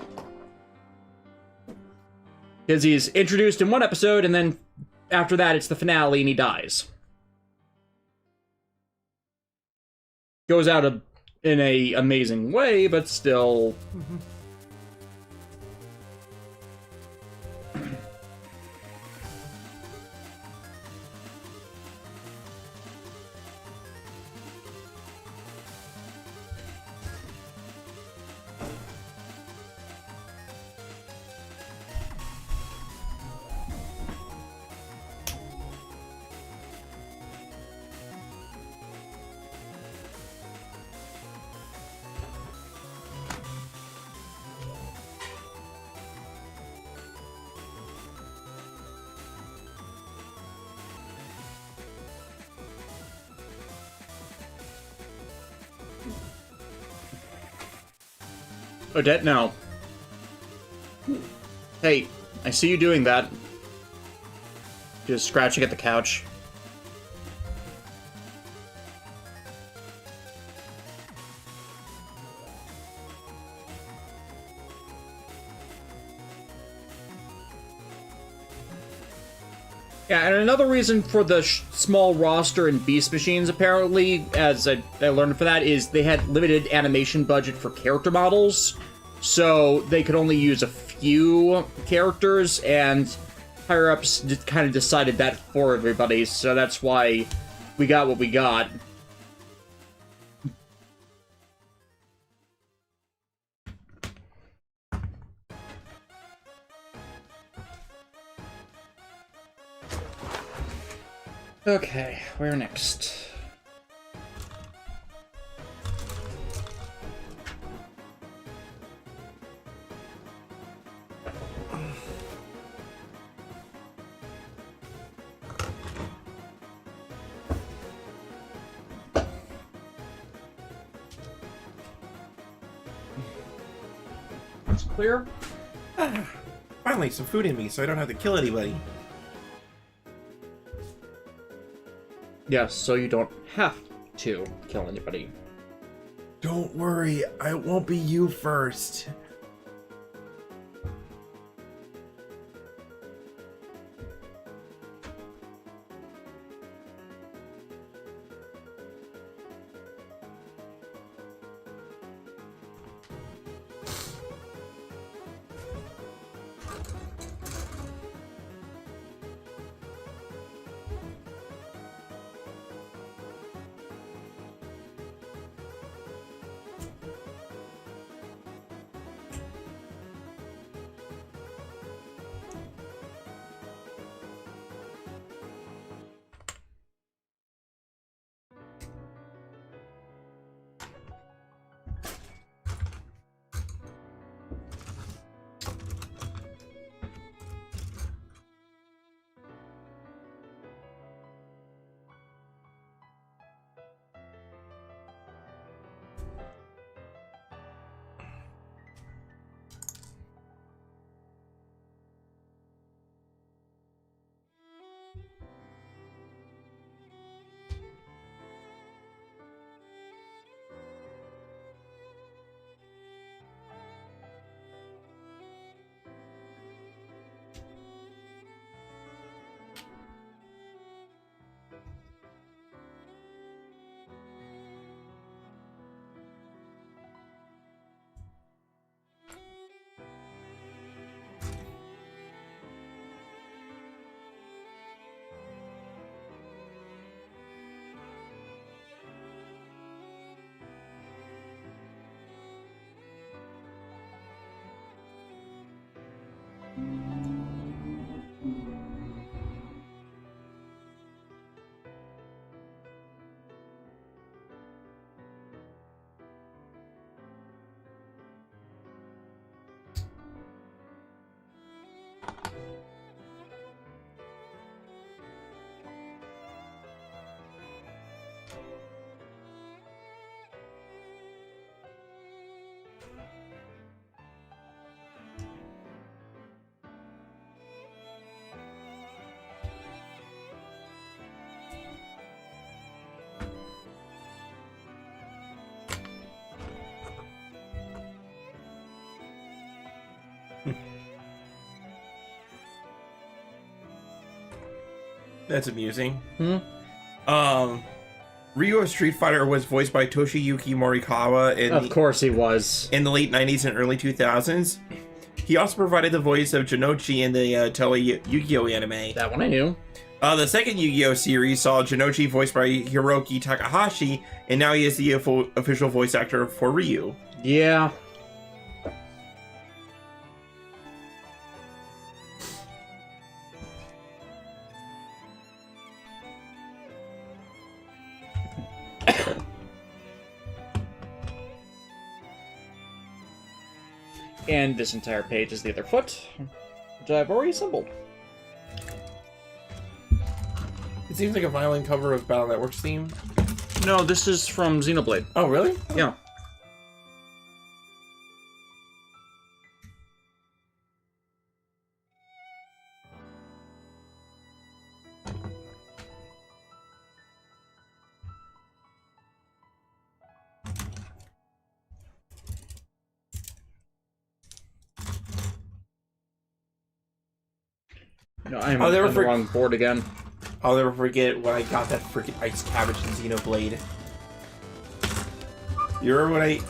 Because he's introduced in one episode, and then after that it's the finale and he dies. Goes out in a amazing way, but still... Odette, no. Hey, I see you doing that. Just scratching at the couch. Yeah, and another reason for the small roster in Beast Machines, apparently, as I learned for that, is they had limited animation budget for character models, so they could only use a few characters, and higher-ups kind of decided that for everybody, so that's why we got what we got. Okay, where next? It's clear? Finally, some food in me, so I don't have to kill anybody. Yes, so you don't have to kill anybody. Don't worry, I won't be you first. That's amusing. Hmm? Ryu of Street Fighter was voiced by Toshiyuki Morikawa Of course he was. in the late 90s and early 2000s. He also provided the voice of Jinochi in the Toei Yu-Gi-Oh anime. That one I knew. The second Yu-Gi-Oh series saw Jinochi voiced by Hiroki Takahashi, and now he is the official voice actor for Ryu. Yeah. And this entire page is the other foot, which I've already assembled. It seems like a violent cover of Battle Network's theme. No, this is from Xenoblade. Oh, really? Yeah. No, I'm on the wrong board again. I'll never forget when I got that freaking ice cabbage in Xenoblade. You remember when I...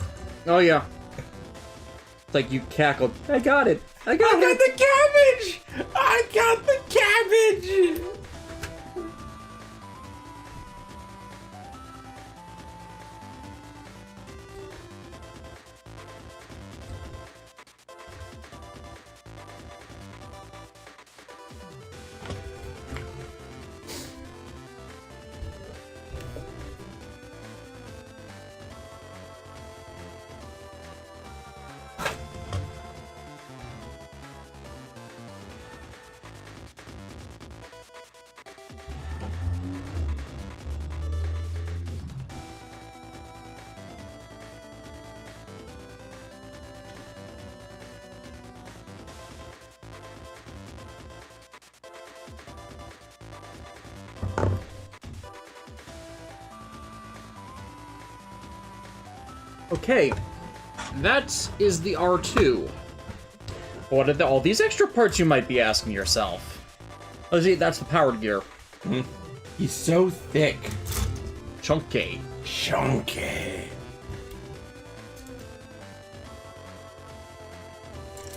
Oh, yeah. It's like you cackled. I got it. I got it. the cabbage! I got the cabbage! Okay, that is the R2. What are all these extra parts, you might be asking yourself? Oh, see, that's the powered gear. He's so thick. Chunky. Chunky.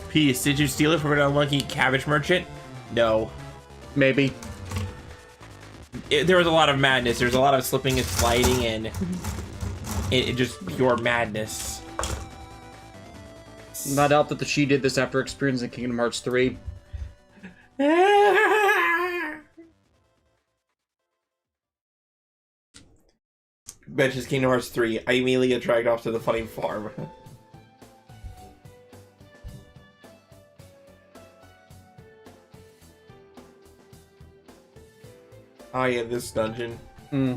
Peace, did you steal it from an unlucky cabbage merchant? No. Maybe. There was a lot of madness. There was a lot of slipping and sliding and... It just pure madness. Not doubt that she did this after experiencing Kingdom Hearts 3. Mentions Kingdom Hearts 3. I immediately get dragged off to the funny farm. Oh yeah, this dungeon. Hmm.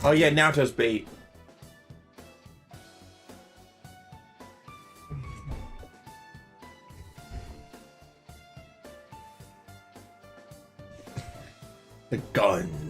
Oh yeah, Naoto's bait. The gun.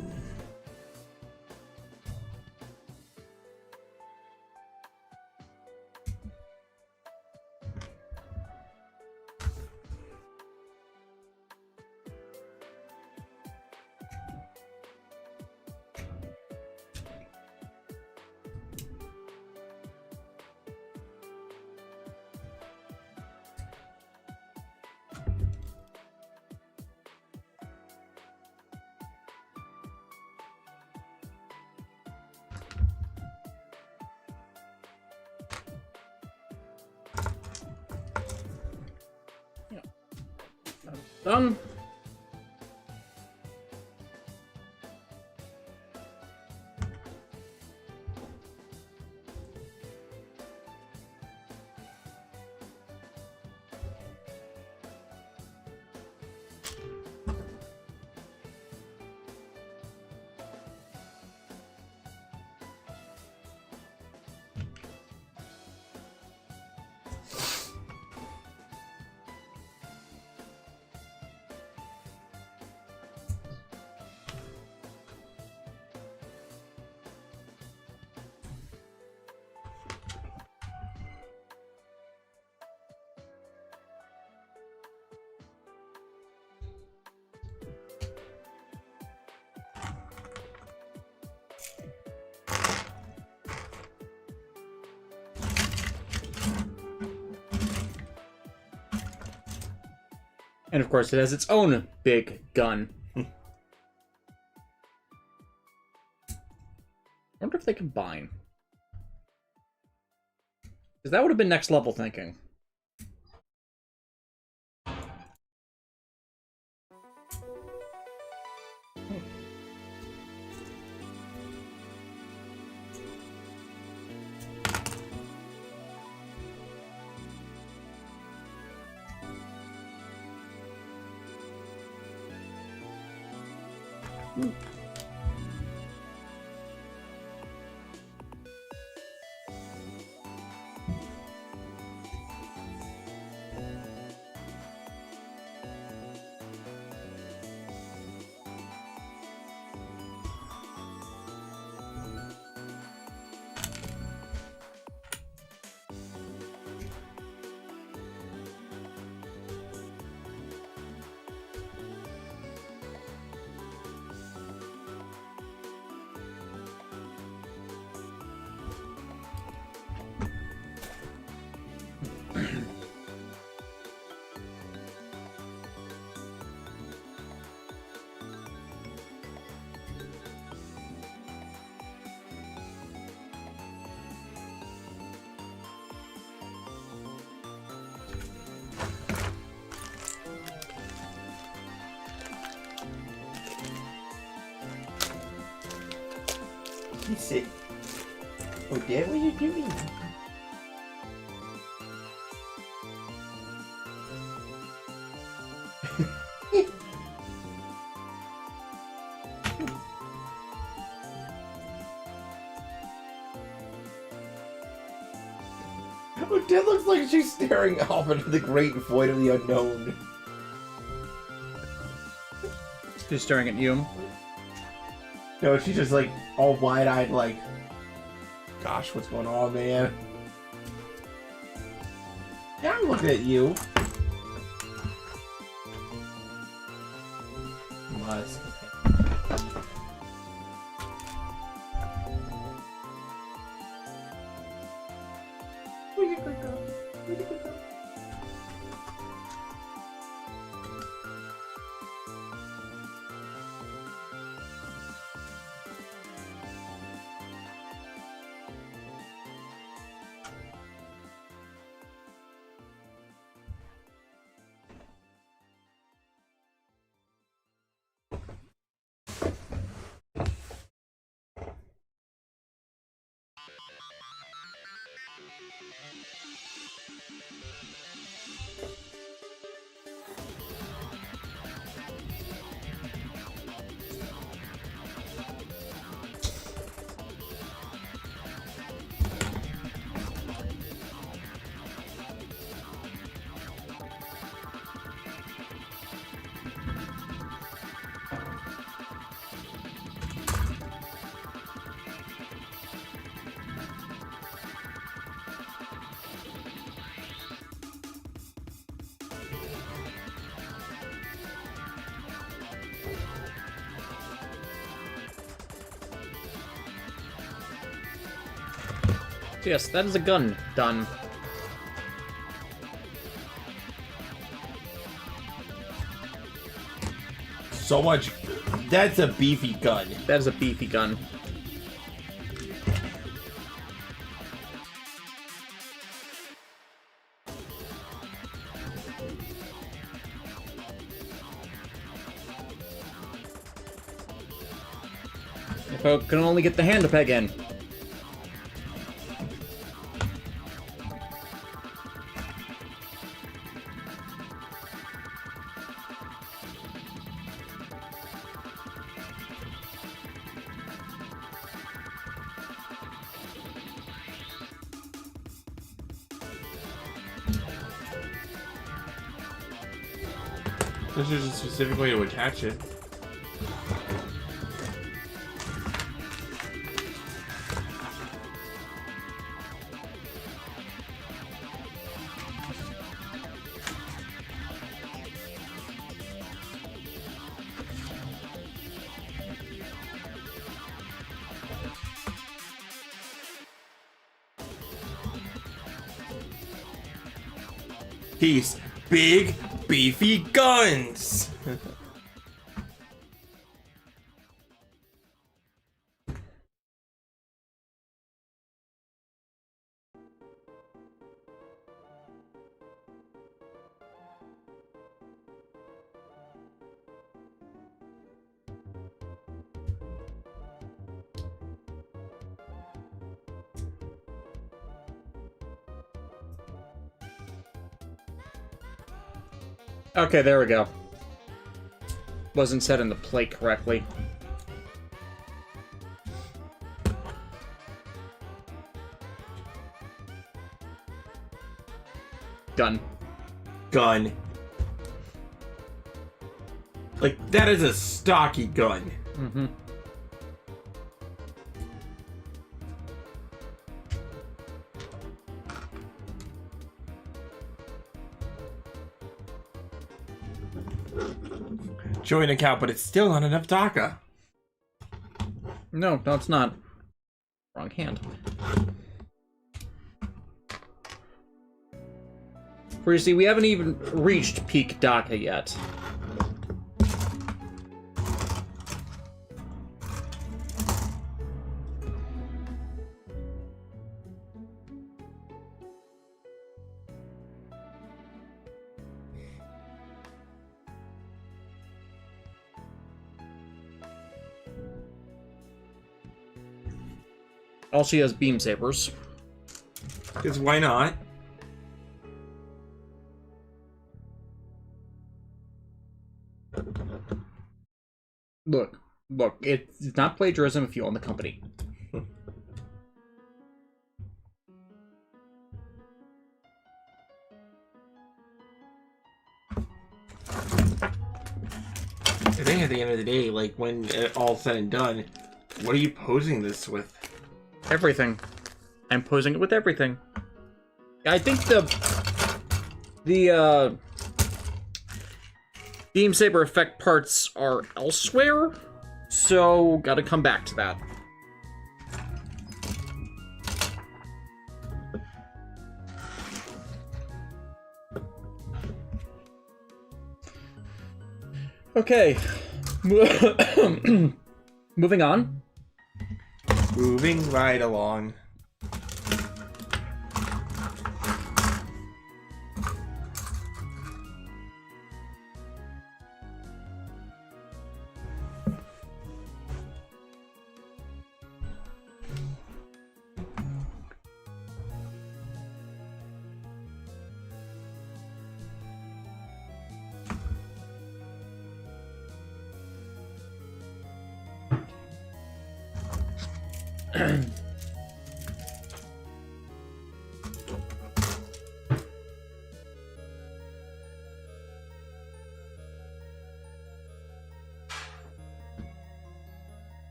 Done. And of course, it has its own big gun. I wonder if they combine. Because that would have been next level thinking. He said, "Oh, Dad, what are you doing?" Oh, Dad looks like she's staring off into the great void of the unknown. She's staring at you. No, she's just like all wide-eyed, like, gosh, what's going on, man? Yeah, I'm looking at you. Must. Where'd you go? Where'd you go? Yes, that is a gun. Done. So much. That's a beefy gun. That is a beefy gun. If I can only get the hand to peg in. This is a specific way to attach it. Piece. Big beefy guns. Okay, there we go. Wasn't set in the plate correctly. Done. Gun. Like, that is a stocky gun. Mm-hmm. Joint account, but it's still not enough DACA. No, it's not. Wrong hand. For you see, we haven't even reached peak DACA yet. All she has beam sabers. Because why not? Look, it's not plagiarism if you own the company. I think at the end of the day, like, when all's said and done, what are you posing this with? Everything. I'm posing it with everything. I think the beam saber effect parts are elsewhere, so gotta come back to that. Okay. Moving on. Moving right along.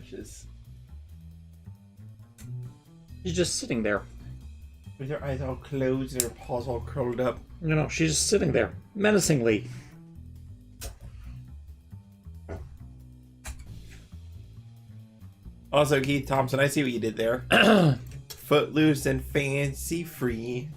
eyelashes. She's just sitting there. With her eyes all closed and her paws all curled up. You know, she's just sitting there, menacingly. Also, Keith Thompson, I see what you did there. Footloose and fancy free.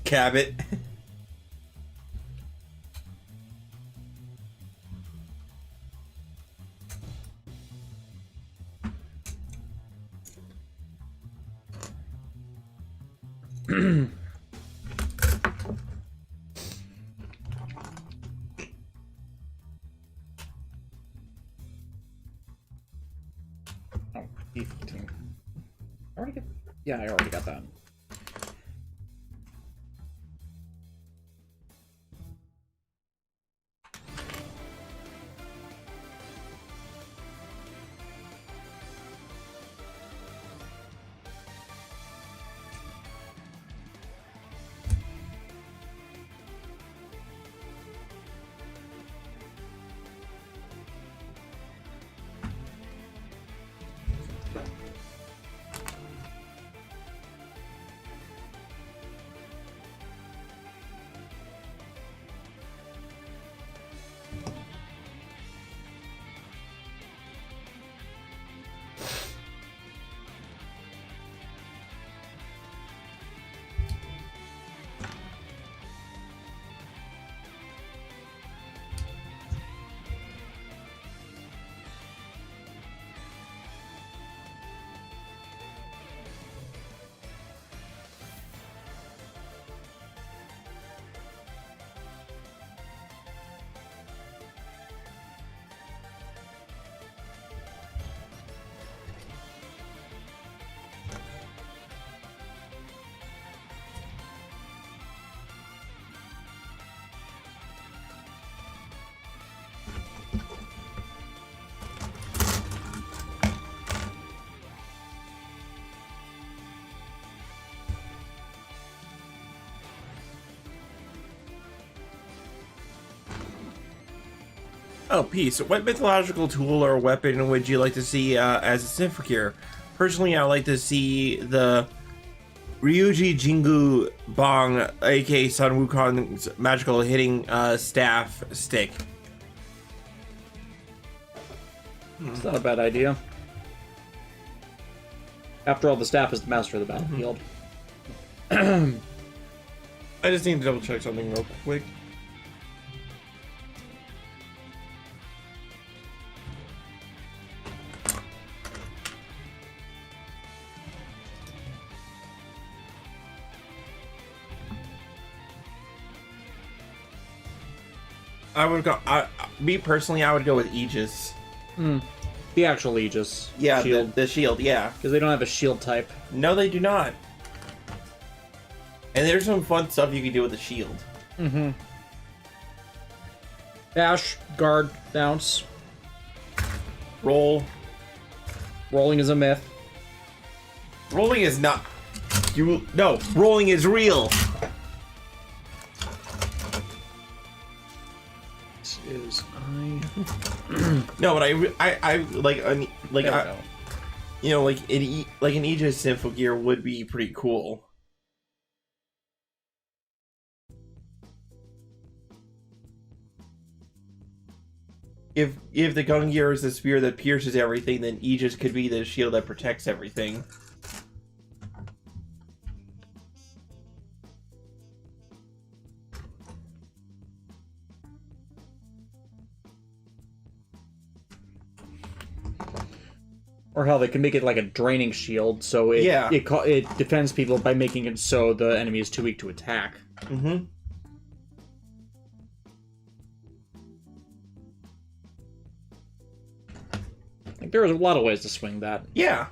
Cabot. Oh, D15. Yeah, I already got that. Oh, peace. What mythological tool or weapon would you like to see as a Synfocure? Personally, I like to see the Ryuji Jingu Bong, aka Sun Wukong's magical hitting staff stick. It's not a bad idea. After all, the staff is the master of the battlefield. I just need to double check something real quick. I would go. Me personally, I would go with Aegis. The actual Aegis. Yeah, shield. The shield. Yeah. Because they don't have a shield type. No, they do not. And there's some fun stuff you can do with the shield. Mm-hmm. Dash, guard, bounce. Roll. Rolling is a myth. Rolling is not. No, rolling is real. This is No, but I like you know, like an Aegis Symphogear would be pretty cool. If the gun gear is the spear that pierces everything, then Aegis could be the shield that protects everything. Or hell, they can make it like a draining shield, so it defends people by making it so the enemy is too weak to attack. Mm-hmm. Like, there's a lot of ways to swing that. Yeah.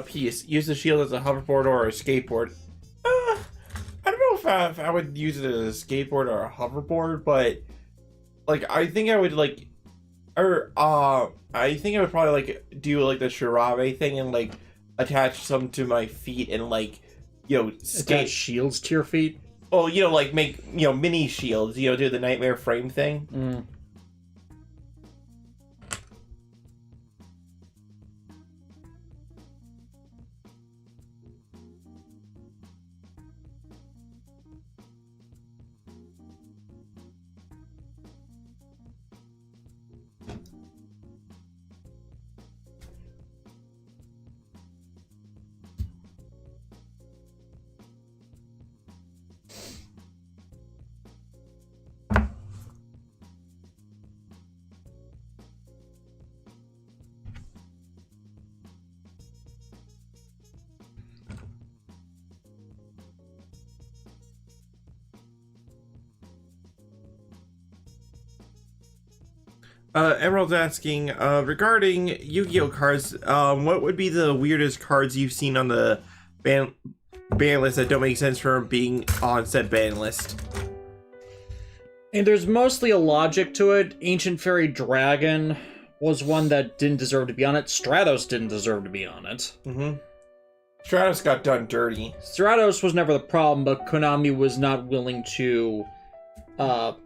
Piece. Use the shield as a hoverboard or a skateboard. I don't know if I would use it as a skateboard or a hoverboard, but like I think I would like, or I think I would probably like do like the Shirabe thing and like attach some to my feet and like, you know, Attach shields to your feet. Oh, you know, like make, you know, mini shields. You know, do the nightmare frame thing. Mm. Emerald's asking, regarding Yu-Gi-Oh cards, what would be the weirdest cards you've seen on the ban list that don't make sense for being on said ban list? And there's mostly a logic to it. Ancient Fairy Dragon was one that didn't deserve to be on it. Stratos didn't deserve to be on it. Mm-hmm. Stratos got done dirty. Stratos was never the problem, but Konami was not willing to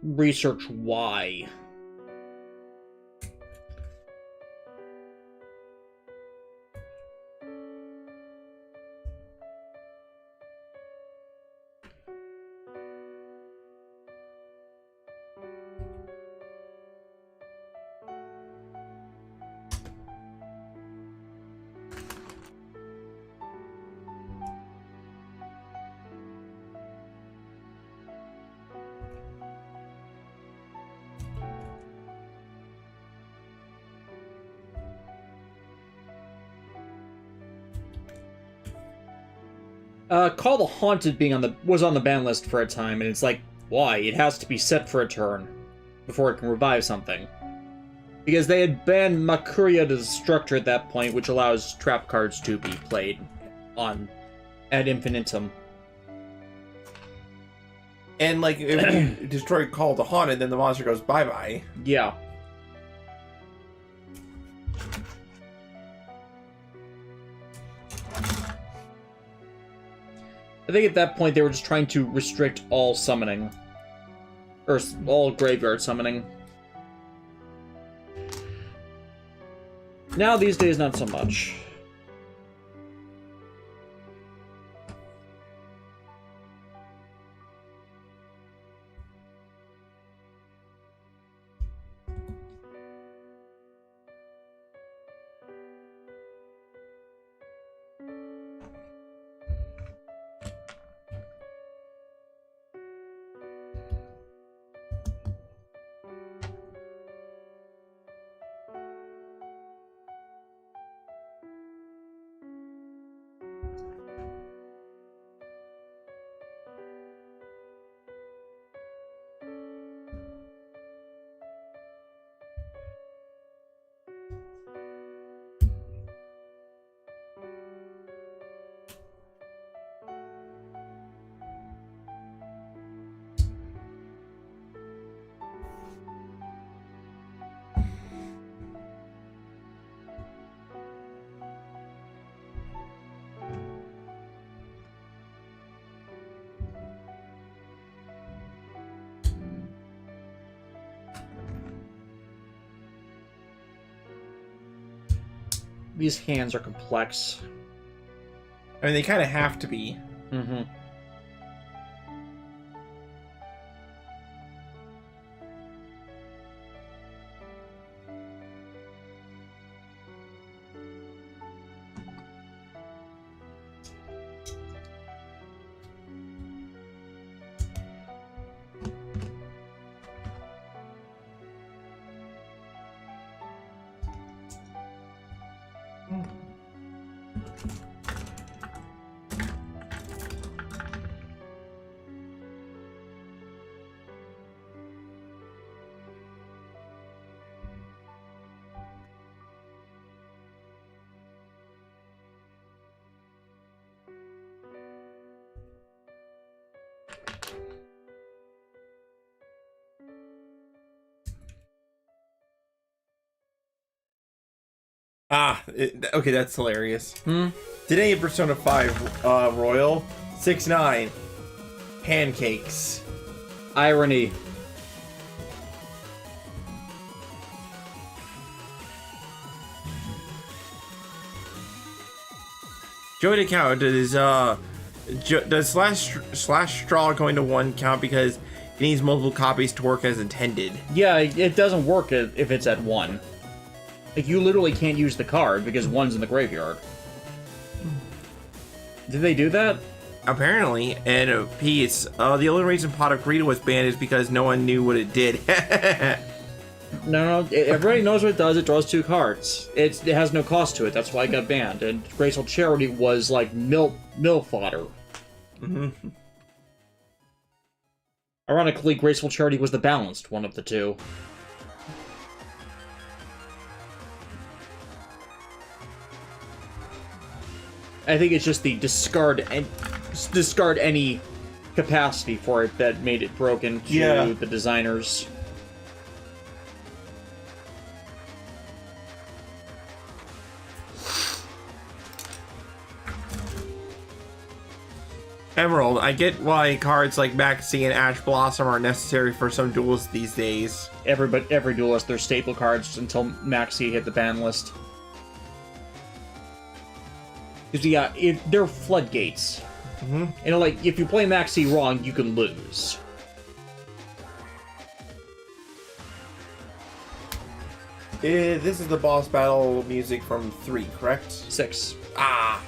research why. Call the Haunted was on the ban list for a time, and it's like, why? It has to be set for a turn before it can revive something. Because they had banned Makuria the Destructor at that point, which allows trap cards to be played on ad infinitum. And like, if you destroy Call the Haunted, then the monster goes bye-bye. Yeah. I think at that point they were just trying to restrict all summoning. Or all graveyard summoning. Now, these days, not so much. These hands are complex. I mean, they kind of have to be. Mm-hmm. Okay, that's hilarious. Hmm? Today in Persona 5 Royal 6-9 pancakes. Irony. Joey to count does slash straw going to 1 count because it needs multiple copies to work as intended? Yeah, it doesn't work if it's at 1. Like, you literally can't use the card because 1's in the graveyard. Did they do that? Apparently, and a piece. The only reason Pot of Greed was banned is because no one knew what it did. No, everybody knows what it does. It draws 2 cards. It has no cost to it. That's why it got banned. And Graceful Charity was like mill fodder. Mm-hmm. Ironically, Graceful Charity was the balanced one of the two. I think it's just the discard any capacity for it that made it broken to the designers. Emerald, I get why cards like Maxi and Ash Blossom are necessary for some duels these days. Every duelist, they're staple cards until Maxi hit the ban list. Because yeah, they're floodgates. Mm-hmm. And like, if you play Maxi wrong, you can lose. This is the boss battle music from 3, correct? 6. Ah!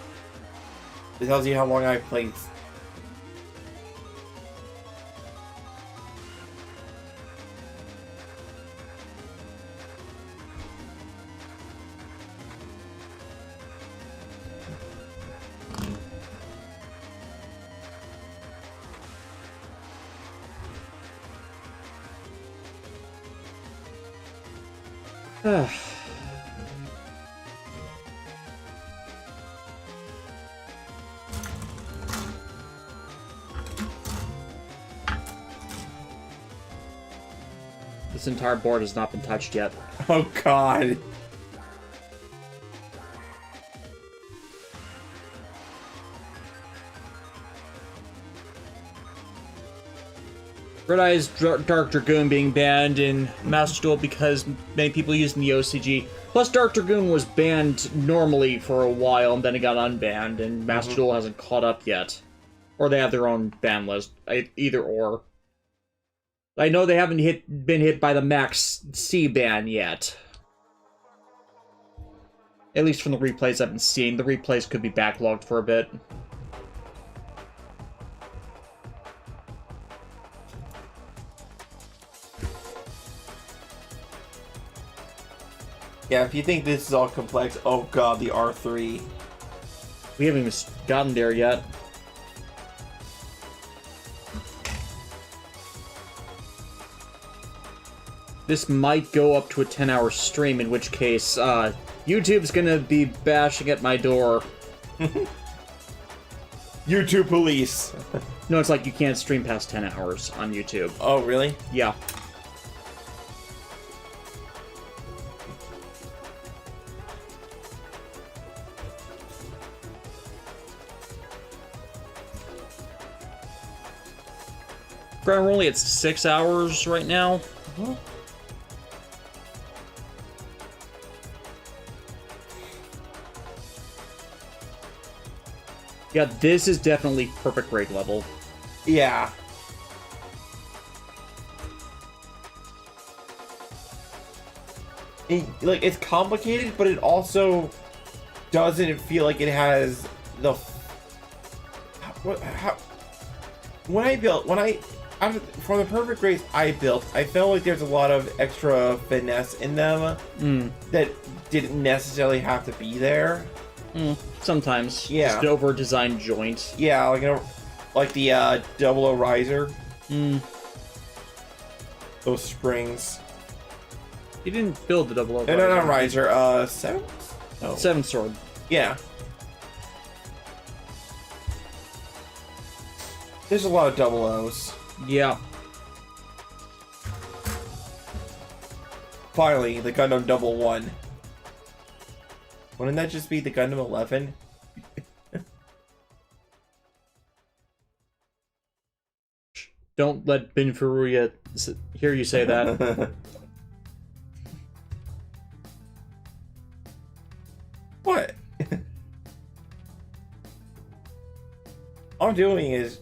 It tells you how long I played. This entire board has not been touched yet. Oh god. Red Eye's Dark Dragoon being banned in Master Duel because many people used in the OCG. Plus, Dark Dragoon was banned normally for a while, and then it got unbanned, and Master Duel hasn't caught up yet. Or they have their own ban list. Either or. I know they haven't been hit by the Max C ban yet. At least from the replays I've been seeing. The replays could be backlogged for a bit. Yeah, if you think this is all complex, oh god, the R3. We haven't even gotten there yet. This might go up to a 10-hour stream, in which case, YouTube's gonna be bashing at my door. YouTube police. No, it's like you can't stream past 10 hours on YouTube. Oh, really? Yeah. We're only at 6 hours right now. Yeah, this is definitely perfect grade level. Yeah. Like, it's complicated, but it also doesn't feel like it has the... For the perfect grades I built, I felt like there's a lot of extra finesse in them that didn't necessarily have to be there. Sometimes. Yeah. Just an over-designed joint. Yeah, like the double O riser. Those springs. You didn't build the double O. No, not riser. 7? Oh. 7 sword. Yeah. There's a lot of double O's. Yeah. Finally, the Gundam Double 1. Wouldn't that just be the Gundam 11? Don't let Bin Furuya hear you say that. What? All I'm doing is...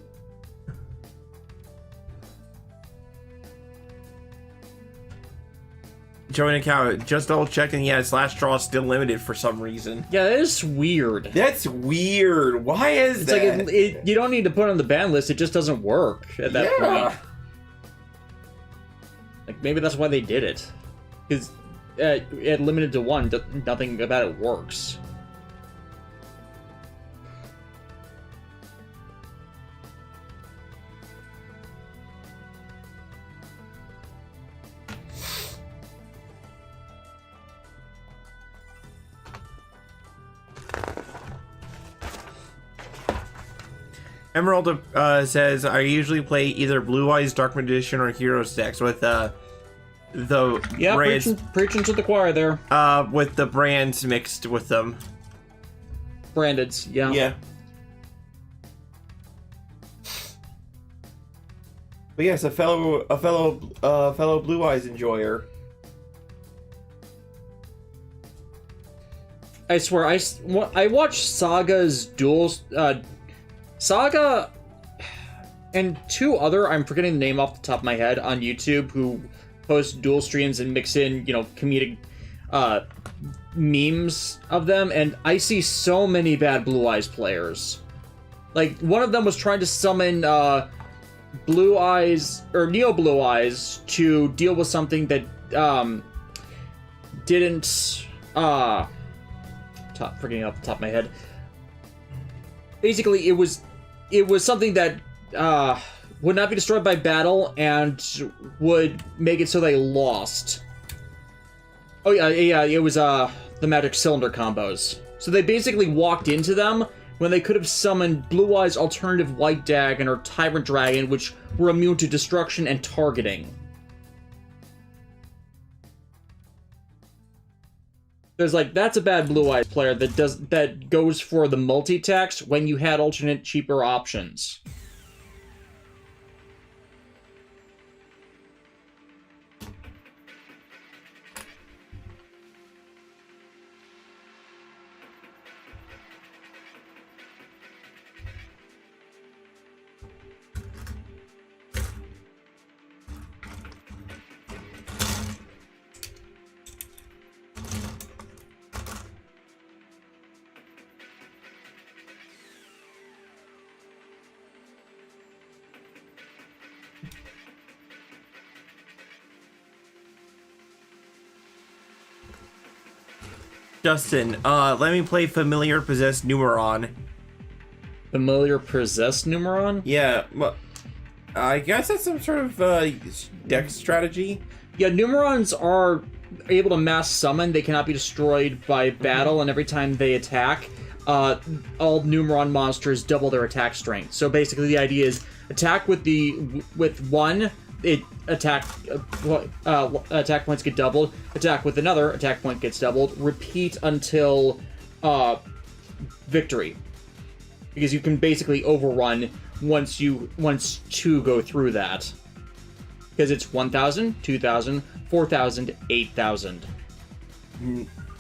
Join account, just double checking. Yeah, slash draw is still limited for some reason. Yeah, that is weird. That's weird. Why is that? It's like, you don't need to put it on the ban list, it just doesn't work at that point. Like, maybe that's why they did it. Because it limited to 1, nothing about it works. Emerald says, I usually play either Blue Eyes, Dark Magician, or Heroes decks with the brands, preaching to the choir there. with the brands mixed with them. Brandeds, yeah. Yeah. But yes, a fellow Blue Eyes enjoyer. I swear, I watched Saga's duels. Saga and 2 other, I'm forgetting the name off the top of my head, on YouTube, who post dual streams and mix in, comedic memes of them, and I see so many bad Blue Eyes players. Like, one of them was trying to summon Blue Eyes, or Neo Blue Eyes, to deal with something that didn't... forgetting off the top of my head. Basically, it was something that would not be destroyed by battle and would make it so they lost. Oh yeah, it was the magic cylinder combos. So they basically walked into them when they could have summoned Blue Eyes alternative White Dragon or Tyrant Dragon, which were immune to destruction and targeting. There's that's a bad Blue Eyes player that goes for the multi-tax when you had alternate cheaper options. Justin, let me play Familiar Possessed Numeron. Familiar Possessed Numeron? Yeah, well, I guess that's some sort of deck strategy. Yeah, Numerons are able to mass summon. They cannot be destroyed by battle, and every time they attack, all Numeron monsters double their attack strength. So basically the idea is attack with one, attack points get doubled. Attack with another, attack point gets doubled. Repeat until victory, because you can basically overrun once 2 go through that, because it's 1,000, 2,000, 4,000, 8,000.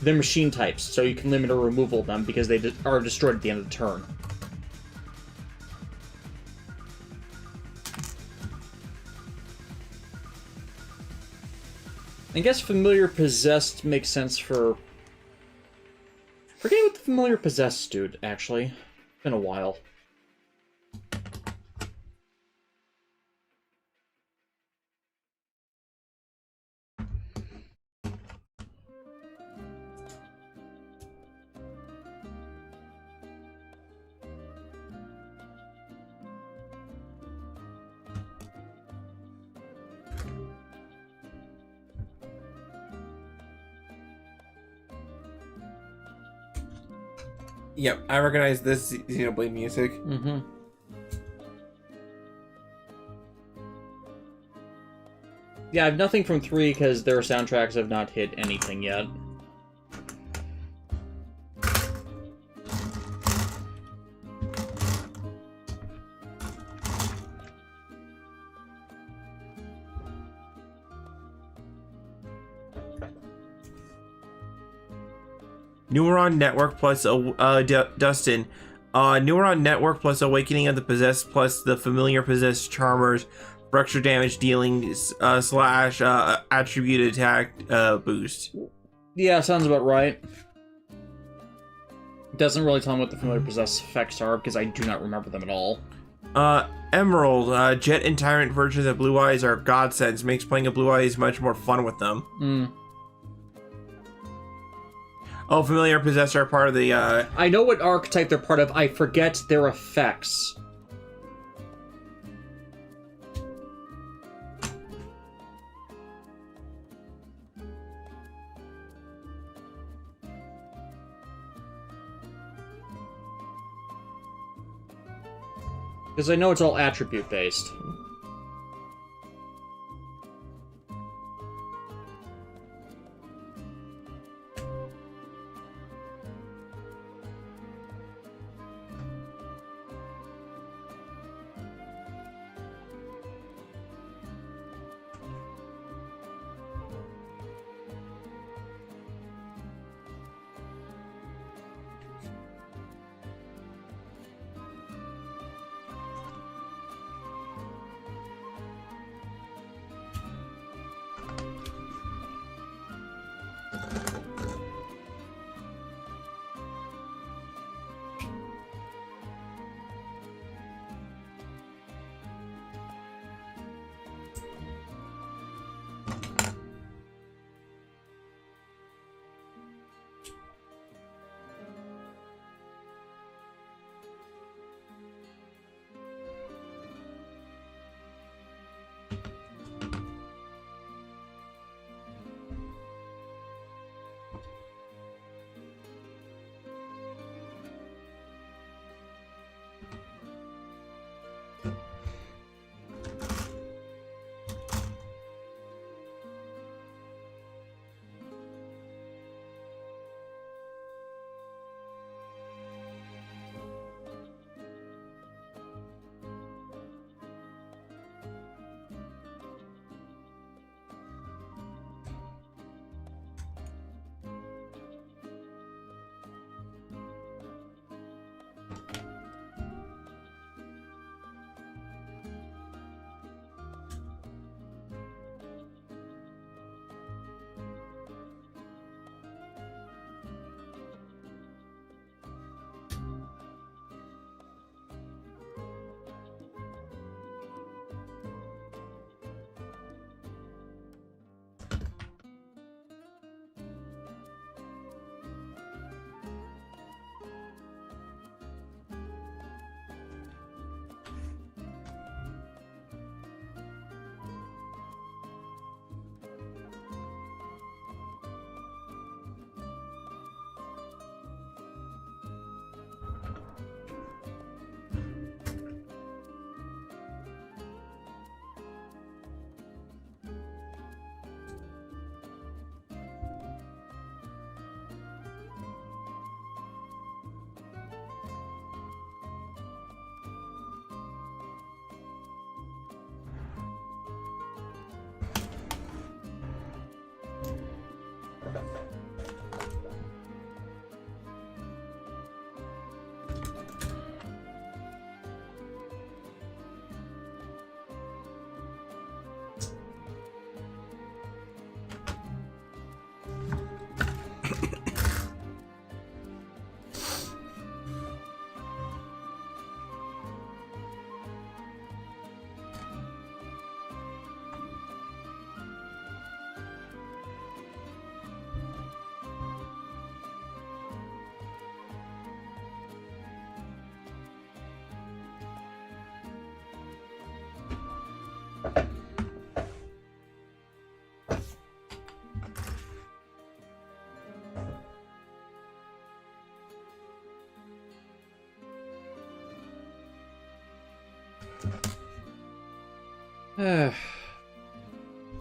They're machine types, so you can limit or removal them because they are destroyed at the end of the turn. I guess familiar possessed makes sense for... Forgetting what the familiar possessed dude, actually. It's been a while. Yep, I recognize this Xenoblade music. Mm-hmm. Yeah, I have nothing from 3 because their soundtracks have not hit anything yet. Neuron Network plus Dustin. Neuron Network plus Awakening of the Possessed plus the Familiar Possessed Charmers for extra damage dealing slash attribute attack boost. Yeah, sounds about right. Doesn't really tell me what the familiar possessed effects are because I do not remember them at all. Emerald, Jet and Tyrant versions of Blue Eyes are godsends. Makes playing a Blue Eyes much more fun with them. Hmm. Oh, Familiar Possessed are part of the, I know what archetype they're part of, I forget their effects. Because I know it's all attribute-based.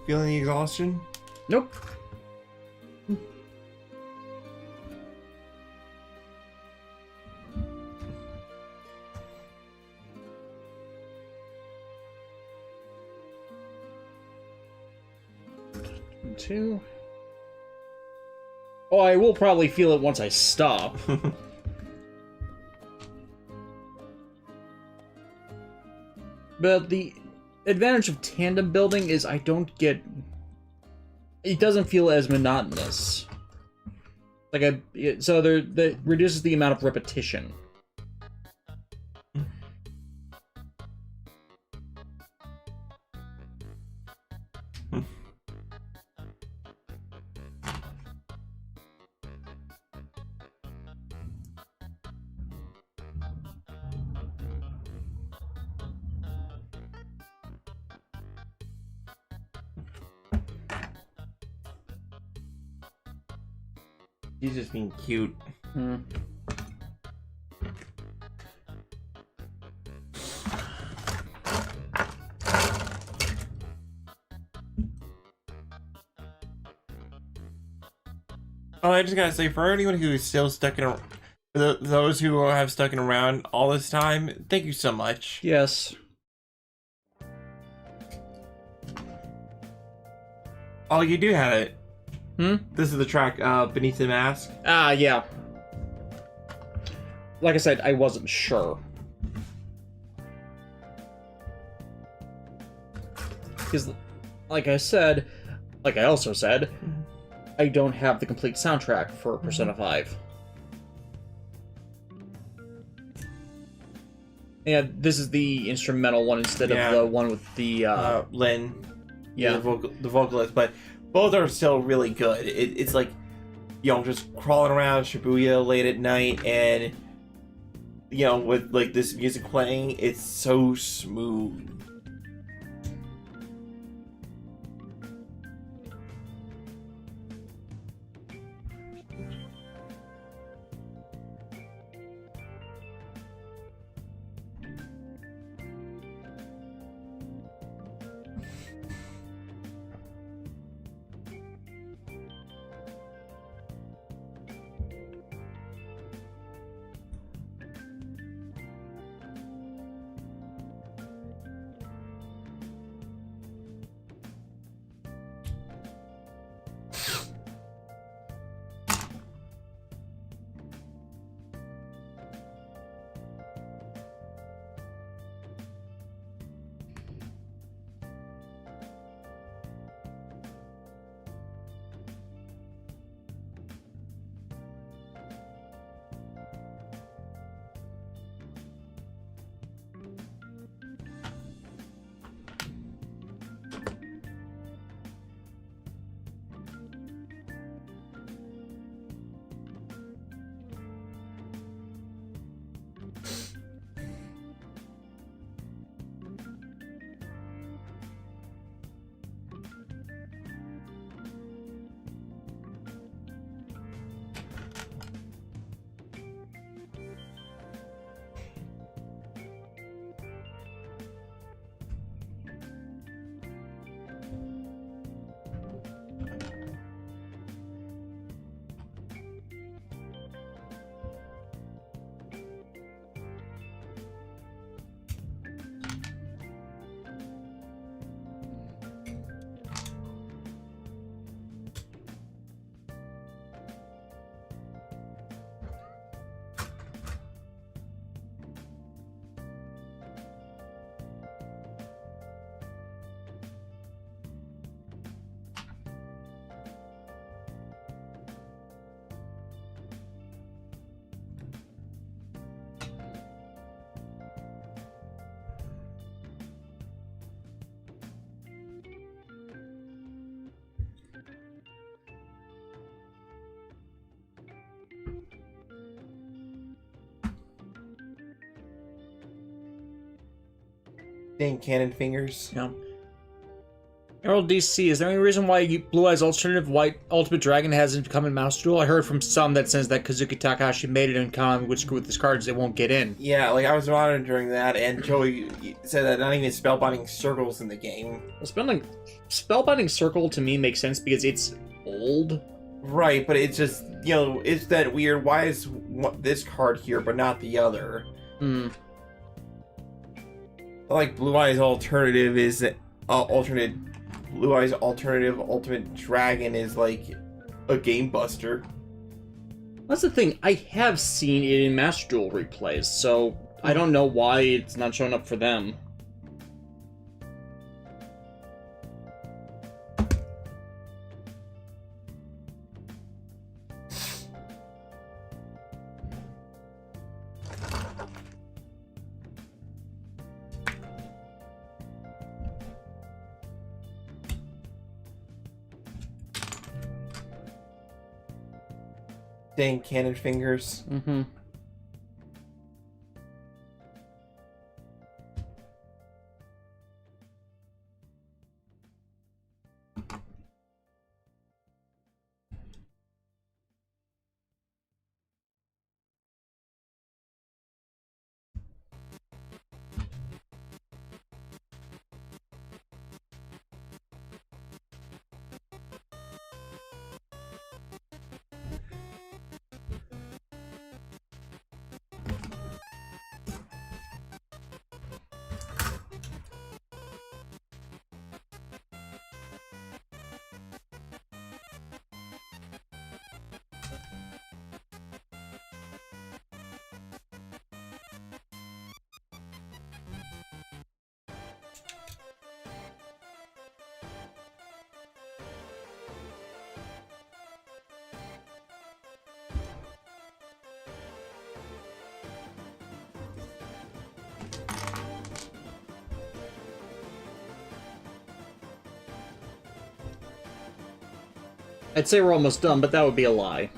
Feeling the exhaustion? Nope. Two. Oh, I will probably feel it once I stop. But the advantage of tandem building is I don't get... It doesn't feel as monotonous. Like so that reduces the amount of repetition. He's just being cute. Hmm. Oh, I just gotta say, for anyone who is still stuck in those who have stuck around all this time, thank you so much. Yes. Oh, you do have it. Hmm? This is the track, Beneath the Mask. Ah, yeah. Like I said, I wasn't sure. Because, like I also said, I don't have the complete soundtrack for Persona 5. Yeah, this is the instrumental one instead of the one with the, Lynn. Yeah. The vocalist, but both are still really good. It's like, you know, just crawling around Shibuya late at night and, you know, with like this music playing, it's so smooth. Dang cannon fingers. Yeah. Emerald DC, is there any reason why Blue Eyes Alternative White Ultimate Dragon hasn't come in Mouse Duel? I heard from some that says that Kazuki Takahashi made it and Konami would screw with his cards, they won't get in. Yeah, like I was monitoring that, and Joey said that not even spellbinding circles in the game. Well, Spellbinding Circle to me makes sense because it's old. Right, but it's just, you know, it's that weird, why is this card here but not the other? Hmm. Like Blue Eyes Alternative is Blue Eyes Alternative Ultimate Dragon is like a game buster. That's the thing, I have seen it in Master Duel replays, so I don't know why it's not showing up for them. Dang cannon fingers. Mm-hmm. I'd say we're almost done, but that would be a lie.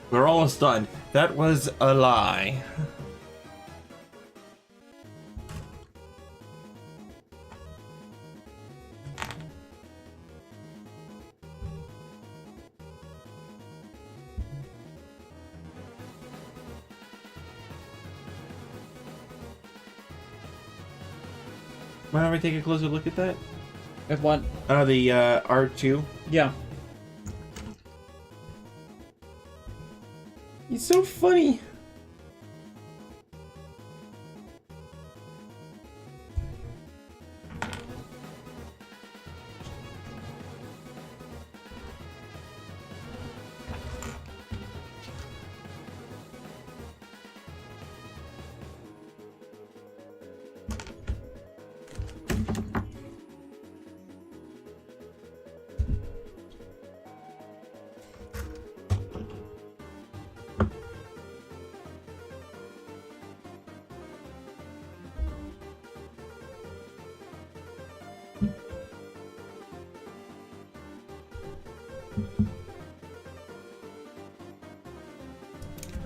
We're almost done. That was a lie. Why don't we take a closer look at that? At what? The R2. Yeah. He's so funny.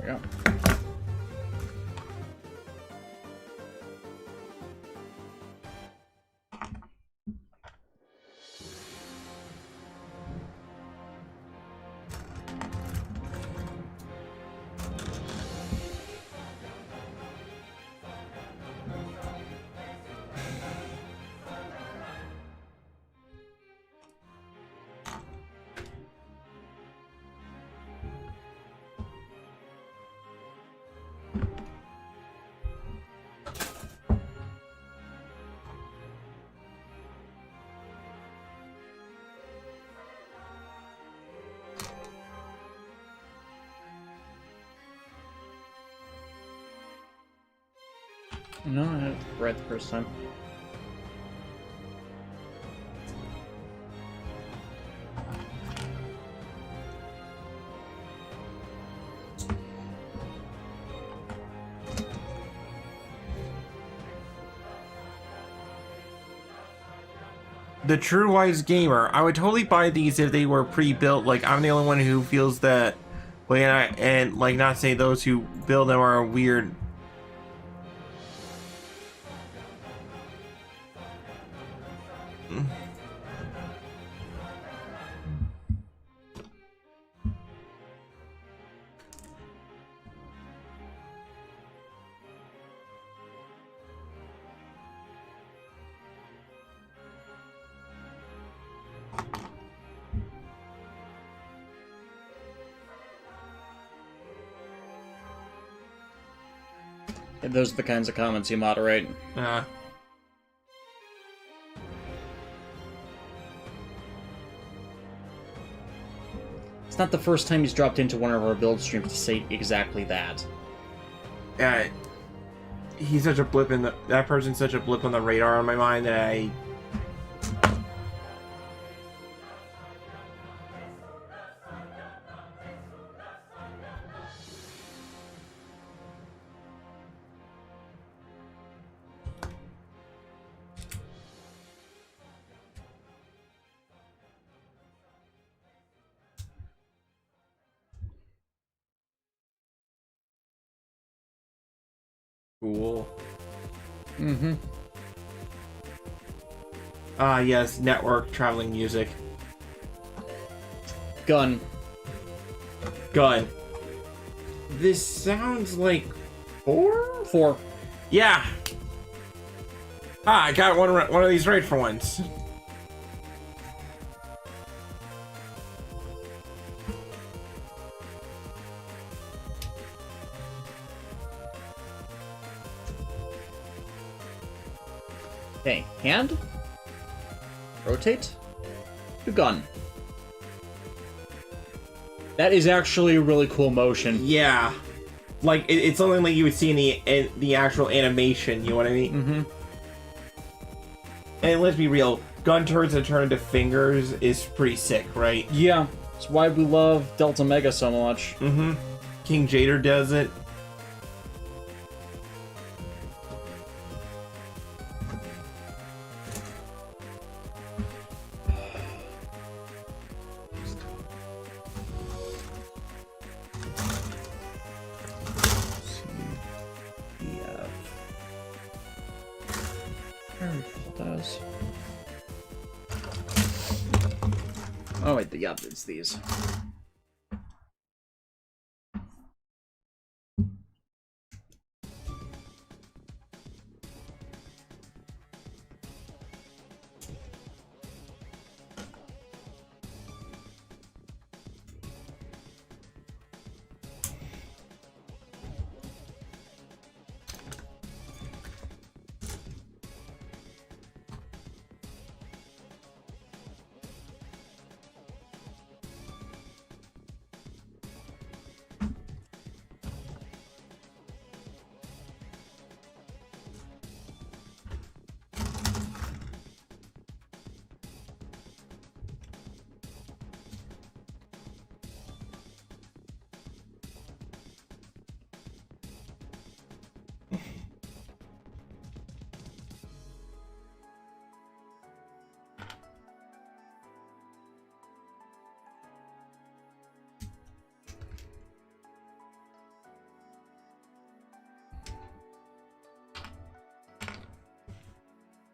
There we go. No, I had it right the first time. The True Wise Gamer. I would totally buy these if they were pre-built. Like, I'm the only one who feels that Well, and like not say those who build them are weird. And those are the kinds of comments you moderate. It's not the first time he's dropped into one of our build streams to say exactly that. He's such a blip in the. That person's such a blip on the radar on my mind that I. Cool. Mm-hmm. Ah, yes, network traveling music. Gun. Gun. This sounds like 4? 4. Yeah. Ah, I got one of these right for once. Okay, hand. Rotate. To gun. That is actually a really cool motion. Yeah. Like it's something like you would see in the actual animation. You know what I mean? Mm-hmm. And let's be real, gun turrets that turn into fingers is pretty sick, right? Yeah, that's why we love Delta Mega so much. Mm-hmm. King Jader does it. Oh wait, yeah, it's these.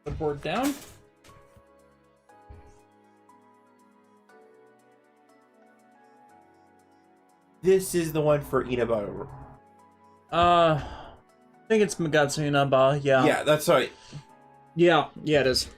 The board down. This is the one for Inaba. I think it's Magatsu Inaba, yeah. Yeah, that's right. Yeah, it is.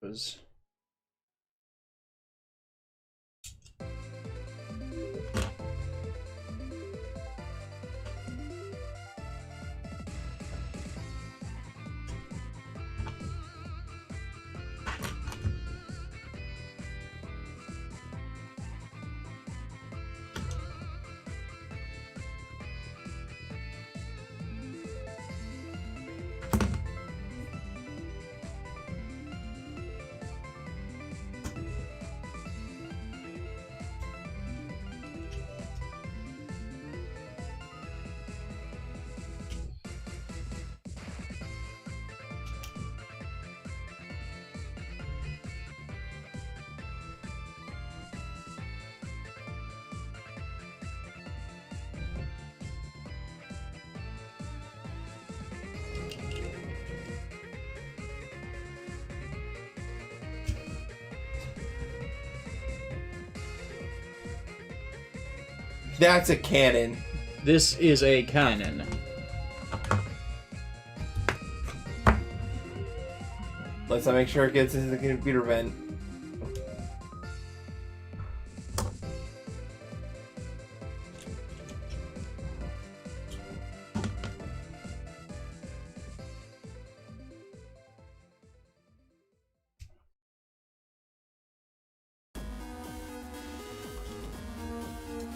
Was That's a cannon. this is a cannon. Let's make sure it gets into the computer vent.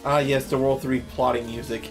Ah, yes, the World 3 plotting music.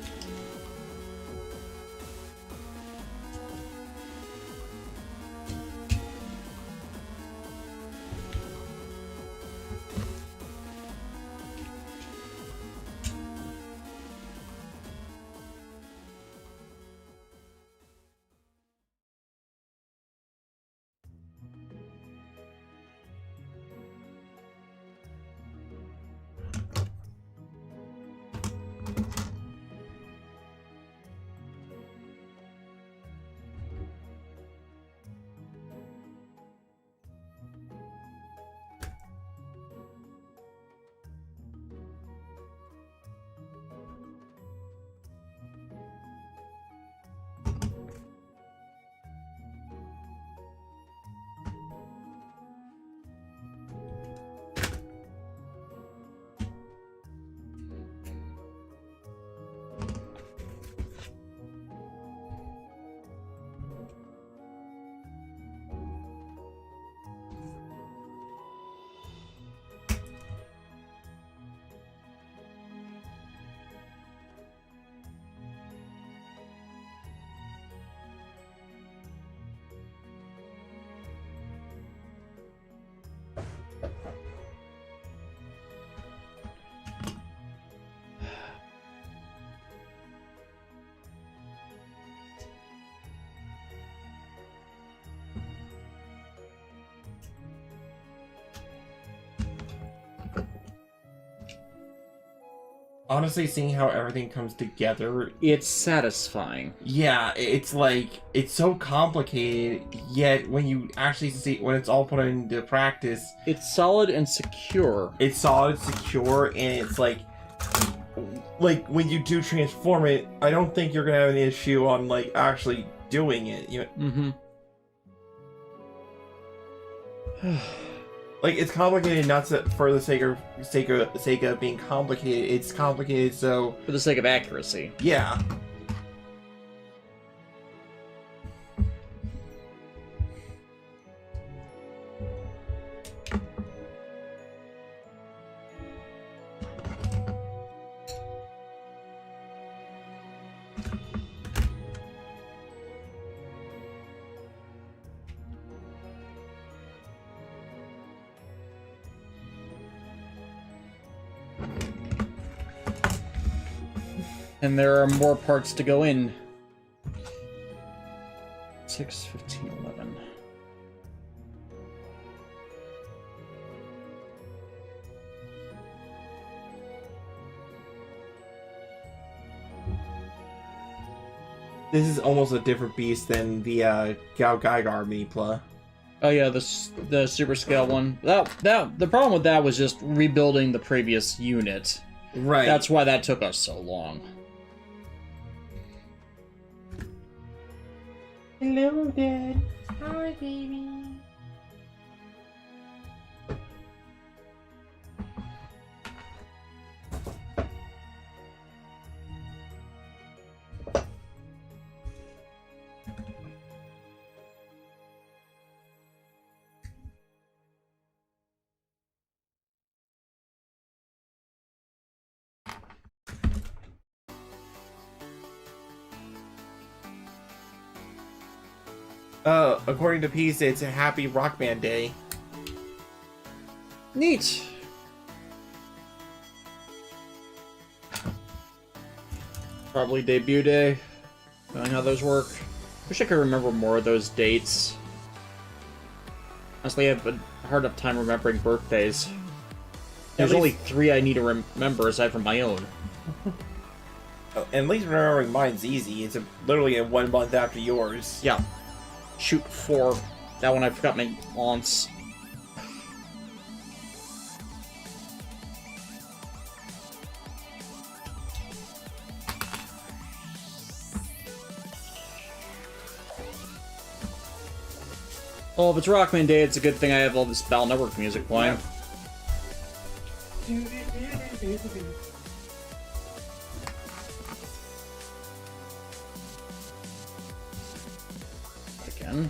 Honestly, seeing how everything comes together, It's satisfying. yeah, it's like, it's so complicated, yet when you actually see, when it's all put into practice, It's solid and secure. it's solid, secure, and it's like when you do transform it, I don't think you're gonna have an issue on, like, actually doing it. You know? Mm-hmm. Like, it's complicated not for the sake of being complicated. It's complicated so... For the sake of accuracy. Yeah. And there are more parts to go in. 6, 15, 11. This is almost a different beast than the Gao Gaigar Meepla. Oh yeah, the super scale one. The problem with that was just rebuilding the previous unit. Right. That's why that took us so long. Hello, Dad. Hi, baby. According to Pizza, it's a happy Rock Band Day. Neat. Probably debut day. Knowing how those work. Wish I could remember more of those dates. Honestly, I have a hard enough time remembering birthdays. There's only 3 I need to remember aside from my own. Oh, and at least remembering mine's easy. It's literally a 1 month after yours. Yeah. Shoot 4. That one I forgot my aunts. Well, if it's Rockman Day, it's a good thing I have all this Battle Network music playing. Again.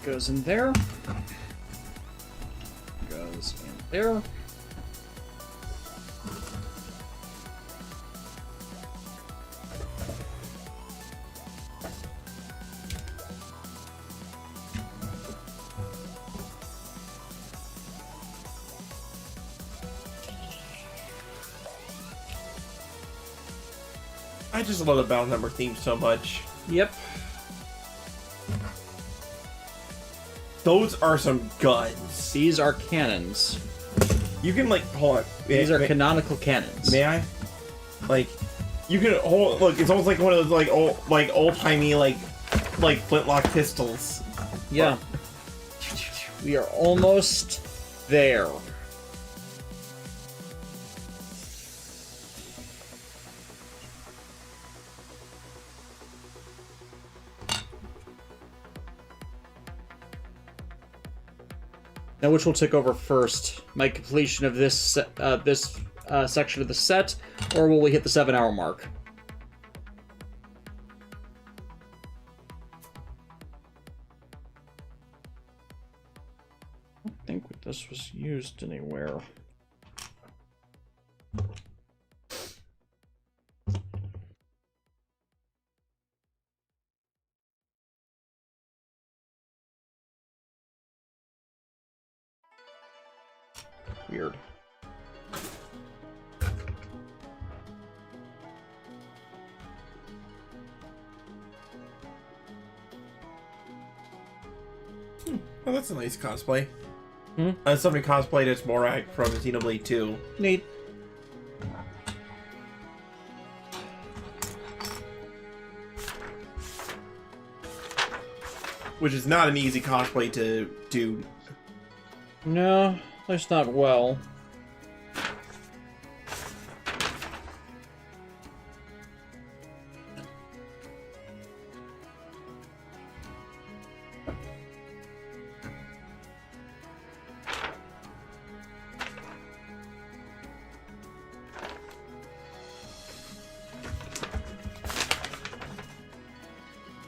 Goes in there. Goes in there. I just love the Battle Number theme so much. Yep. Those are some guns. These are cannons. You can like hold on. These are canonical cannons. May I? Like, you can hold. Look, it's almost like one of those old timey like flintlock pistols. Yeah. We are almost there. Now, which will take over first? My completion of this section of the set, or will we hit the 7-hour mark? I don't think this was used anywhere. Weird. Oh, that's a nice cosplay. Hmm? Somebody cosplayed as Morak from Xenoblade 2. Neat. Which is not an easy cosplay to do. No, at least not well.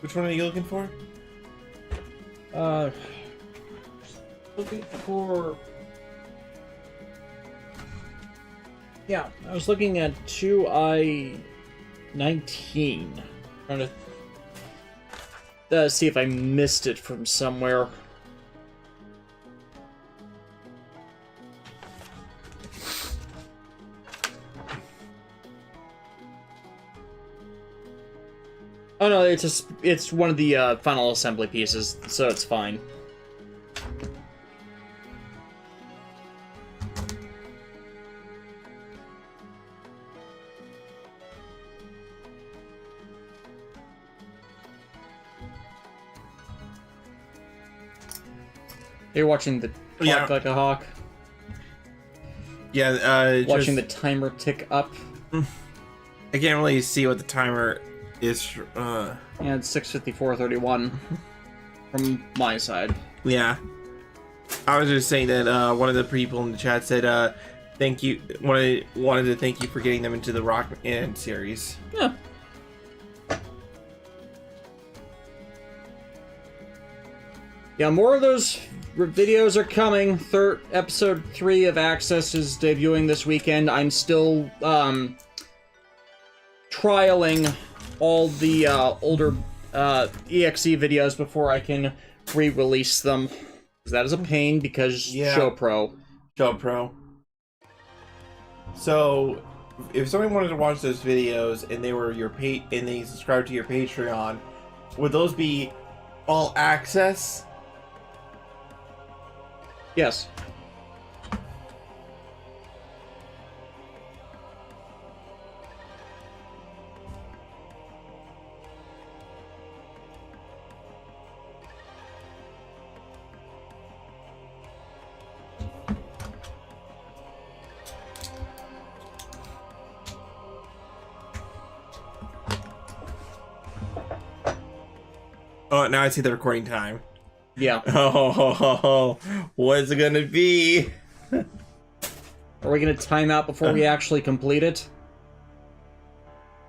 Which one are you looking for? Looking for... Yeah, I was looking at 2I-19. Trying to see if I missed it from somewhere. Oh no, it's one of the final assembly pieces, so it's fine. You're watching the clock like a hawk. Yeah, Watching the timer tick up. I can't really see what the timer is. Yeah, it's 6:54:31 from my side. Yeah. I was just saying that one of the people in the chat said thank you. Wanted to thank you for getting them into the Rock Band series. Yeah. Yeah, more of those videos are coming. Episode 3 of Access is debuting this weekend. I'm still trialing all the older EXE videos before I can re-release them. That is a pain because Show Pro. So, if somebody wanted to watch those videos and they were and they subscribed to your Patreon, would those be all access? Yes. Oh, now I see the recording time. Yeah. Oh, what's it gonna be? Are we gonna time out before we actually complete it?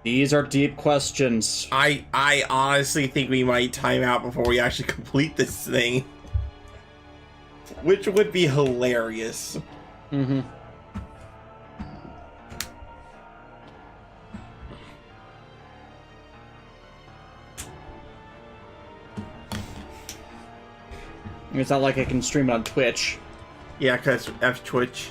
These are deep questions. I honestly think we might time out before we actually complete this thing. Which would be hilarious. Mm-hmm. It's not like I can stream it on Twitch. Yeah, because F Twitch.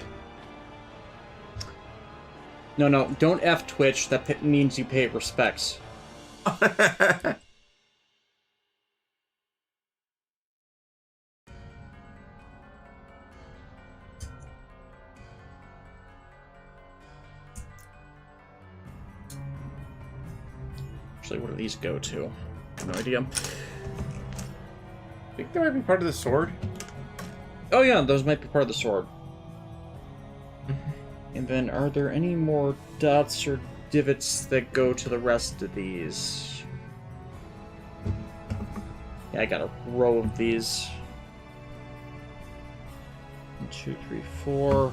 No, don't F Twitch. That means you pay respects. Actually, what do these go to? No idea. I think that might be part of the sword. Oh yeah, those might be part of the sword. And then, are there any more dots or divots that go to the rest of these? Yeah, I got a row of these. 1, 2, 3, 4.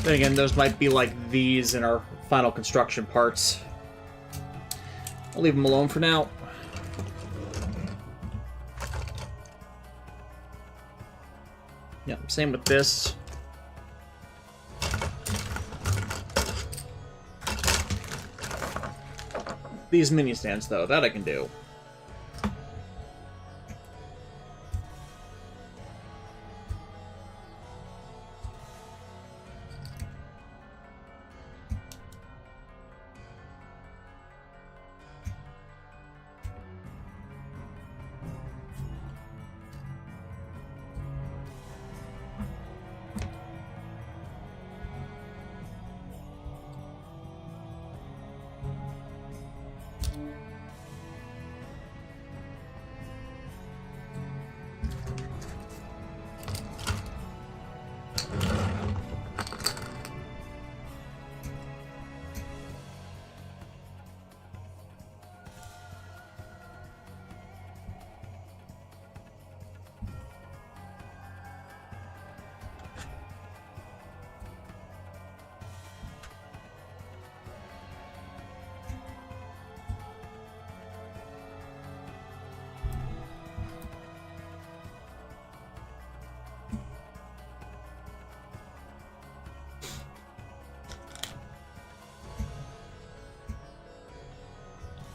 Then again, those might be like these in our final construction parts. I'll leave them alone for now. Yeah, same with this. These mini stands, though, that I can do.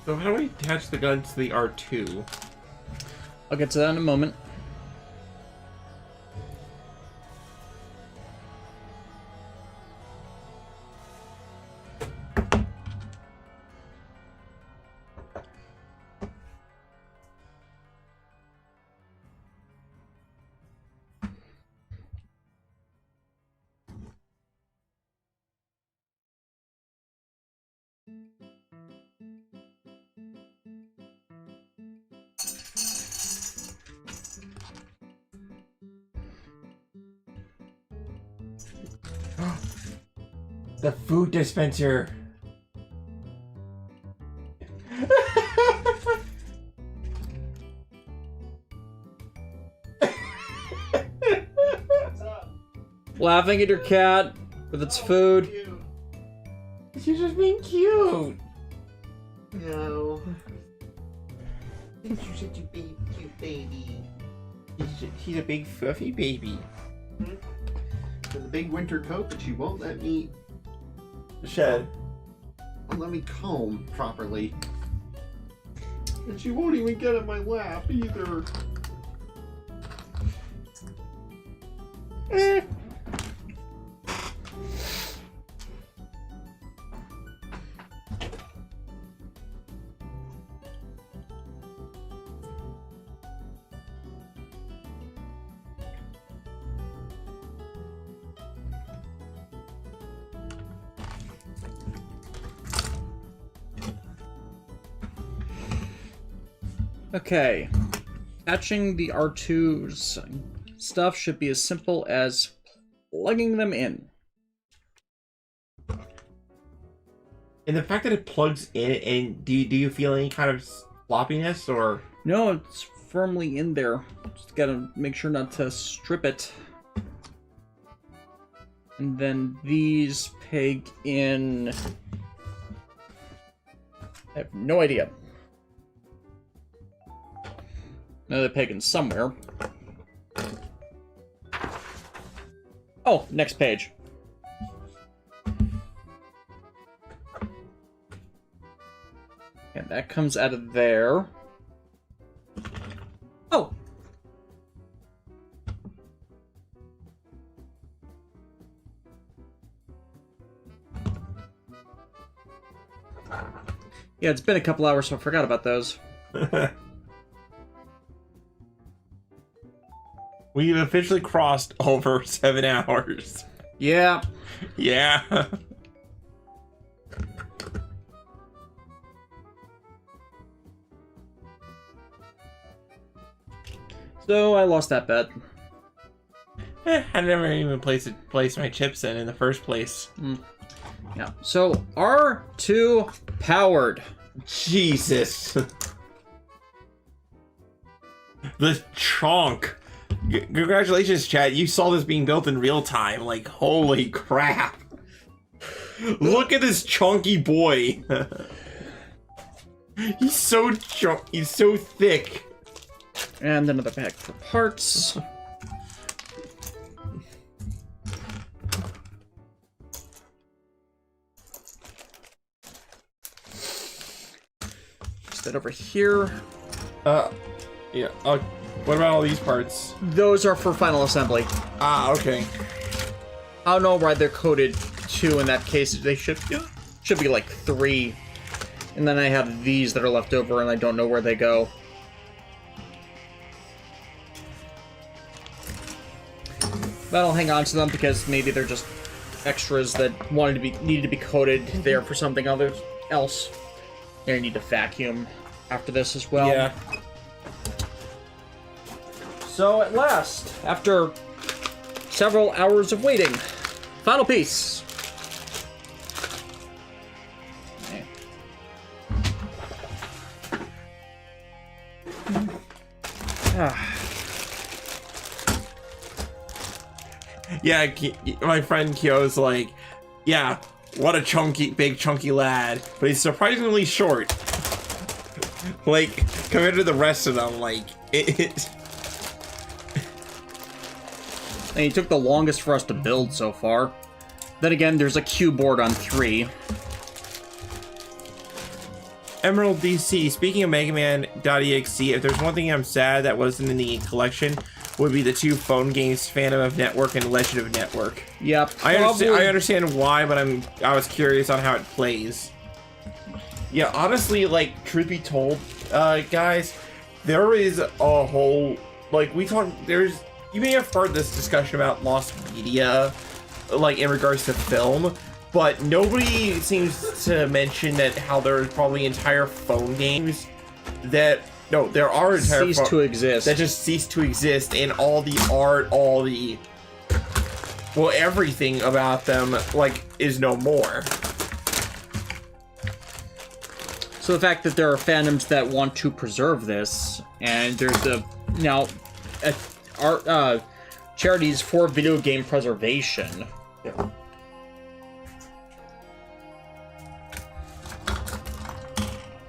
So how do we attach the gun to the R2? I'll get to that in a moment. The food dispenser. What's up? Laughing at your cat with its food. She's just being cute. No. You're such a big, cute baby. She's a big fluffy baby. With a big winter coat that she won't let me Shed. comb properly. And she won't even get in my lap either. Okay. Attaching the R2's stuff should be as simple as plugging them in. And the fact that it plugs in, and do you feel any kind of floppiness or? No, it's firmly in there. Just gotta make sure not to strip it. And then these peg in... I have no idea. No, they're pegging somewhere. Oh, next page. And that comes out of there. Oh! Yeah, it's been a couple hours, so I forgot about those. We've officially crossed over 7 hours. Yeah. Yeah. So I lost that bet. I never even placed my chips in the first place. Yeah. So R2 powered. Jesus. The chonk. Congratulations, chat. You saw this being built in real time. Like, holy crap. Look at this chunky boy. He's so he's so thick. And another bag for parts. Just that over here. Yeah. What about all these parts? Those are for final assembly. Ah, okay. I don't know why they're coded 2 in that case. They should be like 3. And then I have these that are left over and I don't know where they go. But I'll hang on to them because maybe they're just extras that needed to be coded there for something else. And I need to vacuum after this as well. Yeah. So at last, after several hours of waiting, final piece. Okay. Yeah, my friend Kyo's like, yeah, what a big chunky lad, but he's surprisingly short. Like, compared to the rest of them, like, it And he took the longest for us to build so far. Then again, there's a Q board on 3. Emerald DC, speaking of Mega Man.exe, if there's one thing I'm sad that wasn't in the collection, would be the 2 phone games, Phantom of Network and Legend of Network. Yep. I understand why, but I was curious on how it plays. Yeah, honestly, like, truth be told, guys, there is a whole, like, you may have heard this discussion about lost media, like, in regards to film, but nobody seems to mention that how there's probably entire phone games that, no, there are entire cease to exist. That just cease to exist, and all the art, all the, well, everything about them, like, is no more. So the fact that there are fandoms that want to preserve this, and there's charities for video game preservation. Yeah.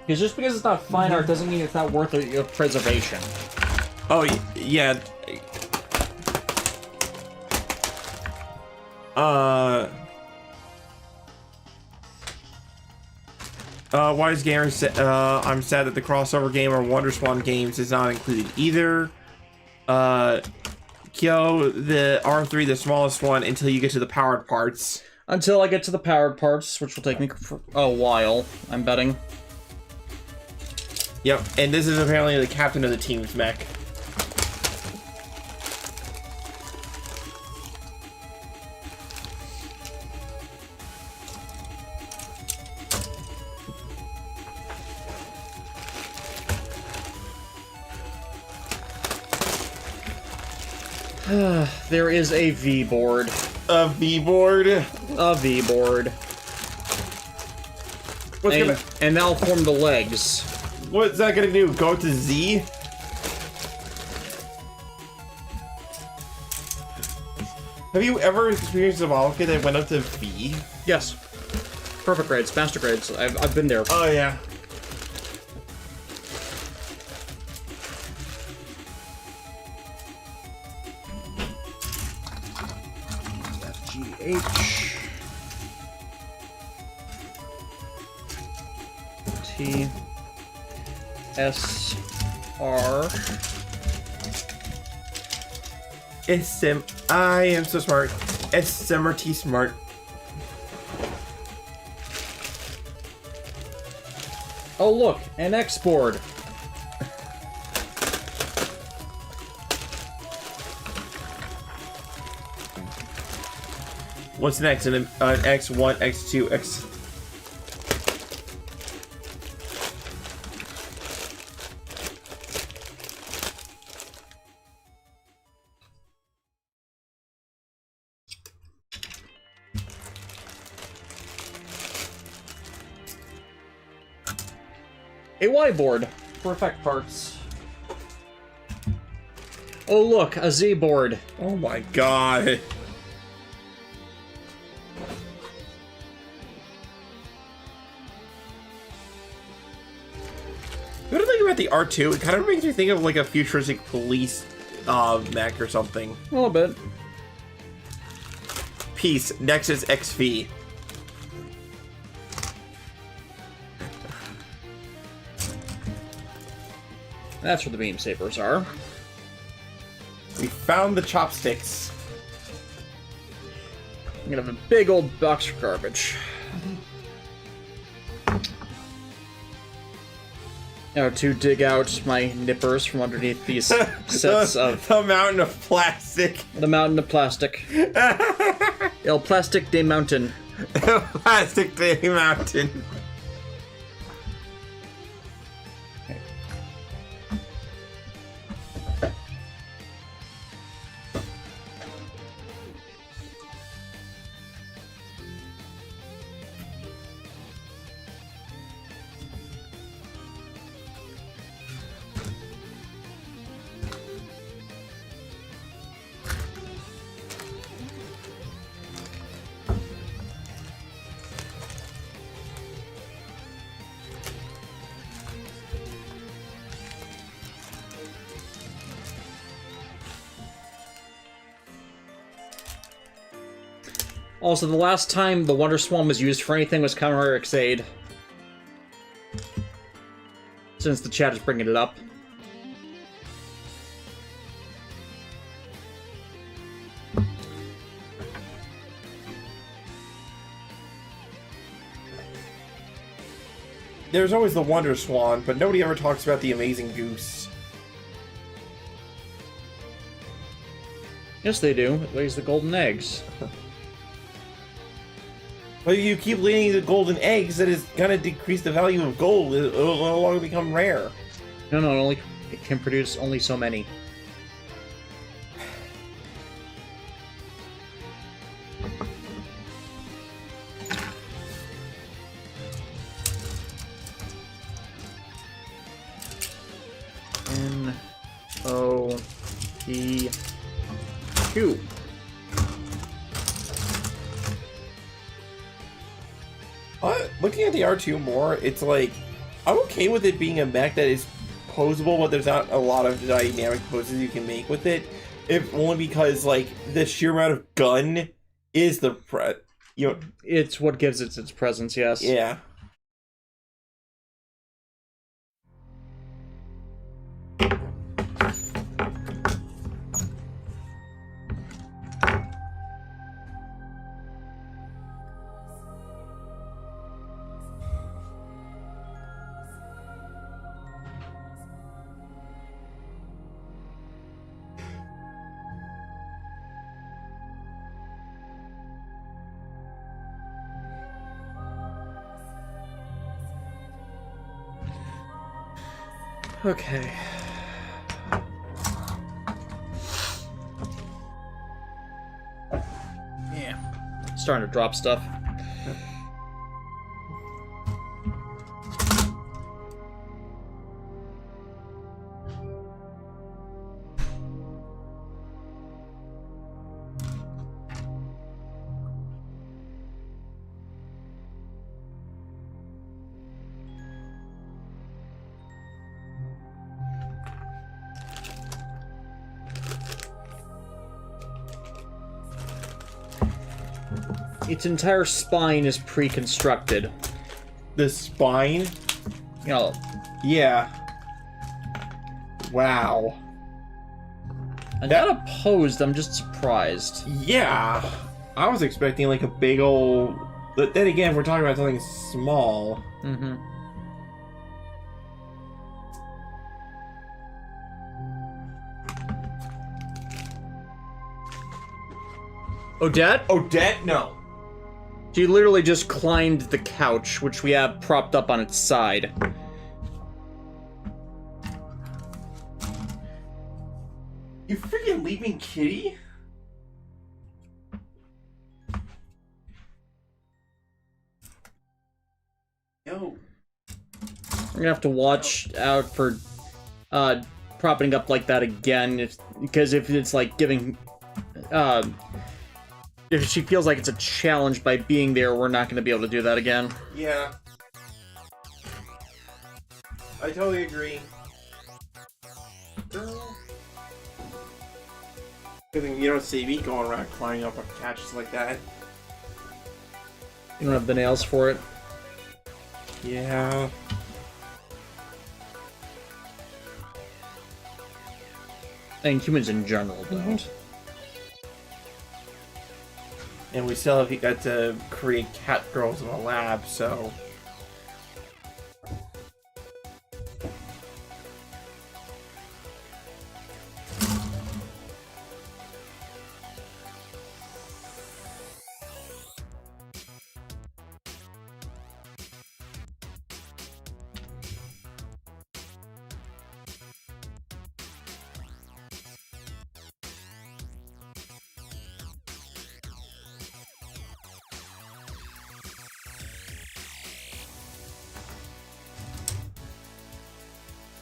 Because just because it's not fine art doesn't mean it's not worth of preservation. Oh, yeah. Wise Gamer said, I'm sad that the crossover game or WonderSwan games is not included either. Kyo, the R3, the smallest one, until you get to the powered parts. Until I get to the powered parts, which will take me for a while, I'm betting. Yep, and this is apparently the captain of the team's mech. There is a V board. A V board? A V board. And that'll form the legs. What's that gonna do? Go to Z? Have you ever experienced a model kit that went up to V? Yes. Perfect grades, master grades. I've been there. Oh yeah. H T S R. I am so smart. SMRT smart. Oh look, an X board. What's next? An X1, X2, X. A Y board for effect parts. Oh look, a Z board. Oh my god. What do you think about the R2? It kind of makes me think of like a futuristic police mech or something. A little bit. Peace. Nexus XV. That's where the beam sabers are. We found the chopsticks. I'm gonna have a big old box of garbage. Now to dig out my nippers from underneath these sets of... The mountain of plastic. The mountain of plastic. El Plastic de Mountain. Plastic Day Mountain. Also, the last time the Wonder Swan was used for anything was Kamen Rider X-Aid. Since the chat is bringing it up. There's always the Wonder Swan, but nobody ever talks about the Amazing Goose. Yes, they do. It lays the golden eggs. But you keep laying the golden eggs, that is gonna decrease the value of gold. It'll no longer become rare. No, it can produce only so many. N-O-E-Q. Looking at the R2 more, it's like, I'm okay with it being a mech that is posable, but there's not a lot of dynamic poses you can make with it. If only because, like, the sheer amount of gun is the It's what gives it its presence, yes. Yeah. Okay. Yeah. Starting to drop stuff. Its entire spine is pre-constructed. The spine? You know, Yeah. Wow. I'm not opposed, I'm just surprised. Yeah. I was expecting like a big old... But then again, if we're talking about something small... Mm-hmm. Odette? Odette? No. She literally just climbed the couch, which we have propped up on its side. You freaking leaving kitty? Yo. We're gonna have to watch out for propping up like that again, because if it's like giving if she feels like it's a challenge by being there, we're not gonna be able to do that again. Yeah. I totally agree. You don't see me going around climbing up on couches like that. You don't have the nails for it. Yeah. And humans in general don't. And we still have got to create cat girls in a lab, so...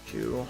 Q.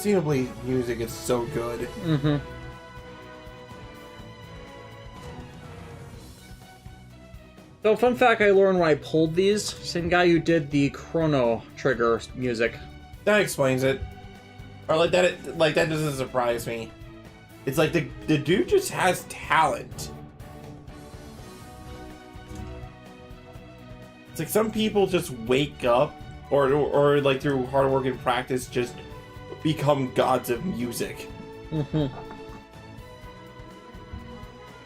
Xenoblade music is so good. Mm-hmm. So, fun fact I learned when I pulled these, same guy who did the Chrono Trigger music. That explains it. Or like that doesn't surprise me. It's like the dude just has talent. It's like some people just wake up or like through hard work and practice just become gods of music. Mm-hmm.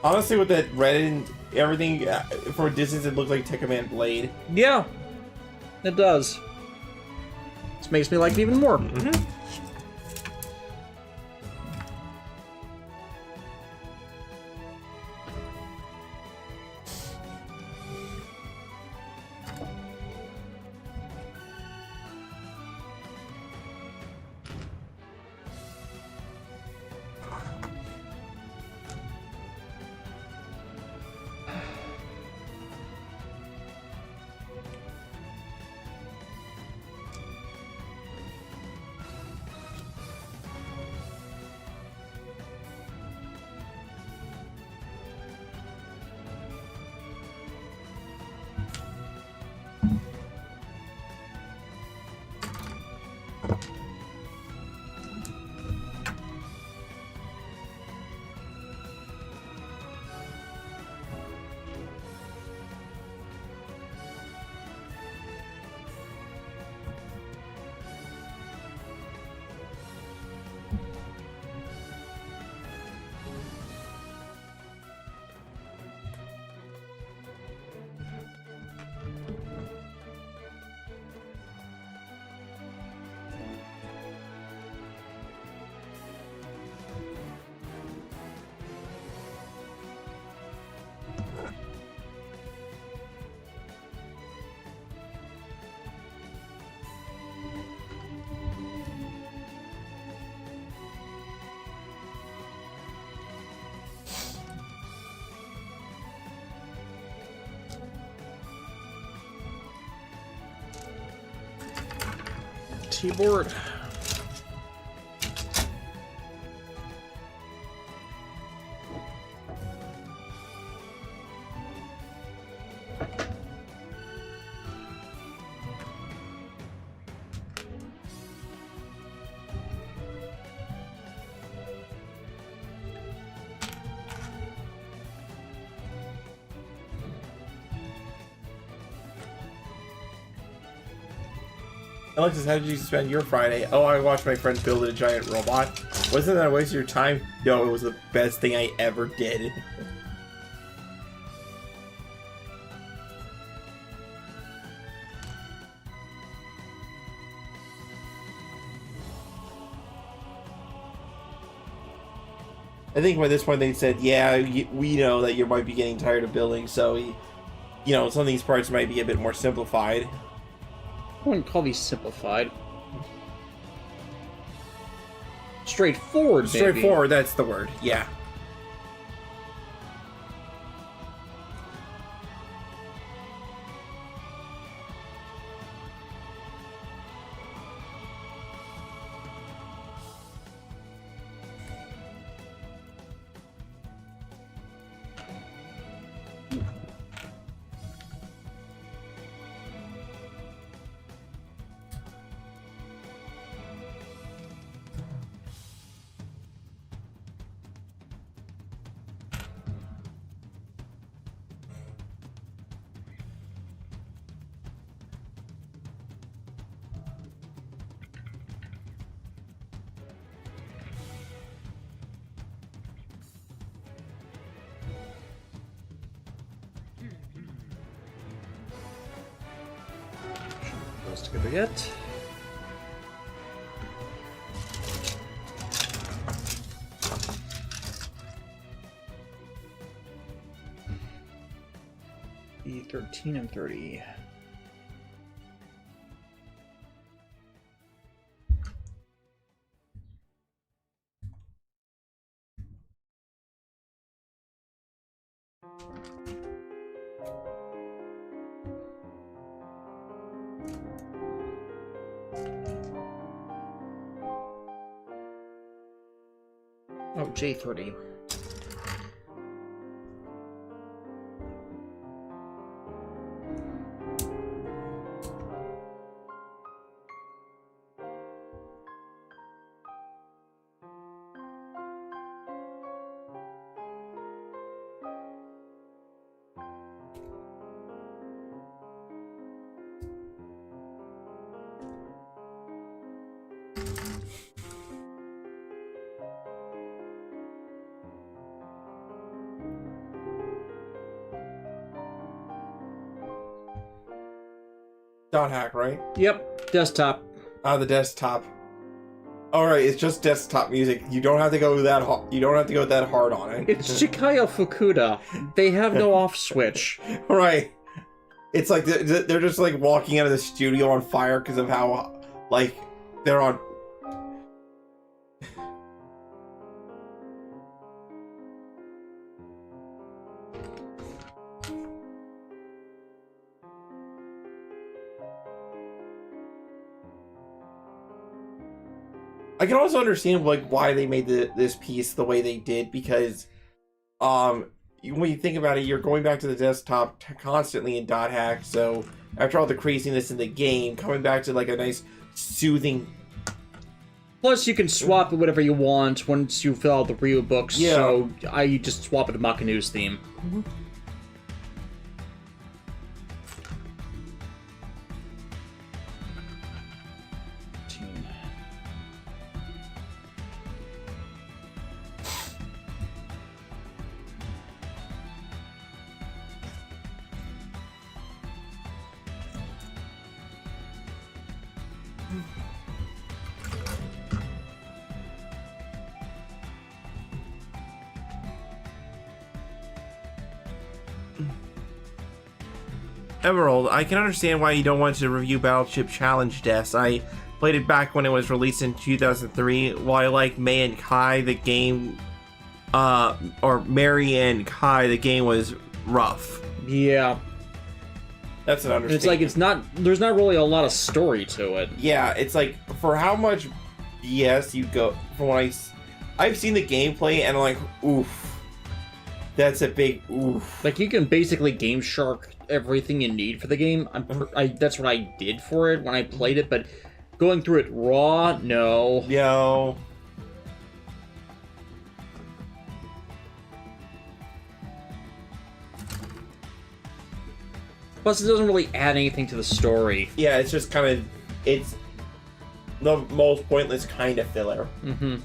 Honestly, with that red and everything, for a distance, it looks like Tekka Man Blade. Yeah, it does. This makes me like it even more. Mm-hmm. Keyboard. Alexis, how did you spend your Friday? Oh, I watched my friend build a giant robot. Wasn't that a waste of your time? No, it was the best thing I ever did. I think by this point they said, yeah, we know that you might be getting tired of building, so, you know, some of these parts might be a bit more simplified. I wouldn't call these simplified. Straightforward, maybe. Straightforward, that's the word, yeah. Those together yet. E13 and 30. J30. Dot hack, right? Yep, desktop. The desktop. All right, it's just desktop music. You don't have to go that hard. You don't have to go that hard on it. It's Chikayo Fukuda. They have no off switch. Right. It's like they're just like walking out of the studio on fire because of how like they're on. I can also understand like why they made this piece the way they did, because when you think about it, you're going back to the desktop constantly in dot hack, so after all the craziness in the game, coming back to like a nice soothing. Plus, you can swap it whatever you want once you fill out the Ryu books. Yeah. So I just swap it to Makanu's theme. Mm-hmm. Emerald, I can understand why you don't want to review Battleship Challenge Deaths. I played it back when it was released in 2003. While I like May and Kai, the game, or Mary and Kai, the game was rough. Yeah. That's an understatement. It's like there's not really a lot of story to it. Yeah, it's like for how much BS you go from when I've seen the gameplay and I'm like, oof, that's a big oof. Like you can basically Game Shark everything you need for the game. That's what I did for it when I played it, but going through it raw, no. Yo. Plus, it doesn't really add anything to the story. Yeah, it's just kind of, it's the most pointless kind of filler. Mm-hmm.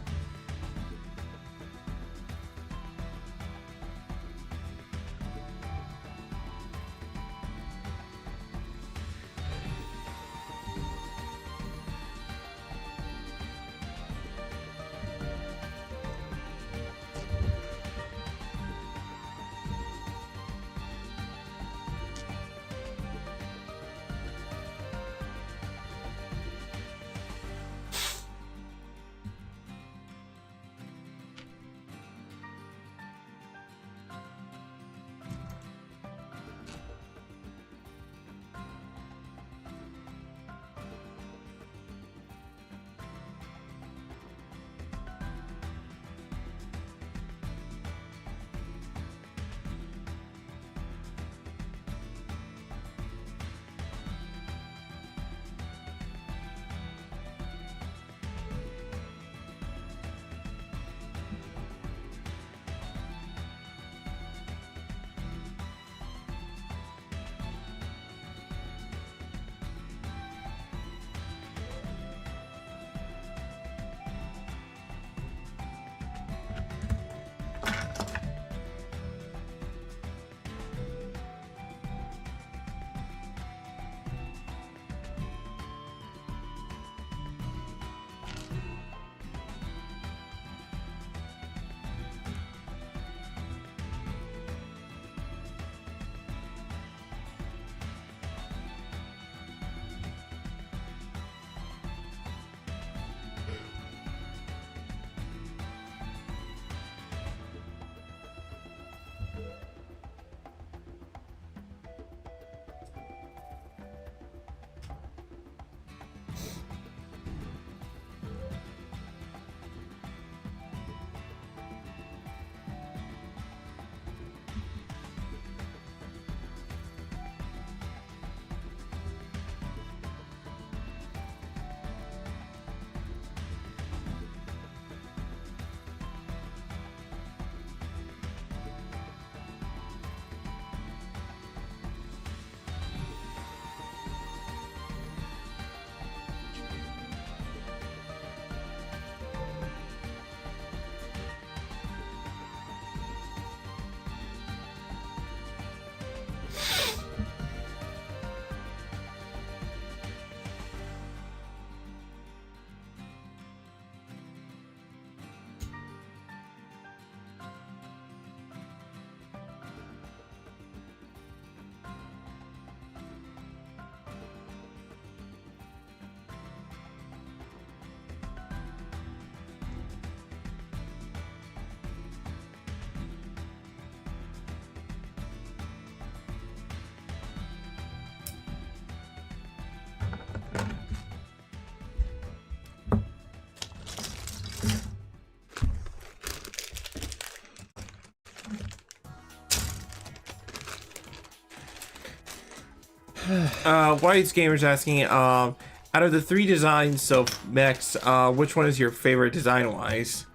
White's Gamer's asking, out of the 3 designs so mechs, which one is your favorite design-wise?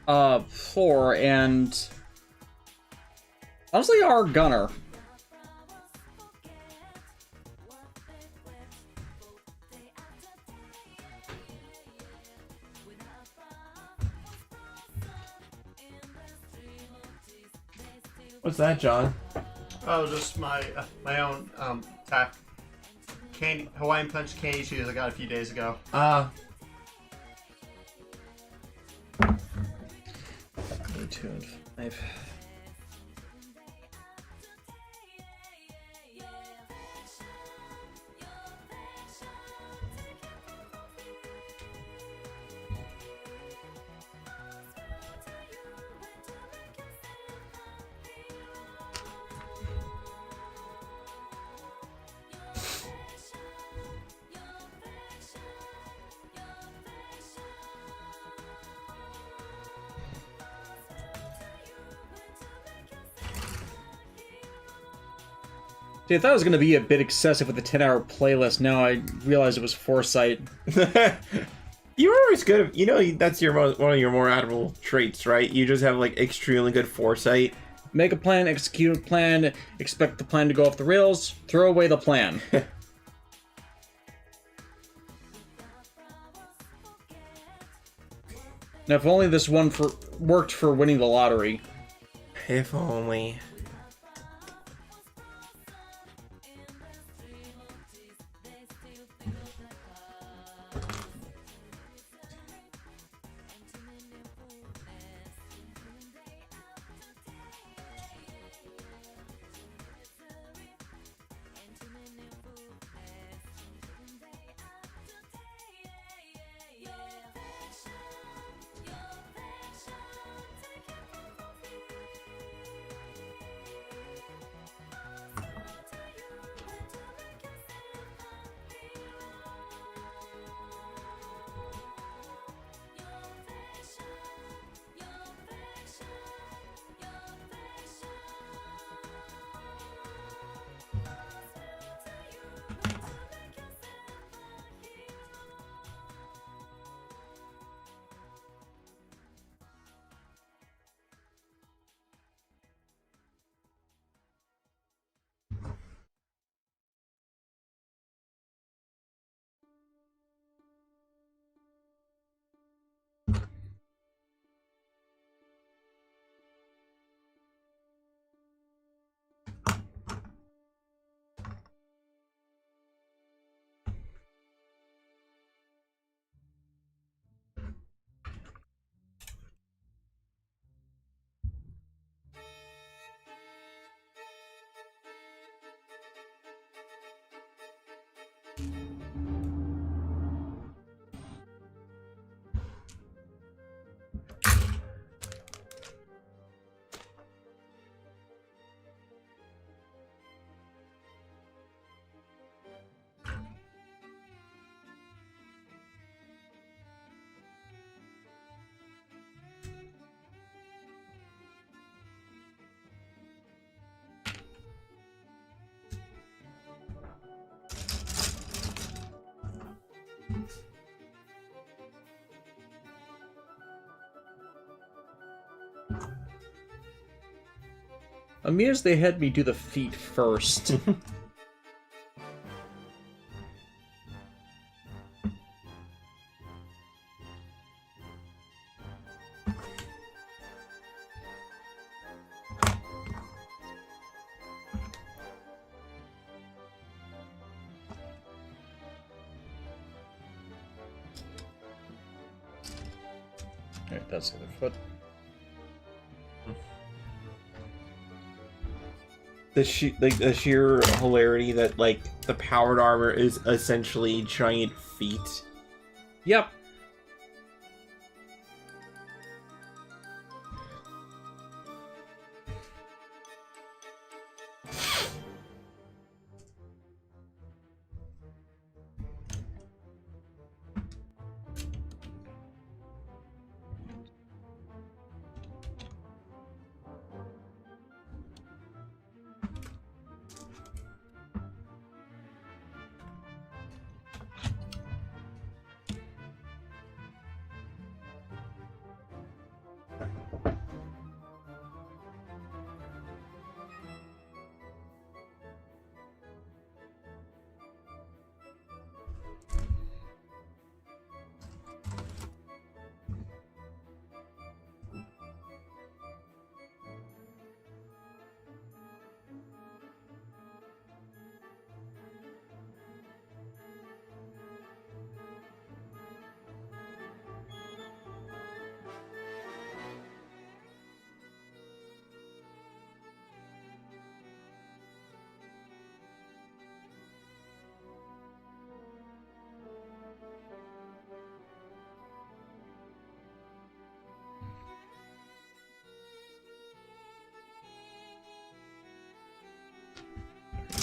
4 and honestly, our gunner. What's that, John? Oh, just my own candy Hawaiian Punch candy shoes I got a few days ago. Two and 5. See, I thought it was going to be a bit excessive with the 10-hour playlist. Now I realized it was foresight. You were always good. You know, that's one of your more admirable traits, right? You just have like extremely good foresight. Make a plan, execute a plan, expect the plan to go off the rails, throw away the plan. Now, if only this one worked for winning the lottery. If only. I'm amused they had me do the feet first. Alright, that's the other foot. The sheer hilarity that like the powered armor is essentially giant feet. Yep.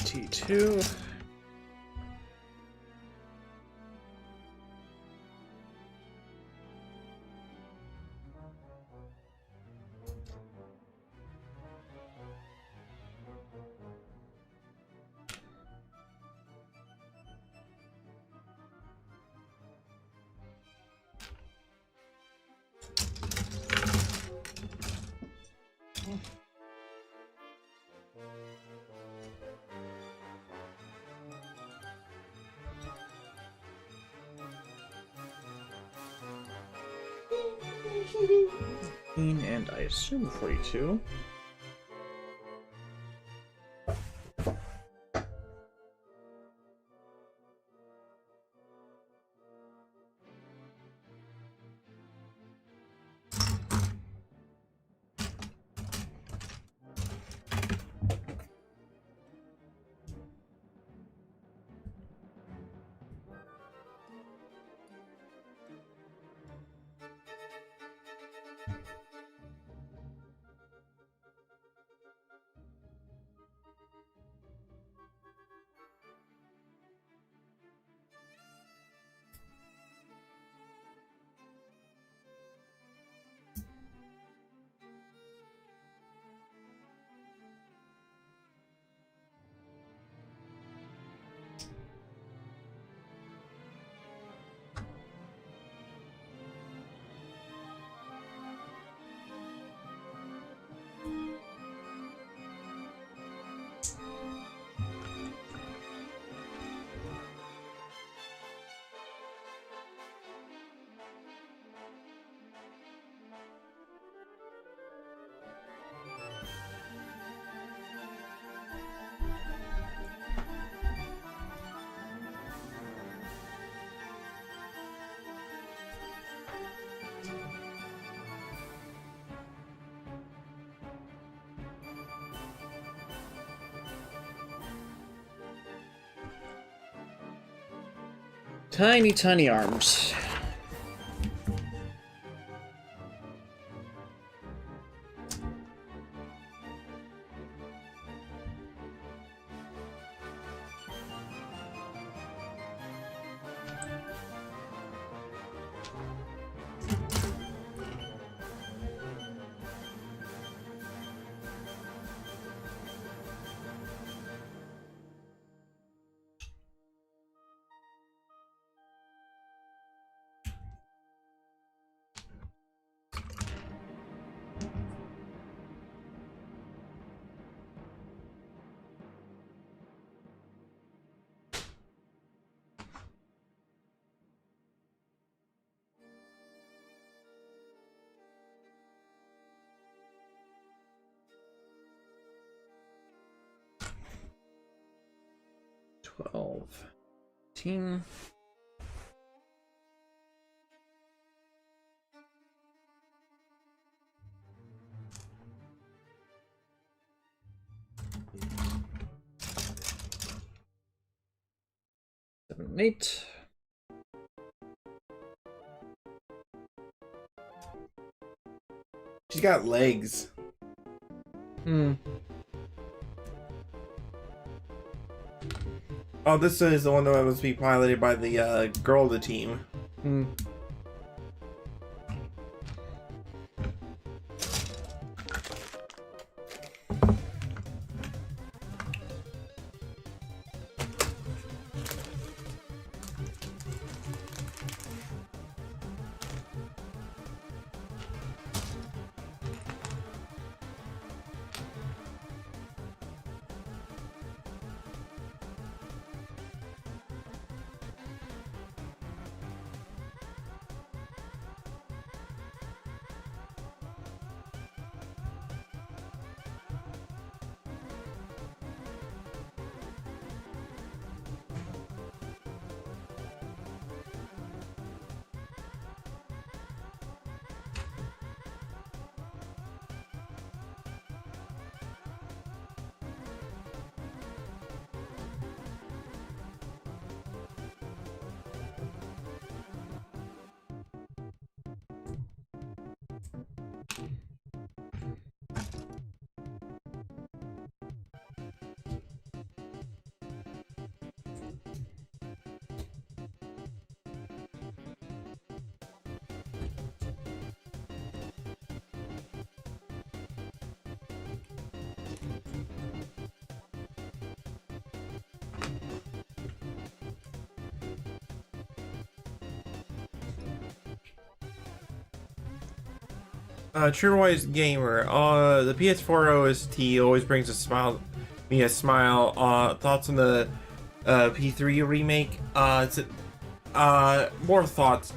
T2. And I assume 42. Tiny, tiny arms. Twelve. 18. Seven, 8. She's got legs. Hmm. Oh, this is the one that was being piloted by the girl of the team. Hmm. True-wise gamer. The PS4 OST always brings me a smile. Thoughts on the P3 remake? More thoughts.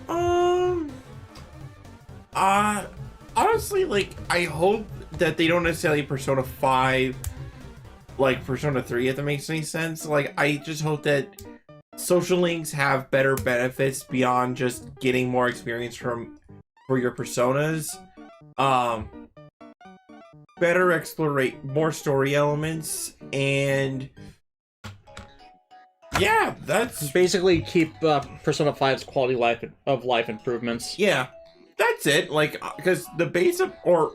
Honestly, like, I hope that they don't necessarily Persona 5 like Persona 3, if that makes any sense. Like, I just hope that social links have better benefits beyond just getting more experience for your personas. Better explorate more story elements, and yeah, that's Basically, keep Persona 5's quality of life improvements. yeah, that's it. Like, because the base of, or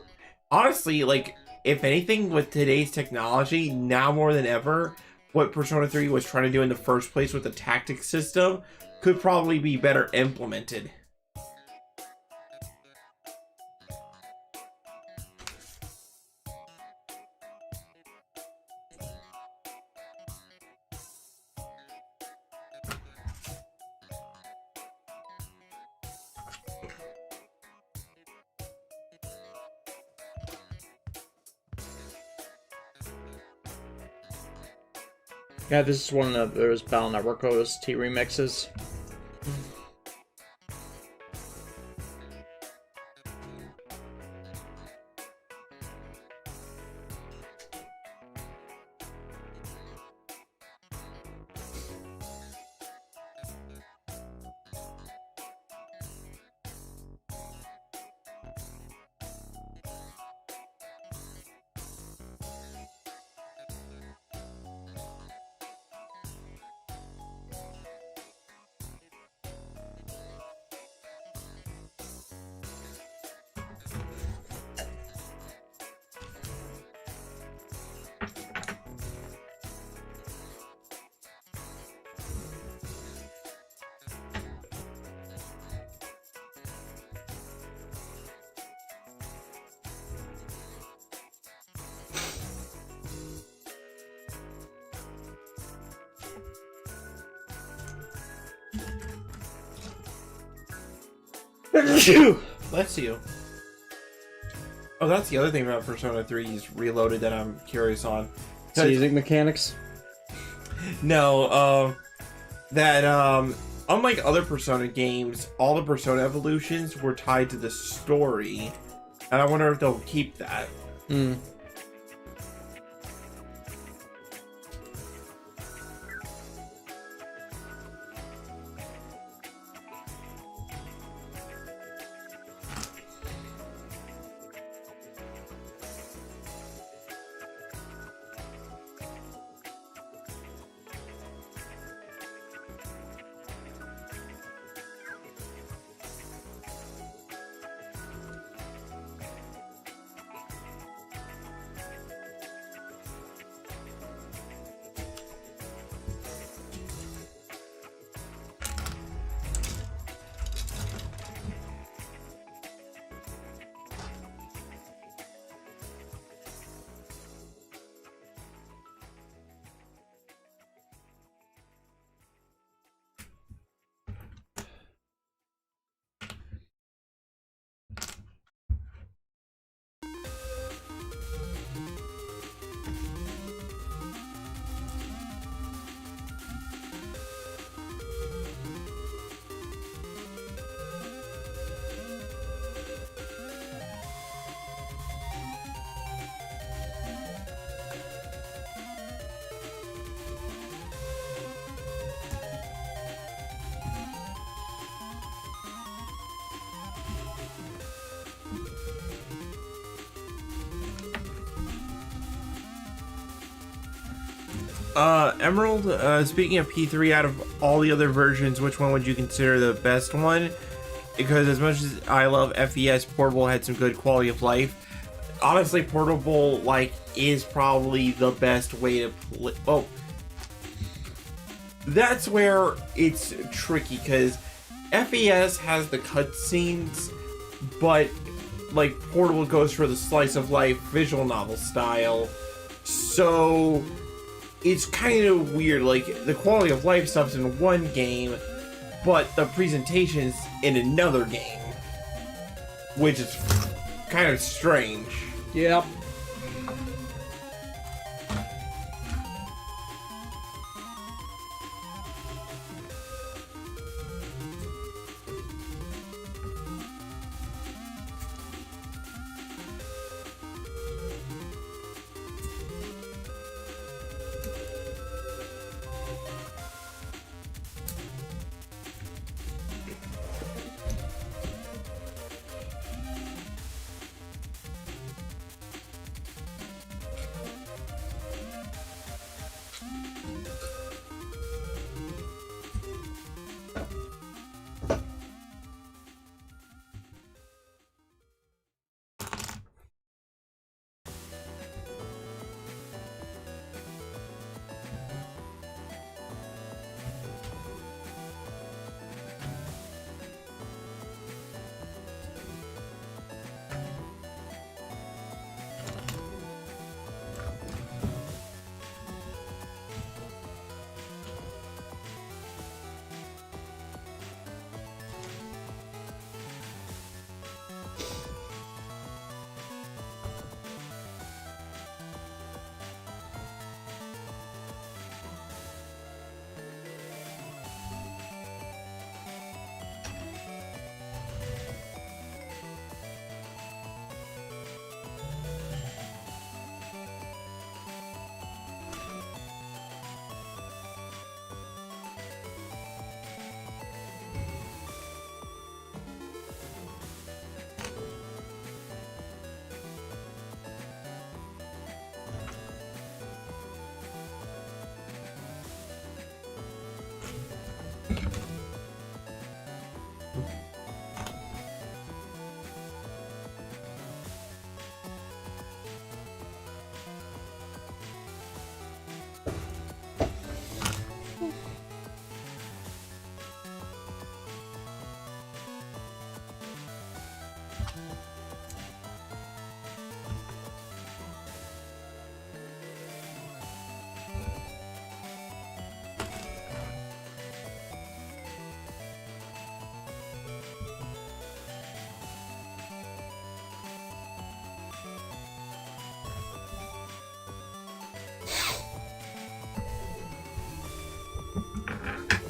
honestly, like, if anything, with today's technology, now more than ever, what Persona 3 was trying to do in the first place with the tactics system could probably be better implemented. Yeah, this is one of those Battle Network OST remixes. Bless you. Oh, that's the other thing about Persona 3's Reloaded that I'm curious on. Seizing mechanics? No, unlike other Persona games, all the Persona evolutions were tied to the story, and I wonder if they'll keep that. Hmm. Emerald, speaking of P3, out of all the other versions, which one would you consider the best one? Because as much as I love FES, Portable had some good quality of life. Honestly, Portable, like, is probably the best way to play. Oh, that's where it's tricky, because FES has the cutscenes, but, like, Portable goes for the slice of life visual novel style. So it's kind of weird, like, the quality of life stuff's in one game, but the presentation's in another game, which is kind of strange. Yep.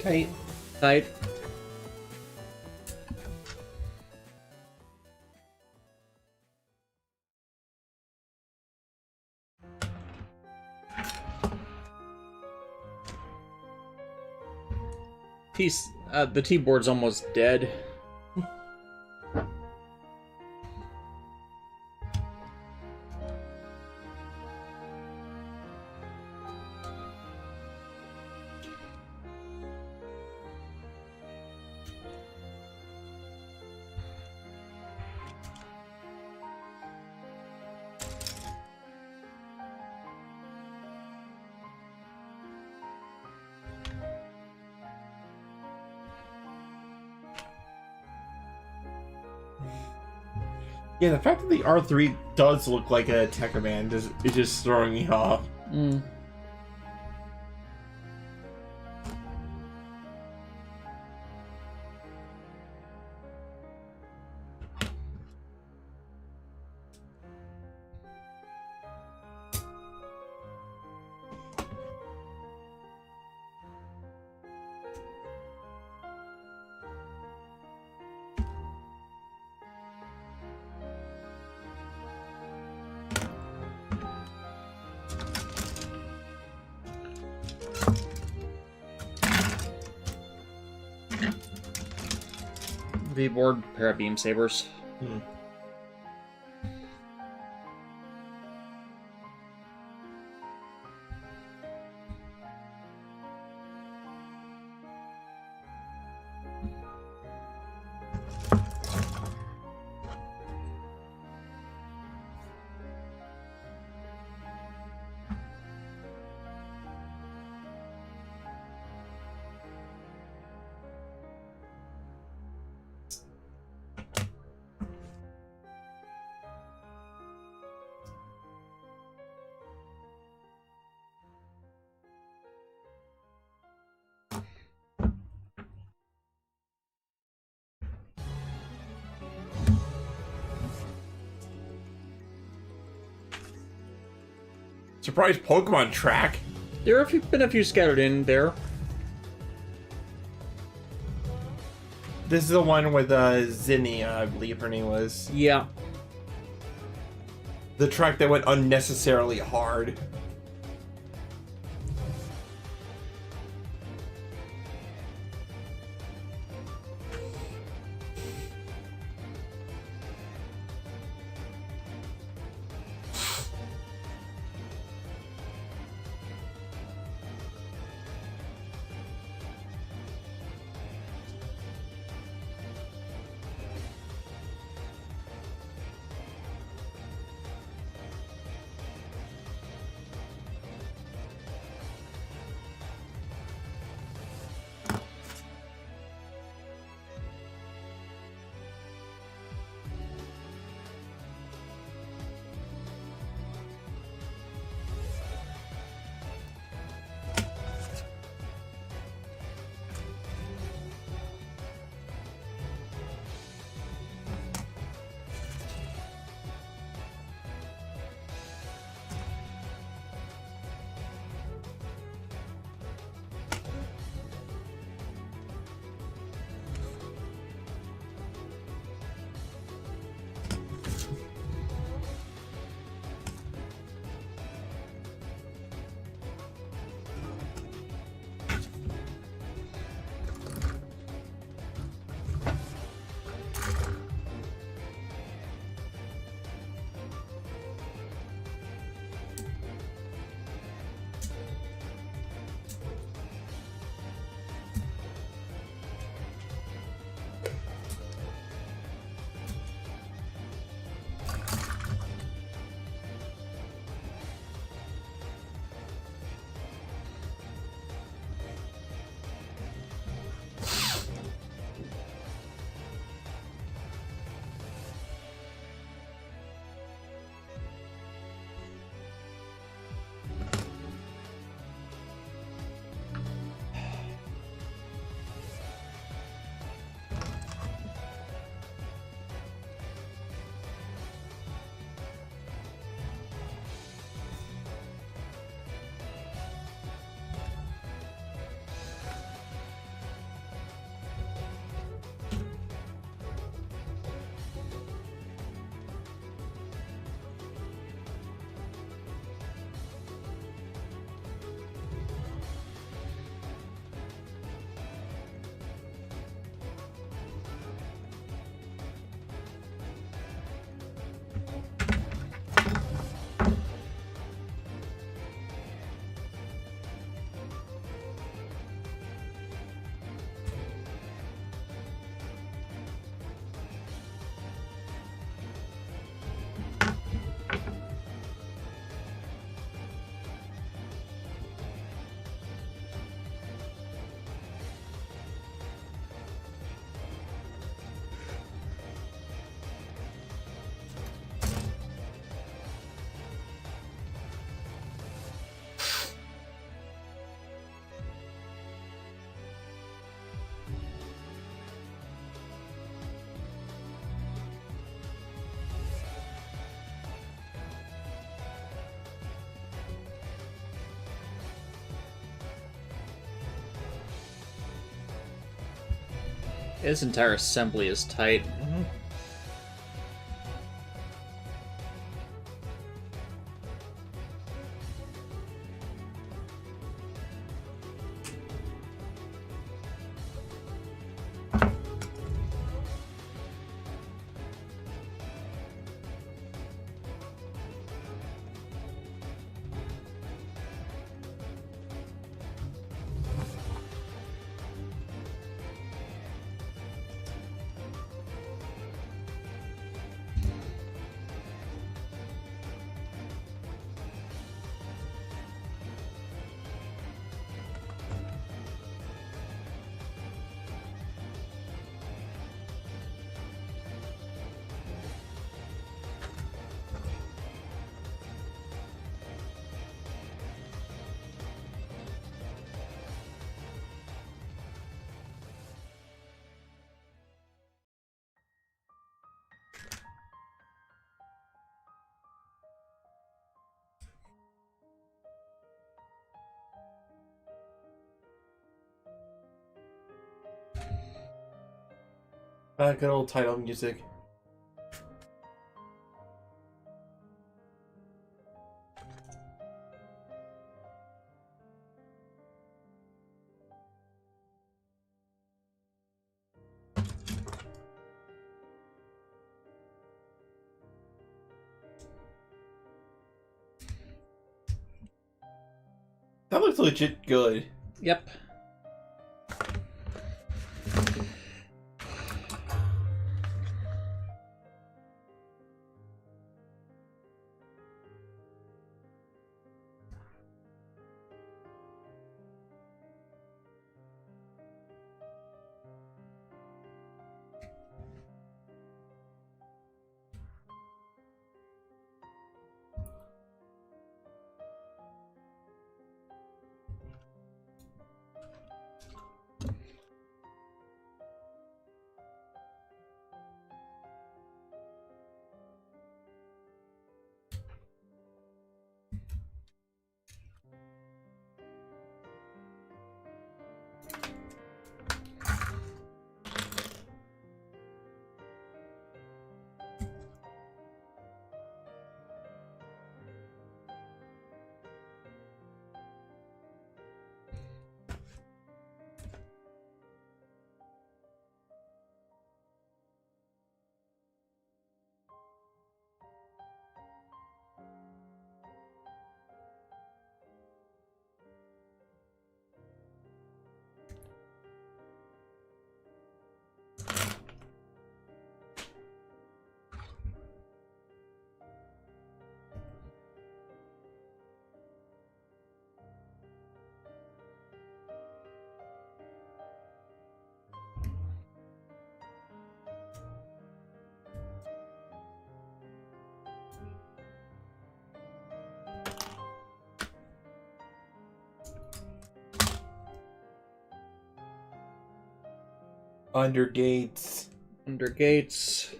Tight. Tight. Piece. The T-board's almost dead. Yeah, the fact that the R3 does look like a tech command is just throwing me off. Mm. V-board, pair of beam sabers. Hmm. Surprise Pokemon track. There have been a few scattered in there. This is the one with Zinnia, I believe her name was. Yeah. The track that went unnecessarily hard. This entire assembly is tight. Good old title music. That looks legit good. Yep. Under gates. Under gates.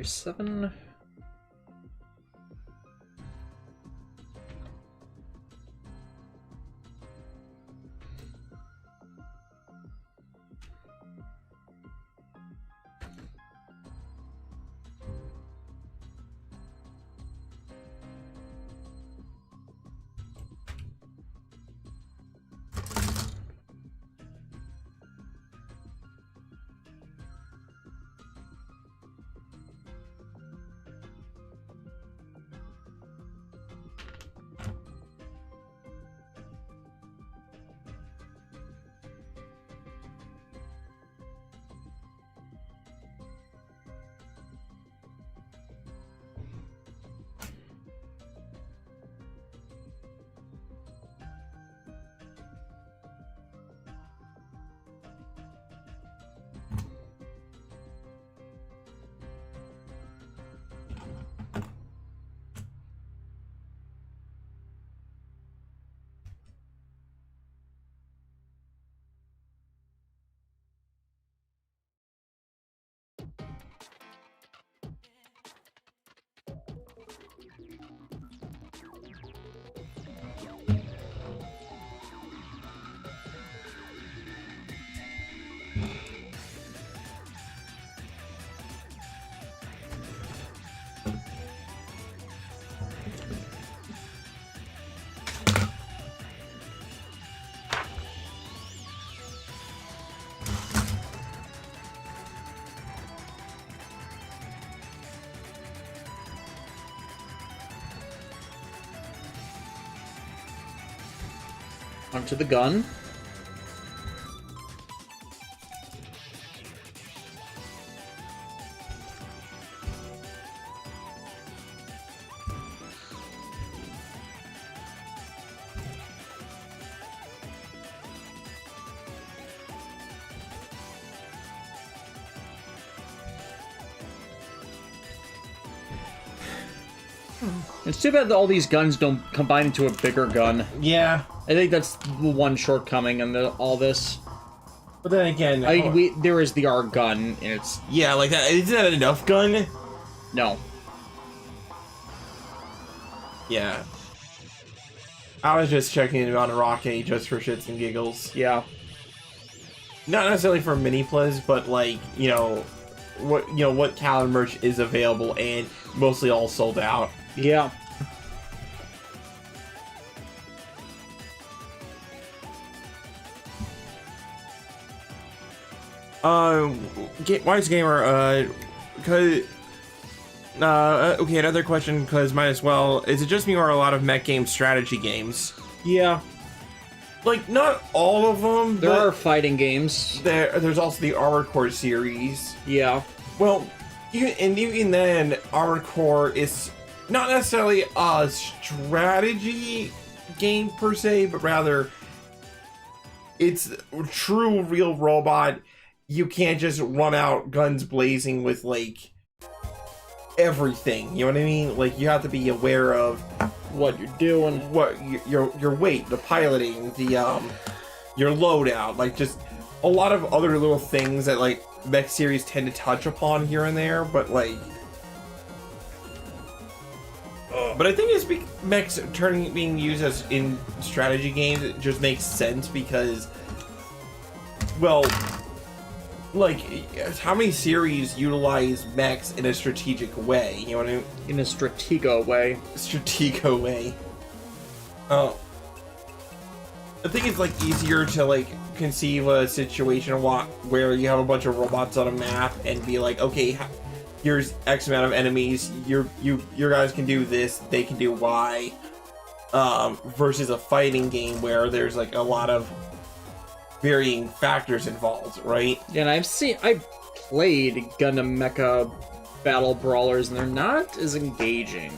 Seven. Onto the gun. It's too bad that all these guns don't combine into a bigger gun. Yeah. I think that's the one shortcoming in all this. But then again... there is the R gun, and it's... Yeah, like that. Isn't that enough gun? No. Yeah. I was just checking it on a Rocky just for shits and giggles. Yeah. Not necessarily for mini plays, but like, what calendar merch is available and mostly all sold out. Yeah. Wise Gamer, okay, another question, because might as well. Is it just me or a lot of mech game strategy games? Yeah. Like, not all of them. There are fighting games. There's also the Armored Core series. Yeah. Well, even then, Armored Core is not necessarily a strategy game per se, but rather it's a true real robot. You can't just run out guns blazing with like everything. You know what I mean? Like, you have to be aware of what you're doing, what your weight, the piloting, the your loadout, like just a lot of other little things that like mech series tend to touch upon here and there, but like but I think it's mechs being used as in strategy games, it just makes sense because, well, like, how many series utilize mechs in a strategic way? You know what I mean? In a stratego way. Stratego way. Oh. I think it's like easier to like conceive a situation where you have a bunch of robots on a map and be like, okay, here's X amount of enemies. Your guys can do this, they can do Y. Versus a fighting game where there's like a lot of varying factors involved, right? And I've played Gundam Mecha Battle Brawlers, and they're not as engaging.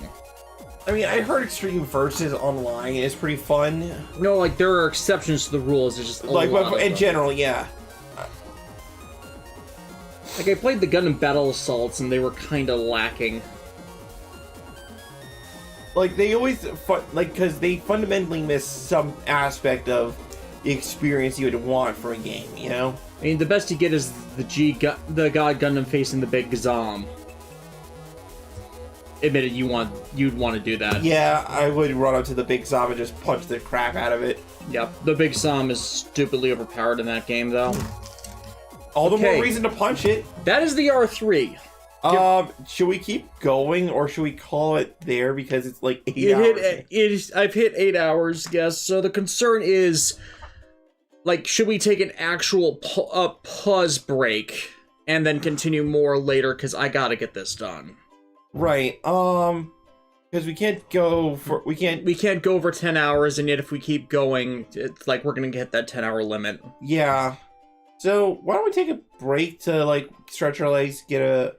I mean, I heard Extreme Versus online is pretty fun. No, like, there are exceptions to the rules. There's just a like, lot but of in them. general, yeah. Like, I played the Gundam Battle Assaults, and they were kind of lacking. Like, they always, because they fundamentally miss some aspect of the experience you would want for a game, you know? I mean, the best you get is the God Gundam facing the big Gazam. Admitted you'd want to do that. Yeah, I would run up to the big Zom and just punch the crap out of it. Yep, the big Zom is stupidly overpowered in that game, though. All the more reason to punch it. That is the R3. Should we keep going or should we call it there because it's like 8 hours? I've hit 8 hours, yes. So the concern is, like, should we take an actual pause break and then continue more later? Because I gotta get this done. Right. Because we can't go over 10 hours, and yet if we keep going, it's like we're gonna hit that 10-hour limit. Yeah. So why don't we take a break to like stretch our legs, get a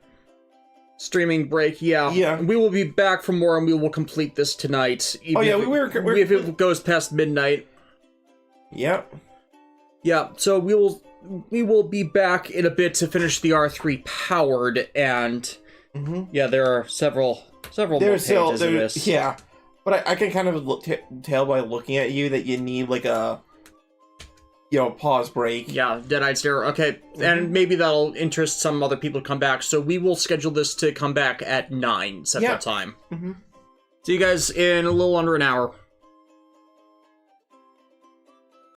streaming break? Yeah. Yeah. We will be back for more, and we will complete this tonight. Oh yeah, if it goes past midnight. Yep. Yeah. So we will be back in a bit to finish the R3 powered, and yeah, there are several more pages of this. Yeah, but I can kind of tell by looking at you that you need like a pause break. Yeah, Dead-Eyed Stare. Okay, and maybe that'll interest some other people to come back. So we will schedule this to come back at 9 Central Time. See you guys in a little under an hour.